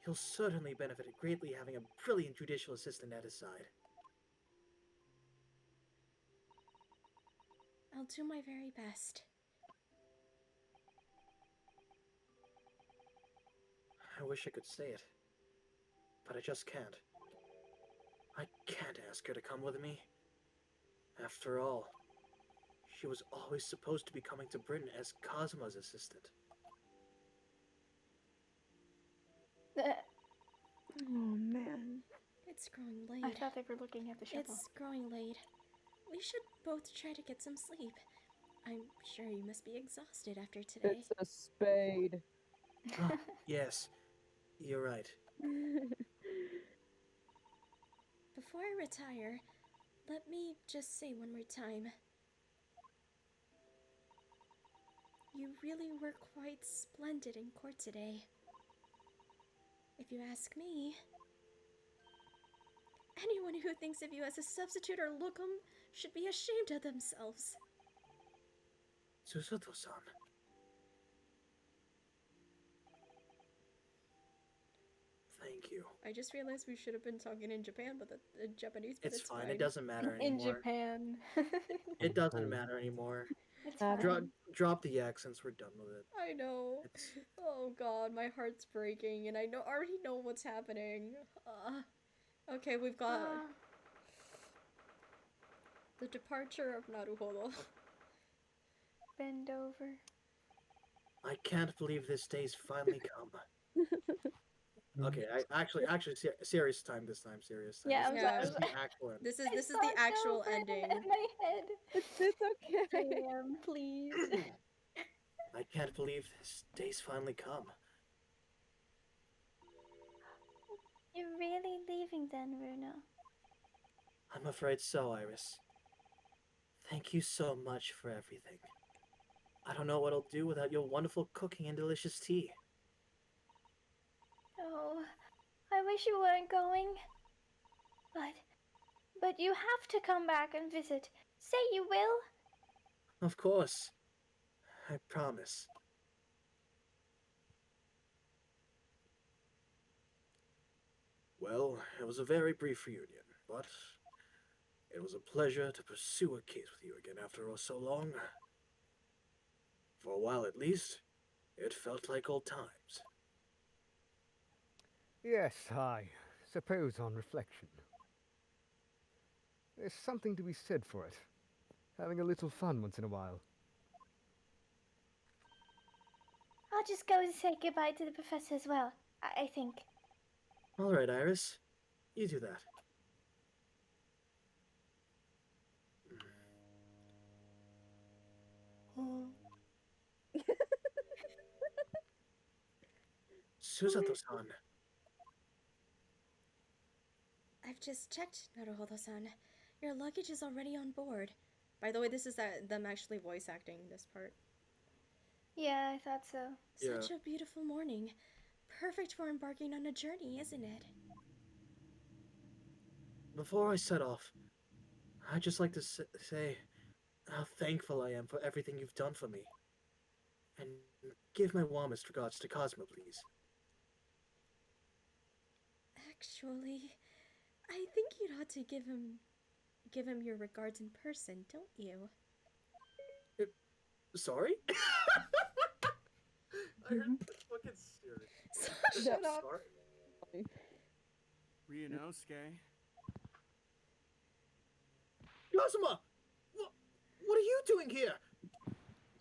He'll certainly benefit greatly having a brilliant judicial assistant at his side. I'll do my very best. I wish I could say it, but I just can't. I can't ask her to come with me. After all, she was always supposed to be coming to Britain as Cosmo's assistant. Oh man. It's growing late. I thought they were looking at the shovel. It's growing late. We should both try to get some sleep. I'm sure you must be exhausted after today. It's a spade. Yes, you're right. Before I retire, let me just say one more time. You really were quite splendid in court today. If you ask me, anyone who thinks of you as a substitute or locum should be ashamed of themselves. Susato-san. Thank you. I just realized we should have been talking in Japan, but the Japanese. But It's fine. It doesn't matter anymore. In Japan. It doesn't matter anymore. It's fine. Drop the accents. We're done with it. I know. Oh God, my heart's breaking, and I already know what's happening. Okay, we've got the departure of Naruhodo. Bend over. I can't believe this day's finally come. Okay, serious time this time. Serious time. Yeah, This is the actual end. This is the actual ending. In my head. It's okay. Damn, please. I can't believe this day's finally come. You're really leaving then, Bruno? I'm afraid so, Iris. Thank you so much for everything. I don't know what I'll do without your wonderful cooking and delicious tea. Oh, I wish you weren't going. But you have to come back and visit. Say you will. Of course. I promise. Well, it was a very brief reunion, but it was a pleasure to pursue a case with you again after so long. For a while at least, it felt like old times. Yes, I suppose on reflection. There's something to be said for it. Having a little fun once in a while. I'll just go and say goodbye to the professor as well, I think. All right, Iris. You do that. Susato-san. I've just checked, Naruhodo-san. Your luggage is already on board. By the way, this is them actually voice acting this part. Yeah, I thought so. Such a beautiful morning. Perfect for embarking on a journey, isn't it? Before I set off, I'd just like to say how thankful I am for everything you've done for me. And give my warmest regards to Cosmo, please. Actually, I think you'd ought to give him your regards in person, don't you? Sorry? I heard fucking serious. Shut up. Sorry. Ryunosuke. Cosmo! What are you doing here?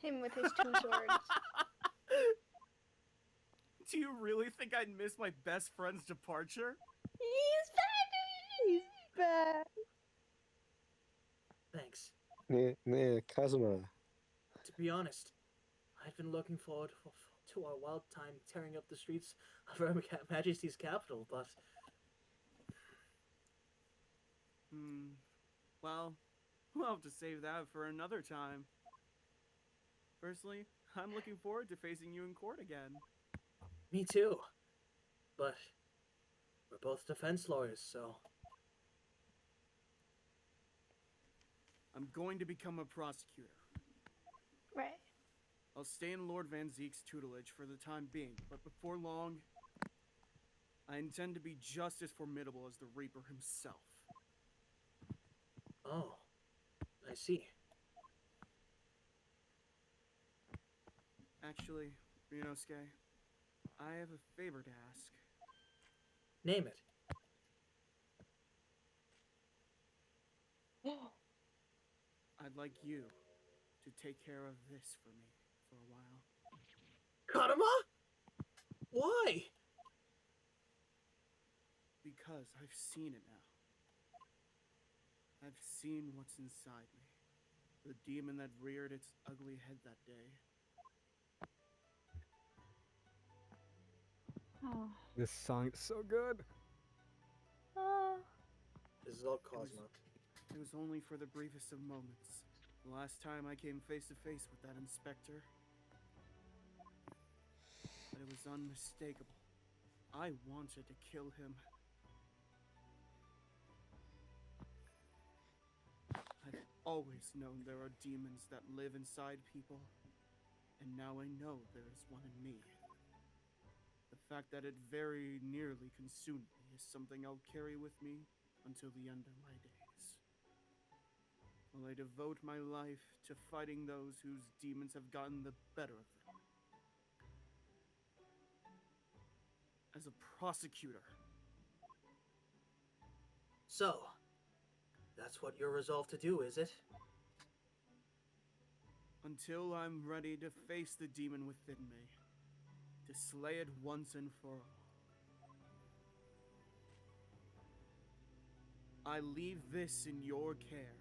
Him with his two swords. Do you really think I'd miss my best friend's departure? He's back! He's back. Thanks. Kazuma. To be honest, I've been looking forward to our wild time tearing up the streets of Her Majesty's capital, but... Well, we'll have to save that for another time. Personally, I'm looking forward to facing you in court again. Me too. But we're both defense lawyers, so... I'm going to become a prosecutor. Right. I'll stay in Lord Van Zeek's tutelage for the time being, but before long, I intend to be just as formidable as the Reaper himself. Oh, I see. Actually, Ryunosuke, I have a favor to ask. Name it. I'd like you to take care of this for me for a while. Karama? Why? Because I've seen it now. I've seen what's inside me. The demon that reared its ugly head that day. Oh. This song is so good. Oh. This is all Cosmo. It was only for the briefest of moments. The last time I came face to face with that inspector. But it was unmistakable. I wanted to kill him. I've always known there are demons that live inside people, and now I know there is one in me. The fact that it very nearly consumed me is something I'll carry with me until the end of my days. Will I devote my life to fighting those whose demons have gotten the better of them? As a prosecutor. So, that's what you're resolved to do, is it? Until I'm ready to face the demon within me. To slay it once and for all. I leave this in your care.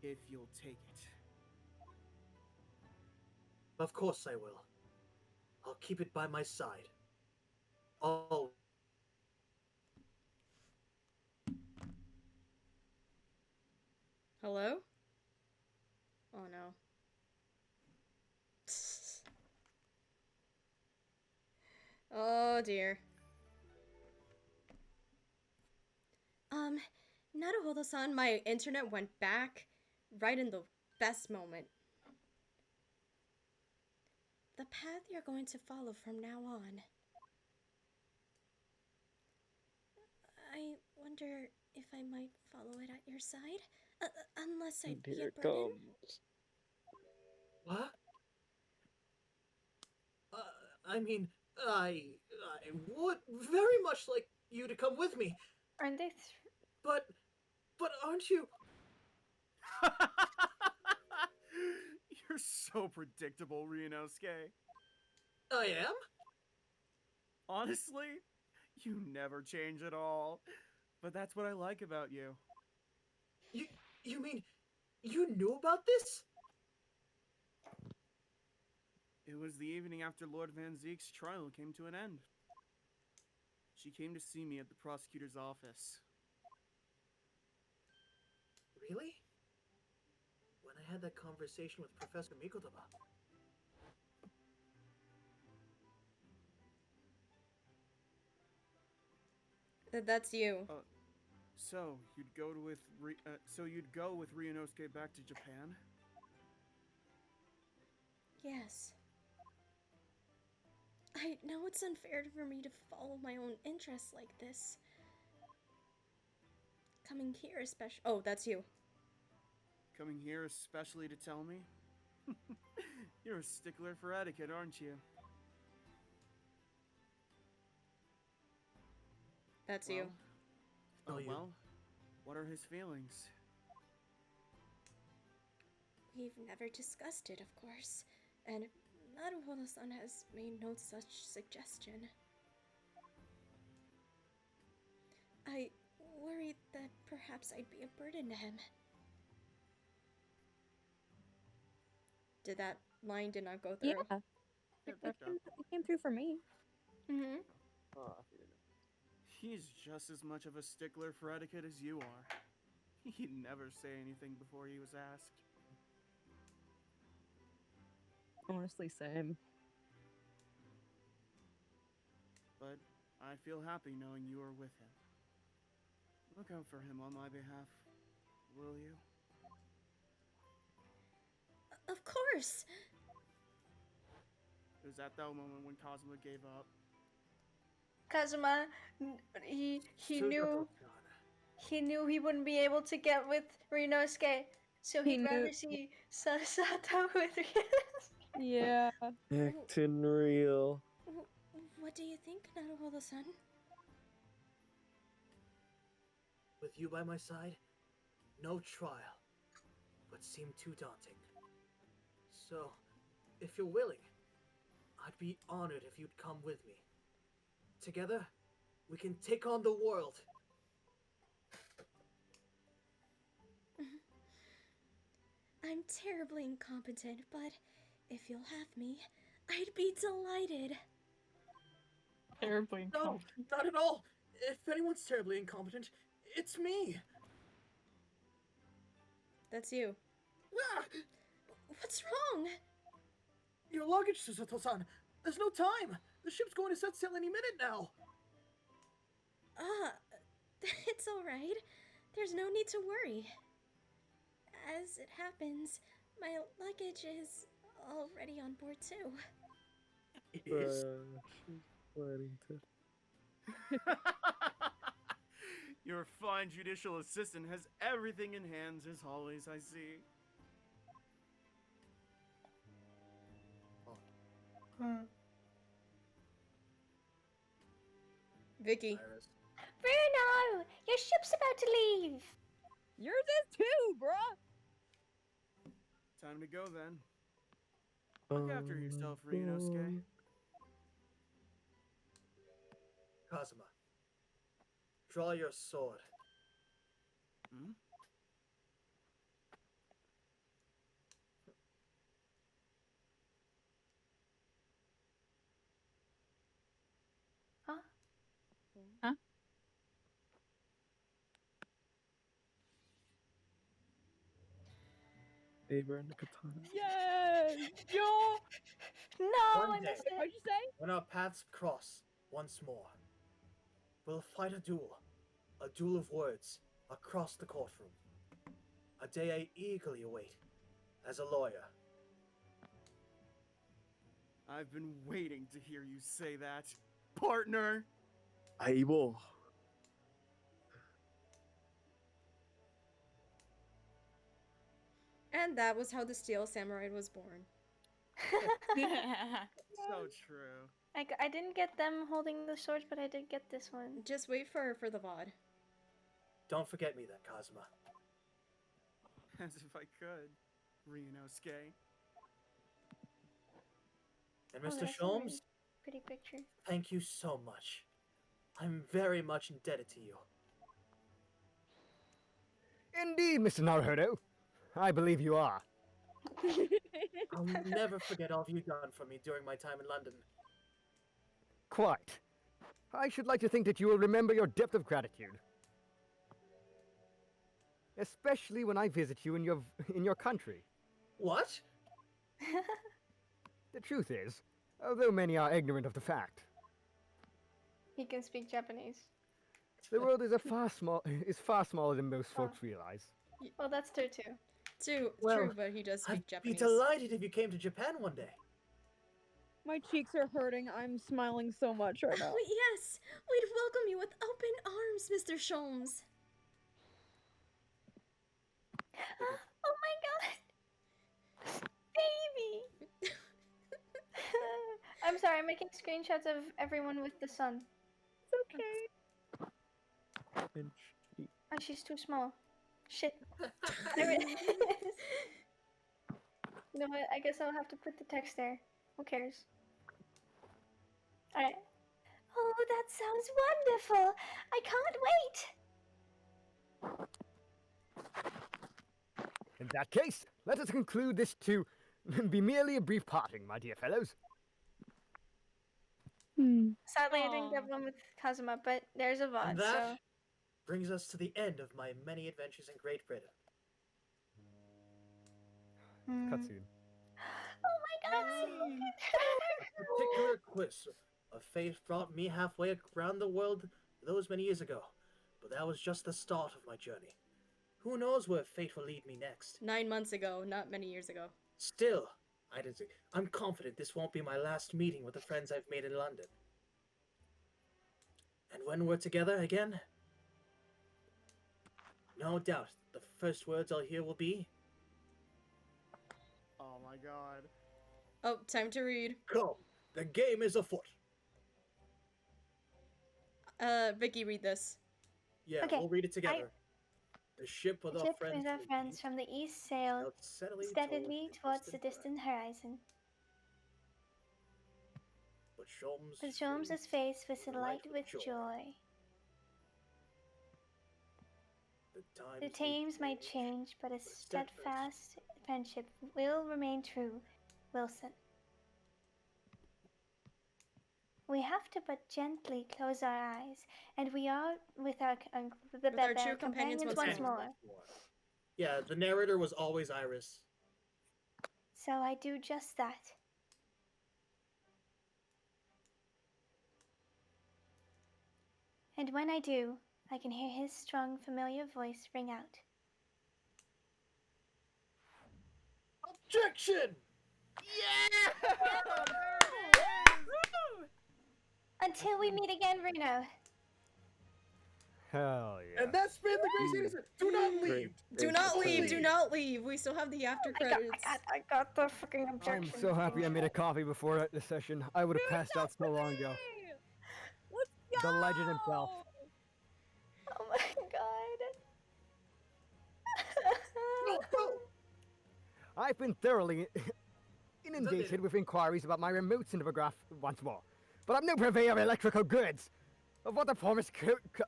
If you'll take it. Of course I will. I'll keep it by my side. All. Hello? Oh no. Oh dear. Naruhodo-san, my internet went back right in the best moment. The path you're going to follow from now on. I wonder if I might follow it at your side? Unless I'd be a Here it burden? comes. What? I mean, I would very much like you to come with me. Aren't they? But aren't you? You're so predictable, Ryunosuke. I am? Honestly, you never change at all. But that's what I like about you. You mean you knew about this? It was the evening after Lord Van Zeek's trial came to an end. She came to see me at the prosecutor's office. Really? When I had that conversation with Professor Mikodaba. That's you. So you'd go with Ryunosuke back to Japan? Yes. I know it's unfair for me to follow my own interests like this. Coming here especially— oh, that's you. Coming here especially to tell me? You're a stickler for etiquette, aren't you? That's you. Oh, well, what are his feelings? We've never discussed it, of course, and Naruhodo-san has made no such suggestion. I worried that perhaps I'd be a burden to him. That line did not go through. Yeah. It came through for me. Mm-hmm. He's just as much of a stickler for etiquette as you are. He'd never say anything before he was asked. Honestly, same. But I feel happy knowing you are with him. Look out for him on my behalf, will you? course. It was at that moment when Kazuma gave up. Kazuma, he Sudoku-chan. knew he wouldn't be able to get with Ryunosuke, so He he'd rather knew- see Sato with Ryunosuke. Yeah. Acting real. What do you think, Naruhodo-san? With you by my side, no trial would seem too daunting. So, if you're willing, I'd be honored if you'd come with me. Together, we can take on the world. I'm terribly incompetent, but if you'll have me, I'd be delighted. Terribly No, incompetent. not at all. If anyone's terribly incompetent, it's me. That's you. Ah! What's wrong? Your luggage, Susato-san. There's no time. The ship's going to set sail any minute now. It's alright. There's no need to worry. As it happens, my luggage is already on board too. It is. She's planning to. Your fine judicial assistant has everything in hands as always, I see. Vicky. Iris. Bruno, your ship's about to leave. Yours is too, bruh. Time to go then. Look after yourself, Ryunosuke. Kazuma, draw your sword. Hmm? Huh? Huh? Saber and the katana. Yes! Yo! No, One I day. missed it. What'd you say? When our paths cross once more, we'll fight a duel of words, across the courtroom. A day I eagerly await as a lawyer. I've been waiting to hear you say that, partner. Able. And that was how the Steel Samurai was born. So true. I didn't get them holding the swords, but I did get this one. Just wait for the VOD. Don't forget me then, Kazuma. As if I could, Ryunosuke. And Oh, Mr. that's a really Sholmes, pretty picture. thank you so much. I'm very much indebted to you. Indeed, Mr. Naruhodo. I believe you are. I'll never forget all you've done for me during my time in London. Quite. I should like to think that you will remember your depth of gratitude. Especially when I visit you in your country. What? The truth is, although many are ignorant of the fact, He can speak Japanese. the world is far smaller than most folks realize. Well, that's true too. True, Well, but he does speak I'd Japanese. be delighted if you came to Japan one day. My cheeks are hurting. I'm smiling so much right now. Yes, we'd welcome you with open arms, Mr. Sholmes. Oh my god! Baby! I'm sorry, I'm making screenshots of everyone with the sun. It's okay. And she... Oh, she's too small. Shit. There it is. You know what? I guess I'll have to put the text there. Who cares? Alright. Oh, that sounds wonderful! I can't wait! In that case, let us conclude this to be merely a brief parting, my dear fellows. Sadly, I didn't get Aw. one with Kazuma, but there's a VOD, And that so... brings us to the end of my many adventures in Great Britain. Cutscene. Oh my god! A particular quiz of fate brought me halfway around the world those many years ago, but that was just the start of my journey. Who knows where fate will lead me next? 9 months ago, not many years ago. Still, I'm confident this won't be my last meeting with the friends I've made in London. And when we're together again, no doubt the first words I'll hear will be, Oh my god. Oh, time to read. "Come, the game is afoot." Vicky, read this. Yeah, Okay, we'll read it together. The ship with The our ship friends, with our friends from the east sailed sailed steadily towards the distant horizon. But Sholmes' But Sholmes' face was alight with joy. The times might change, but a steadfast friendship will remain true, Wilson. We have to but gently close our eyes, and we are with our true companions once more. Yeah, the narrator was always Iris. So I do just that. And when I do, I can hear his strong, familiar voice ring out. Objection! Yeah! Until we meet again, Bruno. Hell yeah. And that's been the Great Citizen. Do not leave. Do not leave. Do not leave. We still have the after credits. I got the fucking objection. I'm so happy I made a coffee before the session. I would have passed out so long ago. Let's go! The legend himself. Oh my god. I've been thoroughly inundated with inquiries about my remote cinematograph once more. But I'm no purveyor of electrical goods. Of what the form is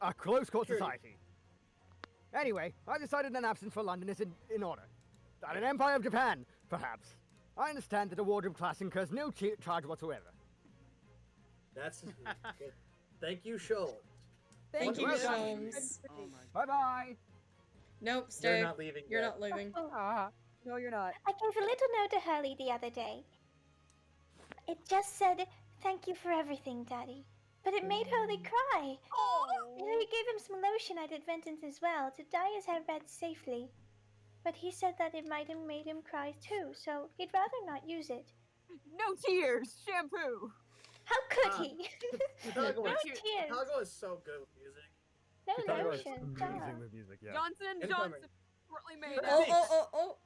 a close-court society. Anyway, I decided an absence for London is in order. That an Empire of Japan, perhaps. I understand that a wardrobe class incurs no charge whatsoever. That's thank you, Sholmes. Thank you, welcome. Sholmes. Oh my Bye-bye. Nope, stay. They're not leaving You're yet. not leaving. No, you're not. I gave a little note to Hurley the other day. It just said, "Thank you for everything, Daddy." But it made Hurley cry. And I gave him some lotion I'd invented as well to dye his hair red safely. But he said that it might have made him cry too, so he'd rather not use it. No tears, shampoo. How could he? Chicago No is, tears. Chicago is so good with music. No Chicago is lotion. amazing with music, yeah. Johnson Incoming. shortly made it. Oh.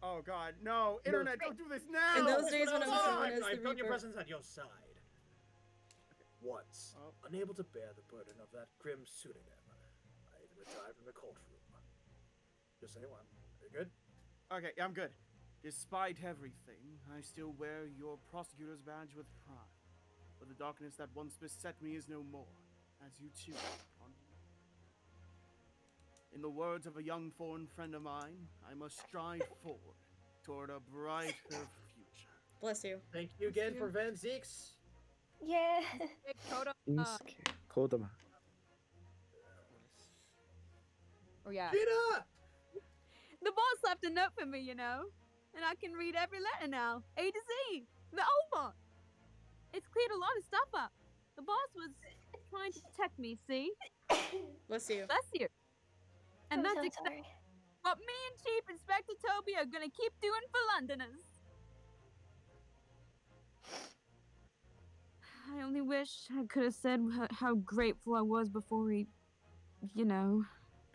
Oh god, no! Internet, don't do this now! In those days when I was known as I the felt your Reaper. presence on your side. Once, unable to bear the burden of that grim pseudonym, I retired from the courtroom. Just say one. You good? Okay, I'm good. Despite everything, I still wear your prosecutor's badge with pride. But the darkness that once beset me is no more, as you too. In the words of a young foreign friend of mine, I must stride forward toward a brighter future. Bless you. Thank you again for Van Zeeks. Yeah. Insuke. Kodama. Oh yeah. Gina! The boss left a note for me, you know, and I can read every letter now, A to Z. They're over. It's cleared a lot of stuff up. The boss was trying to protect me, see? Bless you. Bless you. And I'm that's so exactly sorry. what me and Chief Inspector Toby are gonna keep doing for Londoners. I only wish I could have said how grateful I was before he, you know.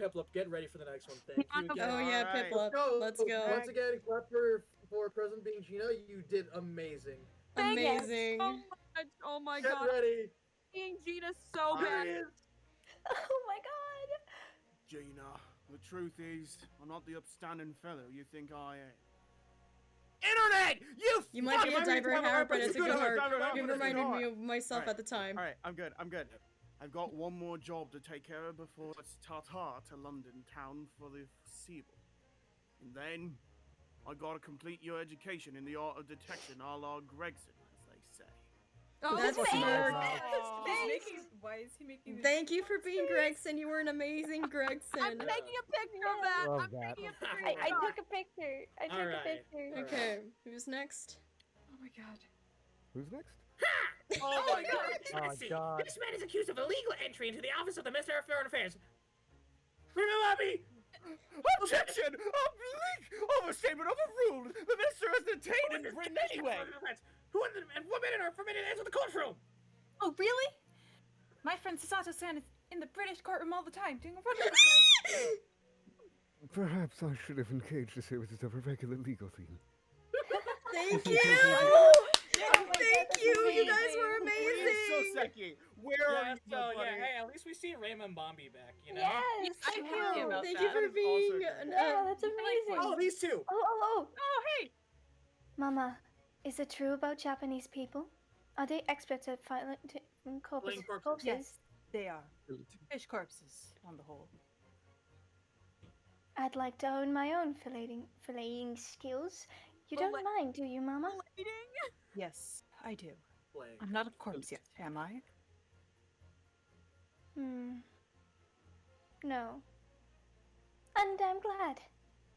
Piplup, get ready for the next one. Thank you again. Oh yeah, Alright. Piplup. Let's go. Once again, clap for President being Gina. You did amazing. Thank you Amazing. so much. Oh my Get god. ready. Being Gina's so bad. Oh my god. Gina, the truth is, I'm not the upstanding fellow you think I am. Internet! You might be a diver hair, but it's a good heart. You Diver reminded heart. me of myself at the time. Alright, I'm good. I've got one more job to take care of before it's ta-ta to London town for the foreseeable. And then, I gotta complete your education in the art of detection a la Gregson, as they say. Oh, That's thanks. smart. Why is he making this? Thank you for being Gregson. You were an amazing Gregson. I'm taking a picture of that. Love I'm that. taking a picture. I took a picture. I took Alright. a picture. Okay, who's next? Oh my god. Who's next? Oh my god. Oh god. This man is accused of illegal entry into the office of the Minister of Foreign Affairs. Remember me? Objection! A bleak overstatement of the and forbidden or forbidden enter the courtroom. Oh, really? My friend Sasato-san is in the British courtroom all the time, doing a wonderful Perhaps I should have engaged the services of a regular legal team. Thank you! Thank you! You guys were amazing! Soseki, where are you, So buddy? yeah, hey, at least we see Raymond Bombi back, you know? Yes, thank I'm happy you. about Thank that. you for That is also being. good. Yeah, that's amazing. Oh, these two. Oh. Oh, hey! Mama, is it true about Japanese people? Are they experts at filing corpses? corpses. Yes, they are. Fish corpses, on the whole. I'd like to own my own filleting skills. You don't mind, do you, Mama? Yes, I do. Flaying. I'm not a corpse yet, am I? No. And I'm glad.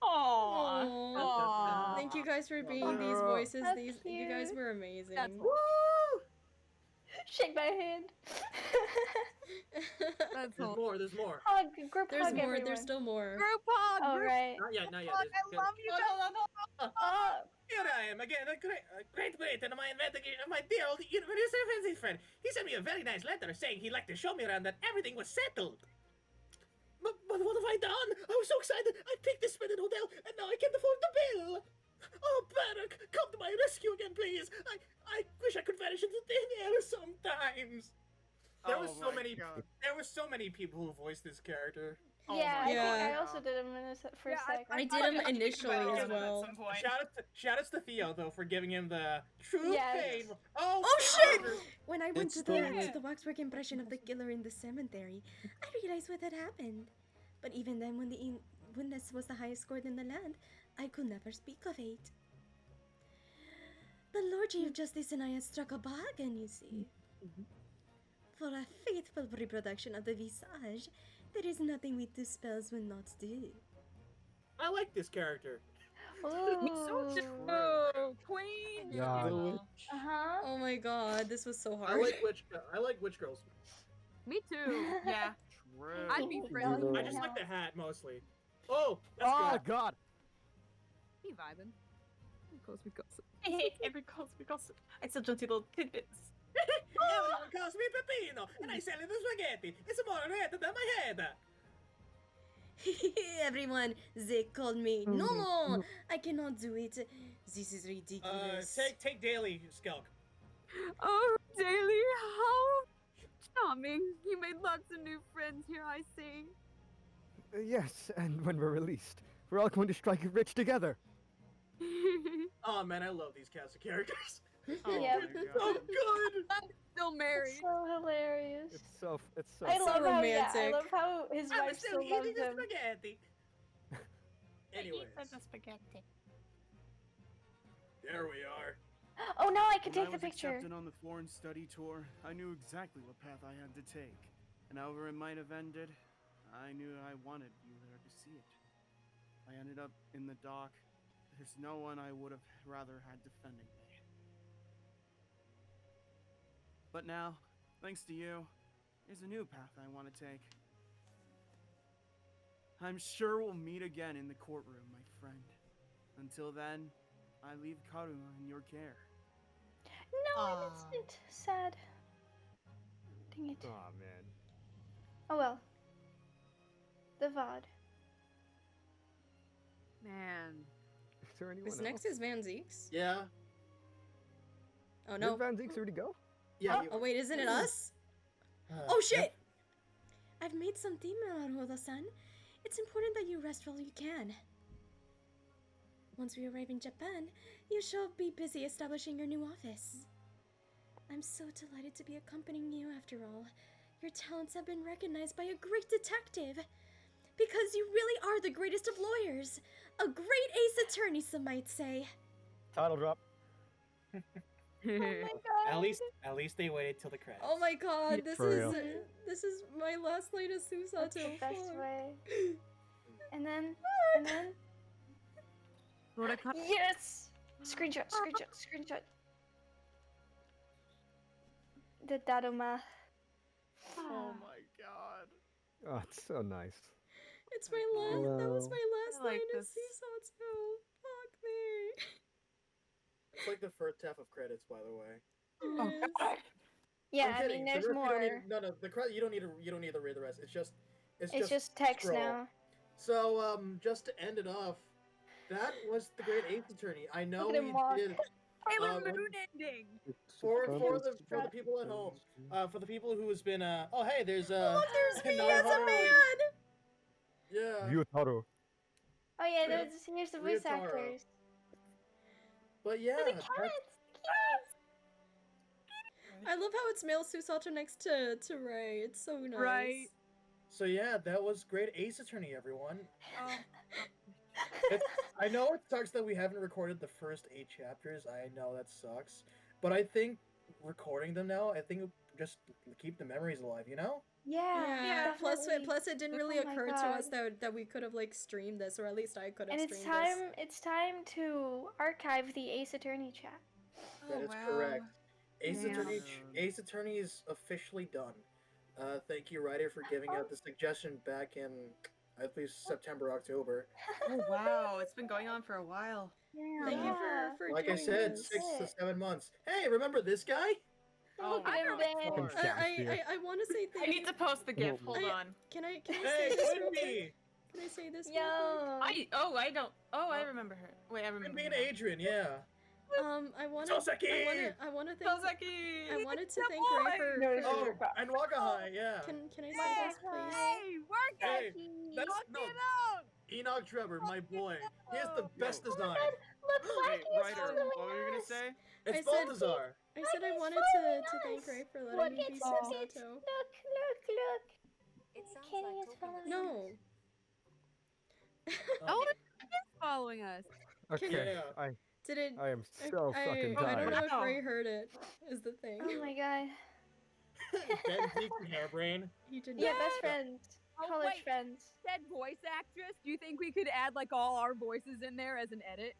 Aww. Thank you guys for being these voices. How You guys cute. were amazing. Shake my hand. That's There's more. There's more. Hug, group There's hug more. everyone. There's still more. Group hug! All right. Not yet. Not yet. Hug, I love you guys! Here I am again, a great Britain, my investigation of my dear old university friend. He sent me a very nice letter saying he'd like to show me around that everything was settled. But what have I done? I was so excited. I picked this splendid hotel, and now I can't afford the bill. Oh, Barak, come to my rescue again, please. I wish I could vanish into thin air sometimes. There Oh was so my many. God. There were so many people who voiced this character. Yeah, my I think I God. also did him in a for a sec. I did them initially as well. At some point. Shoutouts to Theo though for giving him the true Yes. pain. Oh shit! shit! When I went It's to the waxwork impression of the killer in the cemetery, I realized what had happened. But even then, when the witness was the highest scored in the land, I could never speak of it. The Lord Chief Justice and I had struck a bargain, you see. For a faithful reproduction of the visage, there is nothing we two spells will not do. I like this character. Oh, queen! Yeah. Uh-huh. Oh my god, this was so I hard. like witch girls. Me too. Yeah. True. I'd be friends. I just like the hat mostly. Oh, that's Oh good. God! Be vibing. Of course we gossip. Every gossip. I still don't see little tidbits. Everyone calls me Peppino, and I sell you the spaghetti. It's more red than my head. Everyone, they called me. No, I cannot do it. This is ridiculous. Take Daily, Skelk. Oh, Daily, how charming. You made lots of new friends here, I see. Yes, and when we're released, we're all going to strike it rich together. Oh man, I love these cast of characters. Oh Yeah. my So God. good. I'm still married. So hilarious. It's so I love how romantic. I love how his I'm wife still still loves eating the him. spaghetti. Anyways, The spaghetti. there we are. Oh, now I can When take I the was picture. accepted on the foreign study tour, I knew exactly what path I had to take. And however it might have ended, I knew I wanted you there to see it. I ended up in the dock. There's no one I would have rather had defending me. But now, thanks to you, there's a new path I want to take. I'm sure we'll meet again in the courtroom, my friend. Until then, I leave Karuma in your care. No, I missed it. Sad. Dang it. Aw, man. Oh well. The VOD. Man. Is there anyone This next is Van Zeeks. Yeah. Oh no. Did Van Zeeks already go? Yeah. Oh wait, isn't it us? Uh, Oh shit! I've made some tea, Naruhodo-san. It's important that you rest while you can. Once we arrive in Japan, you shall be busy establishing your new office. I'm so delighted to be accompanying you after all. Your talents have been recognized by a great detective. Because you really are the greatest of lawyers. A great ace attorney, some might say. Title drop. Oh my god. At least they waited till the credits. Oh my god, this For is real. this is my last night of Susato. That's the best fuck. way. And then. Murakami. Yes! Screenshot. The Daruma. Oh my god. Oh, it's so nice. It's my last. That was my last I like night of this. Susato. Fuck me. That's like the first half of credits, by the way. Oh Yes. god. Yeah, I'm I kidding. mean, The there's rest you don't need. more. No, the credit you don't need to. You don't need to read the rest. It's It's just text scroll. now. So just to end it off, that was the Great Ace Attorney. I know Look at him walk. we did. Sailor when- Moon ending. for the people at home, for the people who has been oh hey, there's Look, there's me Naruto. as a man. Yeah. Ryutaro. Oh yeah, Yeah. here's the voice Ryutaro. actors. But yeah, Oh, the that's- cats! I love how it's male Susato next to Ray. It's so nice. Right. so yeah, that was Great Ace Attorney, everyone. Oh. I know it sucks that we haven't recorded the first 8 chapters. I know that sucks, but I think recording them now, I think just keep the memories alive. You know? Yeah. Plus, definitely. it didn't really Oh my occur to us God. that we could have like streamed this, or at least I could have And streamed it's time to archive the Ace Attorney chat. That is correct. Ace Attorney is officially done. Thank you, Ryder, for giving out the suggestion back in at least September, October. Oh wow, it's been going on for a while. Yeah. Thank you for Like doing I said, this. 6 to 7 months. Hey, remember this guy? Oh, Look at him Fucking there. I want to say I thank need to post the GIF. Hold I- on. Can I Hey, say this real quick? Quimby! Can I say this? Yo. I don't. Oh, I remember her. Wait, I remember. Quimby and her now. Adrian, yeah. I want Soseki! I want to thank. Soseki! I wanted to thank Ray for. No, Oh, and Wakahai, yeah. Can I say this, please? Hey, work Hey, it. that's Knock no. it out. Enoch Trevor, my boy. He has the best design. Look, Wait, Wacky is Ryder, following what were you gonna us. say? It's I said- Balthazar. I said I He's wanted following to thank us. Ray for Look, letting me be it's Susato. Look. It sounds Kenny like is following No. Oh, it's following us. Okay, Yeah. Did it? I am so fucking I don't tired. know if Wow. Ray heard it. Is the thing. Oh my god. Ben Zeke and Hairbrain. He did Yeah, not. best friends. Oh, College wait. friends. Said voice actress. Do you think we could add like all our voices in there as an edit?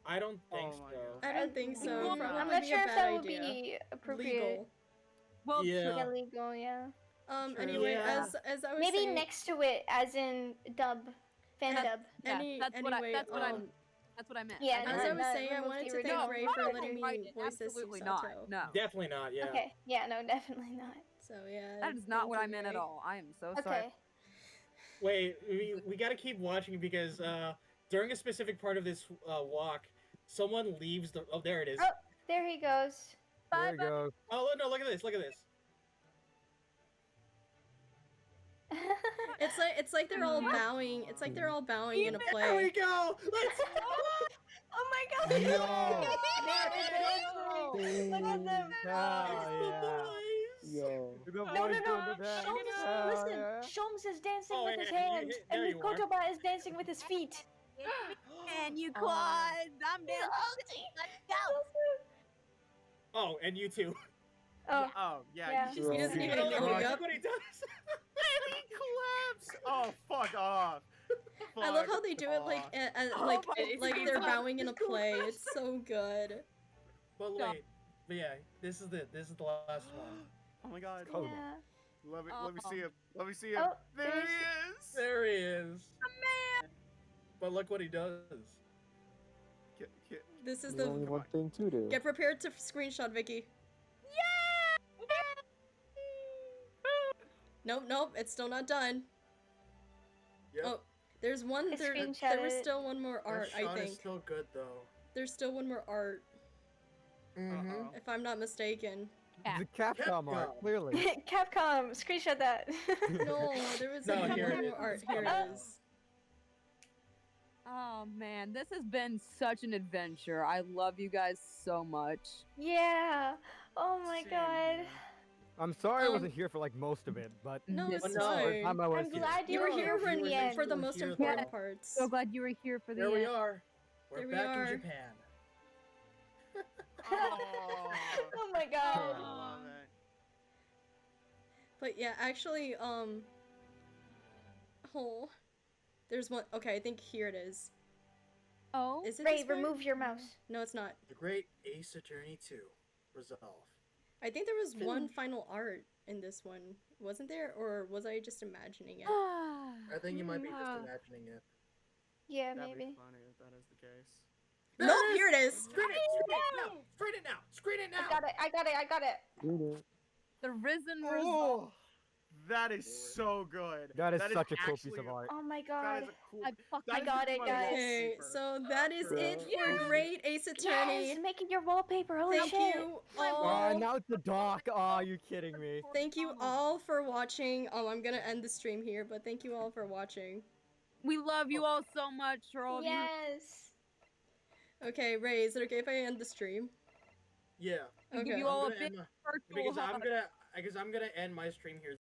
I don't think Oh my so. God. I don't think so. I'm Probably not be sure a if bad that would idea. be appropriate. Legal. Well, Yeah. Yeah, legal, yeah. True. Anyway, Yeah. as I was Maybe saying, next to it, as in dub, fan Uh, dub. Yeah, anyway, that's what I meant. Yeah, as I was no, saying, I remove wanted the to thank original. Ray No, for no, letting me right, voice this absolutely Susato. not. No. Definitely not, yeah. Okay, yeah, no, definitely not. So yeah. That is not thank what you, I meant at Ray. all. I am so Okay. sorry. Wait, we gotta keep watching because during a specific part of this walk, someone leaves the. Oh, there it is. Oh, there he goes. There you go. Oh no! Look at this! Look at this! It's like they're all bowing. It's like they're all bowing in a There we play. go! Let's. Oh my god! Yo. Look at them! Oh, yeah. Yo. The No, boys no, doing no! the dance. Shulms, Hell listen! yeah. Shulms is dancing Oh, with his yeah, hands, there and you are. Kotoba is dancing with his feet. And you quads. I'm down. Let's go. Oh, and you too. Oh, Oh, yeah. Yeah. You just, He doesn't you even don't know know he what up. He does. he claps. Oh, fuck off. I love how Fuck they do it like off. like they're bowing in a play. It's so good. But wait, but yeah, this is the last one. Oh my god. Oh. yeah. Let me see him. Let me see him. Oh, there there's- he is. There he is. But look what he does. This is There's only the. one thing to do. Get prepared to screenshot, Vicky. Nope, it's still not done. Yep. Oh, there's one. I There was screenshotted. still one more art. That shot I is think still good though. there's still one more art, Mm-hmm. if I'm not mistaken. The Capcom art, Capcom. clearly. Capcom, screenshot that. No, there was No, like here one it more is. art. Here it is. Oh man, this has been such an adventure. I love you guys so much. Yeah. Oh my Same god. here. I'm sorry I Um, wasn't here for like most of it, but No, This it's no, every fine. time I was I'm here. glad You were here You for, were the for the here most though. important Yeah. parts. So glad you were here for the There we end. are. We're There we back are. in Japan. Oh. Oh my god. I love it. But yeah, actually, oh, there's one. Okay, I think here it is. Oh, Is it Ray, this one? remove your mouse. No, it's not. The Great Ace Attorney 2. Resolve. I think there was one final art in this one, wasn't there? Or was I just imagining it? I think you might be just Ah. imagining it. Yeah, That'd maybe. be funny if that is the case. Nope, here it is. Screen it now. Screen it now. I got it. The risen Oh, result. that is so good. That is such a cool actually piece of art. Oh my That god. is a cool. I got it, guys. Okay, so that is it for Great Ace Attorney. Yes, making your wallpaper. Holy Thank shit. you Oh, all. now it's the dock. Oh, are you kidding me? Thank you all for watching. I'm gonna end the stream here, but thank you all for watching. We love you all so much for all of you. Yes. Okay, Ray, is it okay if I end the stream? Yeah. We Okay. give you all a I'm gonna big end virtual because hug. I'm gonna end my stream here